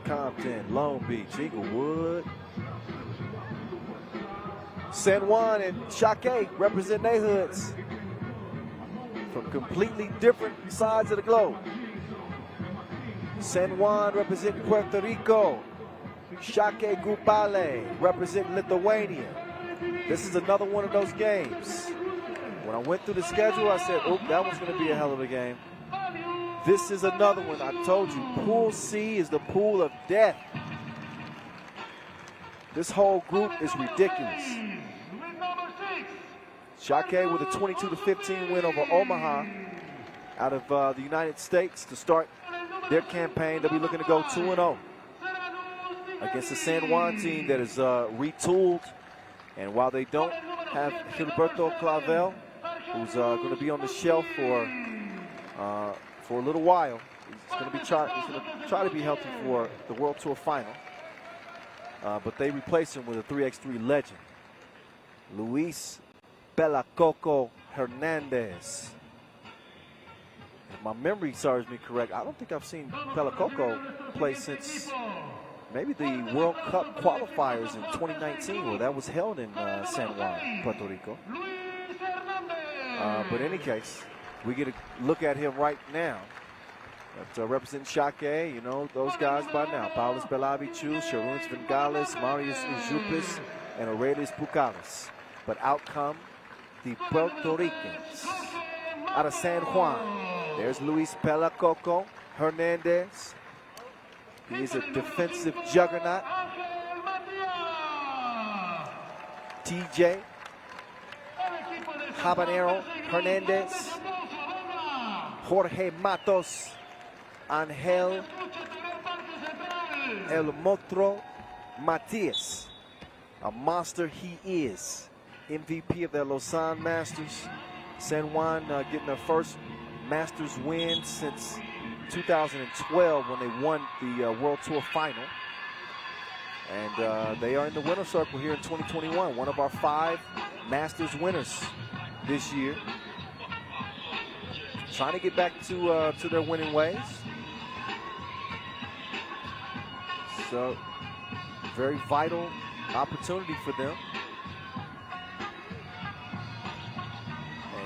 Compton, Long Beach, Inglewood. San Juan and Šakiai represent their hoods from completely different sides of the globe. San Juan representing Puerto Rico. Šakiai Gulbelė representing Lithuania. This is another one of those games. When I went through the schedule, I said, oh, that one's going to be a hell of a game. This is another one. I told you, Pool C is the pool of death. This whole group is ridiculous. Šakiai with a 22-15 win over Omaha out of the United States to start their campaign. They'll be looking to go 2-0 against the San Juan team that is retooled. And while they don't have Gilberto Clavel, who's going to be on the shelf for a little while, he's going to try to be healthy for the World Tour final. But they replace him with a 3x3 legend, Luis Pelacoco Hernandez. If my memory serves me correct, I don't think I've seen Pelacoco play since maybe the World Cup qualifiers in 2019, where that was held in San Juan, Puerto Rico. But in any case, we get a look at him right now. But representing Šakiai, you know those guys by now. Paulos Belavicius, Sharuns Vengales, Marius Ujupis, and Aurelius Pucalis. But out come the Puerto Ricans out of San Juan. There's Luis Pelacoco Hernandez. He is a defensive juggernaut. TJ Habanero Hernandez. Jorge Matos. Angel El Motro Matias. A monster he is. MVP of the Lausanne Masters. San Juan getting their first Masters win since 2012 when they won the World Tour final. And they are in the winner's circle here in 2021. One of our 5 Masters winners this year. Trying to get back to their winning ways. So, very vital opportunity for them.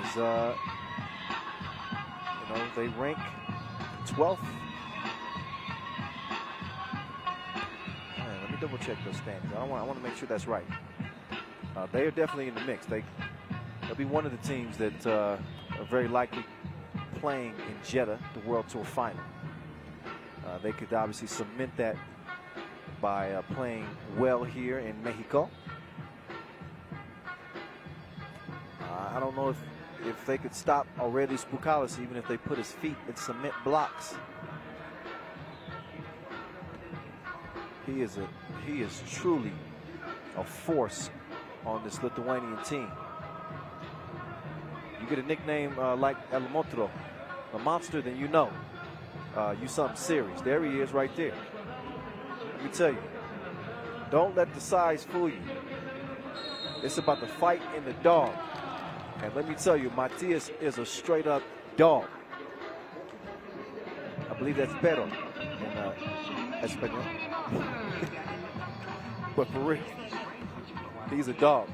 As, you know, they rank 12th. Let me double check those standings. I want to make sure that's right. They are definitely in the mix. They'll be one of the teams that are very likely playing in Jeddah, the World Tour final. They could obviously cement that by playing well here in Mexico. I don't know if they could stop Aurelius Bucalis, even if they put his feet in cement blocks. He is truly a force on this Lithuanian team. You get a nickname like El Motro, a monster, then you know you something serious. There he is right there. Let me tell you, don't let the size fool you. It's about the fight in the dog. And let me tell you, Matias is a straight up dog. I believe that's Preto in Espanol. But for real, he's a dog.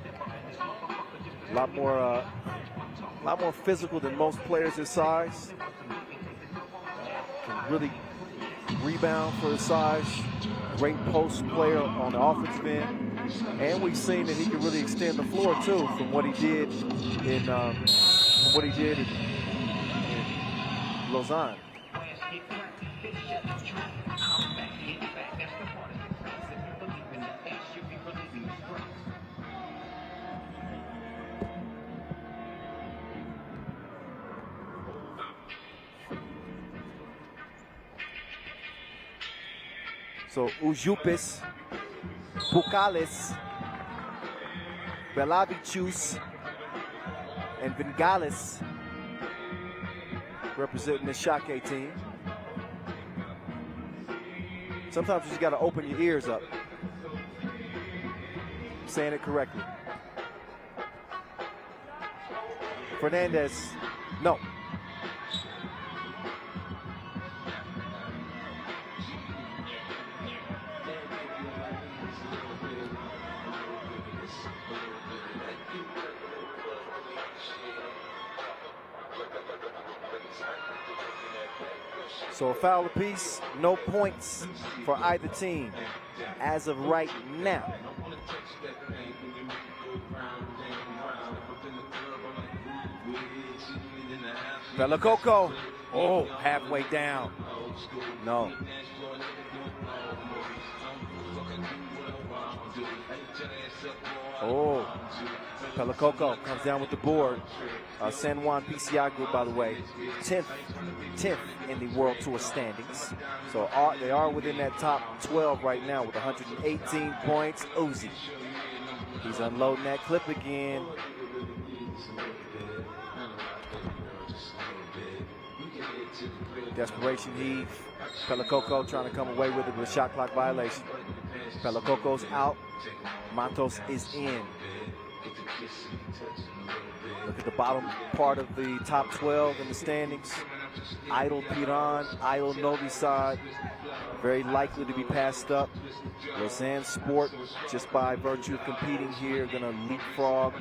A lot more physical than most players his size. Can really rebound for his size. Great post player on the offensive end. And we've seen that he can really extend the floor too, from what he did in Lausanne. So Ujupis, Bucalis, Belavicius, and Bengalis representing the Šakiai team. Sometimes you just got to open your ears up. I'm saying it correctly. Fernandez, no. So a foul apiece, no points for either team as of right now. Pelacoco, oh, halfway down. No. Oh, Pelacoco comes down with the board. San Juan PCI Group, by the way, 10th in the World Tour standings. So they are within that top 12 right now with 118 points. Uzi, he's unloading that clip again. Desperation heave. Pelacoco trying to come away with it with a shot clock violation. Pelacoco's out. Matos is in. Look at the bottom part of the top 12 in the standings. Idle Piran, Idle Novi Sad, very likely to be passed up. Lausanne Sport, just by virtue of competing here, gonna leapfrog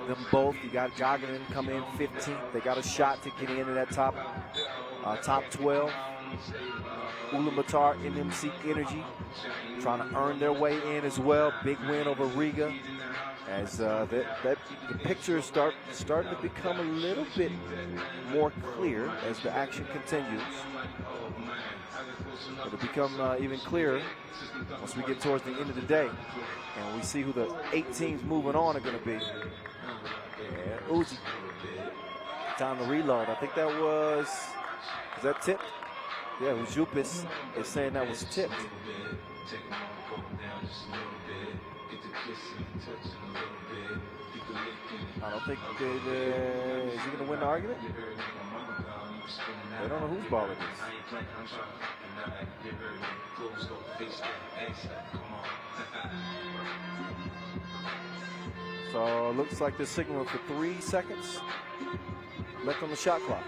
them both. You got Gagarin coming in 15th. They got a shot to get into that top 12. Ulaanbaatar, NMC Energy, trying to earn their way in as well. Big win over Riga. As the picture is starting to become a little bit more clear as the action continues. It'll become even clearer once we get towards the end of the day and we see who the 8 teams moving on are going to be. Yeah, Uzi. Time to reload. I think that was that tipped? Yeah, Ujupis is saying that was tipped. I don't think is he going to win the argument? They don't know whose ball it is. So it looks like they're signaling for 3 seconds left on the shot clock.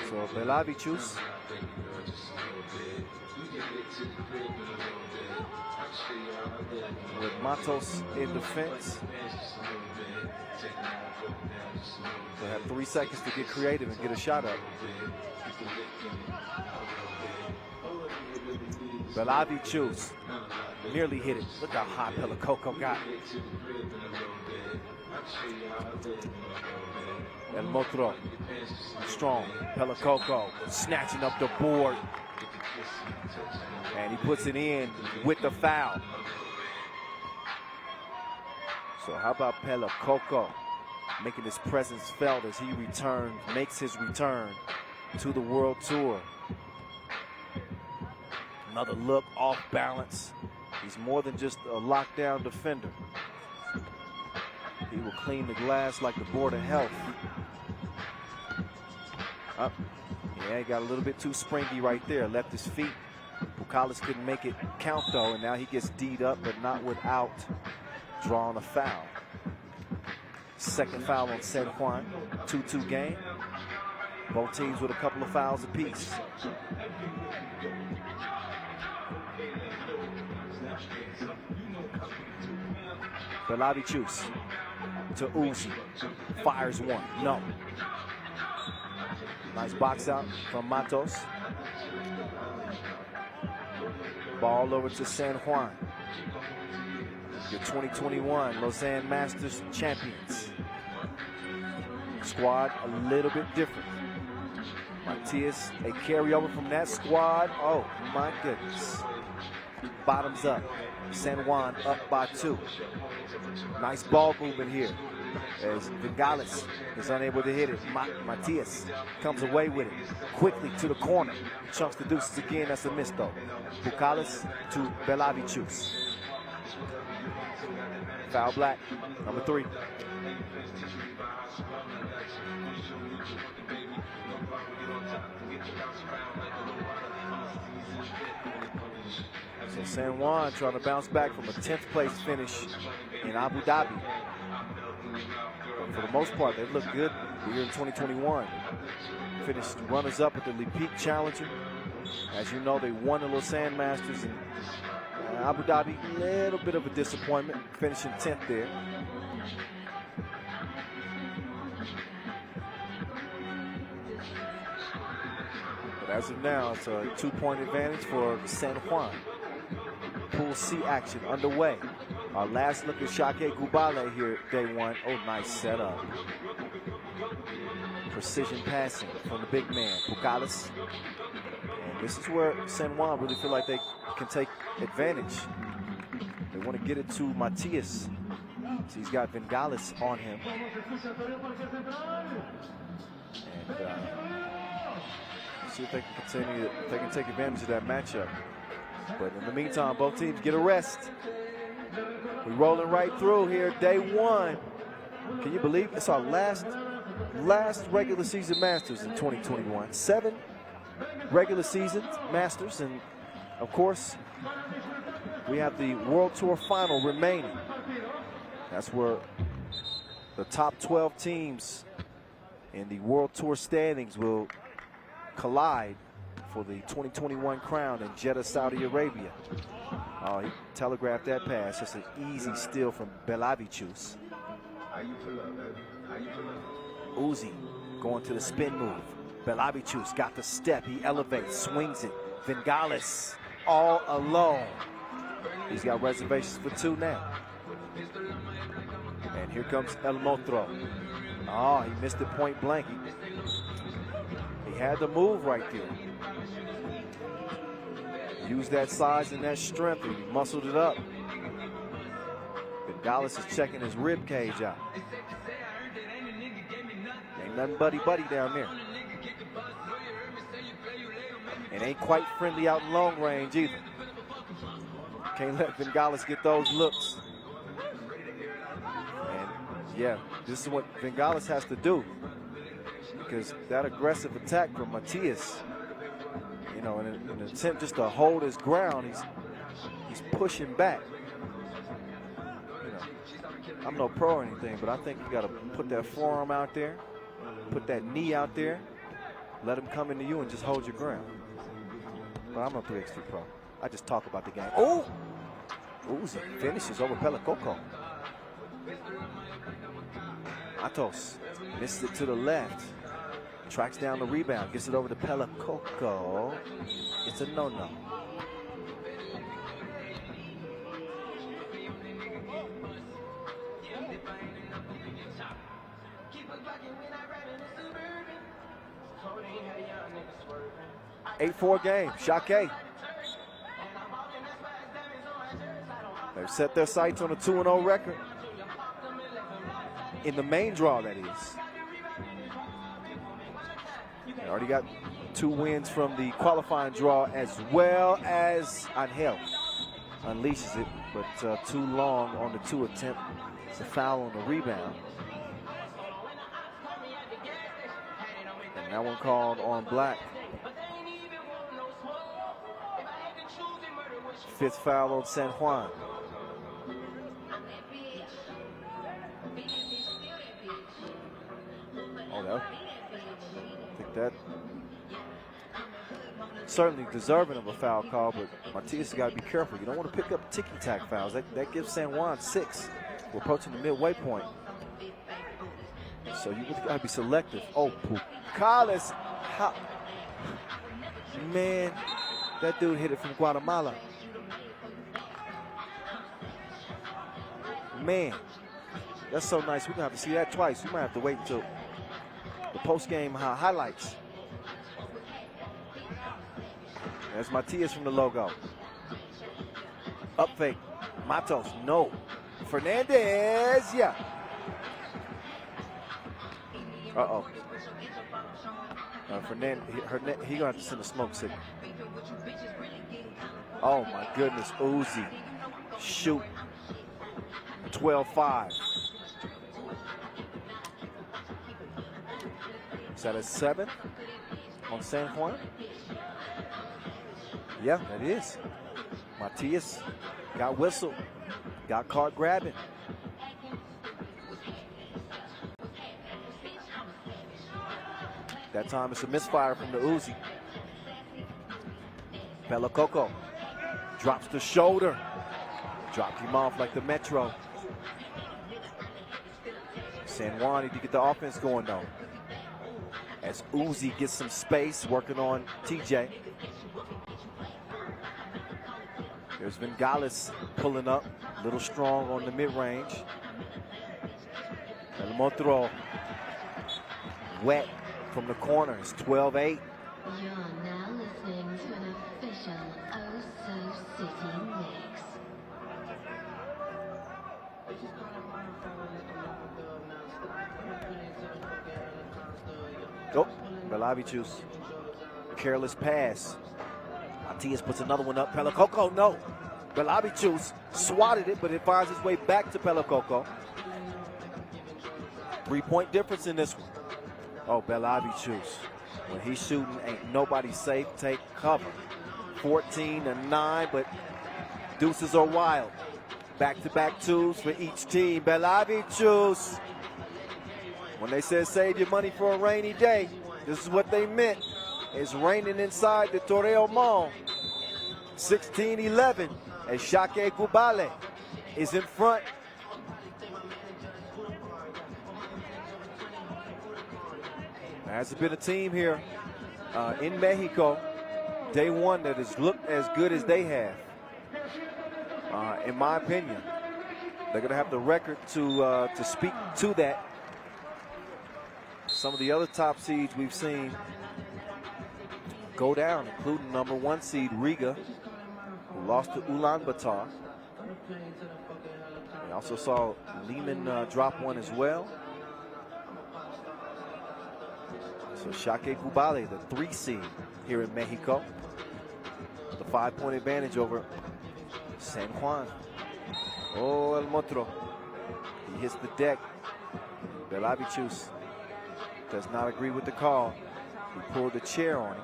So Belavicius with Matos in defense. They have 3 seconds to get creative and get a shot up. Belavicius nearly hit it. Look how hot Pelacoco got. El Motro, strong. Pelacoco snatching up the board. And he puts it in with the foul. So how about Pelacoco making his presence felt as he makes his return to the World Tour. Another look off balance. He's more than just a lockdown defender. He will clean the glass like the Board of Health. Up. Yeah, he got a little bit too springy right there. Left his feet. Bucalis couldn't make it count though, and now he gets D'd up, but not without drawing a foul. Second foul on San Juan. 2-2 game. Both teams with a couple of fouls apiece. Belavicius to Uzi. Fires one. No. Nice box out from Matos. Ball over to San Juan. Your 2021 Lausanne Masters champions. Squad a little bit different. Matias, a carryover from that squad. Oh my goodness. Bottoms up. San Juan up by 2. Nice ball movement here as Vingalis is unable to hit it. Matias comes away with it quickly to the corner. Chunks the deuces again. That's a miss though. Bucalis to Belavicius. Foul black, number 3. So San Juan trying to bounce back from a 10th place finish in Abu Dhabi. But for the most part, they've looked good here in 2021. Finished runners up at the Le Peak Challenger. As you know, they won the Lausanne Masters in Abu Dhabi. A little bit of a disappointment, finishing 10th there. But as of now, it's a 2-point advantage for San Juan. Pool C action underway. Our last look at Šakiai Gulbelė here, day 1. Oh, nice setup. Precision passing from the big man, Bucalis. And this is where San Juan really feel like they can take advantage. They want to get it to Matias. So he's got Vingalis on him. And see if they can continue, if they can take advantage of that matchup. But in the meantime, both teams get a rest. We're rolling right through here, day 1. Can you believe it's our last regular season Masters in 2021. 7 regular season Masters, and of course, we have the World Tour final remaining. That's where the top 12 teams in the World Tour standings will collide for the 2021 crown in Jeddah, Saudi Arabia. Oh, he telegraphed that pass. Just an easy steal from Belavicius. Uzi going to the spin move. Belavicius got the step. He elevates, swings it. Vingalis all alone. He's got reservations for 2 now. And here comes El Motro. Oh, he missed it point blank. He had the move right there. Used that size and that strength, and he muscled it up. Vingalis is checking his rib cage out. Ain't nothing buddy-buddy down there. And ain't quite friendly out in long range either. Can't let Vingalis get those looks. And Yeah, this is what Vinales has to do, because that aggressive attack from Matias, you know, in an attempt just to hold his ground, he's pushing back. You know, I'm no pro or anything, but I think you got to put that forearm out there, put that knee out there, let him come into you and just hold your ground. But I'm a 3x3 pro. I just talk about the game. Oh! Uzi finishes over Pelacoco. Matos missed it to the left. Tracks down the rebound, gets it over to Pelacoco. It's a no-no. Eight-4 game, Šakiai. They've set their sights on a 2-0 record. In the main draw, that is. They already got 2 wins from the qualifying draw, as well as Angel unleashes it, but too long on the 2 attempt. It's a foul on the rebound. And that one called on Black. 5th foul on San Juan. Oh, no. I think that certainly deserving of a foul call, but Matias got to be careful. You don't want to pick up ticky-tack fouls. That gives San Juan 6. We're approaching the midway point. So you really got to be selective. Oh, Pucales. Man, that dude hit it from Guatemala. Man, that's so nice. We're going to have to see that twice. We might have to wait until the post-game highlights. There's Matias from the logo. Up fake. Matos, no. Fernandez, yeah. Uh-oh. Fernandez, he gonna have to send a smoke signal. Oh my goodness, Uzi. Shoot. 12-5. Is that a 7 on San Juan? Yeah, that is. Matias got whistled, got caught grabbing. That time it's a misfire from the Uzi. Pelacoco drops the shoulder. Dropped him off like the Metro. San Juan need to get the offense going though. As Uzi gets some space, working on TJ. There's Vinales pulling up, a little strong on the mid-range. El Motro wet from the corner. It's 12-8. You're now listening to an official Oh So City mix. Oh, Belavicius. Careless pass. Matias puts another one up. Pelacoco, no. Belavicius swatted it, but it finds its way back to Pelacoco. 3-point difference in this one. Oh, Belavicius. When he's shooting, ain't nobody safe. Take cover. 14-9, but deuces are wild. Back-to-back twos for each team. Belavicius. When they said save your money for a rainy day, this is what they meant. It's raining inside the Torreo Mall. 16-11 as Šakiai Gulbelė is in front. There hasn't been a team here in Mexico day one that has looked as good as they have. In my opinion, they're going to have the record to speak to that. Some of the other top seeds we've seen go down, including number 1 seed Riga, who lost to Ulaanbaatar. We also saw Liman drop one as well. So Šakiai Gulbelė, the 3 seed here in Mexico, the 5-point advantage over San Juan. Oh, El Motro. He hits the deck. Belavicius does not agree with the call. He pulled the chair on him.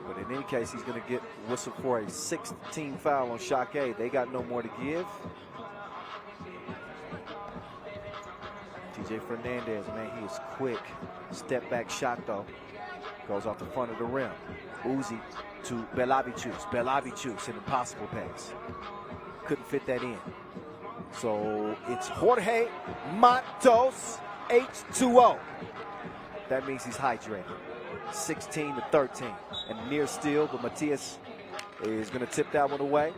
But in any case, he's going to get whistled for a 16 foul on Šakiai. They got no more to give. TJ Fernandez, man, he is quick. Step back shot, though. Goes off the front of the rim. Uzi to Belavicius. Belavicius, an impossible pass. Couldn't fit that in. So it's Jorge Matos, H2O. That means he's hydrated. 16 to 13. And near steal, but Matias is going to tip that one away.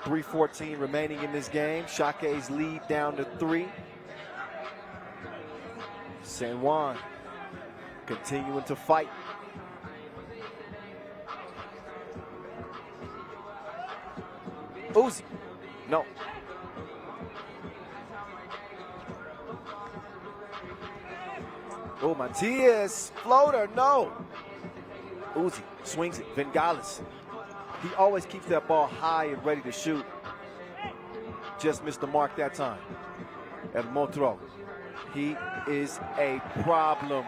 3:14 remaining in this game. Šakiai's lead down to 3. San Juan continuing to fight. Uzi, no. Oh, Matias, floater, no. Uzi swings it, Vengalis. He always keeps that ball high and ready to shoot. Just missed the mark that time. El Motro. He is a problem.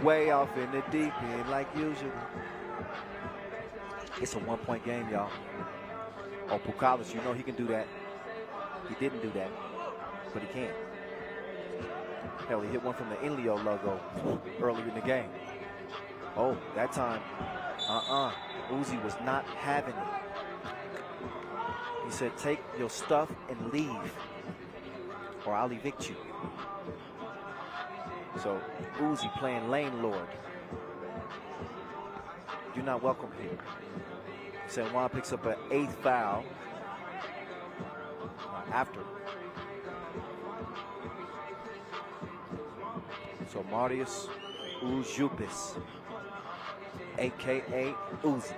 Way off in the deep end like usual. It's a 1-point game, y'all. Oh, Pucalis, you know he can do that. He didn't do that, but he can. Hell, he hit one from the Inleo logo earlier in the game. Oh, that time, Uzi was not having it. He said, take your stuff and leave, or I'll evict you. So, Uzi playing lane lord. You're not welcome here. San Juan picks up an 8th foul after. So Marius Ujupis, a.k.a. Uzi.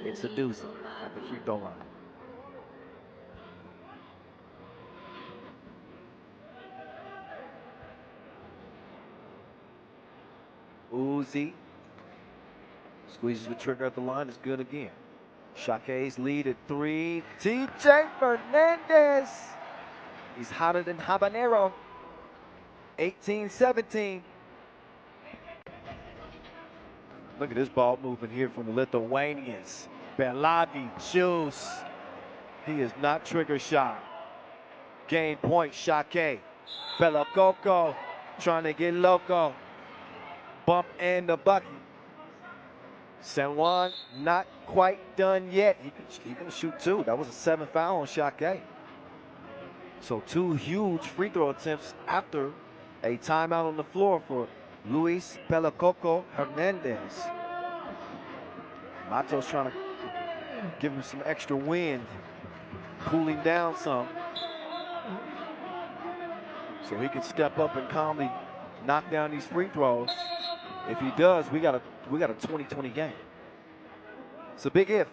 It's a doozy at the free throw line. Uzi squeezes the trigger at the line. It's good again. Šakiai's lead at 3. TJ Fernandez. He's hotter than habanero. 18-17. Look at this ball moving here from the Lithuanians. Belavicius. He is not trigger shy. Game point, Šakiai. Bella Coco trying to get loco. Bump and the bucket. San Juan not quite done yet. He can shoot 2. That was a 7th foul on Šakiai. So 2 huge free throw attempts after a timeout on the floor for Luis Pelacoco Hernandez. Matos trying to give him some extra wind, cool him down some, so he can step up and calmly knock down these free throws. If he does, we got a 20-20 game. It's a big if.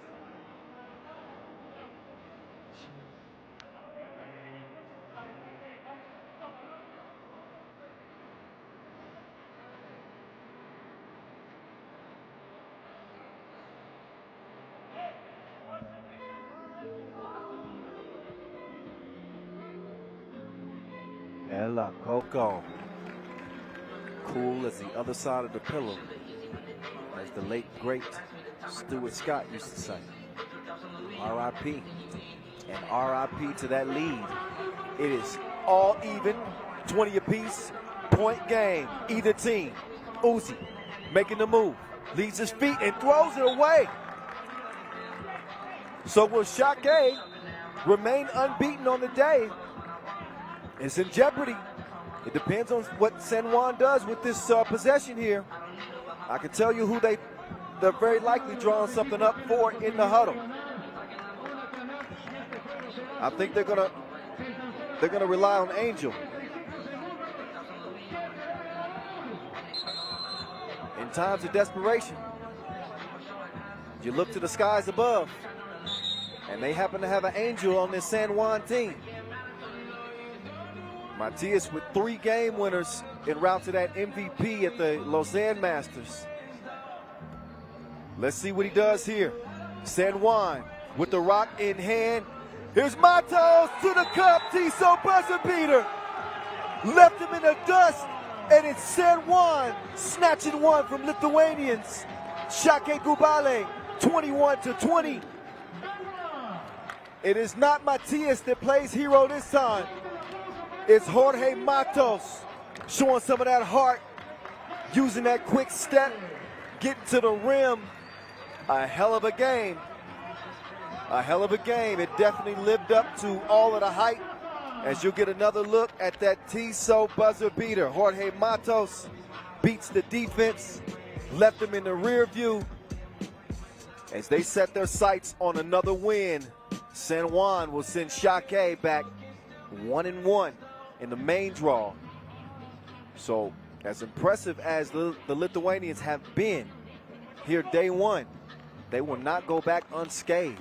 Ella Coco. Cool as the other side of the pillow, as the late, great Stuart Scott used to say. R.I.P. And R.I.P. to that lead. It is all even, 20 apiece, point game, either team. Uzi making the move, leads his feet and throws it away. So will Šakiai remain unbeaten on the day? It's in jeopardy. It depends on what San Juan does with this possession here. I can tell you who they're very likely drawing something up for in the huddle. I think they're gonna rely on Angel. In times of desperation, you look to the skies above, and they happen to have an Angel on this San Juan team. Matias with 3 game winners en route to that MVP at the Lausanne Masters. Let's see what he does here. San Juan with the rock in hand. Here's Matos to the cup. Tissot buzzer beater. Left him in the dust. And it's Juan snatching one from Lithuanians. Šakiai Gulbelė, 21-20. It is not Matias that plays hero this time. It's Jorge Matos showing some of that heart, using that quick step, getting to the rim. A hell of a game. A hell of a game. It definitely lived up to all of the hype. As you get another look at that Tissot buzzer beater. Jorge Matos beats the defense, left them in the rear view as they set their sights on another win. San Juan will send Šakiai back 1-1 in the main draw. So as impressive as the Lithuanians have been here day one, they will not go back unscathed.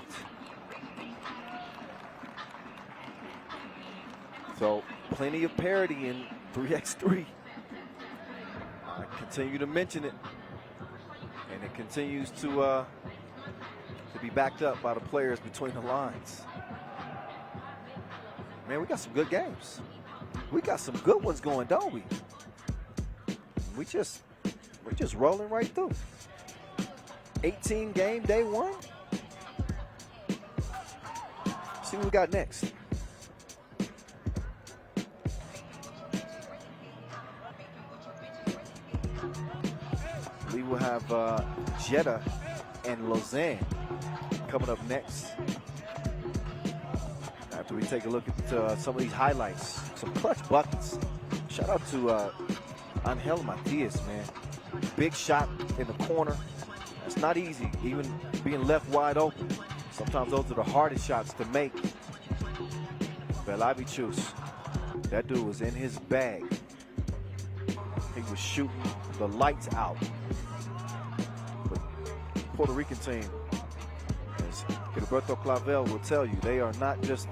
So plenty of parity in 3x3. I continue to mention it, and it continues to be backed up by the players between the lines. Man, we got some good games. We got some good ones going, don't we? We're just rolling right through. 18 game day one. See what we got next. We will have Jeddah and Lausanne coming up next. After we take a look at some of these highlights, some clutch buckets. Shout out to Angel Matias, man. Big shot in the corner. It's not easy, even being left wide open. Sometimes those are the hardest shots to make. Belavichus, that dude was in his bag. He was shooting the lights out. Puerto Rican team, as Gilberto Clavel will tell you, they are not just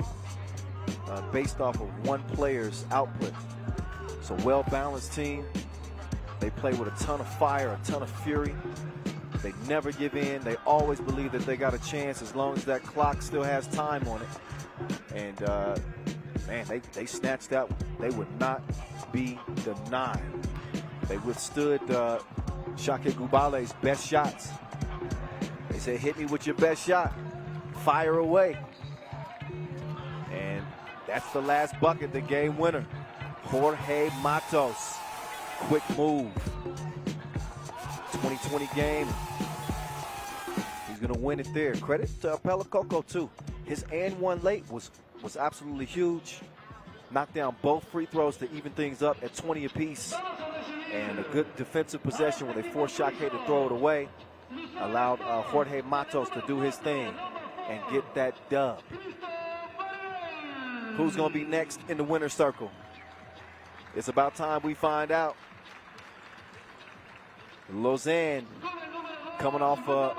based off of one player's output. It's a well-balanced team. They play with a ton of fire, a ton of fury. They never give in. They always believe that they got a chance as long as that clock still has time on it. And man, they snatched that one. They would not be denied. They withstood Šakiai Gulbelė's best shots. They said, hit me with your best shot. Fire away. And that's the last bucket, the game winner. Jorge Matos. Quick move. 2020 game. He's going to win it there. Credit to Acapulco, too. His and one late was absolutely huge. Knocked down both free throws to even things up at 20 apiece. And a good defensive possession when they forced Šakiai to throw it away. Allowed Jorge Matos to do his thing and get that dub. Who's going to be next in the winner's circle? It's about time we find out. Lausanne coming off a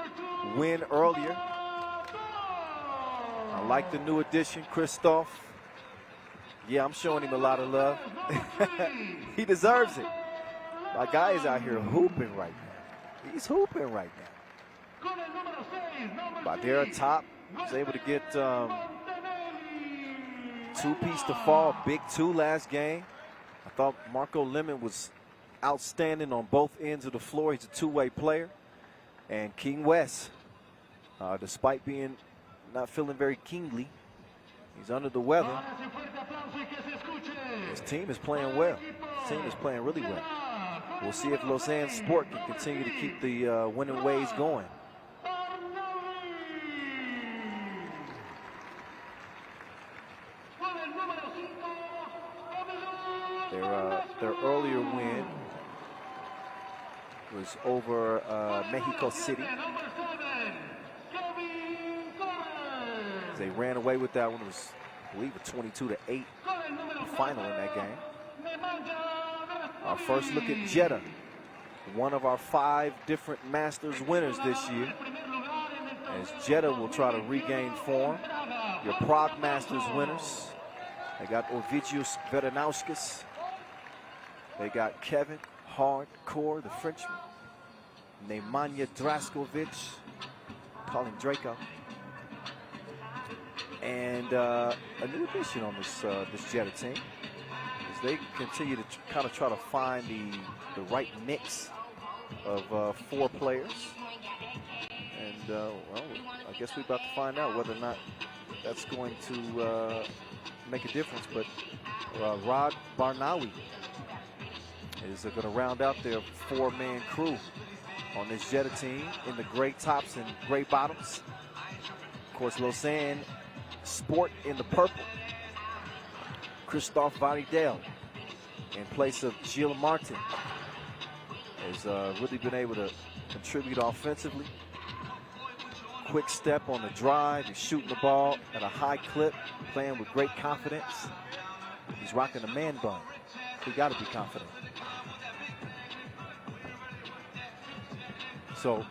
win earlier. I like the new addition, Christophe. Yeah, I'm showing him a lot of love. He deserves it. My guy is out here hooping right now. He's hooping right now. Badera top was able to get two-piece to fall, big two last game. I thought Marco Liman was outstanding on both ends of the floor. He's a two-way player. And King West, despite being not feeling very kingly, he's under the weather. His team is playing well. His team is playing really well. We'll see if Lausanne Sport can continue to keep the winning ways going. Their earlier win was over Mexico City. They ran away with that one. It was, I believe, a 22-8 final in that game. Our first look at Jeddah, one of our 5 different Masters winners this year. As Jeddah will try to regain form. Your Prague Masters winners. They got Ovidius Veranauskas. They got Kevin Hardcore, the Frenchman. Nemanja Draskovic, call him Draco. and a new addition on this Jeddah team, as they continue to kind of try to find the right mix of 4 players. And well, I guess we're about to find out whether or not that's going to make a difference. But Rod Barnawi is going to round out their 4-man crew on this Jeddah team in the gray tops and gray bottoms. Of course, Lausanne sport in the purple. Christophe Varidel in place of Gilles Martin has really been able to contribute offensively. Quick step on the drive, he's shooting the ball at a high clip, playing with great confidence. He's rocking a man bun. He got to be confident. So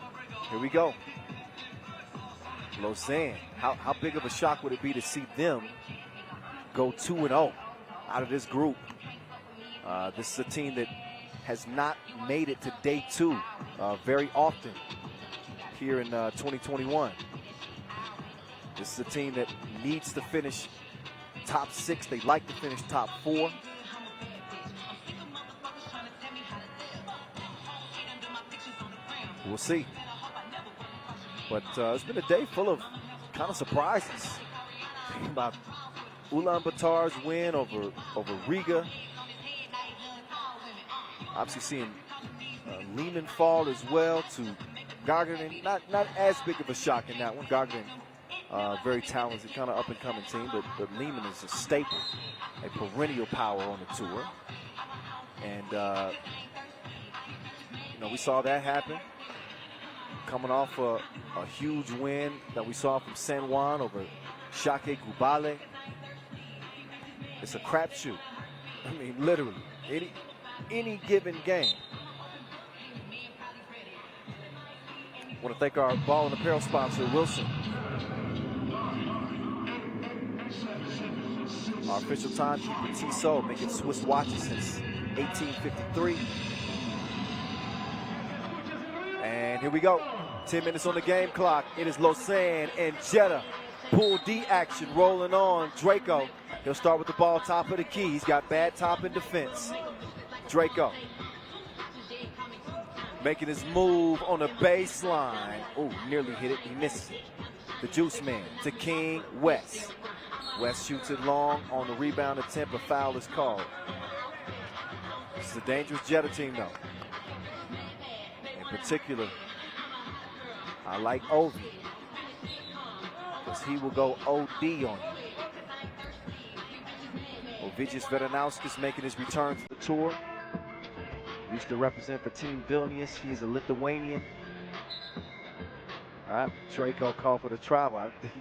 here we go. Lausanne, how big of a shock would it be to see them go 2-0 out of this group? This is a team that has not made it to day 2 very often here in 2021. This is a team that needs to finish top 6. They like to finish top 4. We'll see. But it's been a day full of kind of surprises. Think about Ulaanbaatar's win over Riga. Obviously seeing Liman fall as well to Gagarin. Not as big of a shock in that one. Gagarin, very talented, kind of up-and-coming team, but Liman is a staple, a perennial power on the tour. And, you know, we saw that happen. Coming off a huge win that we saw from San Juan over Šakiai Gulbelė. It's a crapshoot. I mean, literally, any given game. I want to thank our ball and apparel sponsor, Wilson. Our official timekeeper, Tissot, making Swiss watches since 1853. And here we go. 10 minutes on the game clock. It is Lausanne and Jeddah. Pool D action rolling on. Draco, he'll start with the ball top of the key. He's got bad top in defense. Draco making his move on the baseline. Oh, nearly hit it. He misses it. The juice man to King West. West shoots it long on the rebound attempt. A foul is called. This is a dangerous Jeddah team, though. In particular, I like Ovi, because he will go OD on you. Ovidijus Veranauskas making his return to the tour. Used to represent for Team Vilnius. He's a Lithuanian. All right, Draco called for the travel. I think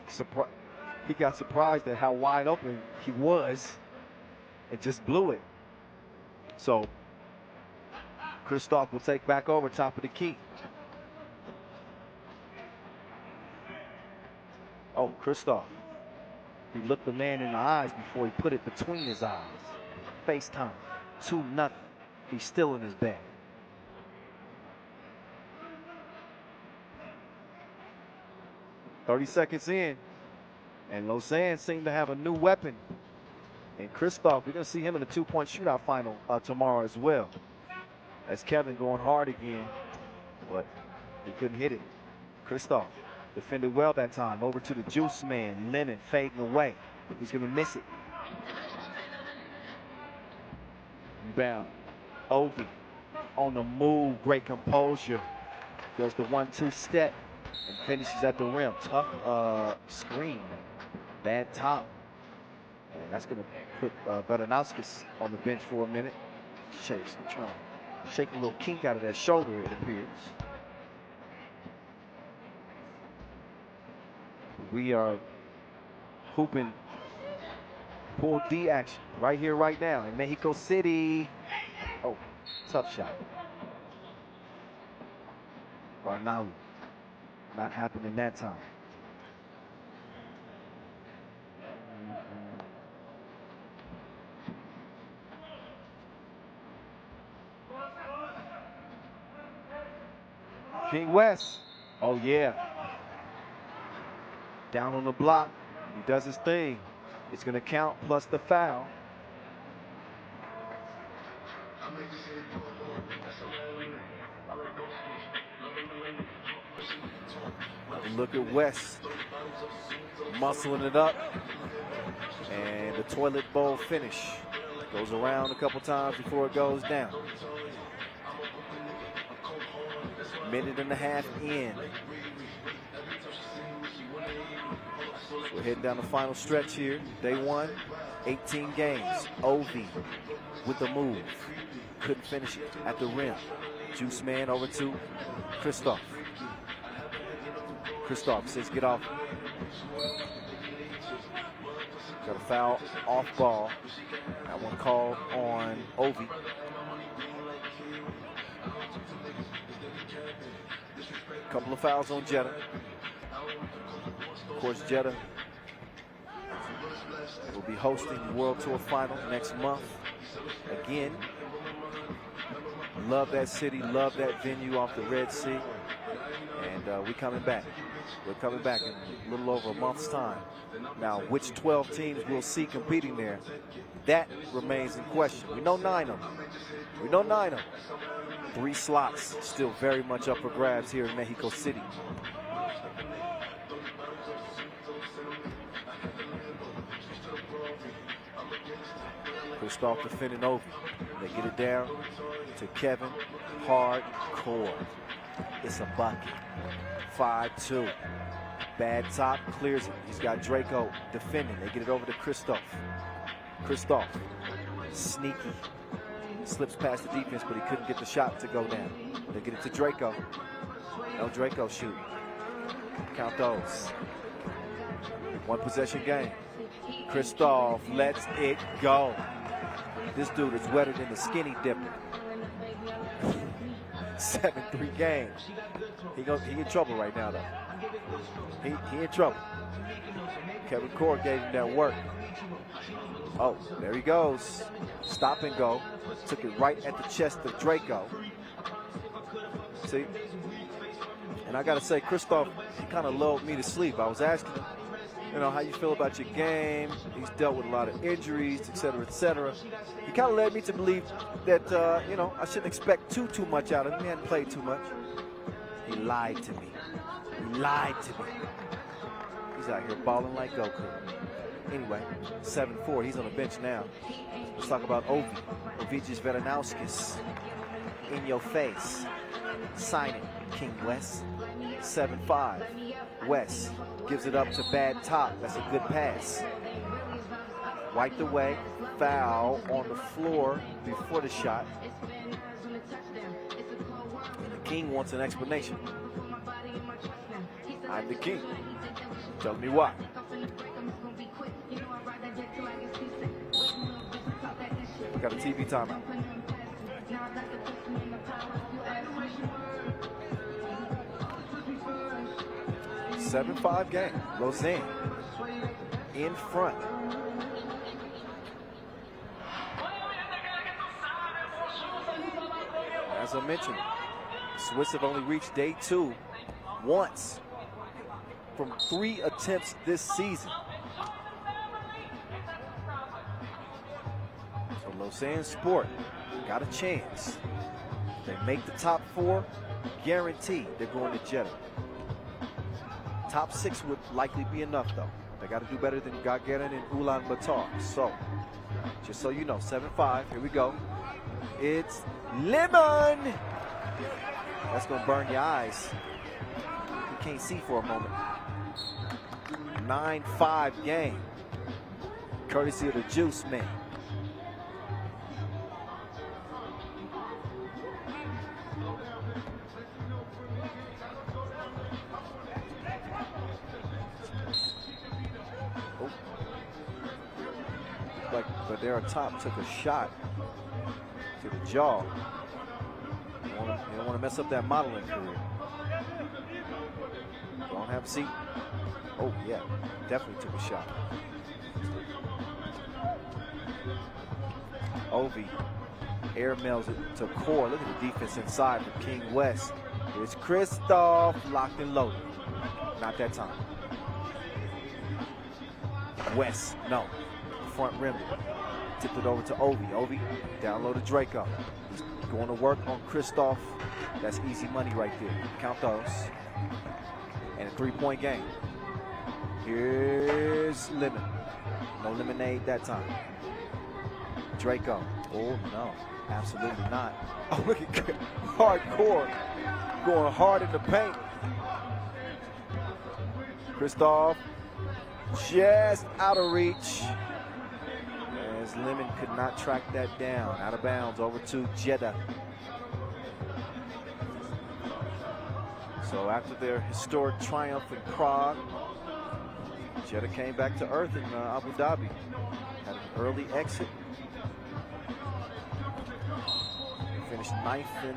he got surprised at how wide open he was and just blew it. So Christophe will take back over top of the key. Oh, Christophe. He looked the man in the eyes before he put it between his eyes. FaceTime. 2-0. He's still in his bed. "30 seconds in, and Lausanne seemed to have a new weapon. And Christophe, we're going to see him in the 2-point shootout final tomorrow as well. As Kevin going hard again, but he couldn't hit it. Christophe defended well that time. Over to the juice man, Lennon fading away. He's going to miss it. Rebound. Ovi on the move, great composure. Does the 1-2 step and finishes at the rim. Tough screen. Bad top. And that's going to put Veranauskas on the bench for a minute. Trying to shake a little kink out of that shoulder, it appears. We are hooping Pool D action right here, right now in Mexico City. Oh, tough shot. Barnawi. Not happening that time. King West. Oh, yeah. Down on the block. He does his thing. It's going to count plus the foul. Look at West muscling it up, and the toilet bowl finish goes around a couple times before it goes down. Minute and a half in. So we're heading down the final stretch here. Day 1, 18 games. OV with the move. Couldn't finish it at the rim. Juice man over to Christoph. Christoph says get off. Got a foul off ball. That one called on Ovi. Couple of fouls on Jeddah. Of course, Jeddah will be hosting the World Tour Final next month. Again, love that city, love that venue off the Red Sea. And we're coming back. We're coming back in a little over a month's time. Now, which 12 teams we'll see competing there, that remains in question. We know 9 of them. We know 9 of them. 3 slots still very much up for grabs here in Mexico City. Christoph defending Ovi. They get it down to Kevin. Hardcore. It's a bucket. 5-2. Bad top, clears it. He's got Draco defending. They get it over to Christoph. Christoph, sneaky. Slips past the defense, but he couldn't get the shot to go down. They get it to Draco. No Draco shoot. Count those. 1 possession game. Christoph lets it go. This dude is wetter than the skinny dipper. 7-3 game. He in trouble right now, though. He in trouble. Kevin Core gave him that work. Oh, there he goes. Stop and go. Took it right at the chest of Draco. See? And I got to say, Christoph, he kind of lulled me to sleep. I was asking him, you know, how you feel about your game. He's dealt with a lot of injuries, et cetera, et cetera. He kind of led me to believe that, you know, I shouldn't expect too much out of him. He hadn't played too much. He lied to me. He lied to me. He's out here balling like Goku. Anyway, 7-4. He's on the bench now. Let's talk about Ovi. Ovijis Veranauskis. In your face. Sign it, King West. 7-5. West gives it up to bad top. That's a good pass. Wiped away. Foul on the floor before the shot. And the King wants an explanation. I'm the King. Tell me why. Got a TV timeout. 7-5 game. Lausanne in front. As I mentioned, Swiss have only reached day 2 once from 3 attempts this season. So Lausanne Sport got a chance. If they make the top 4, guaranteed they're going to Jeddah. Top 6 would likely be enough, though. They got to do better than Gagarin and Ulaanbaatar. So, just so you know, 7-5. Here we go. It's Liman. That's going to burn your eyes. You can't see for a moment. 9-5 game. Courtesy of the Juice Man. But their top took a shot to the jaw. You don't want to mess up that modeling career. Don't have a seat. Oh, yeah, definitely took a shot. Ovi airmails it to Core. Look at the defense inside for King West. It's Christoph locked and loaded. Not that time. West, no. Front rim. Tipped it over to Ovi. Ovi down low to Draco. He's going to work on Christoph. That's easy money right there. Count those. And a 3-point game. Here's Liman. No lemonade that time. Draco. Oh, no. Absolutely not. Oh, look at hardcore. Going hard in the paint. Christoph just out of reach. As Liman could not track that down. Out of bounds over to Jeddah. So after their historic triumph in Prague, Jeddah came back to earth in Abu Dhabi. Had an early exit. Finished 9th in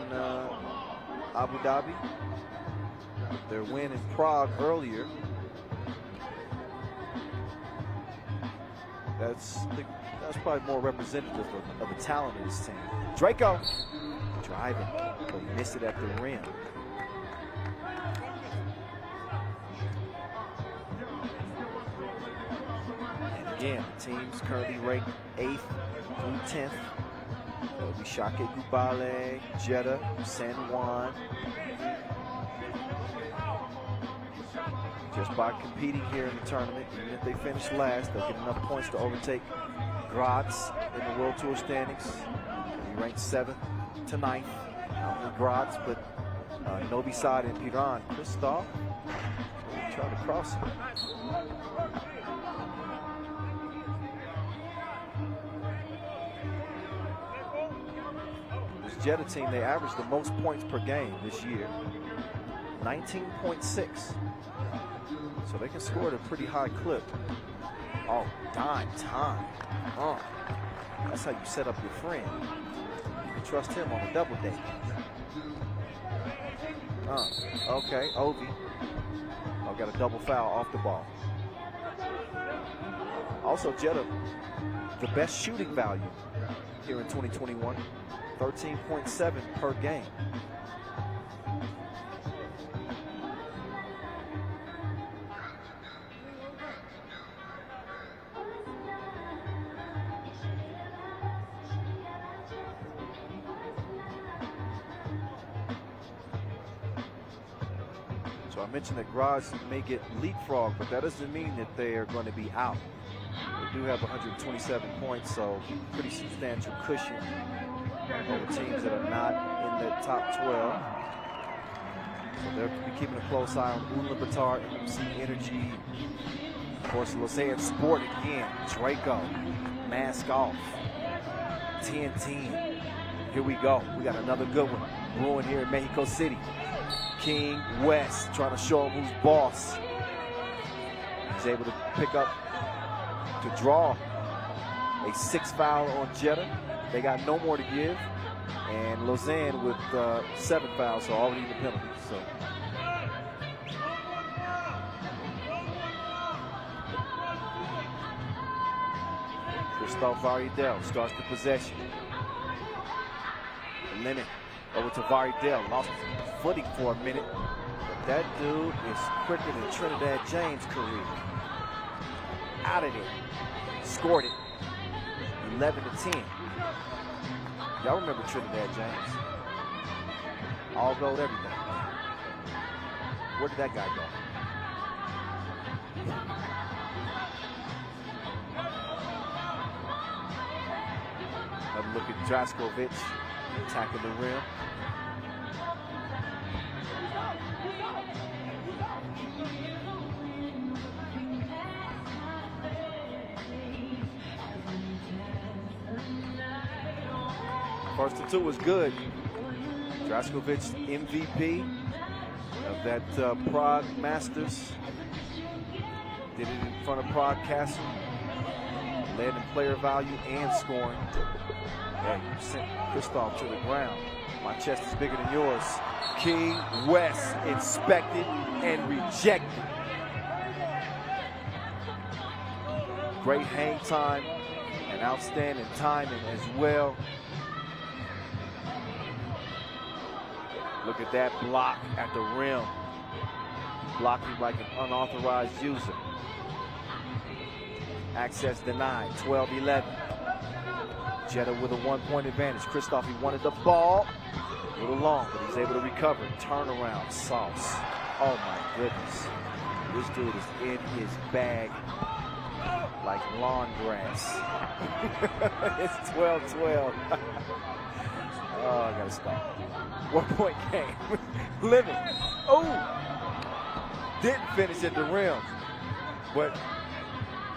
Abu Dhabi. Their win in Prague earlier. That's probably more representative of the talent of this team. Draco driving, but he missed it at the rim. And again, the team's currently ranked 8th through 10th. It'll be Šakiai, Gulbelė, Jeddah, San Juan. Just by competing here in the tournament, even if they finish last, they'll get enough points to overtake Graz in the World Tour standings. He ranked 7th to 9th. Not only Graz, but Novi Sad and Piran. Christoph trying to cross him. This Jeddah team, they averaged the most points per game this year. 19.6. So they can score at a pretty high clip. Oh, dime time. Oh, that's how you set up your friend. You can trust him on a double date. Okay, Ovi. Oh, got a double foul off the ball. Also, Jeddah, the best shooting value here in 2021. 13.7 per game. So I mentioned that Graz may get leapfrog, but that doesn't mean that they are going to be out. They do have 127 points, so pretty substantial cushion over teams that are not in the top 12. So they'll be keeping a close eye on Ulaanbaatar, MC Energy. Of course, Lausanne Sport again. Draco, mask off. 10-10. Here we go. We got another good one brewing here in Mexico City. King West trying to show him who's boss. He's able to pick up, to draw a 6th foul on Jeddah. They got no more to give. And Lausanne with 7 fouls, so already in the penalties. So. Christoph Varidel starts the possession. Liman over to Varidel, lost footing for a minute, but that dude is quicker than Trinidad James' career. Out of there, scored it, 11-10. Y'all remember Trinidad James? All gold, everything. Where did that guy go? Have a look at Draskovic attacking the rim. First and 2 was good. Draskovic, MVP of that Prague Masters. Did it in front of Prague Castle. Led in player value and scoring. Yeah, you sent Christoph to the ground. My chest is bigger than yours. King West inspected and rejected. Great hang time and outstanding timing as well. Look at that block at the rim. Blocking like an unauthorized user. Access denied, 12-11. Jeddah with a 1-point advantage. Christoph, he wanted the ball. A little long, but he's able to recover. Turnaround sauce. Oh my goodness. This dude is in his bag like lawn grass. It's 12-12. Oh, I gotta stop. 1-point game. Living. Oh! Didn't finish at the rim. But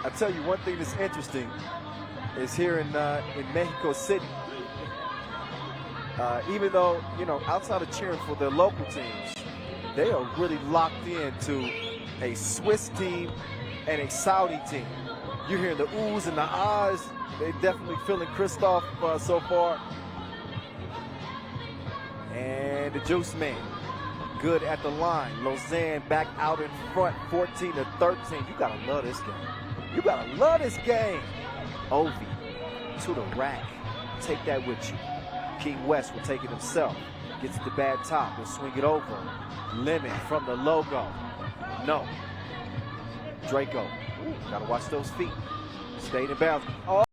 I tell you one thing that's interesting is here in Mexico City. Even though, you know, outside of cheering for their local teams, they are really locked into a Swiss team and a Saudi team. You're hearing the oohs and the ahs. They're definitely feeling Christoph so far. And the Juice Man, good at the line. Lausanne back out in front, 14-13. You gotta love this game. You gotta love this game. Ovi to the rack. Take that with you. King West will take it himself. Gets the bad top. He'll swing it over. Liman from the logo. No. Draco. Ooh, gotta watch those feet. Stayed in bounds. Oh.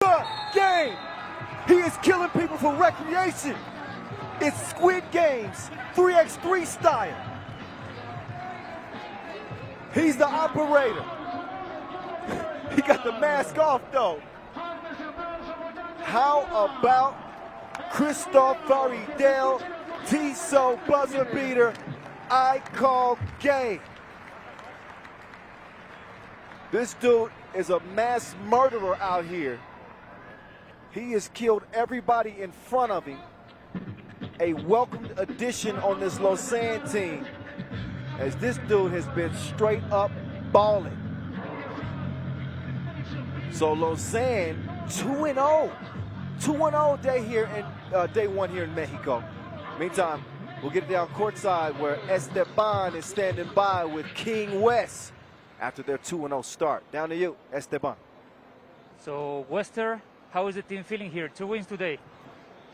the game. He is killing people for recreation. It's Squid Games, 3x3 style. He's the operator. He got the mask off though. How about Christophe Faridel, Tissot buzzer beater, I call game. This dude is a mass murderer out here. He has killed everybody in front of him. A welcomed addition on this Lausanne team, as this dude has been straight up balling. So Lausanne 2-0. 2-0 day one here in Mexico. Meantime, we'll get it down courtside where Esteban is standing by with King West after their 2-0 start. Down to you, Esteban. So, Wester, how is the team feeling here? 2 wins today.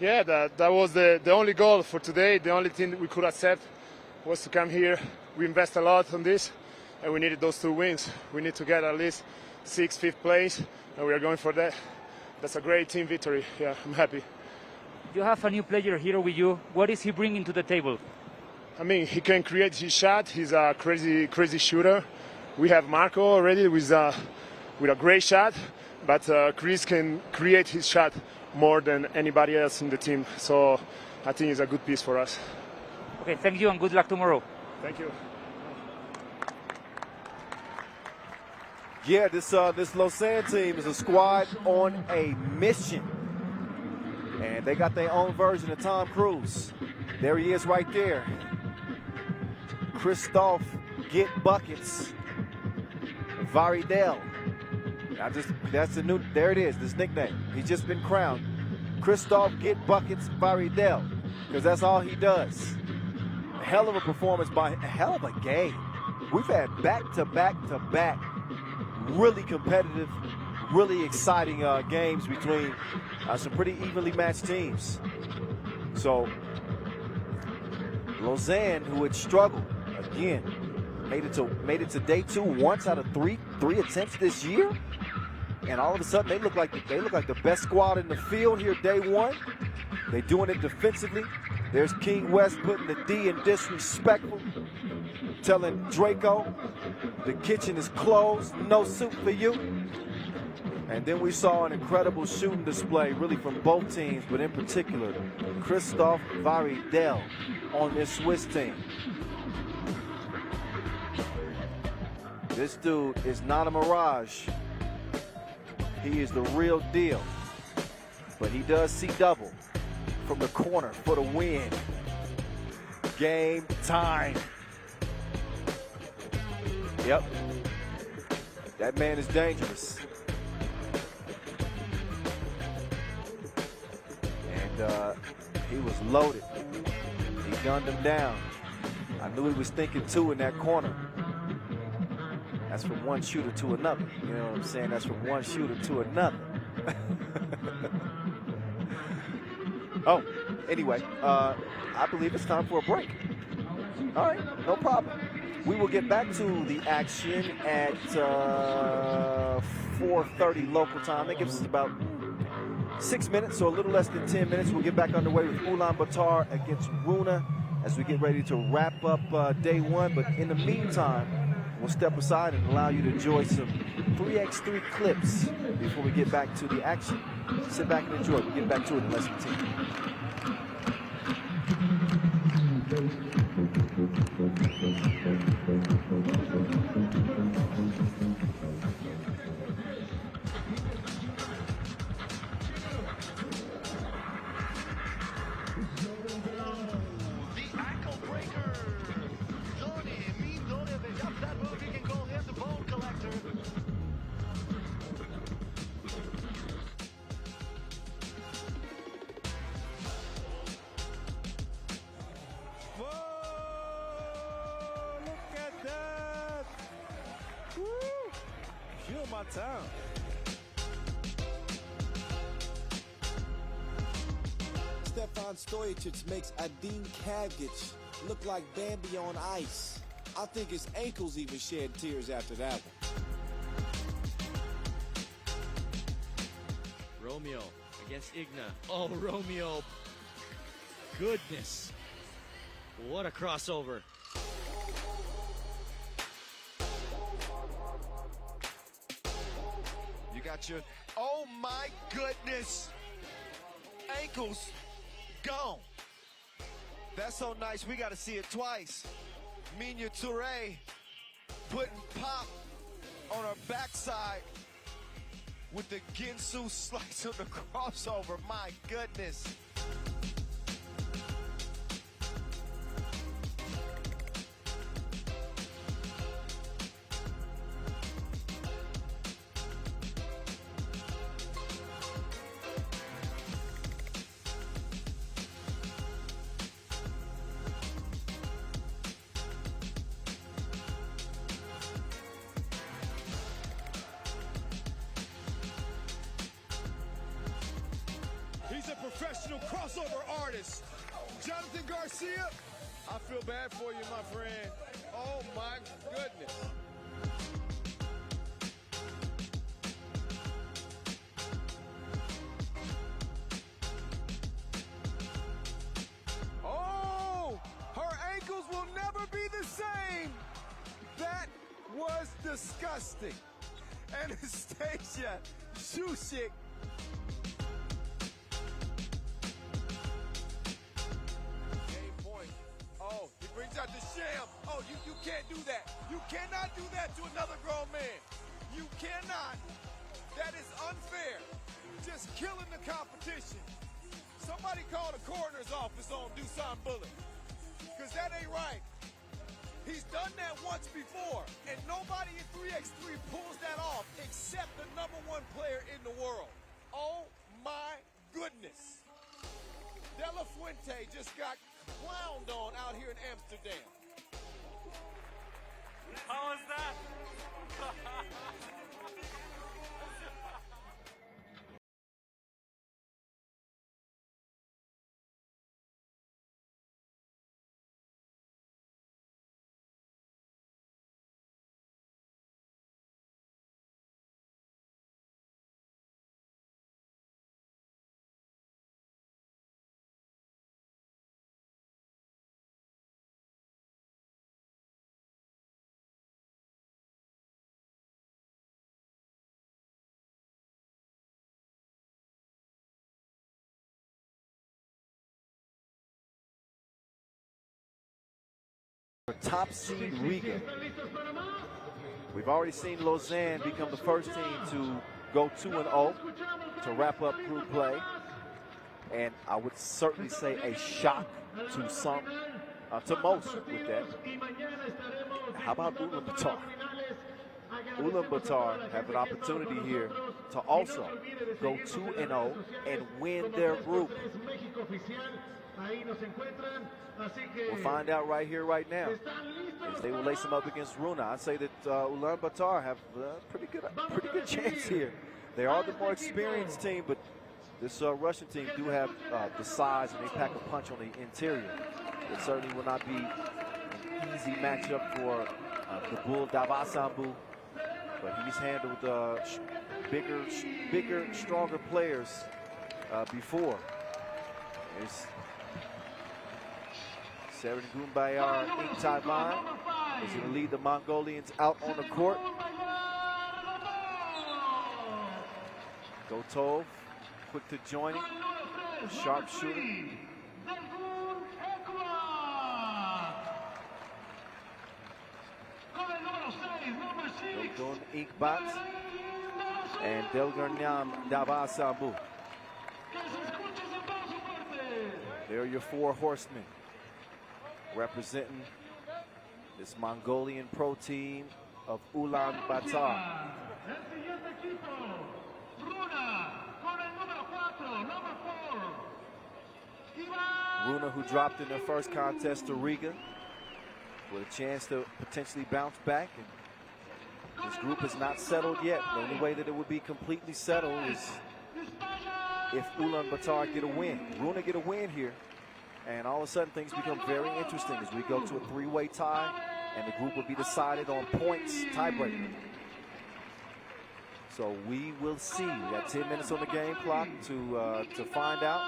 Yeah, that was the only goal for today. The only thing we could accept was to come here. We invest a lot on this, and we needed those 2 wins. We need to get at least 6th, 5th place, and we are going for that. That's a great team victory. Yeah, I'm happy. You have a new player here with you. What is he bringing to the table? I mean, he can create his shot. He's a crazy shooter. We have Marco already with a great shot, but Chris can create his shot more than anybody else in the team. So I think it's a good piece for us. Okay, thank you and good luck tomorrow. Thank you. Yeah, this Lausanne team is a squad on a mission. And they got their own version of Tom Cruise. There he is right there. Christophe Get Buckets Varidel. That's the new, there it is, this nickname. He's just been crowned Christophe Get Buckets Varidel, because that's all he does. A hell of a performance by, a hell of a game. We've had back-to-back really competitive, really exciting games between some pretty evenly matched teams. So Lausanne, who had struggled again, made it to day 2 once out of three attempts this year, and all of a sudden they look like the best squad in the field here day 1. They're doing it defensively. There's King West putting the D in disrespectful, telling Draco the kitchen is closed, no soup for you. And then we saw an incredible shooting display really from both teams, but in particular Christophe Varidel on this Swiss team. This dude is not a mirage. He is the real deal. But he does see double from the corner for the win. Game time. Yep. That man is dangerous. And he was loaded. He gunned him down. I knew he was thinking 2 in that corner. That's from one shooter to another. You know what I'm saying? That's from one shooter to another. Oh, anyway, I believe it's time for a break. All right, no problem. We will get back to the action at 4:30 local time. That gives us about 6 minutes, so a little less than 10 minutes. We'll get back underway with Ulaanbaatar against Runa as we get ready to wrap up day 1. But in the meantime, we'll step aside and allow you to enjoy some 3x3 clips before we get back to the action. Sit back and enjoy. We'll get back to it in less than 10. Town. Stefan Stojacic makes Adin Kagic look like Bambi on ice. I think his ankles even shed tears after that one. Romeo against Igna. Oh, Romeo. Goodness. What a crossover. You got your, oh my goodness. Ankles gone. That's so nice, we gotta see it twice. Minya Touré putting pop on her backside with the Ginsu slice of the crossover, my goodness. He's a professional crossover artist. Jonathan Garcia, I feel bad for you, my friend. Oh my goodness. Oh, her ankles will never be the same. That was disgusting. Anastasia Shushik. Oh, he brings out the sham. Oh, you can't do that. You cannot do that to another grown man. You cannot. That is unfair. Just killing the competition. Somebody call the coroner's office on Dusan Bullet. Because that ain't right. He's done that once before, and nobody in 3x3 pulls that off except the #1 player in the world. Oh my goodness. De La Fuente just got clowned on out here in Amsterdam. How was that? Top seed Riga. We've already seen Lausanne become the first team to go 2-0 to wrap up group play. And I would certainly say a shock to some, to most with that. How about Ulaanbaatar? Ulaanbaatar have an opportunity here to also go 2-0 and win their group. We'll find out right here, right now, as they will lace them up against Runa. I'd say that Ulaanbaatar have a pretty good chance here. They are the more experienced team, but this Russian team do have the size, and they pack a punch on the interior. It certainly will not be an easy matchup for the Bull Davasambu, but he's handled bigger, stronger players before. There's Severin Gumbayar in Taiwan is going to lead the Mongolians out on the court. Gotov, quick to join him, sharp shooter. Dodon Inkbat and Delgarnyam Davasambu. There are your 4 horsemen representing this Mongolian pro team of Ulaanbaatar. Runa, who dropped in their first contest to Riga, with a chance to potentially bounce back. And this group is not settled yet. The only way that it would be completely settled is if Ulaanbaatar get a win. Runa get a win here, and all of a sudden things become very interesting as we go to a 3-way tie, and the group will be decided on points, tiebreaker. So we will see. We got 10 minutes on the game clock to find out.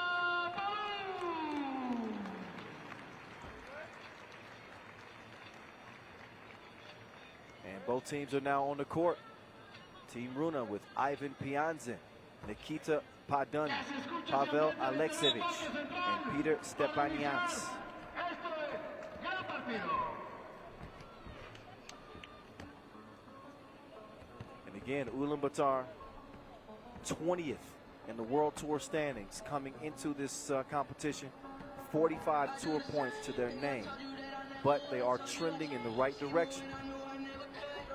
And both teams are now on the court. Team Runa with Ivan Pianzin, Nikita Padun, Pavel Alexievich, and Peter Stepanians. And again, Ulaanbaatar 20th in the World Tour standings coming into this competition. 45 tour points to their name, but they are trending in the right direction.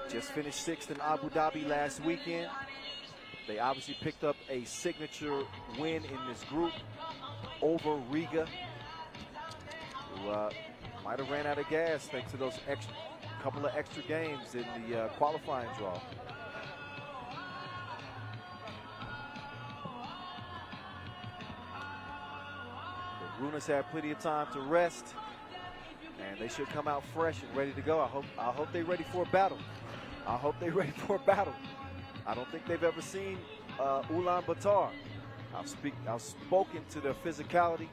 Just finished 6th in Abu Dhabi last weekend. They obviously picked up a signature win in this group over Riga, who might have ran out of gas thanks to those couple of extra games in the qualifying draw. The Runas had plenty of time to rest, and they should come out fresh and ready to go. I hope they're ready for a battle. I hope they're ready for a battle. I don't think they've ever seen Ulaanbaatar. I've spoken to their physicality.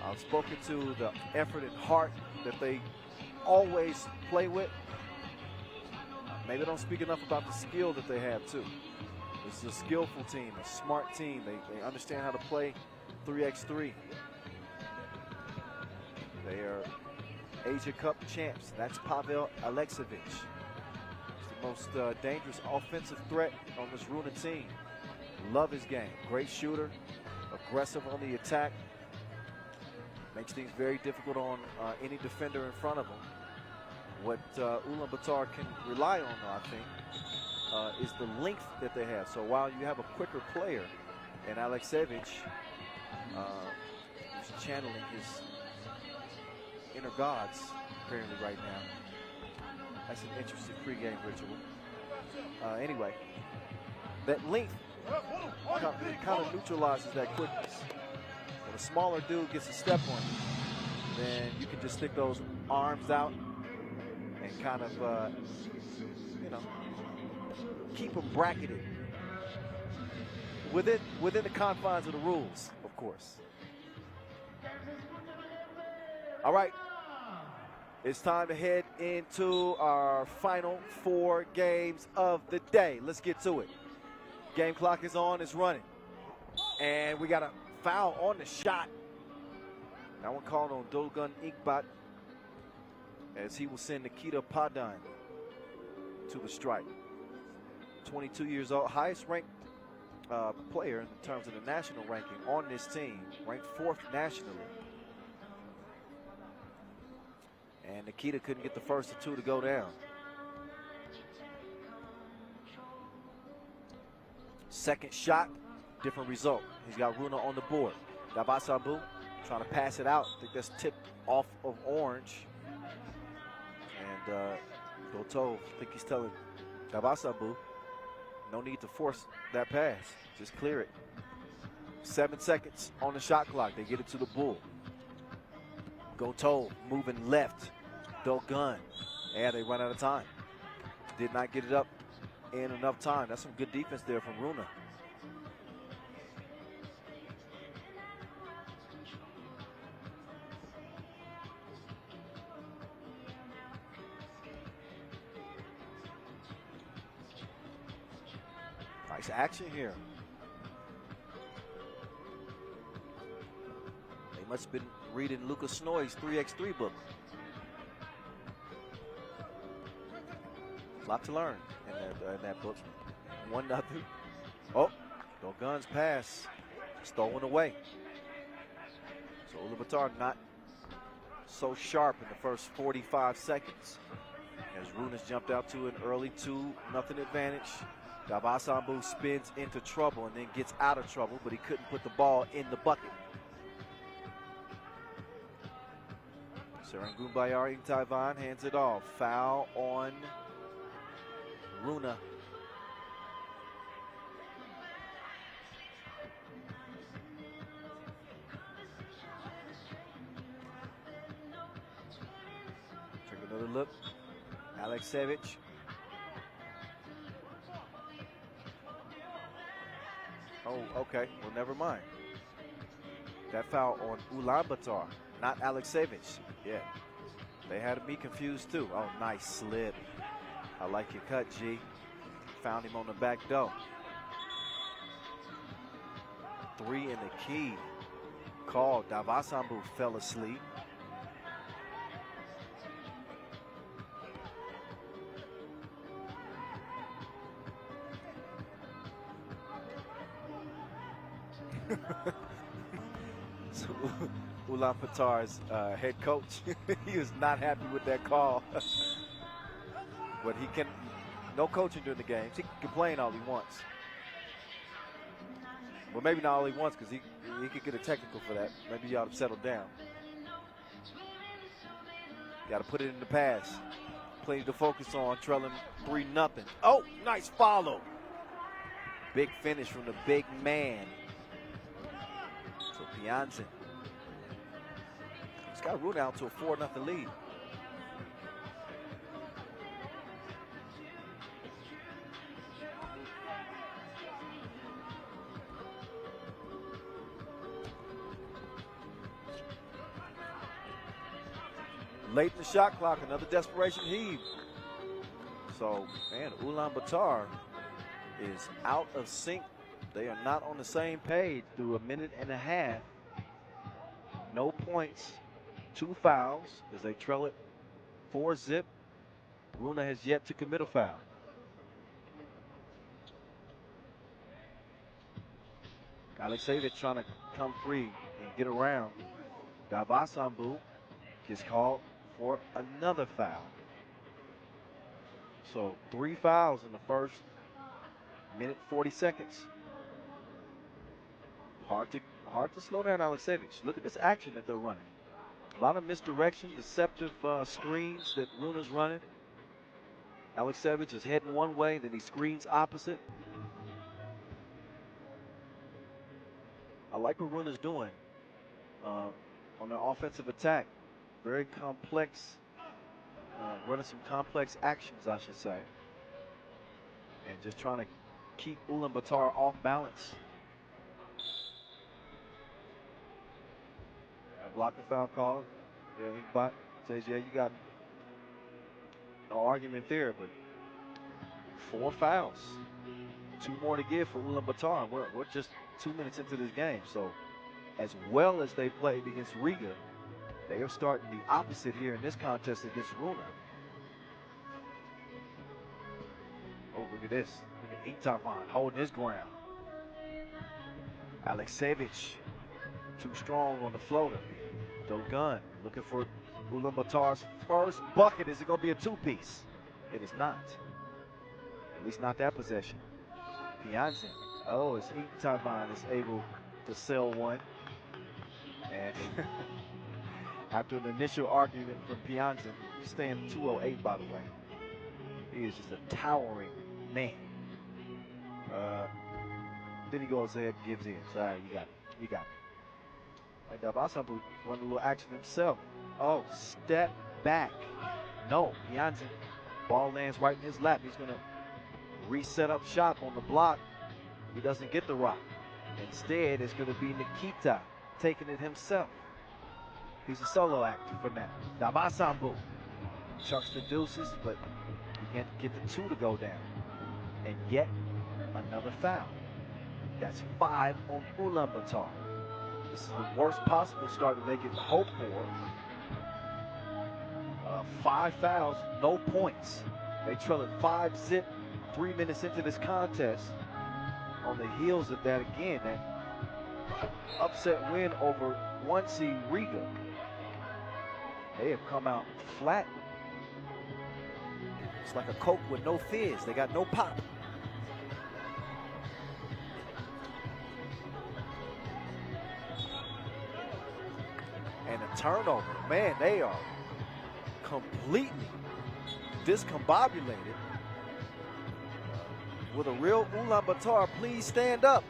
I've spoken to the effort and heart that they always play with. Maybe I don't speak enough about the skill that they have too. This is a skillful team, a smart team. They understand how to play 3x3. They are Asia Cup champs. That's Pavel Alexievich. Most dangerous offensive threat on this Runa team. Love his game. Great shooter, aggressive on the attack. Makes things very difficult on any defender in front of him. What Ulaanbaatar can rely on, I think, is the length that they have. So while you have a quicker player in Alexievich, who's channeling his inner gods apparently right now. That's an interesting pregame ritual. Anyway, that length kind of neutralizes that quickness. When a smaller dude gets a step on you, then you can just stick those arms out and kind of, keep them bracketed within the confines of the rules, of course. All right. It's time to head into our final 4 games of the day. Let's get to it. Game clock is on, it's running. And we got a foul on the shot. That one called on Dolgun Iqbat, as he will send Nikita Padan to the strike. 22 years old, highest ranked player in terms of the national ranking on this team, ranked 4th nationally. And Nikita couldn't get the first of 2 to go down. Second shot, different result. He's got Runa on the board. Gabasabu trying to pass it out. I think that's tipped off of Orange. And Dotov, I think he's telling Gabasabu, no need to force that pass. Just clear it. 7 seconds on the shot clock. They get it to the Bull. Gotov moving left. Dogun. Yeah, they run out of time. Did not get it up in enough time. That's some good defense there from Runa. Nice action here. They must have been reading Lucas Snoy's 3x3 book. A lot to learn in that book. 1-0. Oh, Dogun's pass stolen away. So Ulaanbaatar not so sharp in the first 45 seconds, as Runa's jumped out to an early 2-0 advantage. Gabasabu spins into trouble and then gets out of trouble, but he couldn't put the ball in the bucket. Serangoon Bayar in Taiwan hands it off. Foul on Runa. Take another look. Alexievich. Oh, okay. Well, never mind. That foul on Ulaanbaatar, not Aleksevich. Yeah. They had me confused too. Oh, nice slip. I like your cut, G. Found him on the back door. 3 in the key. Call. Davasambu fell asleep. So, Ulaanbaatar's head coach, he was not happy with that call. But he can, no coaching during the games. He can complain all he wants. Well, maybe not all he wants because he could get a technical for that. Maybe you ought to settle down. Got to put it in the past. Plenty to focus on, trailing 3-0. Oh, nice follow. Big finish from the big man. So Pianzin. He's got Runa out to a 4-0 lead. Late in the shot clock, another desperation heave. So, man, Ulaanbaatar is out of sync. They are not on the same page through a minute and a half. No points, 2 fouls as they trail it 4-0. Runa has yet to commit a foul. Aleksevich trying to come free and get around. Davasambu gets called for another foul. So 3 fouls in the first minute 40 seconds. Hard to slow down Aleksevich. Look at this action that they're running. A lot of misdirection, deceptive screens that Runa's running. Aleksevich is heading one way, then he screens opposite. I like what Runa's doing on their offensive attack. Very complex, running some complex actions, I should say. And just trying to keep Ulaanbaatar off balance. Block the foul call. Yeah, he says, yeah, you got no argument there, but 4 fouls. 2 more to give for Ulaanbaatar. We're just 2 minutes into this game. So as well as they played against Riga, they are starting the opposite here in this contest against Runa. Oh, look at this. Look at Itavan holding his ground. Aleksevich too strong on the floater. Dogun looking for Ulaanbaatar's first bucket. Is it going to be a 2-piece? It is not. At least not that possession. Pianzin. Oh, as Itavan is able to sell one. And after an initial argument from Pianzin, staying 208 by the way. He is just a towering man. Then he goes ahead and gives in. So, all right, you got it. You got it. Like Davasambu run a little action himself. Oh, step back. No, Pianzin. Ball lands right in his lap. He's going to reset up shot on the block. He doesn't get the rock. Instead, it's going to be Nikita taking it himself. He's a solo act for now. Davasambu chucks the deuces, but he can't get the 2 to go down. And yet, another foul. That's 5 on Ulaanbaatar. This is the worst possible start that they can hope for. 5 fouls, no points. They trail it 5-0, 3 minutes into this contest. On the heels of that, again, that upset win over 1 seed Riga. They have come out flat. It's like a Coke with no fizz. They got no pop. And a turnover. Man, they are completely discombobulated. With a real Ulaanbaatar, please stand up.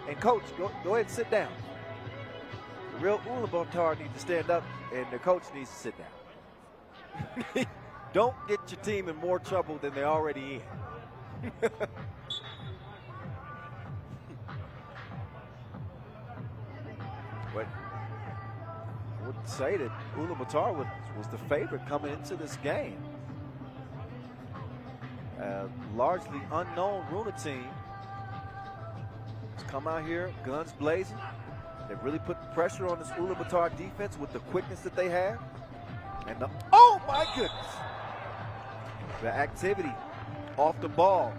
And coach, go ahead and sit down. The real Ulaanbaatar needs to stand up, and the coach needs to sit down. Don't get your team in more trouble than they're already in. would say that Ulaanbaatar was the favorite coming into this game. Largely unknown Runa team has come out here, guns blazing. They've really put pressure on this Ulaanbaatar defense with the quickness that they have. And oh my goodness! The activity off the ball.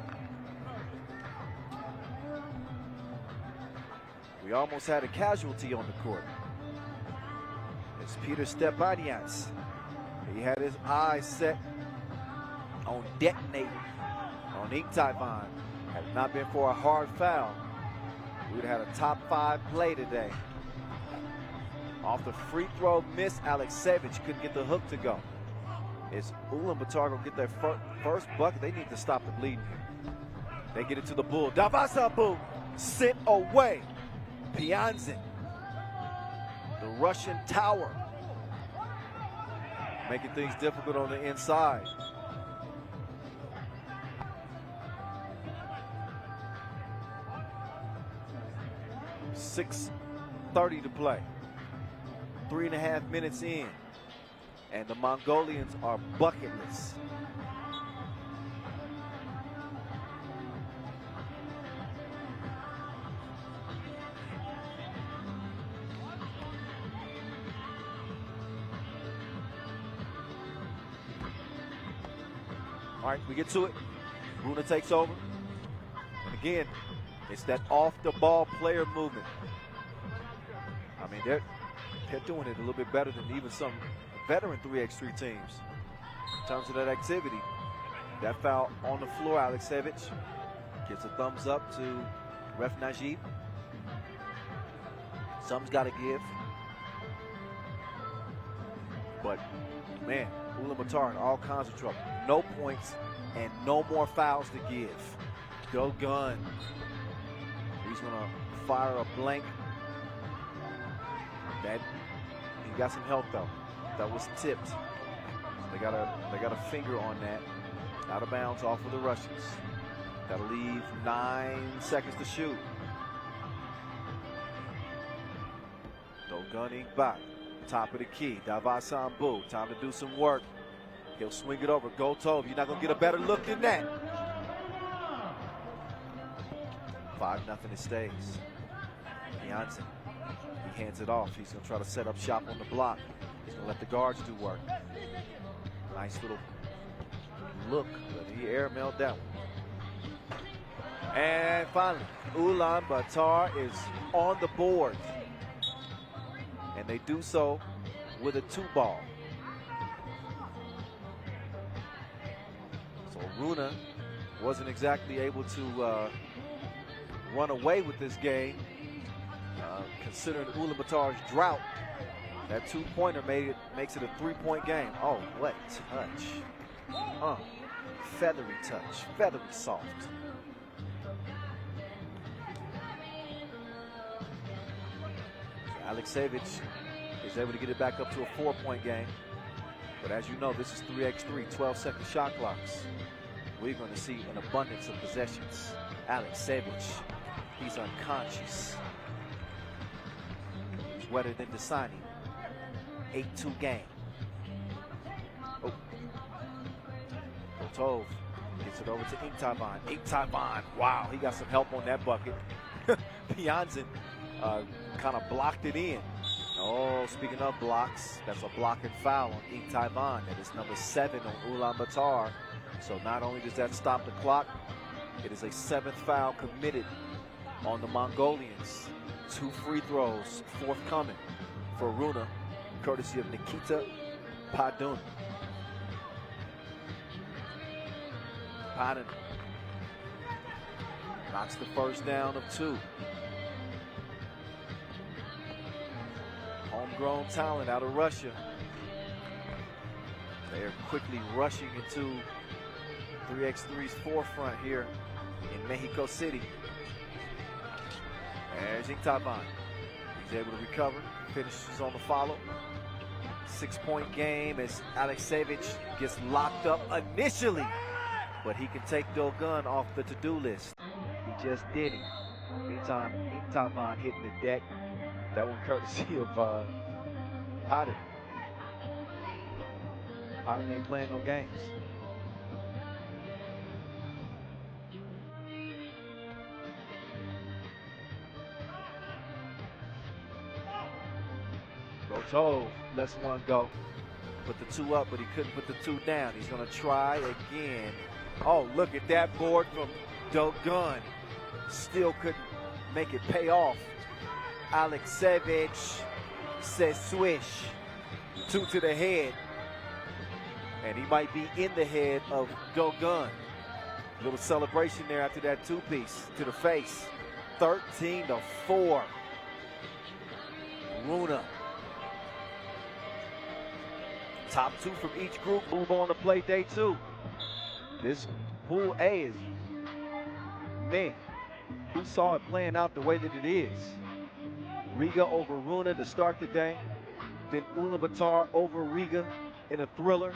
We almost had a casualty on the court. It's Peter Stepanians. He had his eyes set on detonating on Inktavan. Had it not been for a hard foul, we would have had a top 5 play today. Off the free throw miss, Aleksevich couldn't get the hook to go. Is Ulaanbaatar gonna get their first bucket? They need to stop the bleeding here. They get it to the Bull. Davasabu sent away. Pianzin, the Russian tower, making things difficult on the inside. .6:30 to play. 3.5 minutes in, and the Mongolians are bucketless. All right, we get to it. Runa takes over. And again, it's that off-the-ball player movement. I mean, they're doing it a little bit better than even some veteran 3x3 teams in terms of that activity. That foul on the floor, Aleksevich gets a thumbs up to Ref Najib. Something's got to give. But, man, Ulaanbaatar in all kinds of trouble. No points and no more fouls to give. Go gun. He's gonna fire a blank. That he got some help though. That was tipped. They got a finger on that. Out of bounds off of the Russians. That'll leave 9 seconds to shoot. Go gunning back. Top of the key. Davasambu. Time to do some work. He'll swing it over. Go Tove. You're not going to get a better look than that. 5-0 it stays. Janssen. He hands it off. He's going to try to set up shop on the block. He's going to let the guards do work. Nice little look. But he airmailed that one. And finally, Ulaanbaatar is on the board. And they do so with a 2-ball. So Runa wasn't exactly able to run away with this game, considering Ulaanbaatar's drought. That 2-pointer makes it a 3-point game. Oh, what touch. Feathery touch, feathery soft. Aleksevich is able to get it back up to a 4-point game. But as you know, this is 3x3, 12-second shot clocks. We're going to see an abundance of possessions. Aleksevich, he's unconscious. He's wetter than Dasani. 8-2 game. Oh. Tove gets it over to Inktavan. Inktavan, wow, he got some help on that bucket. Pianzin kind of blocked it in. Oh, speaking of blocks, that's a block and foul on Inktavan. That is number 7 on Ulaanbaatar. So not only does that stop the clock, it is a 7th foul committed on the Mongolians. 2 free throws forthcoming for Runa, courtesy of Nikita Padun. Padun knocks the first down of 2. Homegrown talent out of Russia. They are quickly rushing into 3x3's forefront here in Mexico City. There's Inktavan. He's able to recover, finishes on the follow. 6-point game as Aleksevich gets locked up initially, but he can take Dogun off the to-do list. He just did it. Meantime, Inktavan hitting the deck. That one courtesy of Potted. Potted ain't playing no games. Preto lets one go. Put the 2 up, but he couldn't put the 2 down. He's going to try again. Oh, look at that board from Gagarin. Still couldn't make it pay off. Aleksevich says swish. 2 to the head. And he might be in the head of Gagarin. Little celebration there after that 2-piece to the face. 13-4. Runa. Top 2 from each group move on to play day 2. This Pool A is, man, who saw it playing out the way that it is? Riga over Runa to start the day. Then Ulaanbaatar over Riga in a thriller.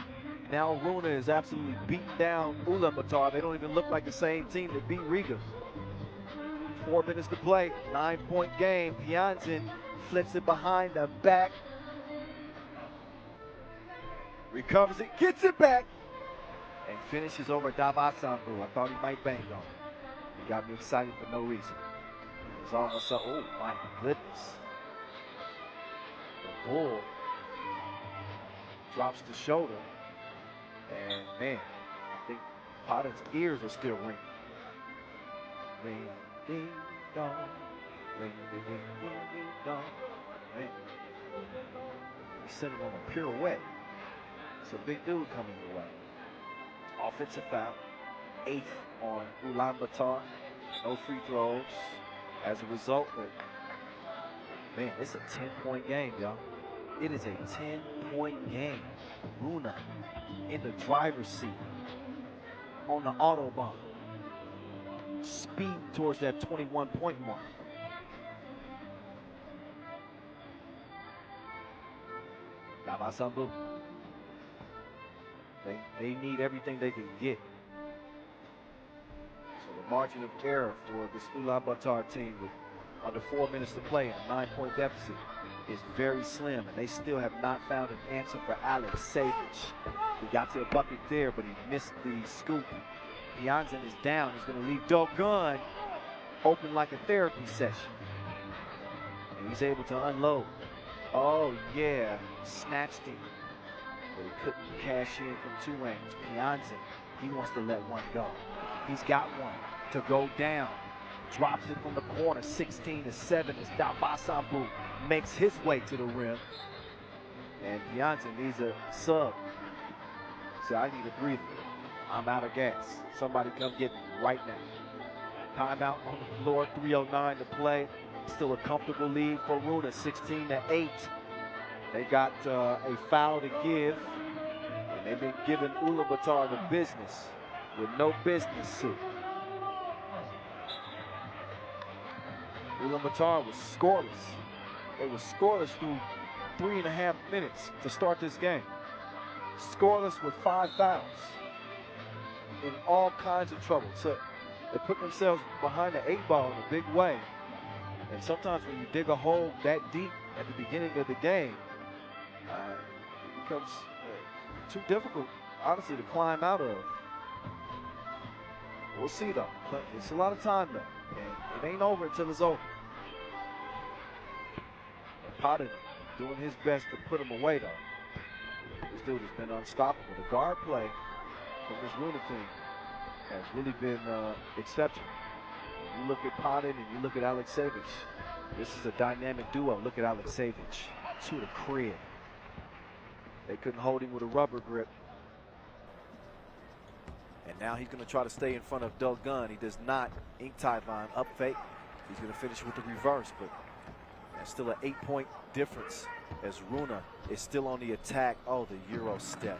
Now Runa is absolutely beating down Ulaanbaatar. They don't even look like the same team that beat Riga. 4 minutes to play, 9-point game. Pianzin flips it behind the back. Recovers it, gets it back, and finishes over Davasambu. I thought he might bang on it. He got me excited for no reason. It was almost like, oh my goodness. The bull drops the shoulder, and man, I think Potter's ears are still ringing. Ring, ding, dong, ring, ding, ding, ding, ding, dong. Man, he sent him on a pirouette. It's a big dude coming your way. Offensive foul, 8th on Ulaanbaatar. No free throws as a result. But man, it's a 10-point game, y'all. It is a 10-point game. Runa in the driver's seat on the Autobahn. Speed towards that 21-point mark. Davasambu. They need everything they can get. So the margin of error for this Ulaanbaatar team with under 4 minutes to play and a 9-point deficit is very slim, and they still have not found an answer for Aleksevich. He got to a bucket there, but he missed the scoop. Pianzin is down. He's going to leave Gagarin open like a therapy session. And he's able to unload. Oh, yeah. Snatched him. But he couldn't cash in from 2 angles. Pianzin, he wants to let one go. He's got one to go down. Drops it from the corner, 16-7 as Davasambu makes his way to the rim. And Pianzin needs a sub. So I need a breather. I'm out of gas. Somebody come get me right now. Timeout on the floor, 3:09 to play. Still a comfortable lead for Runa, 16-8. They got a foul to give, and they've been giving Ulaanbaatar the business with no business to. Ulaanbaatar was scoreless. They were scoreless through 3.5 minutes to start this game. Scoreless with 5 fouls. In all kinds of trouble. So they put themselves behind the 8 ball in a big way. And sometimes when you dig a hole that deep at the beginning of the game, it becomes too difficult, honestly, to climb out of. We'll see, though. It's a lot of time, though. And it ain't over until it's over. And Potter doing his best to put him away, though. This dude has been unstoppable. The guard play from this Runa team has really been exceptional. You look at Potter and you look at Aleksevich. This is a dynamic duo. Look at Aleksevich to the crib. They couldn't hold him with a rubber grip. And now he's going to try to stay in front of Gagarin. He does not. Ink Tyvon up fake. He's going to finish with the reverse, but that's still an 8-point difference as Runa is still on the attack. Oh, the Euro step.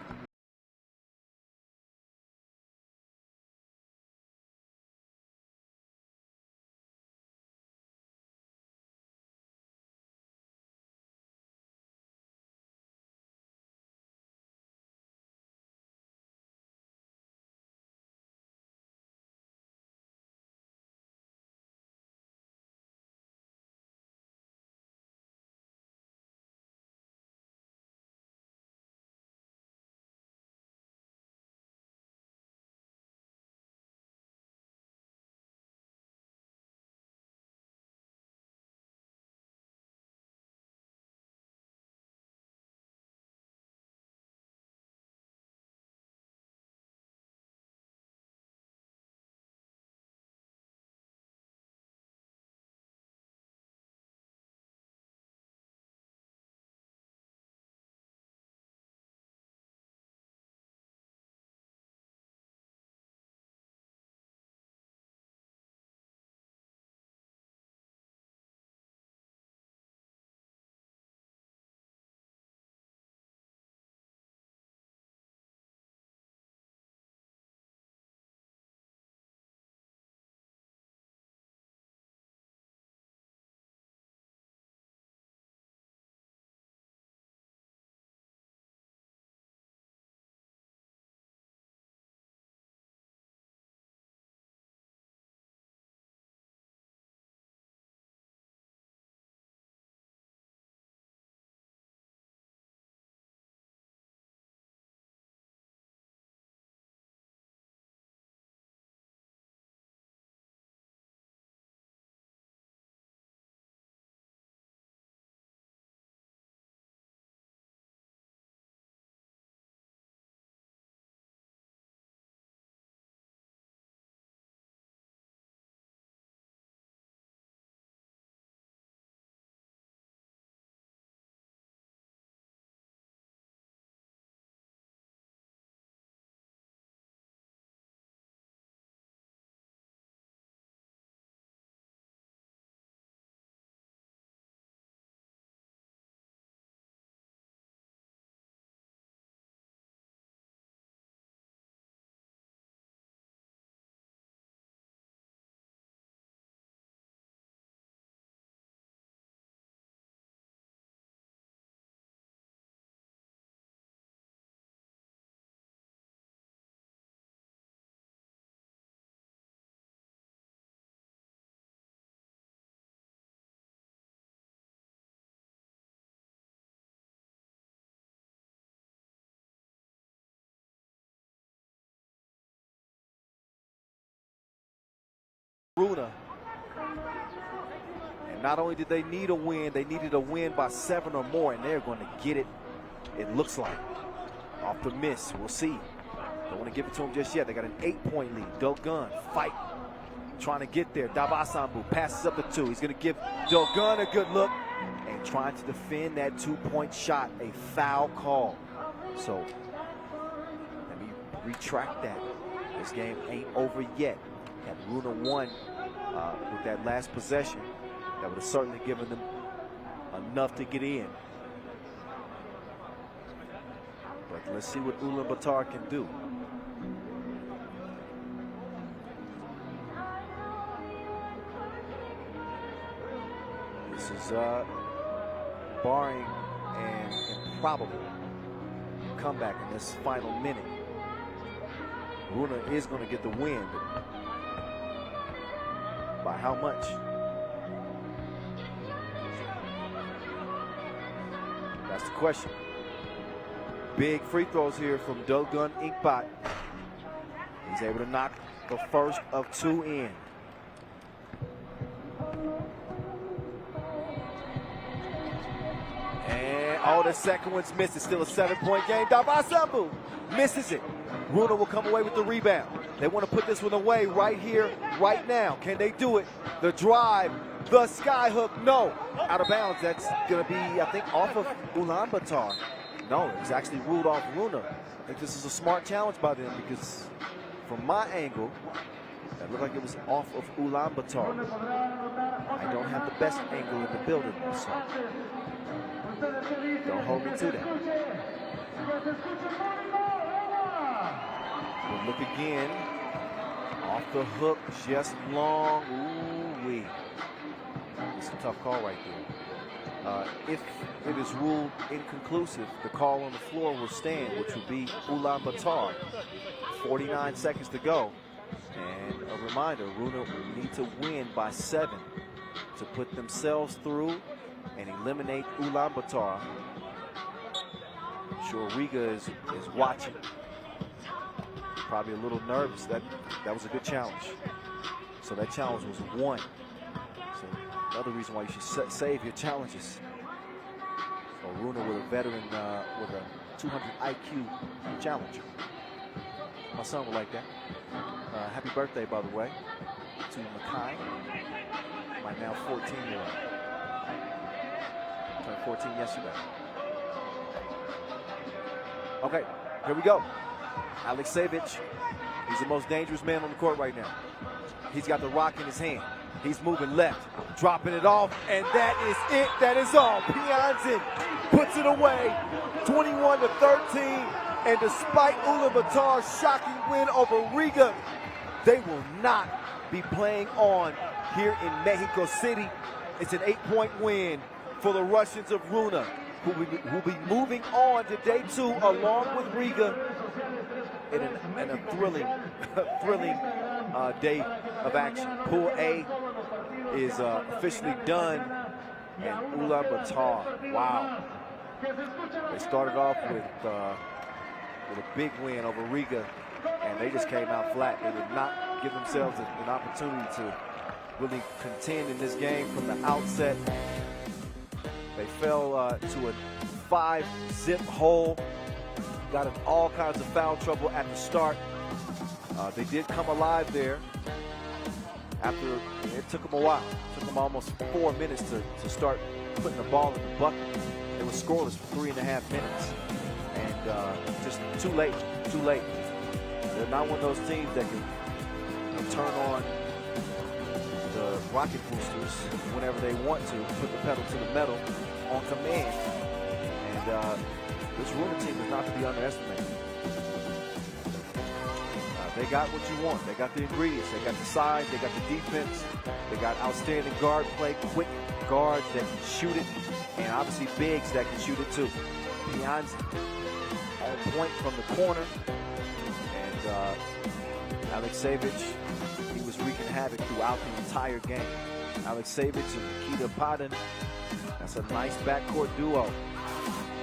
Runa. And not only did they need a win, they needed a win by 7 or more, and they're going to get it, it looks like. Off the miss, we'll see. Don't want to give it to them just yet. They got an 8-point lead. Dogun, fight, trying to get there. Davasambu passes up the 2. He's going to give Dogun a good look and trying to defend that 2-point shot. A foul call. So let me retract that. This game ain't over yet. Had Runa won with that last possession, that would have certainly given them enough to get in. But let's see what Ulaanbaatar can do. This is barring an improbable comeback in this final minute. Runa is going to get the win, but by how much? That's the question. Big free throws here from Dogun Inkbot. He's able to knock the first of 2 in. And oh, the second one's missed. It's still a 7-point game. Davasambu misses it. Runa will come away with the rebound. They want to put this one away right here, right now. Can they do it? The drive, the sky hook, no. Out of bounds, that's going to be, I think, off of Ulaanbaatar. No, it's actually ruled off Runa. I think this is a smart challenge by them because from my angle, that looked like it was off of Ulaanbaatar. I don't have the best angle in the building, so don't hold me to that. We'll look again. Off the hook, just long. Ooh-wee. It's a tough call right there. If it is ruled inconclusive, the call on the floor will stand, which will be Ulaanbaatar. 49 seconds to go. And a reminder, Runa will need to win by 7 to put themselves through and eliminate Ulaanbaatar. I'm sure Riga is watching. Probably a little nervous. That was a good challenge. So that challenge was 1. So another reason why you should save your challenges. So Runa with a veteran with a 200 IQ challenger. My son would like that. Happy birthday, by the way, to Makai, my now 14-year-old. Turned 14 yesterday. Okay, here we go. Aleksejevich, he's the most dangerous man on the court right now. He's got the rock in his hand. He's moving left, dropping it off, and that is it. That is all. Pianzin puts it away, 21-13. And despite Ulaanbaatar's shocking win over Riga, they will not be playing on here in Mexico City. It's an 8-point win for the Russians of Runa, who will be moving on to day 2 along with Riga in a thrilling day of action. Pool A is officially done, and Ulaanbaatar, wow. They started off with a big win over Riga, and they just came out flat. They did not give themselves an opportunity to really contend in this game from the outset. They fell to a 5-zip hole, got in all kinds of foul trouble at the start. They did come alive there after it took them a while. It took them almost 4 minutes to start putting the ball in the bucket. They were scoreless for 3.5 minutes. And just too late. They're not one of those teams that can turn on the rocket boosters whenever they want to, put the pedal to the metal on command. And this Runa team is not to be underestimated. They got what you want. They got the ingredients. They got the size. They got the defense. They got outstanding guard play, quick guards that can shoot it, and obviously bigs that can shoot it too. Pianzin on point from the corner, and Aleksejevich, he was wreaking havoc throughout the entire game. Aleksejevich and Nikita Padin, that's a nice backcourt duo,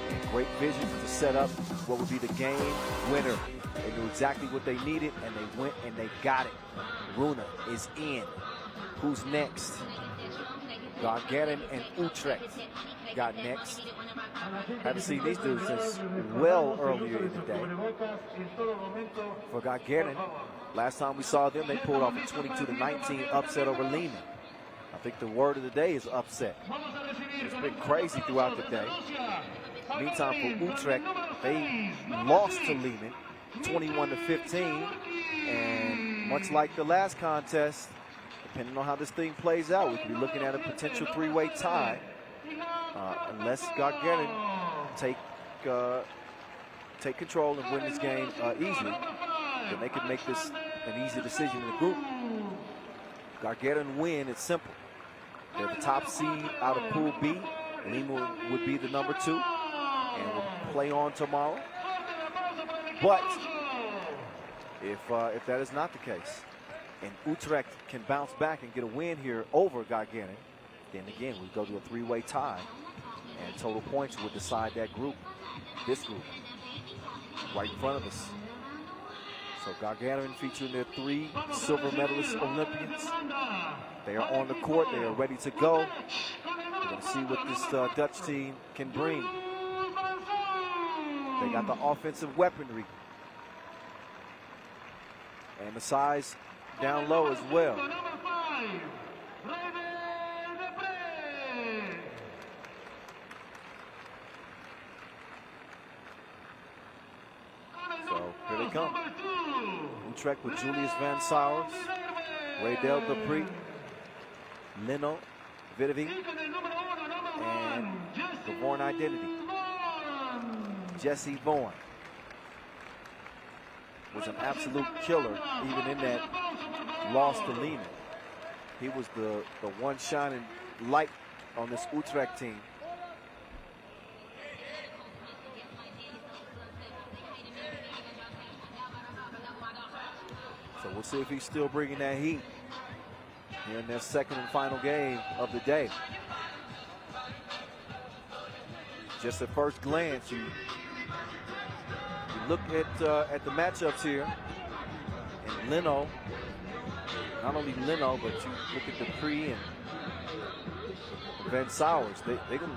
and great vision to set up what would be the game winner. They knew exactly what they needed, and they went and they got it. Runa is in. who's next. Gagarin and Utrecht got next. Haven't seen these dudes since well earlier in the day. For Gagarin, last time we saw them, they pulled off a 22-19 upset over Liman. I think the word of the day is upset. It's been crazy throughout the day. Meantime, for Utrecht, they lost to Liman 21-15. And much like the last contest, depending on how this thing plays out, we could be looking at a potential three-way tie. Unless Gagarin take control and win this game easily, then they could make this an easy decision in the group. Gagarin win, it's simple. They're the top seed out of Pool B. Lima would be the number 2 and will play on tomorrow. But if that is not the case, and Utrecht can bounce back and get a win here over Gagarin, then again we go to a three-way tie, and total points would decide that group, this group, right in front of us. So Gagarin featuring their 3 silver medalist Olympians. They are on the court. They are ready to go. We're going to see what this Dutch team can bring. They got the offensive weaponry and the size down low as well. So here they come. Utrecht with Julius Van Sowers, Raydel Dupree, Lino, Vidoving, and the Vaughan identity. Jesse Vaughan was an absolute killer even in that loss to Liman. He was the one shining light on this Utrecht team. So we'll see if he's still bringing that heat here in their second and final game of the day. Just at first glance, you look at the matchups here, and Lino, not only Lino, but you look at Dupree and Van Sowers. They can.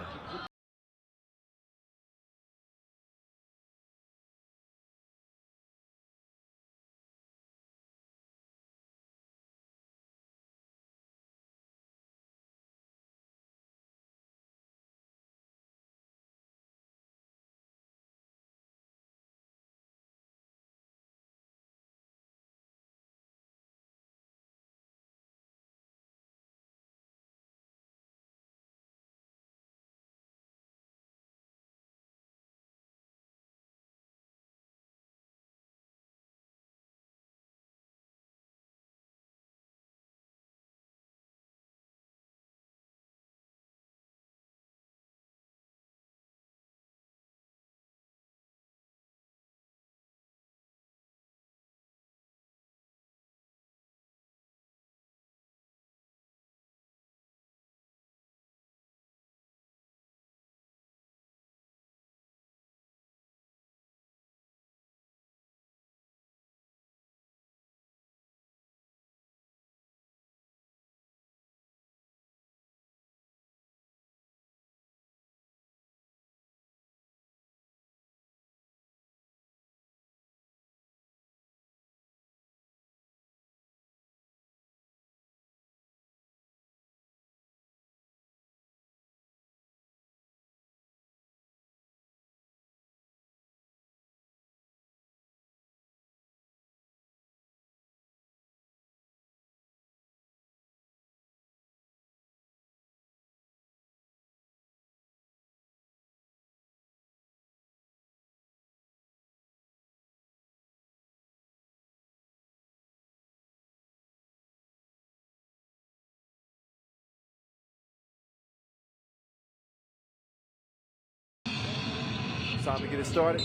Time to get it started.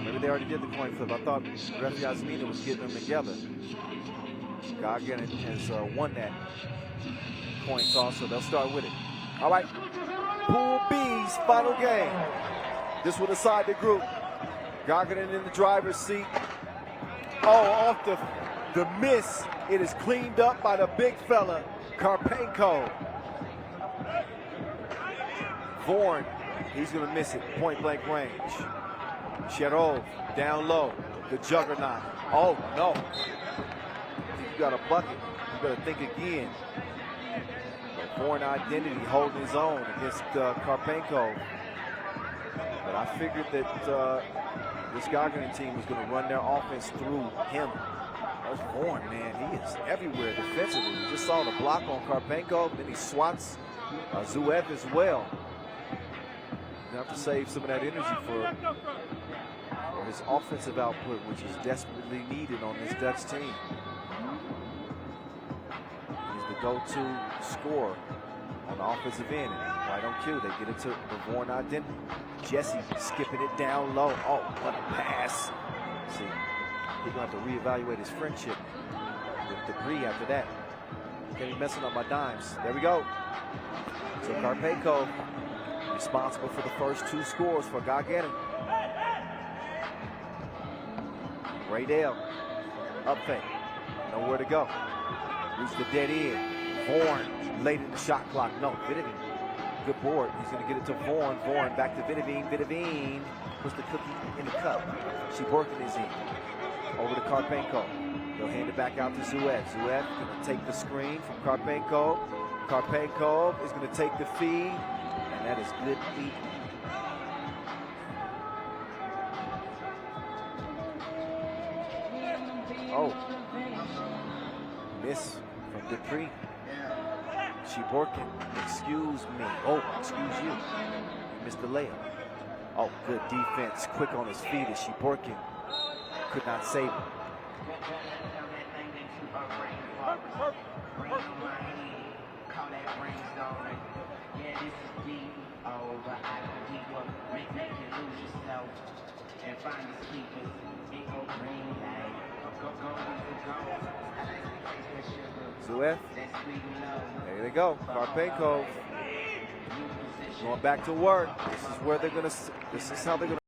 Maybe they already did the coin flip. I thought Ref Yasmina was getting them together. Gagarin has won that coin toss, so they'll start with it. All right, Pool B's final game. This will decide the group. Gagarin in the driver's seat. Oh, off the miss. It is cleaned up by the big fella, Karpenko. Vaughan, he's going to miss it. Point blank range. Sherov down low. The juggernaut. Oh, no. You got a bucket. You better think again. Vaughan identity holding his own against Karpenko. But I figured that this Gagarin team was going to run their offense through him. That's Vaughan, man. He is everywhere defensively. You just saw the block on Karpenko, then he swats Zuev as well. You have to save some of that energy for his offensive output, which is desperately needed on this Dutch team. He's the go-to scorer on the offensive end. And right on cue, they get into the Vaughan identity. Jesse skipping it down low. Oh, what a pass. See, he's going to have to reevaluate his friendship with Debris after that. Can't be messing up my dimes. There we go. So Karpenko responsible for the first 2 scores for Gagarin. Raydale, up fake, nowhere to go. Reach the dead end. Vaughan late in the shot clock. No, Vidovine. Good board. He's going to get it to Vaughan. Vaughan back to Vidovine. Vidovine puts the cookie in the cup. Shiborkin is in. Over to Karpenko. They'll hand it back out to Zuev. Zuev going to take the screen from Karpenko. Karpenko is going to take the feed. And that is good eating. Oh. Miss from Dupree. Shiborkin, excuse me. Oh, excuse you. You missed the layup. Oh, good defense. Quick on his feet as Shiborkin could not save him. Zuev. There they go. Karpenko going back to work. This is where they're going to. This is how they're going to.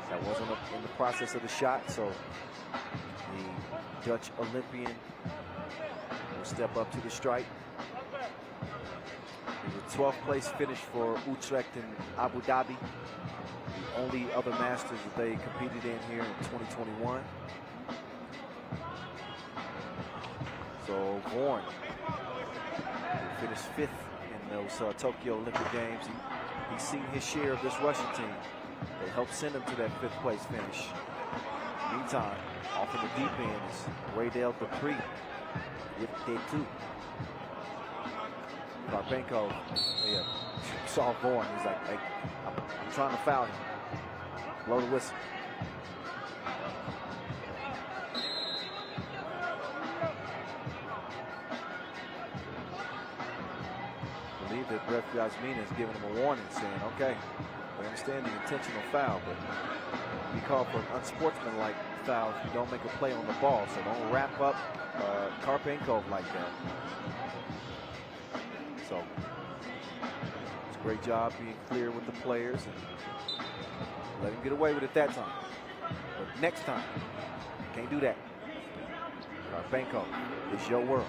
That wasn't in the process of the shot, so the Dutch Olympian will step up to the strike. It was a 12th place finish for Utrecht in Abu Dhabi. The only other Masters that they competed in here in 2021. So Vaughan finished 5th in those Tokyo Olympic Games. He's seen his share of this Russian team. They helped send him to that 5th place finish. Meantime, off in the deep end is Raydale Dupree with day 2. Karpenko, yeah, saw Vaughn. He's like, hey, I'm trying to foul him. Blow the whistle. I believe that Ref Yasmina is giving him a warning, saying, okay, we understand the intentional foul, but we call for an unsportsmanlike foul if you don't make a play on the ball, so don't wrap up Karpenko like that. So it's a great job being clear with the players and let him get away with it that time. But next time, can't do that. Karpenko, it's your world.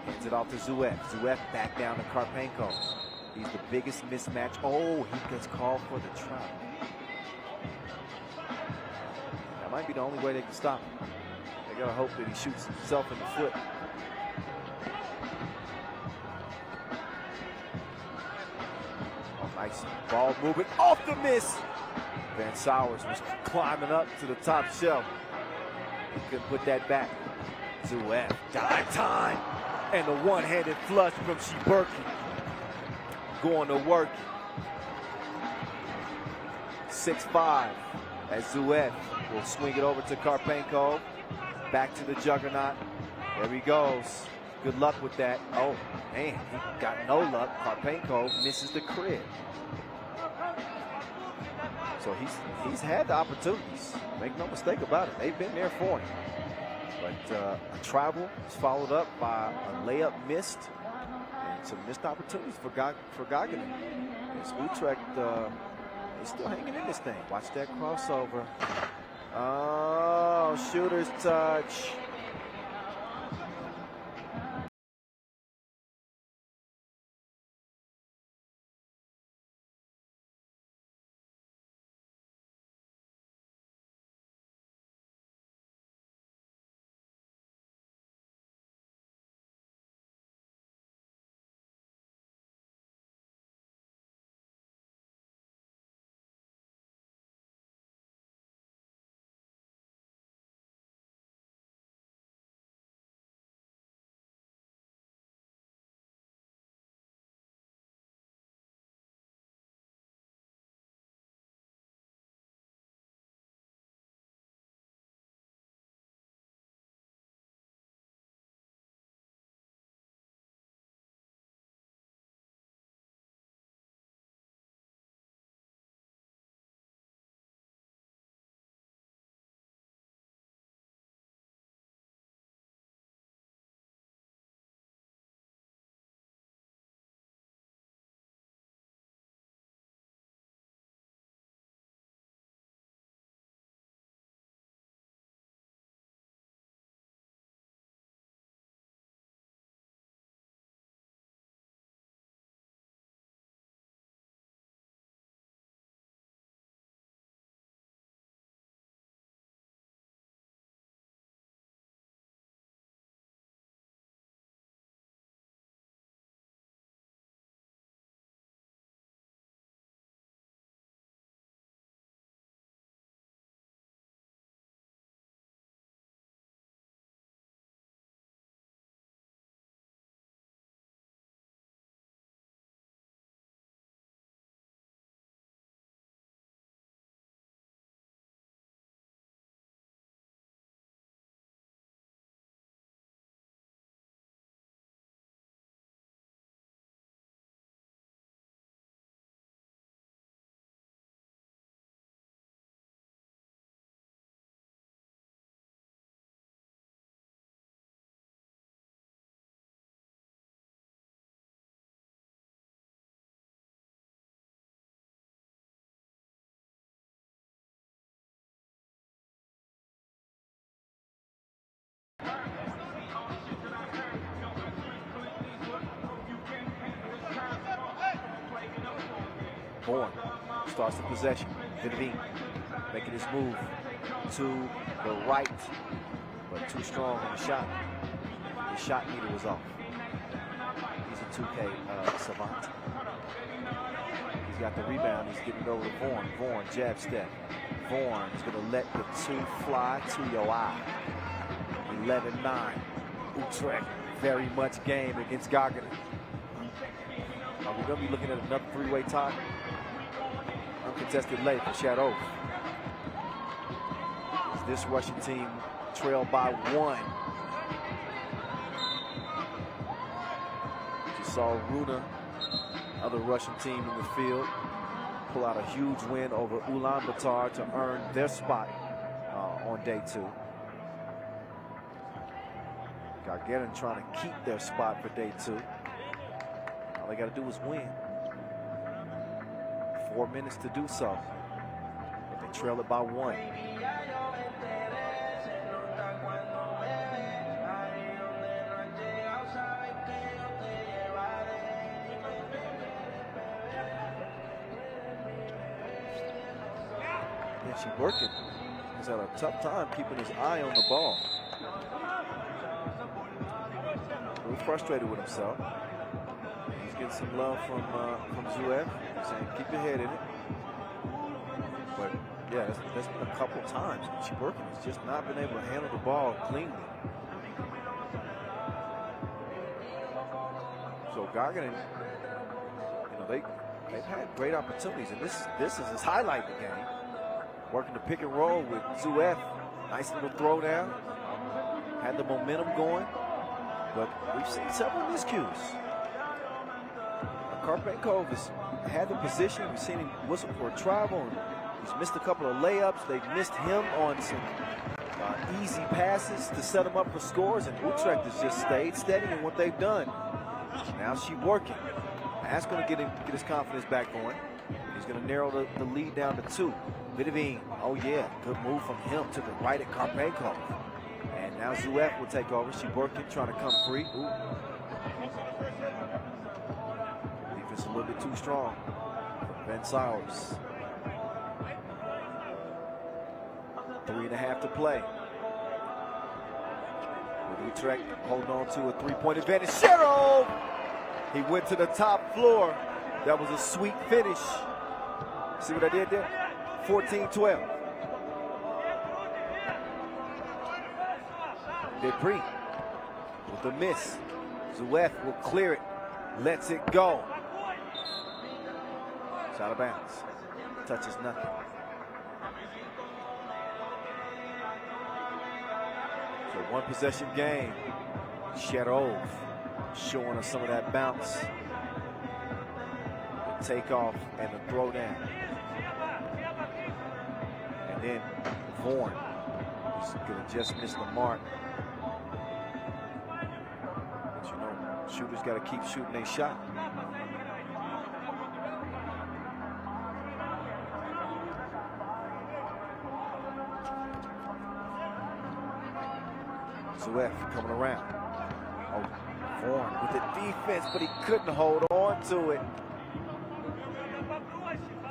Hands it off to Zuev. Zuev back down to Karpenko. He's the biggest mismatch. Oh, he gets called for the trap. That might be the only way they can stop him. They gotta hope that he shoots himself in the foot. Oh, nice ball movement off the miss. Van Sowers was climbing up to the top shelf. He couldn't put that back. Zuev, dive time. And the one-handed flush from Shiberki. Going to work. 6-5 as Zuev will swing it over to Karpenko. Back to the juggernaut. There he goes. Good luck with that. Oh, man, he got no luck. Karpenko misses the crib. So he's had the opportunities. Make no mistake about it. They've been there for him. But a travel is followed up by a layup missed. And some missed opportunities for Gagarin. As Utrecht is still hanging in this thing. Watch that crossover. Oh, shooter's touch. Juan starts the possession. Vinvin making his move to the right, but too strong on the shot. The shot meter was off. He's a 2K savant. He's got the rebound. He's getting it over to Vaughn. Vaughn, jab step. Vaughn is going to let the two fly to your eye. 11-9. Utrecht very much game against Gagarin. Are we going to be looking at another three-way tie? Uncontested late for Shadow. As this Russian team trail by 1. Just saw Runa, other Russian team in the field, pull out a huge win over Ulaanbaatar to earn their spot on day 2. Gagarin trying to keep their spot for day 2. All they got to do is win. 4 minutes to do so. But they trail it by 1. And she working. He's had a tough time keeping his eye on the ball. A little frustrated with himself. He's getting some love from Zuev, saying keep your head in it. But yeah, that's been a couple times. She working. He's just not been able to handle the ball cleanly. So Gagarin, they've had great opportunities, and this is his highlight of the game. Working the pick and roll with Zuev. Nice little throwdown. Had the momentum going, but we've seen several miscues. Karpenkov has had the position. We've seen him whistle for a travel. And he's missed a couple of layups. They've missed him on some easy passes to set him up for scores, and Utrecht has just stayed steady in what they've done. Now she's working. That's going to get his confidence back going. He's going to narrow the lead down to 2. Vidovin, oh yeah, good move from him to the right at Karpenkov. And now Zuev will take over. She's working, trying to come free. Ooh. Defense a little bit too strong for Ben Sowers. 3.5 to play. With Utrecht holding on to a 3-point advantage. Cheryl! He went to the top floor. That was a sweet finish. See what I did there? 14-12. Debris with the miss. Zuev will clear it. Lets it go. It's out of bounds. Touches nothing. So 1 possession game. Sherov showing us some of that bounce. The takeoff and the throwdown. And then Juan is going to just miss the mark. But shooters got to keep shooting their shot. Zuev coming around. Oh, Juan with the defense, but he couldn't hold on to it.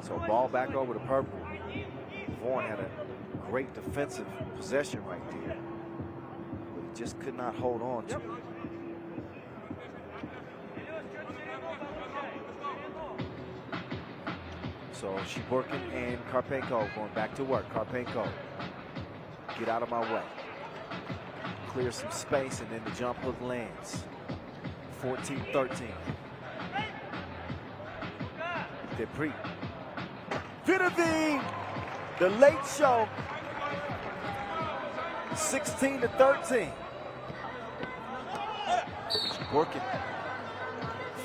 So ball back over to purple. Juan had a great defensive possession right there, but he just could not hold on to it. So Shiborkin and Karpenkov going back to work. Karpenkov, get out of my way. Clear some space, and then the jump hook lands. 14-13. Debris. Vidovin, the late show. 16-13. Working.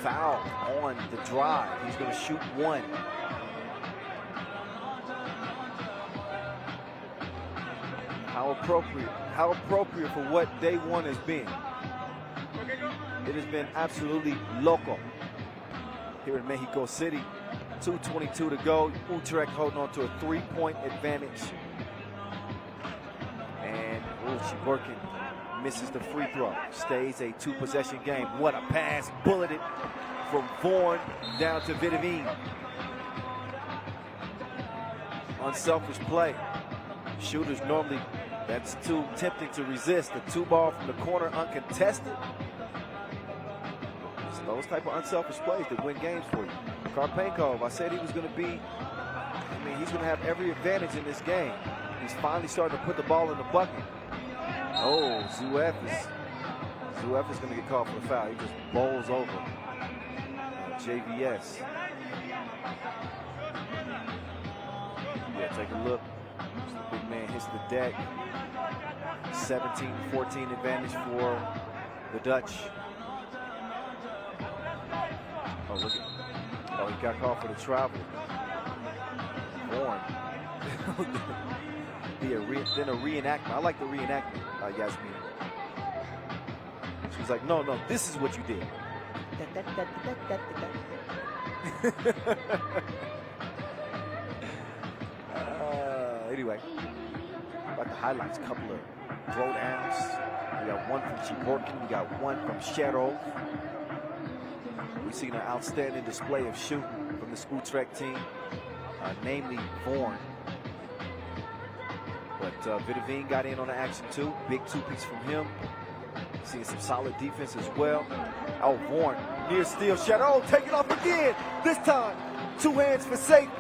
Foul on the drive. He's going to shoot 1. How appropriate for what day 1 has been. It has been absolutely loco here in Mexico City. 2:22 to go. Utrecht holding on to a 3-point advantage. And Shiborkin misses the free throw. Stays a 2-possession game. What a pass. Bulleted from Juan down to Vidovin. Unselfish play. Shooters normally, that's too tempting to resist. The 2-ball from the corner uncontested. It's those type of unselfish plays that win games for you. Karpenkov, I said he was going to be, he's going to have every advantage in this game. He's finally starting to put the ball in the bucket. Oh, Zuev is going to get called for the foul. He just bowls over JVS. Yeah, take a look. The big man hits the deck. 17-14 advantage for the Dutch. Oh, look at. Oh, he got called for the travel. Warren. Then a reenactment. I like the reenactment, Yasmin. She's like, no, this is what you did. Anyway, about the highlights, couple of throwdowns. We got one from Chiborkin, we got one from Sherov. We've seen an outstanding display of shooting from this Utrecht team, namely Vorn. But Vidovin got in on the action too. Big two-piece from him. Seeing some solid defense as well. Oh, Vorn, near steal. Shadow, take it off again. This time, two hands for safety.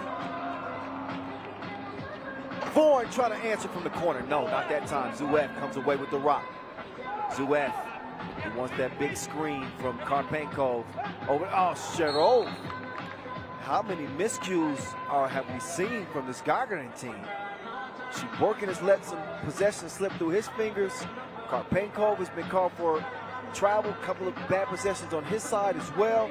Vorn trying to answer from the corner. No, not that time. Zuev comes away with the rock. Zuev, he wants that big screen from Karpenkov. Over, oh, Shadow. How many miscues have we seen from this Gagarin team? Shiborkin has let some possession slip through his fingers. Karpenkov has been called for travel, a couple of bad possessions on his side as well.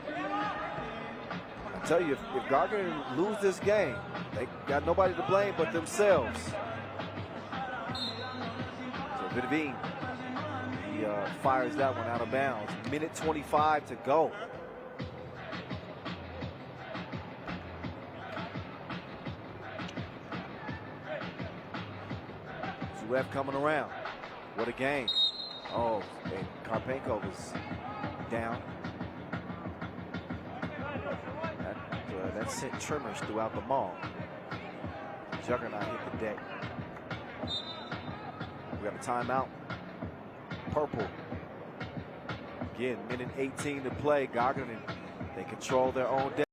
I tell you, if Gagarin lose this game, they got nobody to blame but themselves. So Vidovin, he fires that one out of bounds. Minute 25 to go. Zuev coming around. What a game. Oh, and Karpenkov is down. That sent tremors throughout the mall. Juggernaut hit the deck. We got a timeout. Purple. Again, minute 18 to play. Gagarin, they control their own deck.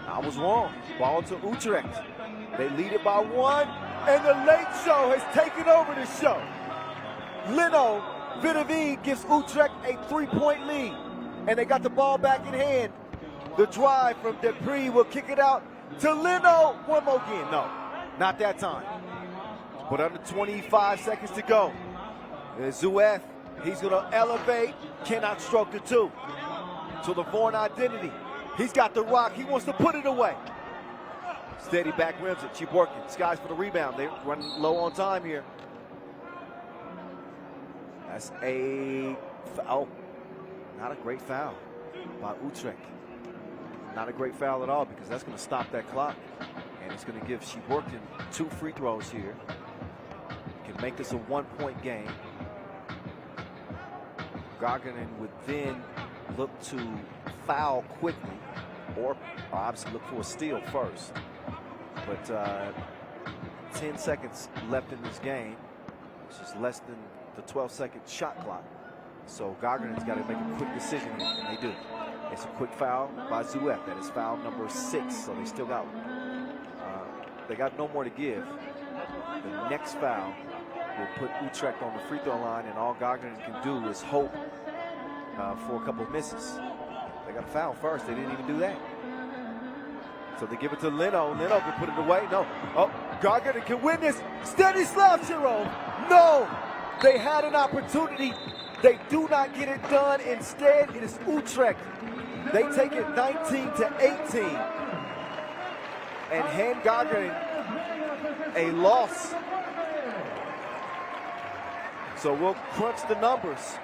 I was wrong. Ball to Utrecht. They lead it by one, and the late show has taken over the show. Lino Vidovin gives Utrecht a 3-point lead, and they got the ball back in hand. The drive from Dupree will kick it out to Lino. One more again. No, not that time. But under 25 seconds to go. There's Zueth. He's going to elevate. Cannot stroke the two. So the Vorn identity. He's got the rock. He wants to put it away. Steady back rims it. Keep working. Skies for the rebound. They're running low on time here. That's a foul. Not a great foul by Utrecht. Not a great foul at all, because that's going to stop that clock. And it's going to give Sheborkin 2 free throws here. Can make this a 1-point game. Gagarin would then look to foul quickly, or obviously look for a steal first. But 10 seconds left in this game, which is less than the 12-second shot clock. So Gagarin's got to make a quick decision, and they do. It's a quick foul by Zueth. That is foul number 6. So they got no more to give. The next foul will put Utrecht on the free throw line, and all Gagarin can do is hope for a couple of misses. They got a foul first. They didn't even do that. So they give it to Leno. Leno can put it away. No. Oh, Gagarin can win this. Steady slouch, Jerome. No. They had an opportunity. They do not get it done. Instead, it is Utrecht. They take it 19-18 and hand Gagarin a loss. So we'll crunch the numbers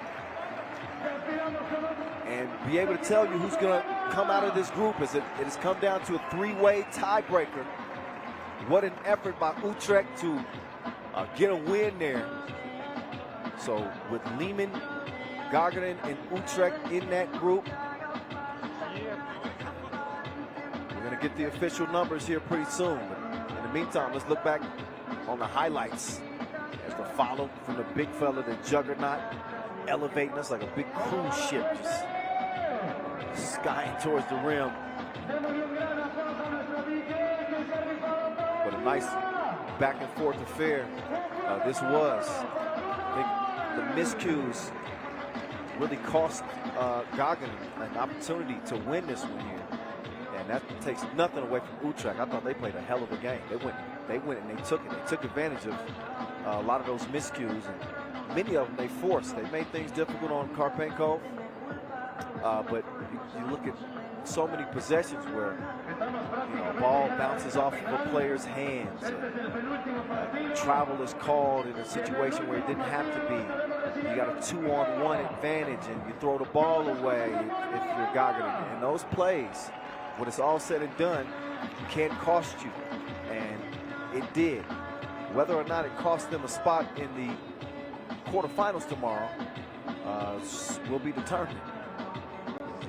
and be able to tell you who's going to come out of this group, as it has come down to a 3-way tiebreaker. What an effort by Utrecht to get a win there. So with Liman, Gagarin, and Utrecht in that group, we're going to get the official numbers here pretty soon. But in the meantime, let's look back on the highlights as the follow from the big fella, the juggernaut, elevating us like a big cruise ship, just skying towards the rim. But a nice back and forth affair this was. I think the miscues really cost Gagarin an opportunity to win this one here. And that takes nothing away from Utrecht. I thought they played a hell of a game. They went and they took it. They took advantage of a lot of those miscues, and many of them they forced. They made things difficult on Karpenko. But you look at so many possessions where ball bounces off of a player's hands. Travel is called in a situation where it didn't have to be. You got a 2-on-1 advantage, and you throw the ball away if you're Gagarin. And those plays, when it's all said and done, can cost you, and it did. Whether or not it cost them a spot in the quarterfinals tomorrow will be determined.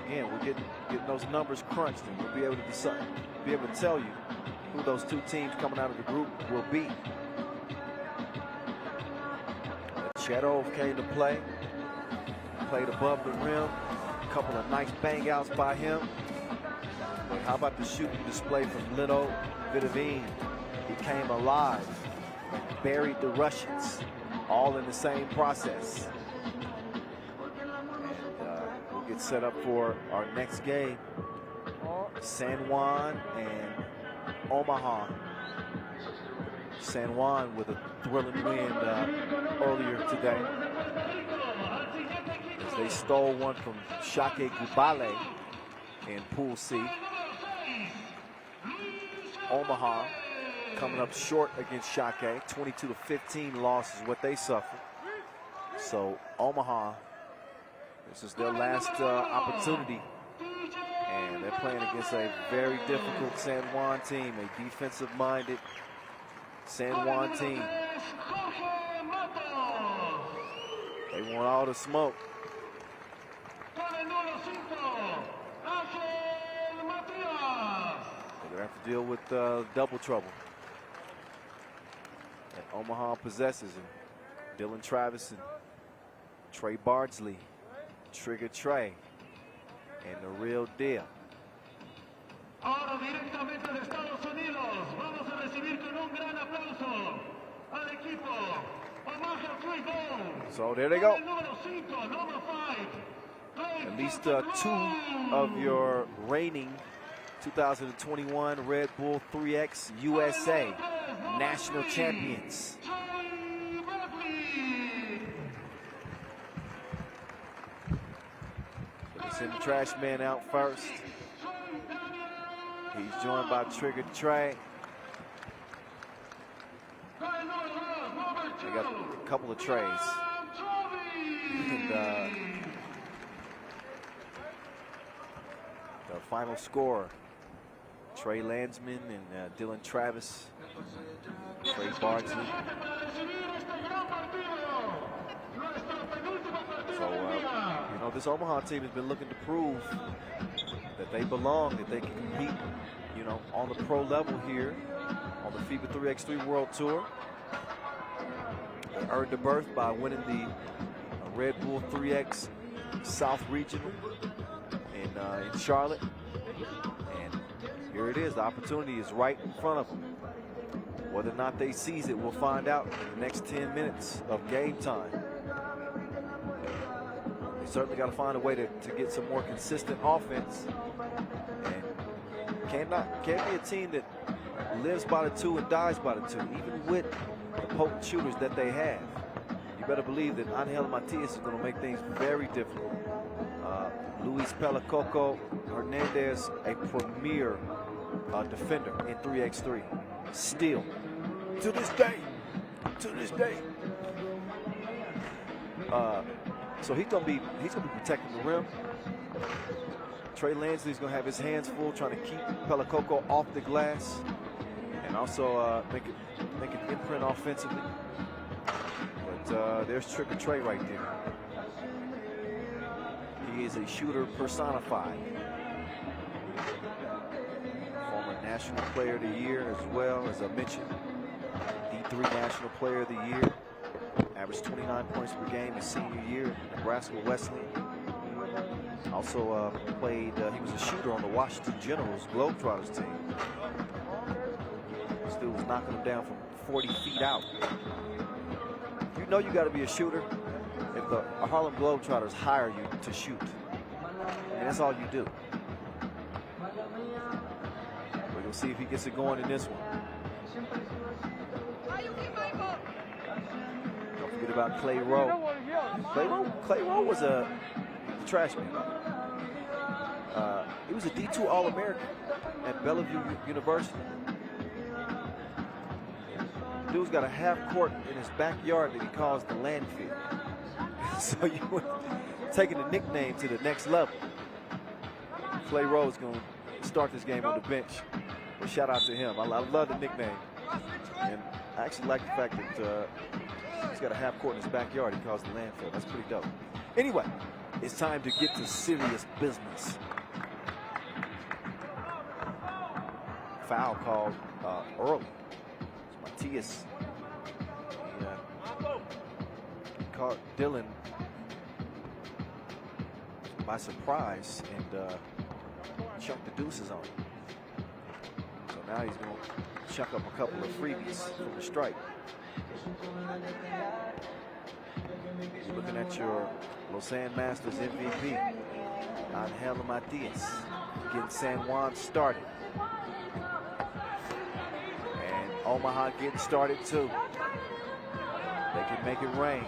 Again, we're getting those numbers crunched, and we'll be able to tell you who those two teams coming out of the group will be. Chetov came to play, played above the rim, a couple of nice bang outs by him. But how about the shooting display from Lino Vidovin? He came alive and buried the Russians, all in the same process. And we'll get set up for our next game. San Juan and Omaha. San Juan with a thrilling win earlier today, as they stole one from Šakiai Gulbelė in Pool C. Omaha coming up short against Šakiai. 22-15 loss is what they suffered. So Omaha, this is their last opportunity, and they're playing against a very difficult San Juan team, a defensive-minded San Juan team. They want all the smoke. They're going to have to deal with double trouble that Omaha possesses. And Dylan Travis and Trey Bardsley, Trigger Trey, and the real deal. Ahora directamente de Estados Unidos, vamos a recibir con un gran aplauso al equipo Omaha Freedom. So there they go. At least two of your reigning 2021 Red Bull 3X USA national champions Send the trash man out first. He's joined by Trigger Trey. They got a couple of trays. And the final score, Trey Landsman and Dylan Travis. Trey Bardsley. So, you know, this Omaha team has been looking to prove that they belong, that they can compete, you know, on the pro level here on the FIBA 3x3 World Tour. They earned a berth by winning the Red Bull 3x South Regional in Charlotte. And here it is. The opportunity is right in front of them. Whether or not they seize it, we'll find out in the next 10 minutes of game time. They certainly got to find a way to get some more consistent offense. And can't be a team that lives by the two and dies by the two, even with the potent shooters that they have. You better believe that Angel Matias is going to make things very difficult. Luis Pelacoco Hernandez, a premier defender in 3x3. Still, to this day. So he's gonna be protecting the rim. Trey Lansley's gonna have his hands full trying to keep Pelacoco off the glass and also make an imprint offensively. But there's Trigger Trey right there. He is a shooter personified. Former National Player of the Year as well, as I mentioned. D3 National Player of the Year. Averaged 29 points per game his senior year at Nebraska Wesleyan. Also played, he was a shooter on the Washington Generals Globetrotters team. This dude was knocking them down from 40 feet out. You know you got to be a shooter if the Harlem Globetrotters hire you to shoot. And that's all you do. We're going to see if he gets it going in this one. Don't forget about Clay Rowe. Clay Rowe was a trash man. He was a D2 All-American at Bellevue University. Dude's got a half court in his backyard that he calls the landfill. So you were taking the nickname to the next level. Clay Rowe is going to start this game on the bench. But shout out to him. I love the nickname. And I actually like the fact that he's got a half court in his backyard he calls the landfill. That's pretty dope. Anyway, it's time to get to serious business. Foul called early. Matias caught Dylan by surprise and chucked the deuces on him. So now he's going to chuck up a couple of freebies from the stripe. You're looking at your Lausanne Masters MVP, Angel Matias, getting San Juan started. And Omaha getting started too. They can make it rain.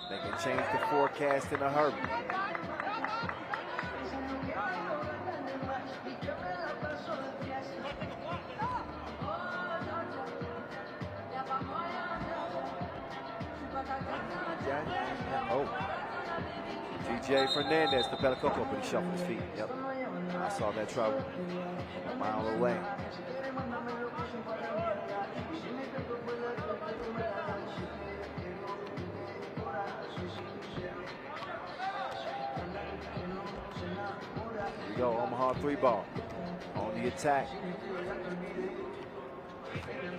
They can change the forecast in a hurry. Oh, DJ Fernandez to Pelacoco, but he shuffled his feet. Yep, I saw that trouble a mile away. Here we go, Omaha 3 ball on the attack.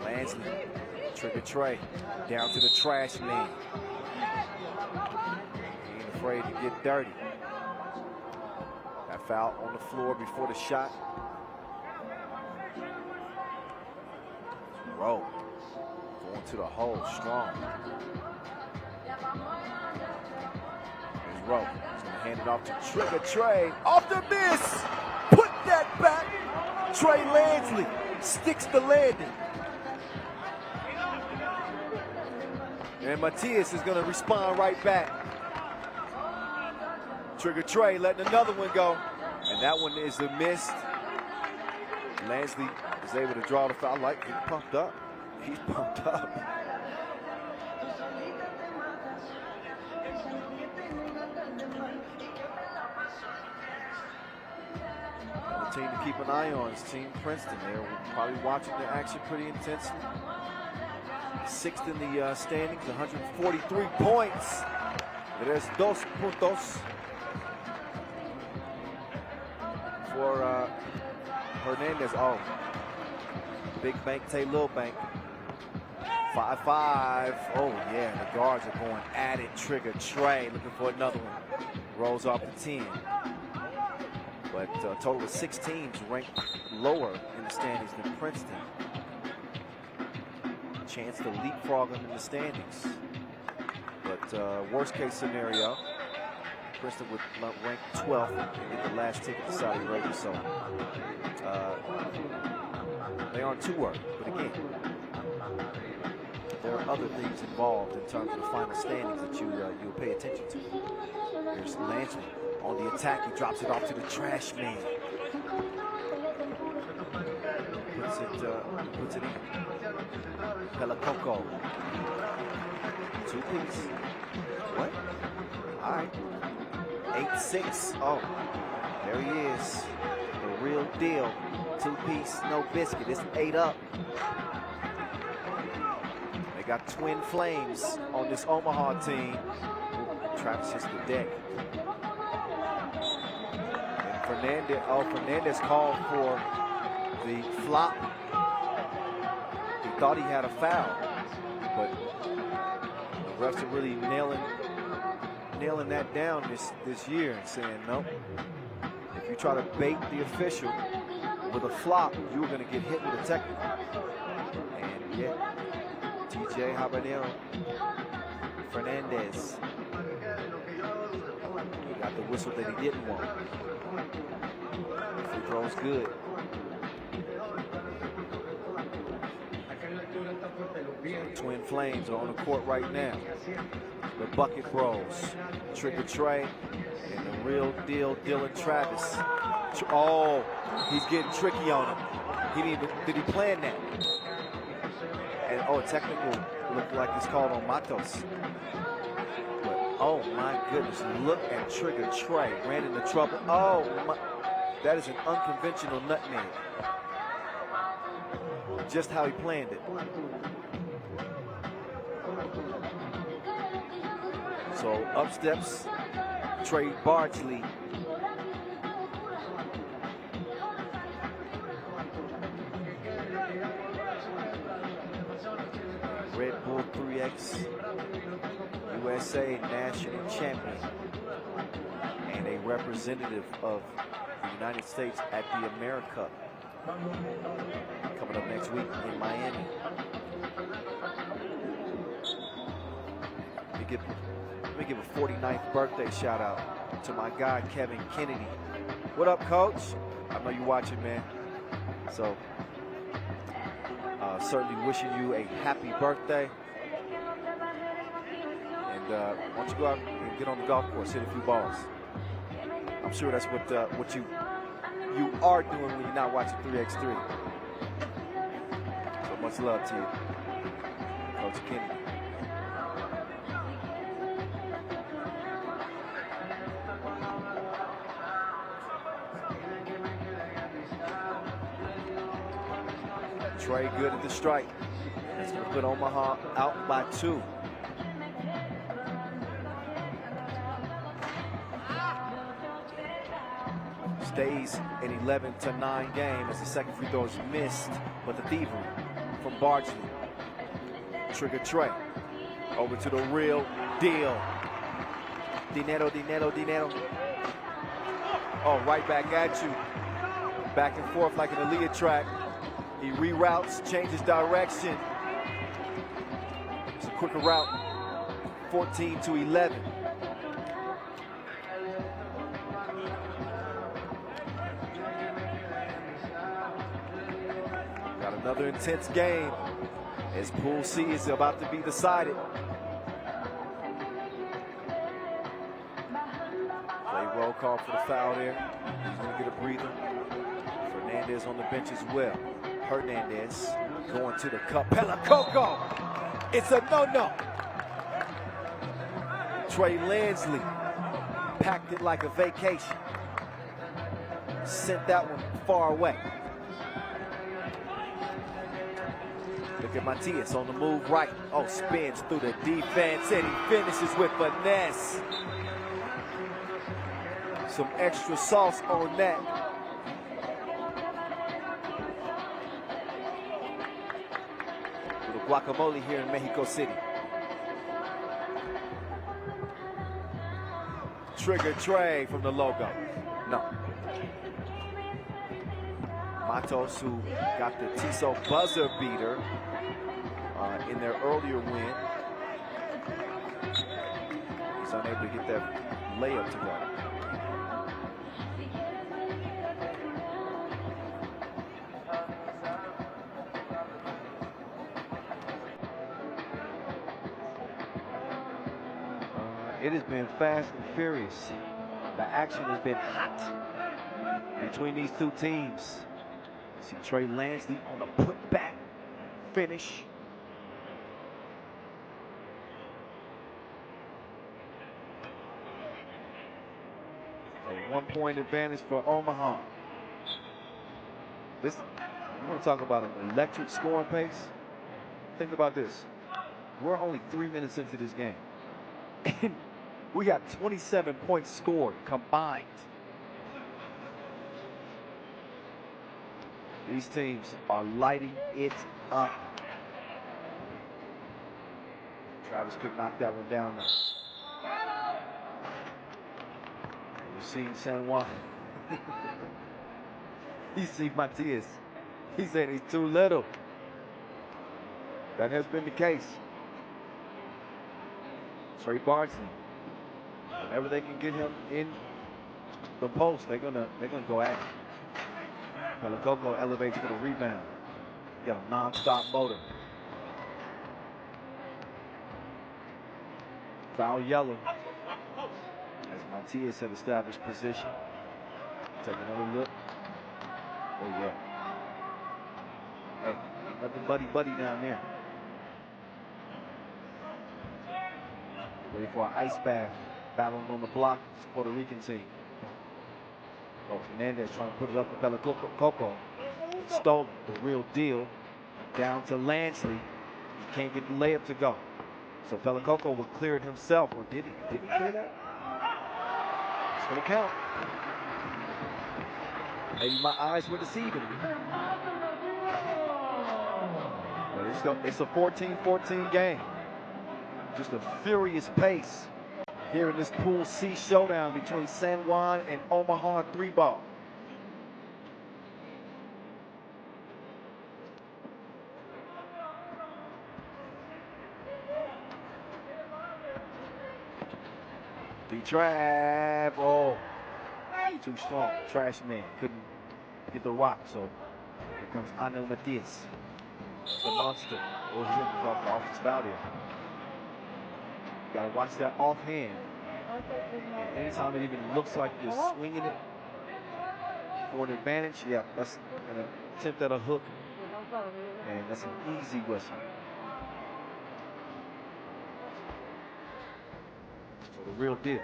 Lansley, Trigger Trey, down to the trash man. He ain't afraid to get dirty. That foul on the floor before the shot. Rowe going to the hole strong. There's Rowe. He's going to hand it off to Trigger Trey. Off the miss. Put that back. Trey Lansley sticks the landing. And Matias is going to respond right back. Trigger Trey letting another one go. And that one is a miss. Lansley is able to draw the foul. Like, he's pumped up. He's pumped up. The team to keep an eye on is Team Princeton. They're probably watching the action pretty intensely. Sixth in the standings, 143 points. There's 2 puntos for Hernandez. Oh, big bank, little bank. 5-5. Oh yeah, the guards are going at it. Trigger Trey looking for another one. Rolls off the 10. But a total of 6 teams ranked lower in the standings than Princeton. Chance to leapfrog them in the standings. But worst case scenario, Princeton would rank 12th and get the last ticket to Saudi Arabia. So they aren't too worried. But again, there are other things involved in terms of the final standings that you'll pay attention to. Here's Lansley on the attack. He drops it off to the trash man. Puts it in. Pelacoco. 2-piece. What? All right. 8-6. Oh, there he is. The real deal. 2-piece, no biscuit. It's 8 up. They got twin flames on this Omaha team. Travis hits the deck. And Fernandez called for the flop. He thought he had a foul, but the refs are really nailing that down this year and saying, nope, if you try to bait the official with a flop, you're going to get hit with a technical. And yeah, TJ Habanero Fernandez, he got the whistle that he didn't want. Free throw's good. Twin Flames are on the court right now. The Bucket Bros, Trigger Trey, and the real deal Dylan Travis. Oh, he's getting tricky on him. Did he plan that? And oh, technical looked like it's called on Matos. But oh my goodness, look at Trigger Trey. Ran into trouble. Oh my, that is an unconventional nutmeg. Just how he planned it. So up steps Trey Bartley. Red Bull 3x USA national champion and a representative of the United States at the America coming up next week in Miami. Let me give a 49th birthday shout out to my guy Kevin Kennedy. What up, Coach? I know you're watching, man. So certainly wishing you a happy birthday. And why don't you go out and get on the golf course, hit a few balls. I'm sure that's what you are doing when you're not watching 3x3. So much love to you, Coach Kennedy. Trey good at the strike. That's going to put Omaha out by 2. Stays an 11-9 game as the second free throw is missed, but the thievery from Bartley. Trigger Trey over to the real deal. Dinero. Oh, right back at you. Back and forth like an Aaliyah track. He reroutes, changes direction. It's a quicker route. 14 to 11. Got another intense game as Pool C is about to be decided. Play call for the foul there. He's going to get a breather. Fernandez on the bench as well. Hernandez going to the cup. Pelicoco. It's a no-no. Trey Lansley packed it like a vacation. Sent that one far away. Look at Matias on the move right. Oh, spins through the defense and he finishes with finesse. Some extra sauce on that. Little guacamole here in Mexico City. Trigger Trey from the logo. No. Matos, who got the Tiso buzzer beater in their earlier win. He's unable to get that layup to go. It has been fast and furious. The action has been hot between these two teams. See Trey Lansley on the putback finish. A 1-point advantage for Omaha. Listen, you want to talk about an electric scoring pace? Think about this. We're only 3 minutes into this game. And we got 27 points scored combined. These teams are lighting it up. Travis Cook knocked that one down. You've seen San Juan. He's seen Matias. He said he's too little. That has been the case. Trey Barnsley. Whenever they can get him in the post, they're gonna go at him. Pelicoco elevates for the rebound. Got a non-stop motor. Foul yellow. As Matias had established position. Take another look. Oh yeah. Hey, nothing buddy down there. Ready for an ice bath. Battling on the block. It's Puerto Rican team. Oh, Fernandez trying to put it up to Pelicoco. Stolen, the real deal. Down to Lansley. He can't get the layup to go. So Pelicoco will clear it himself. Or did he? Did he clear that? It's going to count. Maybe my eyes were deceiving me. But it's a 14-14 game. Just a furious pace here in this Pool C showdown between San Juan and Omaha 3-ball. The trap, oh, too strong. Trash man couldn't get the rock, so here comes Anel Matias, the monster. Oh, he's in the offensive foul here. Gotta watch that offhand. And anytime it even looks like you're swinging it for an advantage, yeah, that's an attempt at a hook. And that's an easy whistle. So the real deal.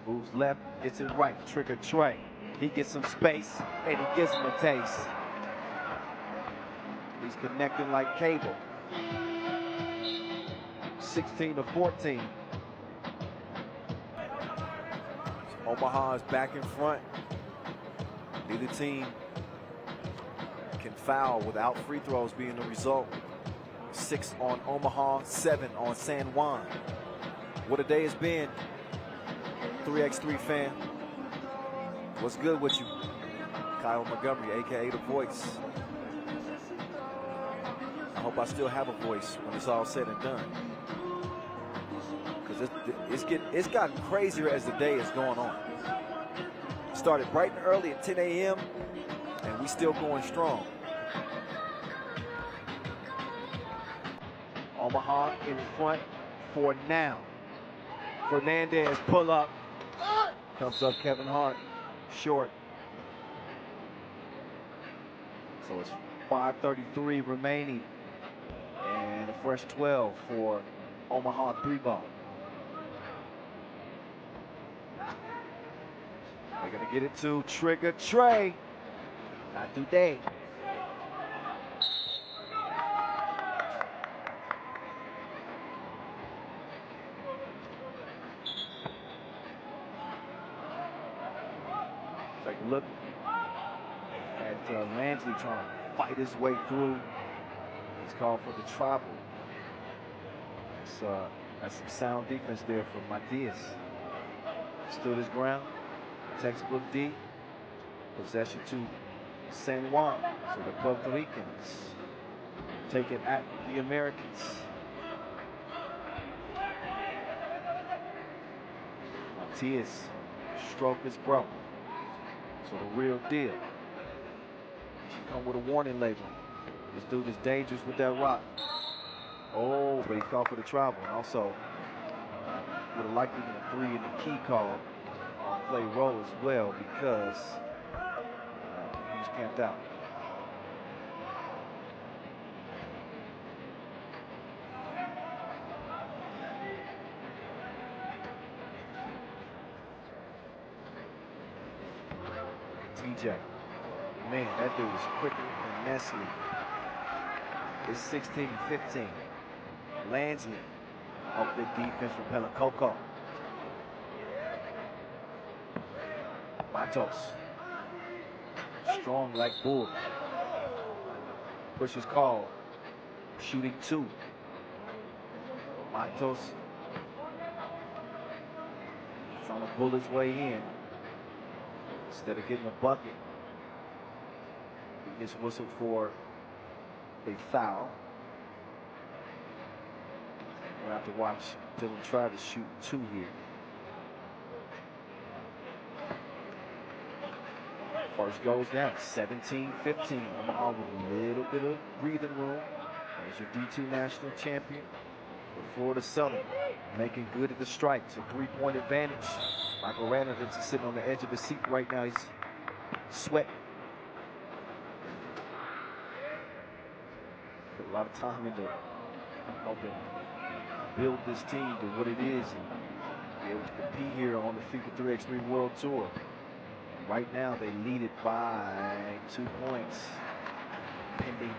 Moves left, gets it right. Trigger Trey. He gets some space, and he gives him a taste. He's connecting like cable. 16-14. Omaha is back in front. Neither team can foul without free throws being the result. 6 on Omaha, 7 on San Juan. What a day it's been. 3x3 fan. What's good with you? Kyle Montgomery, aka The Voice. I hope I still have a voice when it's all said and done. It's gotten crazier as the day is going on. Started bright and early at 10 a.m. and we still going strong. Omaha in front for now. Fernandez pull up. Comes up Kevin Hart, short. So it's 5:33 remaining. And a fresh 12 for Omaha 3-ball. They're gonna get it to Trigger Trey. Not today. Take a look at Lansley trying to fight his way through. He's called for the travel. That's some sound defense there from Matias. Stood his ground. Textbook D. Possession to San Juan. So the Puerto Ricans take it at the Americans. Matias, stroke his bro. So the real deal. He should come with a warning label. This dude is dangerous with that rock. Oh, but he called for the travel. And also, would have liked even a 3 in the key call on play roll as well because he was camped out. TJ. Man, that dude is quicker than Nestle. It's 16-15. Lansley off the defense from Pelicoco. Matos. Strong like bull. Pushes call. Shooting 2. Matos trying to pull his way in. Instead of getting a bucket, he gets whistled for a foul. We'll have to watch Dylan Travis shoot 2 here. First goes down, 17-15. Omaha with a little bit of breathing room. There's your D2 national champion. The Florida Southern making good at the strike. It's a 3-point advantage. Michael Ranovitz is sitting on the edge of his seat right now. He's sweating. Put a lot of time into helping build this team to what it is and be able to compete here on the FIBA 3x3 World Tour. Right now, they lead it by 2 points. Pending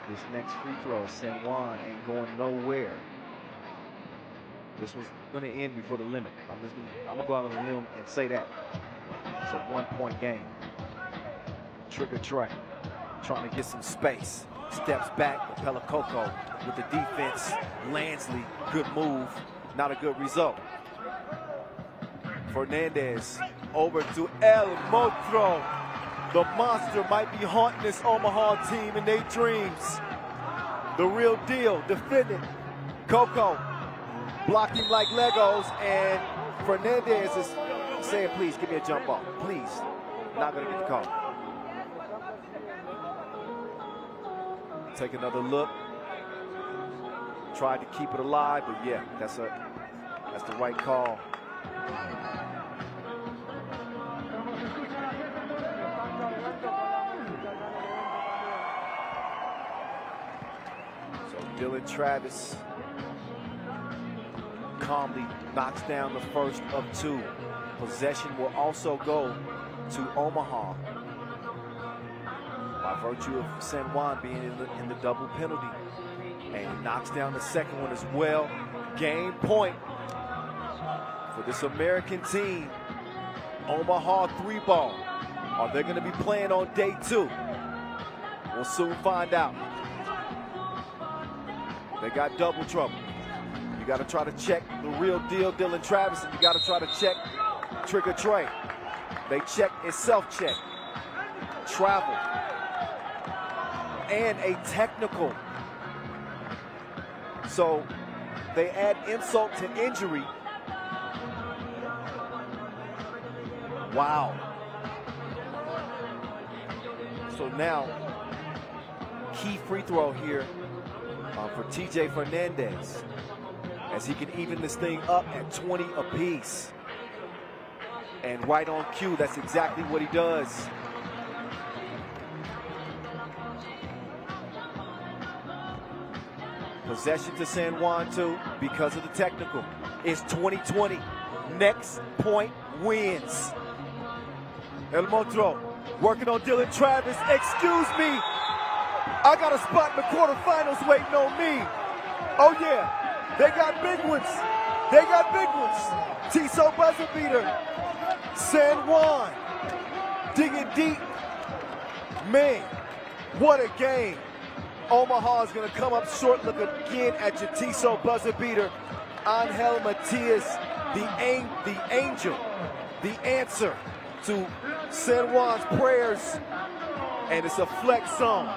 this next free throw, San Juan ain't going nowhere. This was going to end before the limit. I'm going to go out on a limb and say that. It's a 1-point game. Trigger Trey trying to get some space. Steps back with Pelicoco with the defense. Lansley, good move. Not a good result. Fernandez over to El Motro. The monster might be haunting this Omaha team in their dreams. The real deal, defending. Coco blocked him like Legos, and Fernandez is saying, please give me a jump ball. Please. Not going to get the call. Take another look. Tried to keep it alive, but yeah, that's the right call. So Dylan Travis calmly knocks down the first of 2. Possession will also go to Omaha by virtue of San Juan being in the double penalty. And he knocks down the second one as well. Game point for this American team. Omaha 3-ball. Are they going to be playing on day 2? We'll soon find out. They got double trouble. You got to try to check the real deal, Dylan Travis, and you got to try to check Trigger Trey. They check and self-check. Travel. And a technical. So they add insult to injury. Wow. So now, key free throw here for TJ Fernandez, as he can even this thing up at 20 apiece. And right on cue, that's exactly what he does. Possession to San Juan too, because of the technical. It's 2020. Next point wins. El Montreux working on Dylan Travis. Excuse me. I got a spot in the quarterfinals waiting on me. Oh yeah, they got big ones. They got big ones. Tissot buzzer beater. San Juan digging deep. Man, what a game. Omaha is going to come up short. Look again at your Tissot buzzer beater. Angel Matias, the angel, the answer to San Juan's prayers. And it's a flex zone.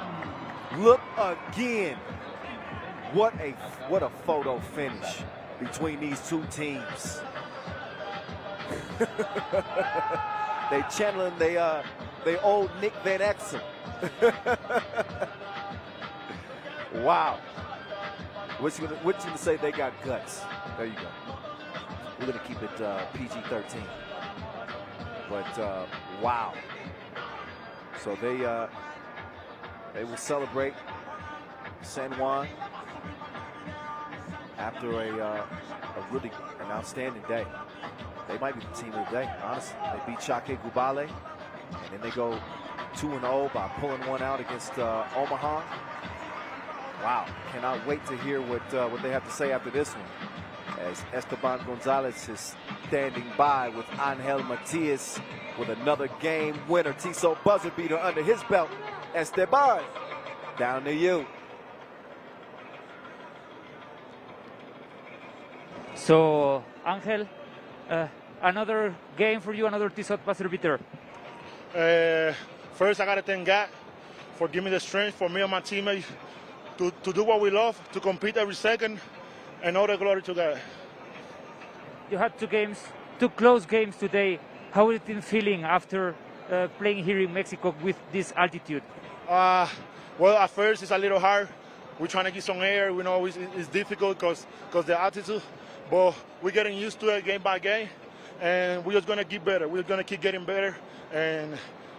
Look again. What a photo finish between these two teams. They channeling they old Nick Van Exel. Wow. What you gonna say? They got guts. There you go. We're gonna keep it PG-13. But wow. So they will celebrate San Juan after a really an outstanding day. They might be the team of the day, honestly. They beat Šakiai Gulbelė, and then they go 2-0 by pulling one out against Omaha. Wow, cannot wait to hear what they have to say after this one. As Esteban Gonzalez is standing by with Angel Matias with another game winner. Tissot buzzer beater under his belt. Esteban, down to you. So, Angel, another game for you, another Tissot buzzer beater. First, I got to thank God for giving me the strength for me and my teammates to do what we love, to compete every second, and all the glory to God. You had two close games today. How is it feeling after playing here in Mexico with this altitude? Well, at first it's a little hard. We're trying to get some air. We know it's difficult because the altitude, but we're getting used to it game by game, and we're just going to get better. We're going to keep getting better, and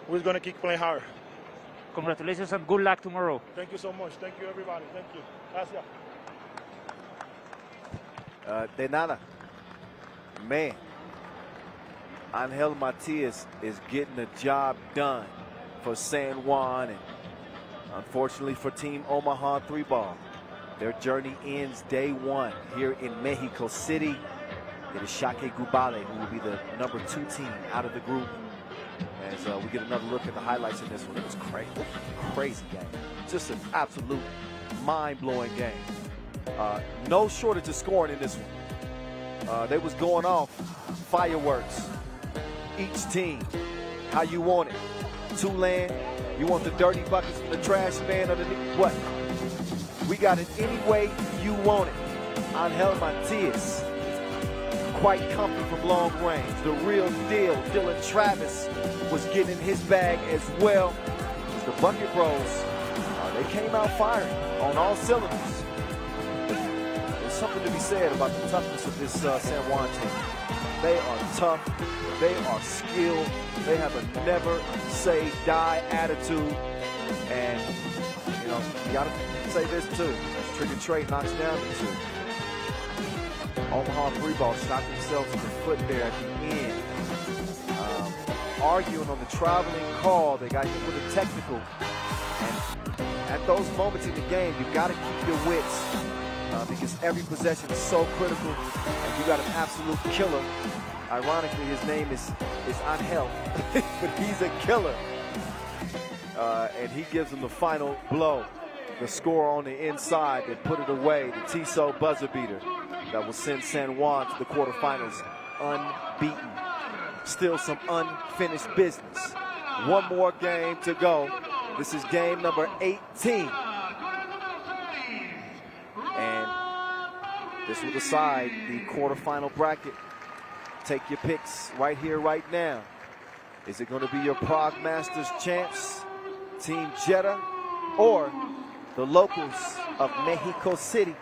we're going to keep playing hard. Congratulations and good luck tomorrow. Thank you so much. Thank you, everybody. Thank you. Gracias. De nada. Man, Angel Matias is getting the job done for San Juan, and unfortunately for Team Omaha 3-ball, their journey ends day one here in Mexico City. It is Šakiai Gulbelė who will be the number 2 team out of the group. As we get another look at the highlights in this one. It was crazy game. Just an absolute mind-blowing game. No shortage of scoring in this one. They was going off fireworks. Each team, how you want it. Tulane, you want the dirty buckets from the trash man underneath? What? We got it any way you want it. Angel Matias, quite comfy from long range. The real deal. Dylan Travis was getting his bag as well. The Bucket Bros, they came out firing on all cylinders. There's something to be said about the toughness of this San Juan team. They are tough. They are skilled. They have a never say die attitude. And, you know, you got to say this too. As Trigger Trey knocks down the 2. Omaha 3-ball shot themselves in the foot there at the end. Arguing on the traveling call. They got hit with a technical. And at those moments in the game, you've got to keep your wits because every possession is so critical. And you got an absolute killer. Ironically, his name is Angel, but he's a killer. And he gives them the final blow. The score on the inside that put it away. The Tissot buzzer beater that will send San Juan to the quarterfinals unbeaten. Still some unfinished business. One more game to go. This is game number 18. And this will decide the quarterfinal bracket. Take your picks right here, right now. Is it going to be your Prague Masters chance, Team Jeddah, or the locals of Mexico City?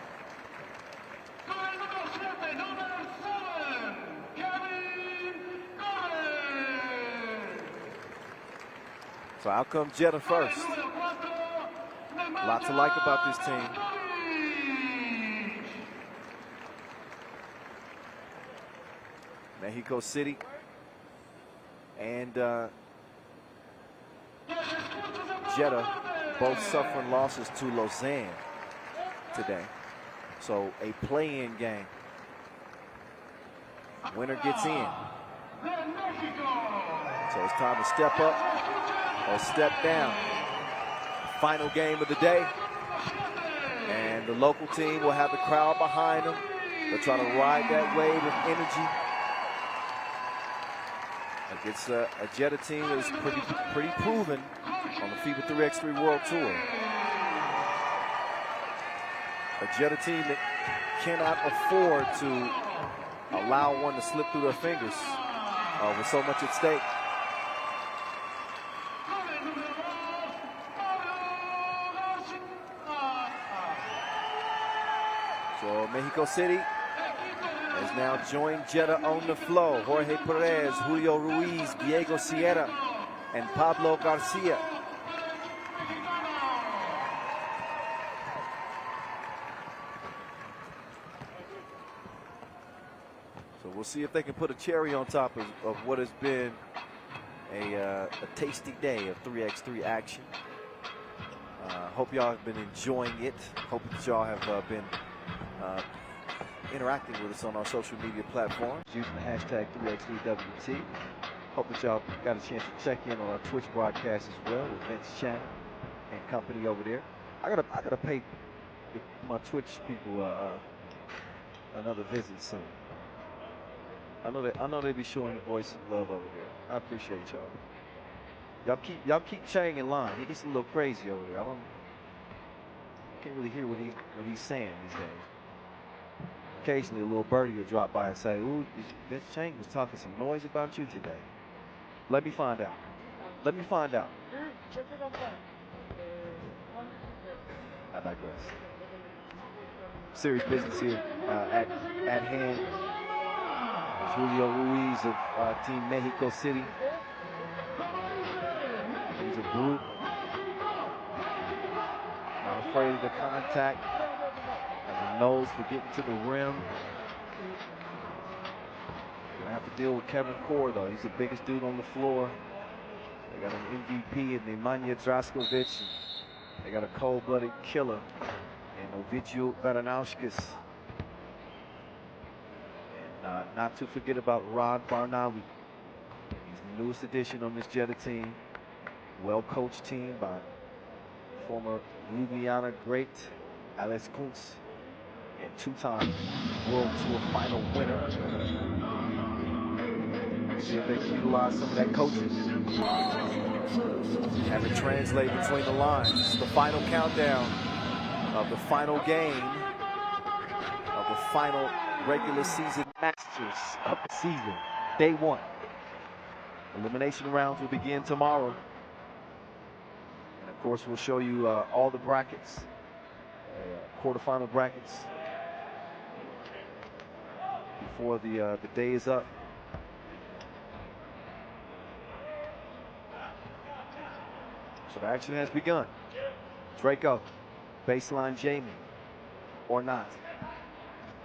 So out comes Jeddah first. A lot to like about this team. Mexico City and Jeddah both suffering losses to Lausanne today. So a play-in game. Winner gets in. So it's time to step up or step down. Final game of the day. And the local team will have the crowd behind them. They'll try to ride that wave of energy against a Jeddah team that is pretty proven on the FIBA 3x3 World Tour. A Jeddah team that cannot afford to allow one to slip through their fingers with so much at stake. So Mexico City has now joined Jeddah on the flow. Jorge Perez, Julio Ruiz, Diego Sierra, and Pablo Garcia. So we'll see if they can put a cherry on top of what has been a tasty day of 3x3 action. Hope y'all have been enjoying it. Hope that y'all have been interacting with us on our social media platforms using the hashtag 3x3WT. Hope that y'all got a chance to check in on our Twitch broadcast as well with Vince Chan and company over there. I gotta pay my Twitch people another visit soon. I know they be showing the voice of love over here. I appreciate y'all. Y'all keep Chang in line. He gets a little crazy over there. I can't really hear what he's saying these days. Occasionally a little birdie will drop by and say, "Ooh, Vince Chang was talking some noise about you today." Let me find out. Let me find out. I digress. Serious business here at hand. Julio Ruiz of Team Mexico City. He's a brute. Not afraid of the contact. Has a nose for getting to the rim. Gonna have to deal with Kevin Core though. He's the biggest dude on the floor. They got an MVP in Nemanja Draskovic. They got a cold-blooded killer in Ovidio Varanauskas. Not to forget about Rod Barnawi. He's the newest addition on this Jeddah team. Well-coached team by former Ljubljana great Alex Kuntz and two-time World Tour final winner. See if they can utilize some of that coaching. Have it translate between the lines. This is the final countdown of the final game of the final regular season Masters of the season. Day one. Elimination rounds will begin tomorrow. And of course, we'll show you all the brackets, quarterfinal brackets before the day is up. So the action has begun. Draco, baseline Jamie, or not.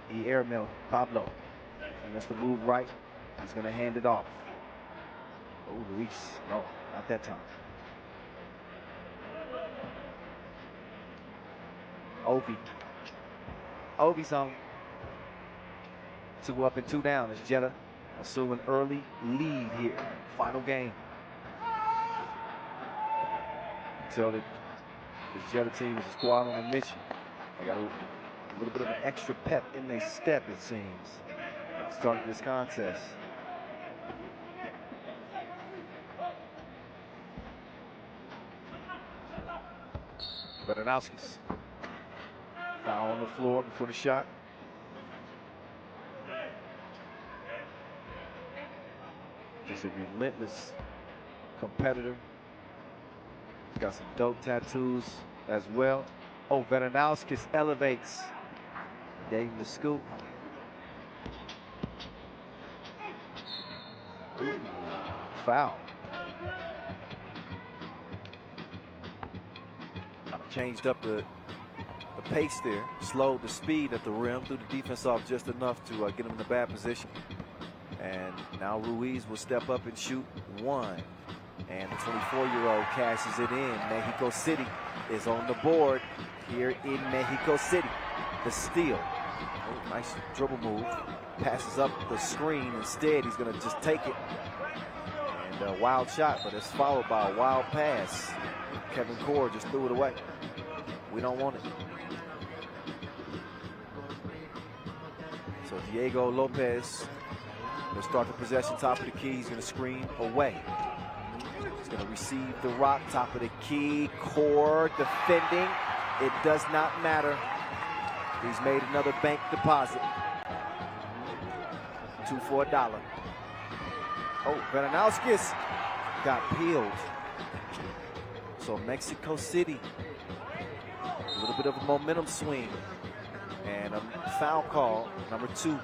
He airmailed Pablo. And that's the move right. He's going to hand it off. Oh, Luis. No, not that time. Ovi. Ovi's on. 2 up and 2 down as Jeddah assume an early lead here. Final game. So the Jeddah team is a squad on a mission. They got a little bit of an extra pep in their step, it seems, at the start of this contest. Varanauskas. Foul on the floor before the shot. Just a relentless competitor. He's got some dope tattoos as well. Oh, Varanauskas elevates. Gave him the scoop. Ooh, foul. changed up the pace there, slowed the speed at the rim, threw the defense off just enough to get him in a bad position. And now Ruiz will step up and shoot one. And the 24-year-old cashes it in. Mexico City is on the board here in Mexico City. The steal. Oh, nice dribble move. Passes up the screen. Instead, he's going to just take it. And a wild shot, but it's followed by a wild pass. Kevin Core just threw it away. We don't want it. So Diego Lopez will start the possession, top of the key. He's going to screen away. He's going to receive the rock, top of the key. Core defending. It does not matter. He's made another bank deposit. 2 for $1. Oh, Veranowskis got peeled. So Mexico City, a little bit of a momentum swing. And a foul call, number 2.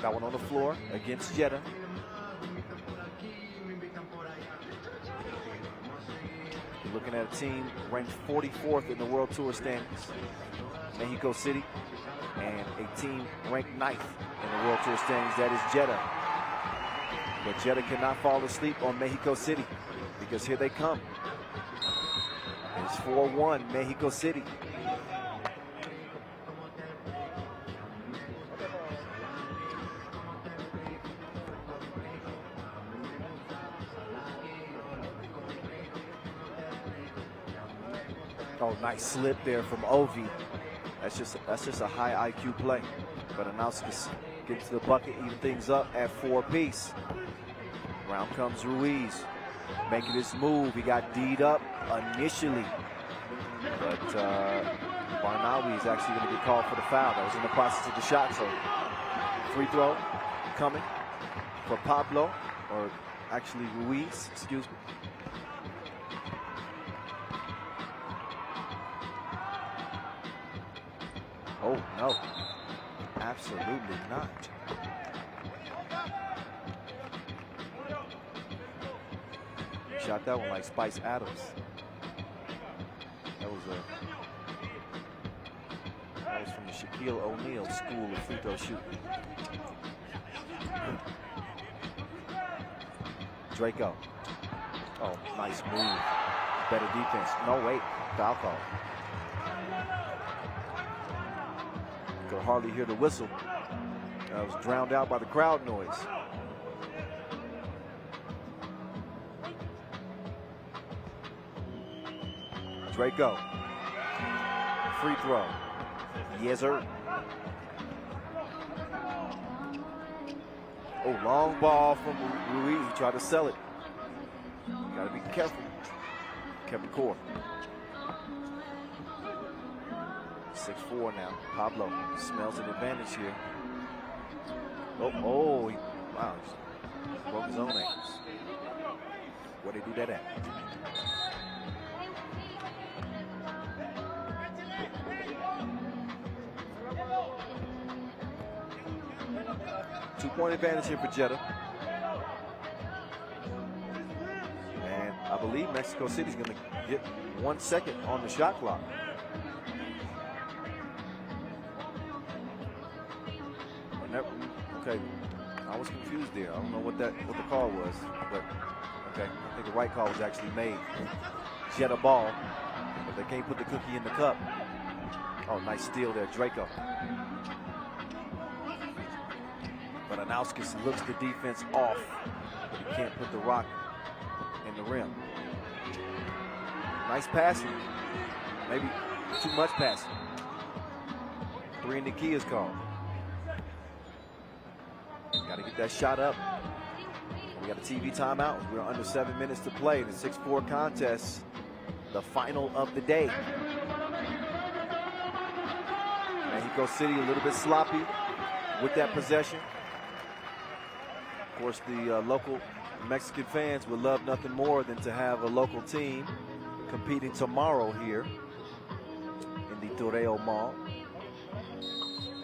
Got one on the floor against Jeddah. You're looking at a team ranked 44th in the World Tour standings, Mexico City, and a team ranked 9th in the World Tour standings, that is Jeddah. But Jeddah cannot fall asleep on Mexico City because here they come. It's 4-1 Mexico City. Oh, nice slip there from Ovi. That's just a high IQ play. But Veranowskis gets to the bucket, even things up at 4-piece. Round comes Ruiz, making his move. He got D'd up initially, but Barnawi is actually going to get called for the foul. That was in the process of the shot. So free throw coming for Pablo, or actually Ruiz, excuse me. Oh, no. Absolutely not. Shot that one like Spice Adams. That was from the Shaquille O'Neal school of free throw shooting. Draco. Oh, nice move. Better defense. No, wait. Foul call. Could hardly hear the whistle. That was drowned out by the crowd noise. Draco. Free throw. Yes, sir. Oh, long ball from Ruiz. He tried to sell it. Got to be careful. Kevin Core. 6'4" now. Pablo smells an advantage here. Wow, he broke his own ankles. Where'd they do that at? Two-point advantage here for Jeddah. And I believe Mexico City's going to get 1 second on the shot clock. Okay, I was confused there. I don't know what the call was, but okay, I think the right call was actually made. Jeddah ball, but they can't put the cookie in the cup. Oh, nice steal there, Draco. But Veranowskis looks the defense off, but he can't put the rock in the rim. Nice passing, maybe too much passing. 3 in the key is called. Got to get that shot up. We got a TV timeout. We're under 7 minutes to play in the 6-4 contest, the final of the day. Mexico City a little bit sloppy with that possession. Of course, the local Mexican fans would love nothing more than to have a local team competing tomorrow here in the Torreo Mall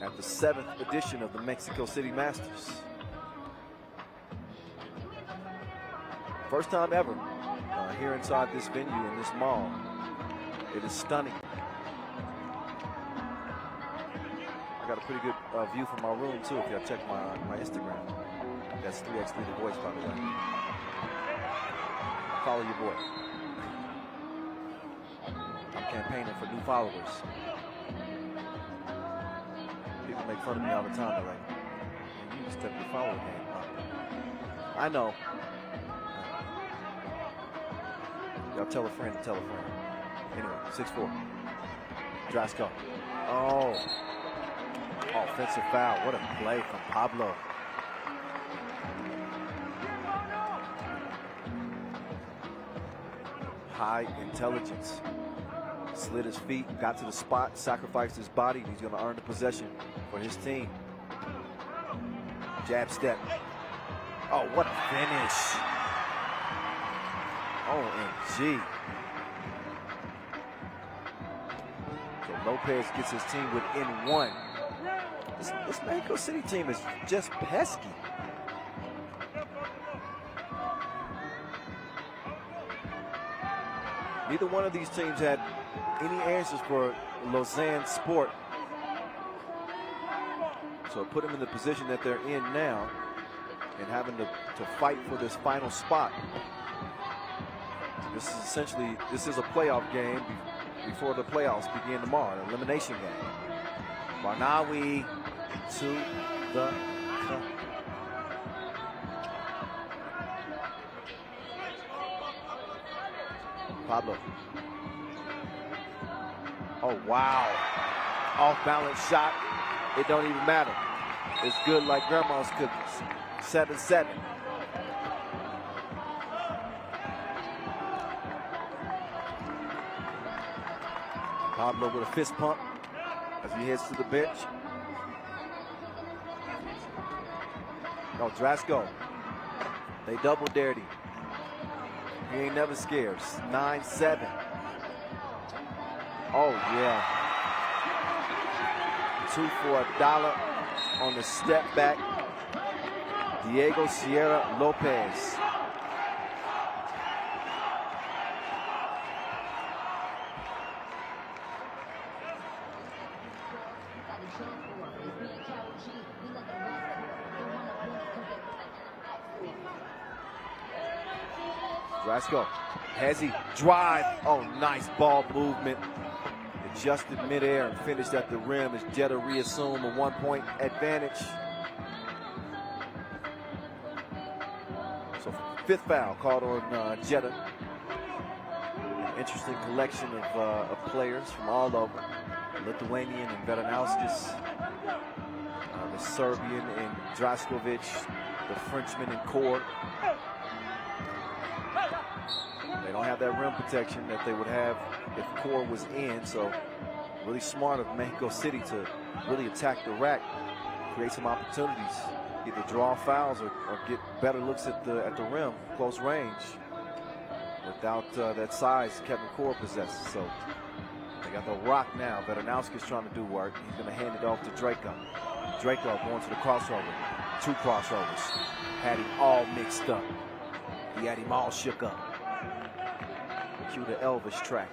at the 7th edition of the Mexico City Masters. First time ever here inside this venue in this mall. It is stunning. I got a pretty good view from my room too. If y'all check my Instagram, that's 3x3 The Voice, by the way. Follow your boy. I'm campaigning for new followers. People make fun of me all the time. They're like, "Man, you step your follower name up." I know. Y'all tell a friend to tell a friend. Anyway, 6'4". Drasko. Oh. Offensive foul. What a play from Pablo. High intelligence. Slid his feet, got to the spot, sacrificed his body. He's going to earn the possession for his team. Jab step. Oh, what a finish. OMG. So Lopez gets his team within one. This Mexico City team is just pesky. Neither one of these teams had any answers for Lausanne Sport. So it put them in the position that they're in now and having to fight for this final spot. This is essentially, this is a playoff game before the playoffs begin tomorrow, an elimination game. Barnawi to the cup. Pablo. Oh, wow. Off-balance shot. It don't even matter. It's good like grandma's cookies. 7-7. Pablo with a fist pump as he heads to the bench. No, Drasko. They double dared him. He ain't never scared. 9-7. Oh, yeah. 2 for $1 on the step back. Diego Sierra Lopez. Drasko, Hezzy, drive. Oh, nice ball movement. Adjusted midair and finished at the rim as Jeddah reassumed a 1-point advantage. So 5th foul called on Jeddah. An interesting collection of players from all over. Lithuanian and Veternauskas, the Serbian and Draskovic, the Frenchman and Core. They don't have that rim protection that they would have if Core was in, so really smart of Mexico City to really attack the rack, create some opportunities, either draw fouls or get better looks at the rim, close range, without that size Kevin Core possesses. So they got the rock now. Veternauskas trying to do work. He's going to hand it off to Draco. Draco going to the crossover. 2 crossovers. Had him all mixed up. He had him all shook up. Cue the Elvis track.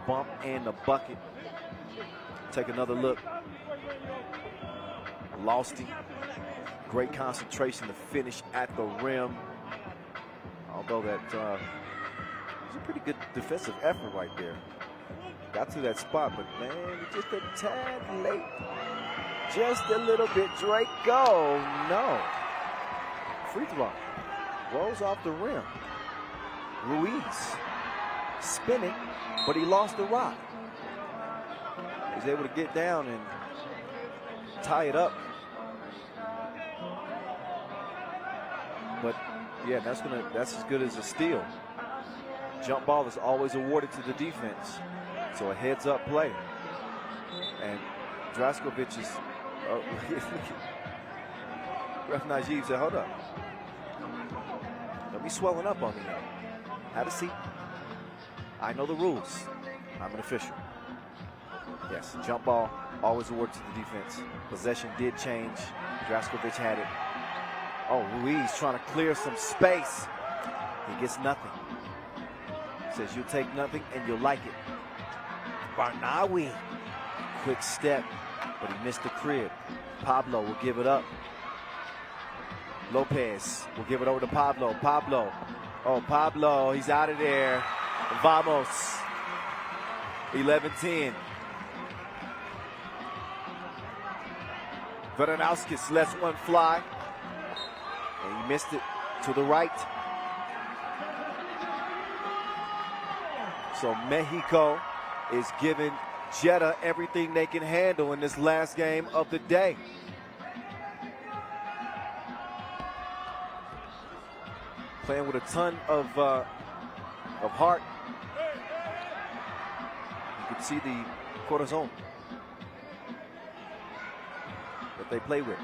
Bump and the bucket. Take another look. Lost him. Great concentration to finish at the rim. Although that was a pretty good defensive effort right there. Got to that spot, but man, just a tad late. Just a little bit. Draco, no. Free throw. Rolls off the rim. Ruiz spinning, but he lost the rock. He's able to get down and tie it up. But yeah, that's as good as a steal. Jump ball is always awarded to the defense. So a heads up play. And Draskovic is Ref Najib said, hold up. Don't be swelling up on me now. Have a seat. I know the rules. I'm an official. Yes, jump ball, always awarded to the defense. Possession did change. Draskovic had it. Oh, Ruiz trying to clear some space. He gets nothing. Says you'll take nothing and you'll like it. Barnawi. Quick step, but he missed the crib. Pablo will give it up. Lopez will give it over to Pablo. Pablo. Oh, Pablo, he's out of there. Vamos. 11-10. Veranowskis lets one fly. And he missed it to the right. So Mexico is giving Jeddah everything they can handle in this last game of the day. Playing with a ton of heart. You can see the corazon that they play with.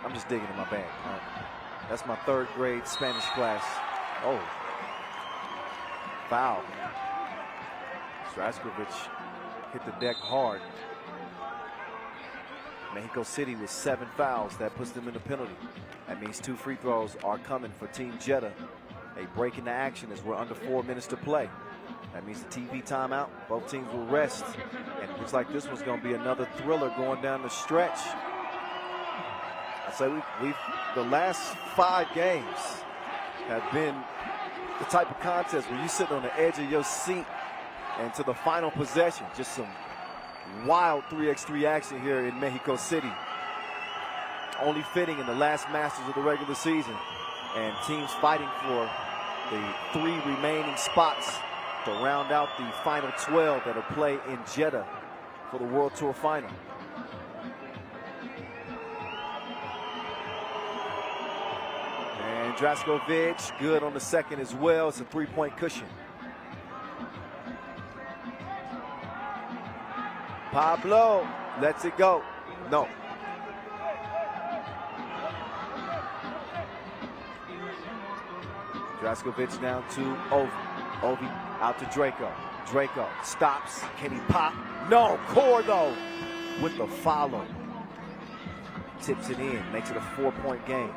I'm just digging in my bag. That's my 3rd grade Spanish class. Oh, foul. Draskovic hit the deck hard. Mexico City with 7 fouls. That puts them in the penalty. That means 2 free throws are coming for Team Jeddah. A break into action as we're under 4 minutes to play. That means the TV timeout. Both teams will rest. And it looks like this one's going to be another thriller going down the stretch. I say the last 5 games have been the type of contest where you sit on the edge of your seat and to the final possession. Just some wild 3x3 action here in Mexico City. Only fitting in the last Masters of the regular season. And teams fighting for the 3 remaining spots to round out the final 12 that'll play in Jeddah for the World Tour final. And Draskovic, good on the second as well. It's a 3-point cushion. Pablo lets it go. No. Draskovic down to Ovi. Ovi out to Draco. Draco stops. Can he pop? No. Core though with the follow. Tips it in. Makes it a 4-point game.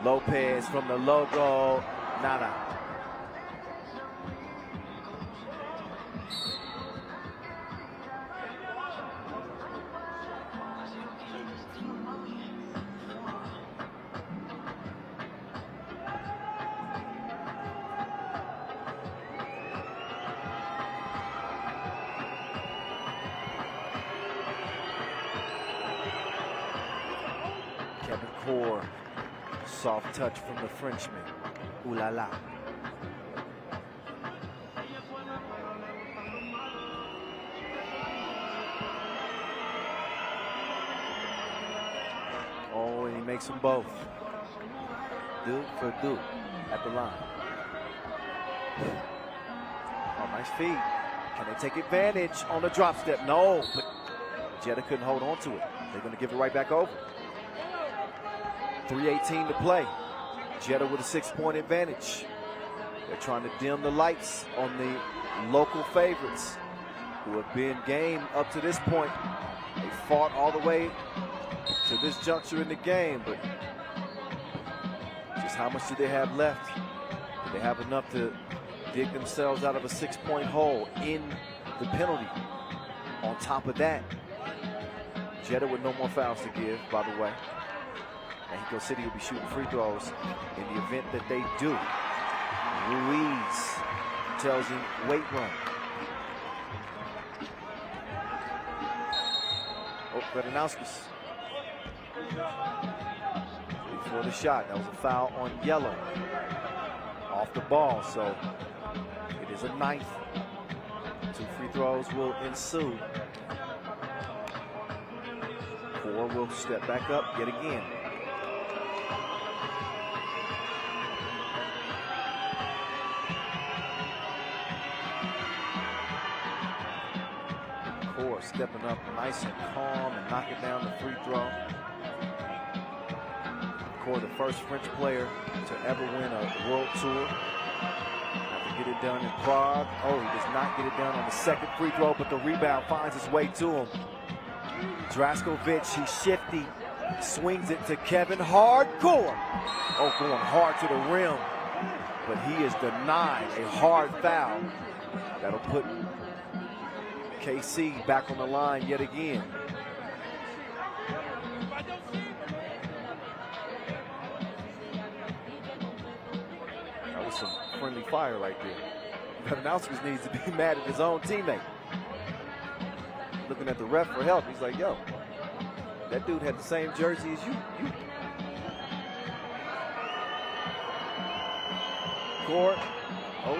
Lopez from the logo. Nada. Core, soft touch from the Frenchman. Ooh la la. Oh, and he makes them both. Do for do at the line. Oh, nice feed. Can they take advantage on the drop step? No, but Jeddah couldn't hold on to it. They're going to give it right back over. 3:18 to play. Jeddah with a 6-point advantage. They're trying to dim the lights on the local favorites who have been game up to this point. They fought all the way to this juncture in the game, but just how much do they have left? Do they have enough to dig themselves out of a 6-point hole in the penalty? On top of that, Jeddah with no more fouls to give, by the way. Mexico City will be shooting free throws in the event that they do. Ruiz tells him, wait, run. Oh, Veranowskis. Before the shot, that was a foul on Yellow. Off the ball, so it is a 9th. 2 free throws will ensue. Core will step back up yet again. Stepping up nice and calm and knocking down the free throw. Core, the first French player to ever win a World Tour. Have to get it done in Prague. Oh, he does not get it done on the second free throw, but the rebound finds its way to him. Draskovic, he's shifty, swings it to Kevin Hardcore. Oh, going hard to the rim, but he is denied a hard foul. That'll put KC back on the line yet again. That was some friendly fire right there. Bernowskis needs to be mad at his own teammate. Looking at the ref for help. He's like, yo, that dude had the same jersey as you. Court. Oh.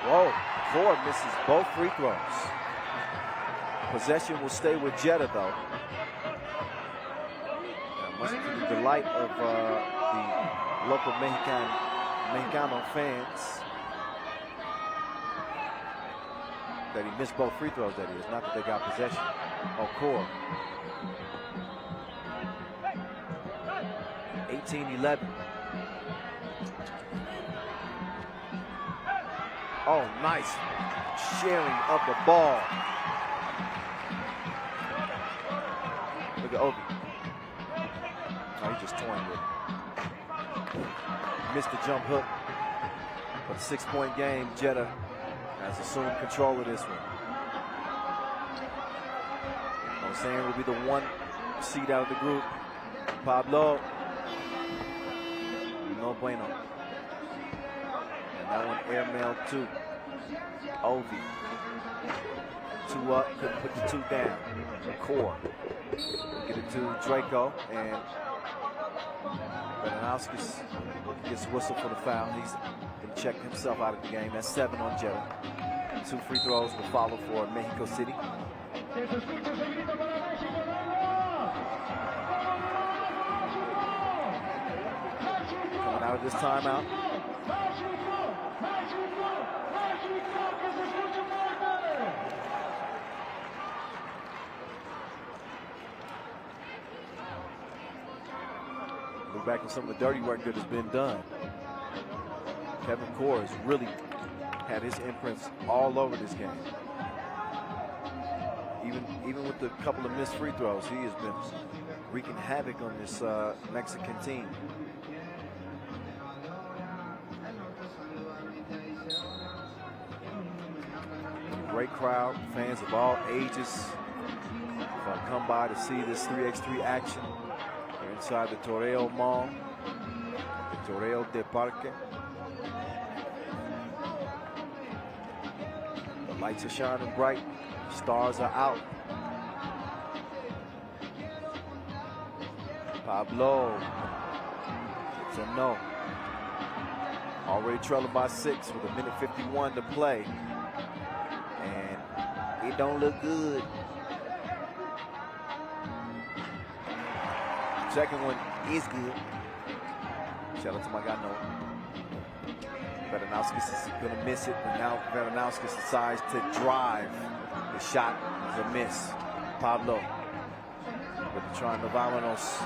Whoa. Ford misses both free throws. Possession will stay with Jeddah, though. That must be the delight of the local Mexicano fans that he missed both free throws, that is. Not that they got possession. Oh, Core. 18-11. Oh, nice sharing of the ball. Look at Obi. Oh, he just toying with it. Missed the jump hook. But a 6-point game, Jeddah has assumed control of this one. Lausanne will be the 1 seed out of the group. Pablo. No bueno. And that one airmailed too. Ovi. 2 up, couldn't put the 2 down. Core. Get it to Draco, and Bernowskis gets whistled for the foul. He's been checked himself out of the game. That's 7 on Jeddah. 2 free throws will follow for Mexico City. Coming out of this timeout. Look back at some of the dirty work that has been done. Kevin Core has really had his imprints all over this game. Even with the couple of missed free throws, he has been wreaking havoc on this Mexican team. Great crowd, fans of all ages come by to see this 3x3 action. We're inside the Toreo Mall, the Toreo de Parque. The lights are shining bright, stars are out. Pablo, it's a no. Already trailing by 6 with 1:51 to play. And it don't look good. Second one is good. Shout out to my guy Noah. Bernowskis is going to miss it, but now Bernowskis decides to drive. The shot is a miss. Pablo with the triangle Vámonos.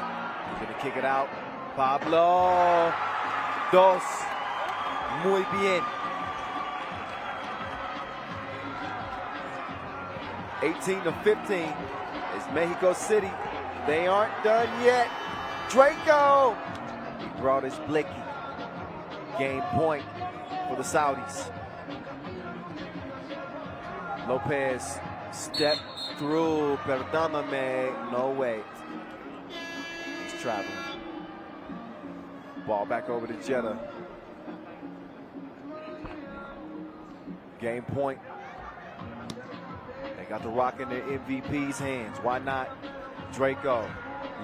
He's going to kick it out. Pablo. Dos. Muy bien. 18-15 is Mexico City. They aren't done yet. Draco. He brought his blicky. Game point for the Saudis. Lopez step through. Perdóname. No way. He's traveling. Ball back over to Jeddah. Game point. They got the rock in their MVP's hands. Why not? Draco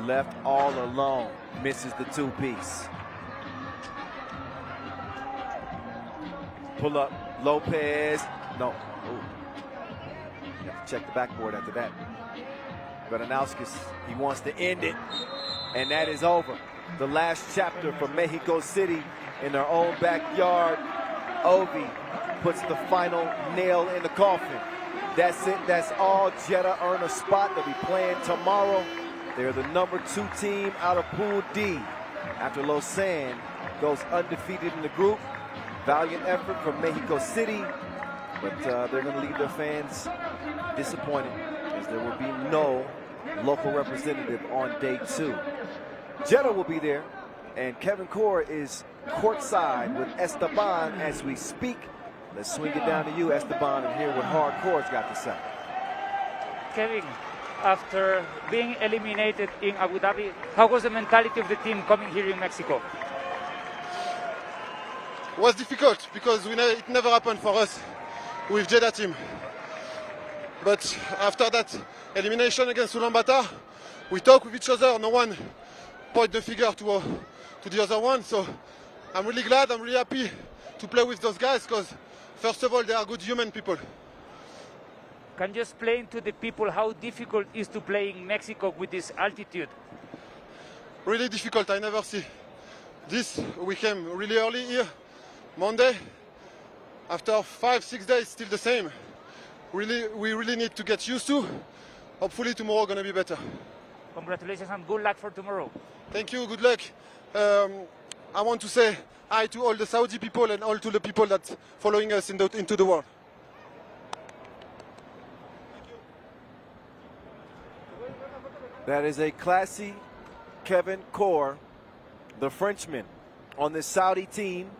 left all alone. Misses the 2-piece. Pull up. Lopez. No. Ooh. You have to check the backboard after that. Bernowskis, he wants to end it. And that is over. The last chapter for Mexico City in their own backyard. Ovi puts the final nail in the coffin. That's it. That's all. Jeddah earn a spot. They'll be playing tomorrow. They're the number 2 team out of Pool D after Lausanne goes undefeated in the group. Valiant effort from Mexico City, but they're going to leave their fans disappointed as there will be no local representative on day 2. Jeddah will be there, and Kevin Core is courtside with Esteban as we speak. Let's swing it down to you, Esteban, and hear what Hardcore's got to say. Kevin, after being eliminated in Abu Dhabi, how was the mentality of the team coming here in Mexico? It was difficult because it never happened for us with Jeddah team. But after that elimination against Ulaanbaatar, we talk with each other. No one point the finger to the other one. So I'm really glad, I'm really happy to play with those guys because first of all, they are good human people. Can you explain to the people how difficult it is to play in Mexico with this altitude? Really difficult, I never see this. We came really early here, Monday. After 5-6 days, still the same. We really need to get used to. Hopefully tomorrow gonna be better. Congratulations and good luck for tomorrow. Thank you, good luck. I want to say hi to all the Saudi people and all to the people that following us into the world. That is a classy Kevin Core, the Frenchman, on this Saudi team.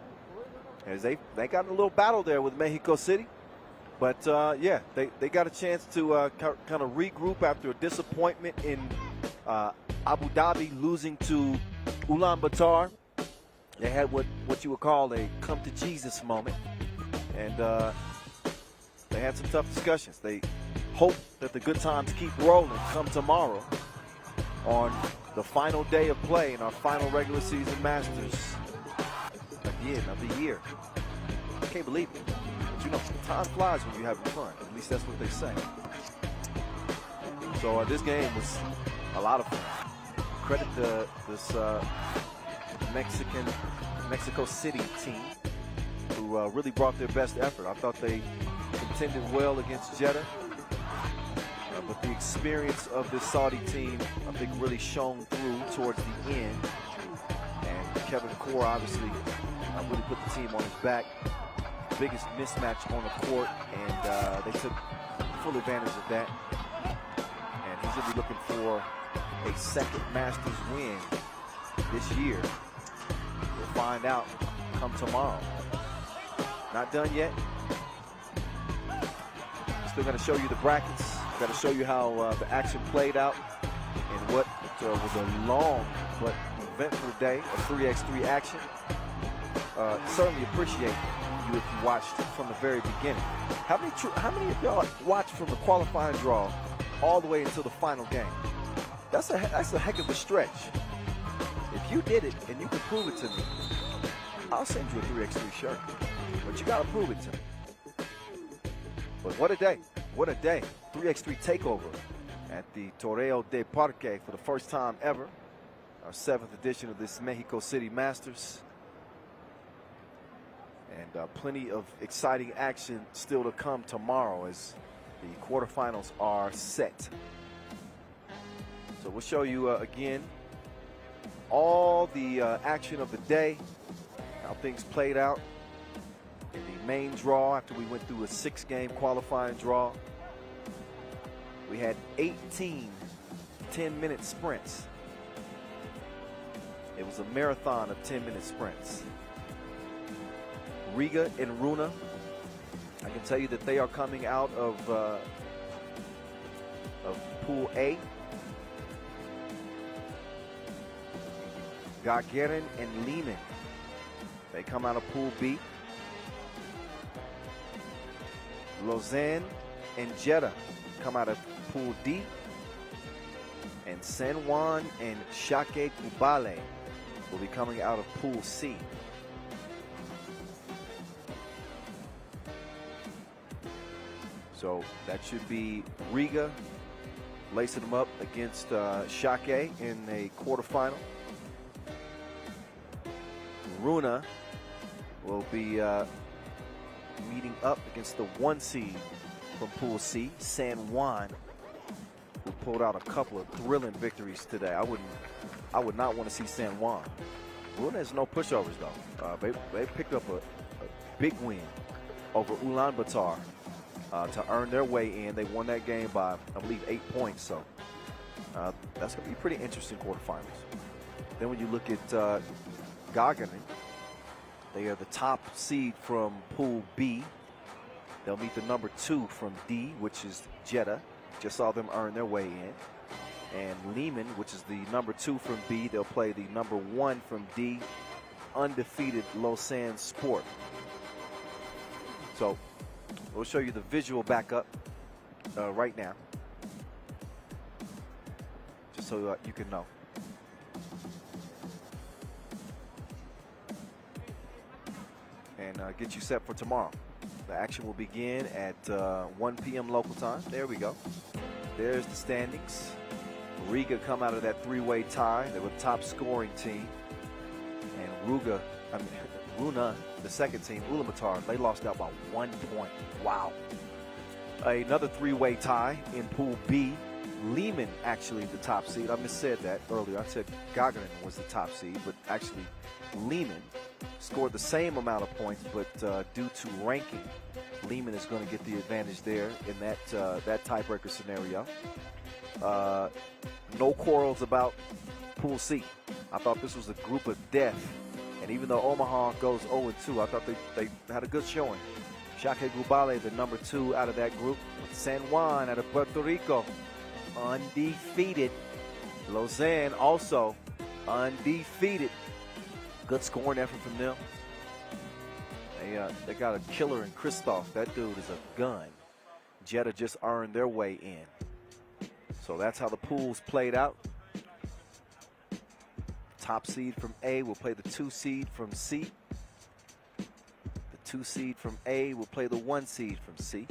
As they got in a little battle there with Mexico City. But, yeah, they got a chance to kind of regroup after a disappointment in Abu Dhabi losing to Ulaanbaatar. They had what you would call a come-to-Jesus moment. And they had some tough discussions. They hope that the good times keep rolling come tomorrow on the final day of play in our final regular season Masters again of the year. I can't believe it. But you know, time flies when you're having fun. At least that's what they say. So this game was a lot of fun. Credit this Mexico City team who really brought their best effort. I thought they contended well against Jeddah. But the experience of this Saudi team, I think, really shone through towards the end. And Kevin Core obviously really put the team on his back. Biggest mismatch on the court, and they took full advantage of that. And he's going to be looking for a second Masters win this year. We'll find out come tomorrow. Not done yet. Still going to show you the brackets. Got to show you how the action played out in what was a long but eventful day of 3x3 action. Certainly appreciate you if you watched from the very beginning. How many of y'all watched from the qualifying draw all the way until the final game? That's a heck of a stretch. If you did it and you can prove it to me, I'll send you a 3x3 shirt. But you got to prove it to me. But what a day. What a day. 3x3 takeover at the Torreo de Parque for the first time ever. Our 7th edition of this Mexico City Masters. And plenty of exciting action still to come tomorrow as the quarterfinals are set. So we'll show you again all the action of the day, how things played out in the main draw after we went through a 6-game qualifying draw. We had 18 10-minute sprints. It was a marathon of 10-minute sprints. Riga and Runa, I can tell you that they are coming out of Pool A. Gagarin and Liman, they come out of Pool B. Lausanne and Jeddah come out of Pool D. And San Juan and Šakiai Gulbelė will be coming out of Pool C. So that should be Riga lacing them up against Šakiai in a quarterfinal. Runa will be meeting up against the 1 seed from Pool C, San Juan, who pulled out a couple of thrilling victories today. I would not want to see San Juan. Runa has no pushovers though. They picked up a big win over Ulaanbaatar to earn their way in. They won that game by, I believe, 8 points. So That's going to be pretty interesting quarterfinals. Then when you look at Gagarin, they are the top seed from Pool B. They'll meet the number 2 from D, which is Jeddah. Just saw them earn their way in. And Liman, which is the number 2 from B, they'll play the number 1 from D, undefeated Lausanne Sport. So we'll show you the visual backup right now, just so you can know. And get you set for tomorrow. The action will begin at 1 p.m. local time. There we go. There's the standings. Riga come out of that 3-way tie. They were the top scoring team. And Runa, the second team, Ulaanbaatar, they lost out by 1 point. Wow. Another 3-way tie in Pool B. Liman actually the top seed. I missaid that earlier. I said Gagarin was the top seed, but actually Liman scored the same amount of points, but due to ranking, Liman is going to get the advantage there in that tiebreaker scenario. No quarrels about Pool C. I thought this was a group of death, and even though Omaha goes 0-2, I thought they had a good showing. Šakiai Gulbelė, the number 2 out of that group. San Juan out of Puerto Rico, undefeated. Lausanne also undefeated. Good scoring effort from them. They got a killer in Christoph. That dude is a gun. Jeddah just earned their way in. So that's how the pools played out. Top seed from A will play the 2 seed from C. The 2 seed from A will play the 1 seed from C.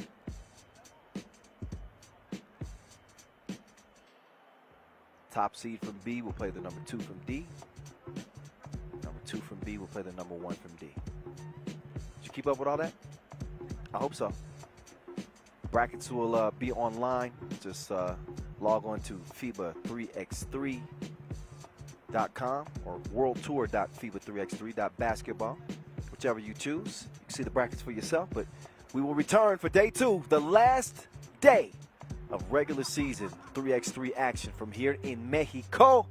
Top seed from B will play the number 2 from D. Number 2 from B will play the number 1 from D. Did you keep up with all that? I hope so. Brackets will be online. Just log on to FIBA 3x3.com or worldtour.fiba3x3.basketball. Whichever you choose. You can see the brackets for yourself, but we will return for day 2, the last day of regular season 3x3 action from here in Mexico,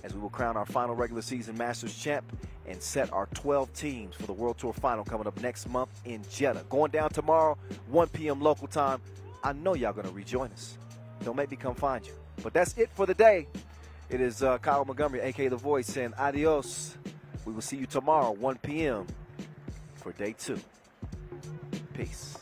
as we will crown our final regular season Masters champ and set our 12 teams for the World Tour final coming up next month in Jeddah. Going down tomorrow, 1 p.m. local time. I know y'all going to rejoin us. Don't make me come find you. But that's it for the day. It is Kyle Montgomery, a.k.a. The Voice, saying adios. We will see you tomorrow, 1 p.m. for day 2. Peace.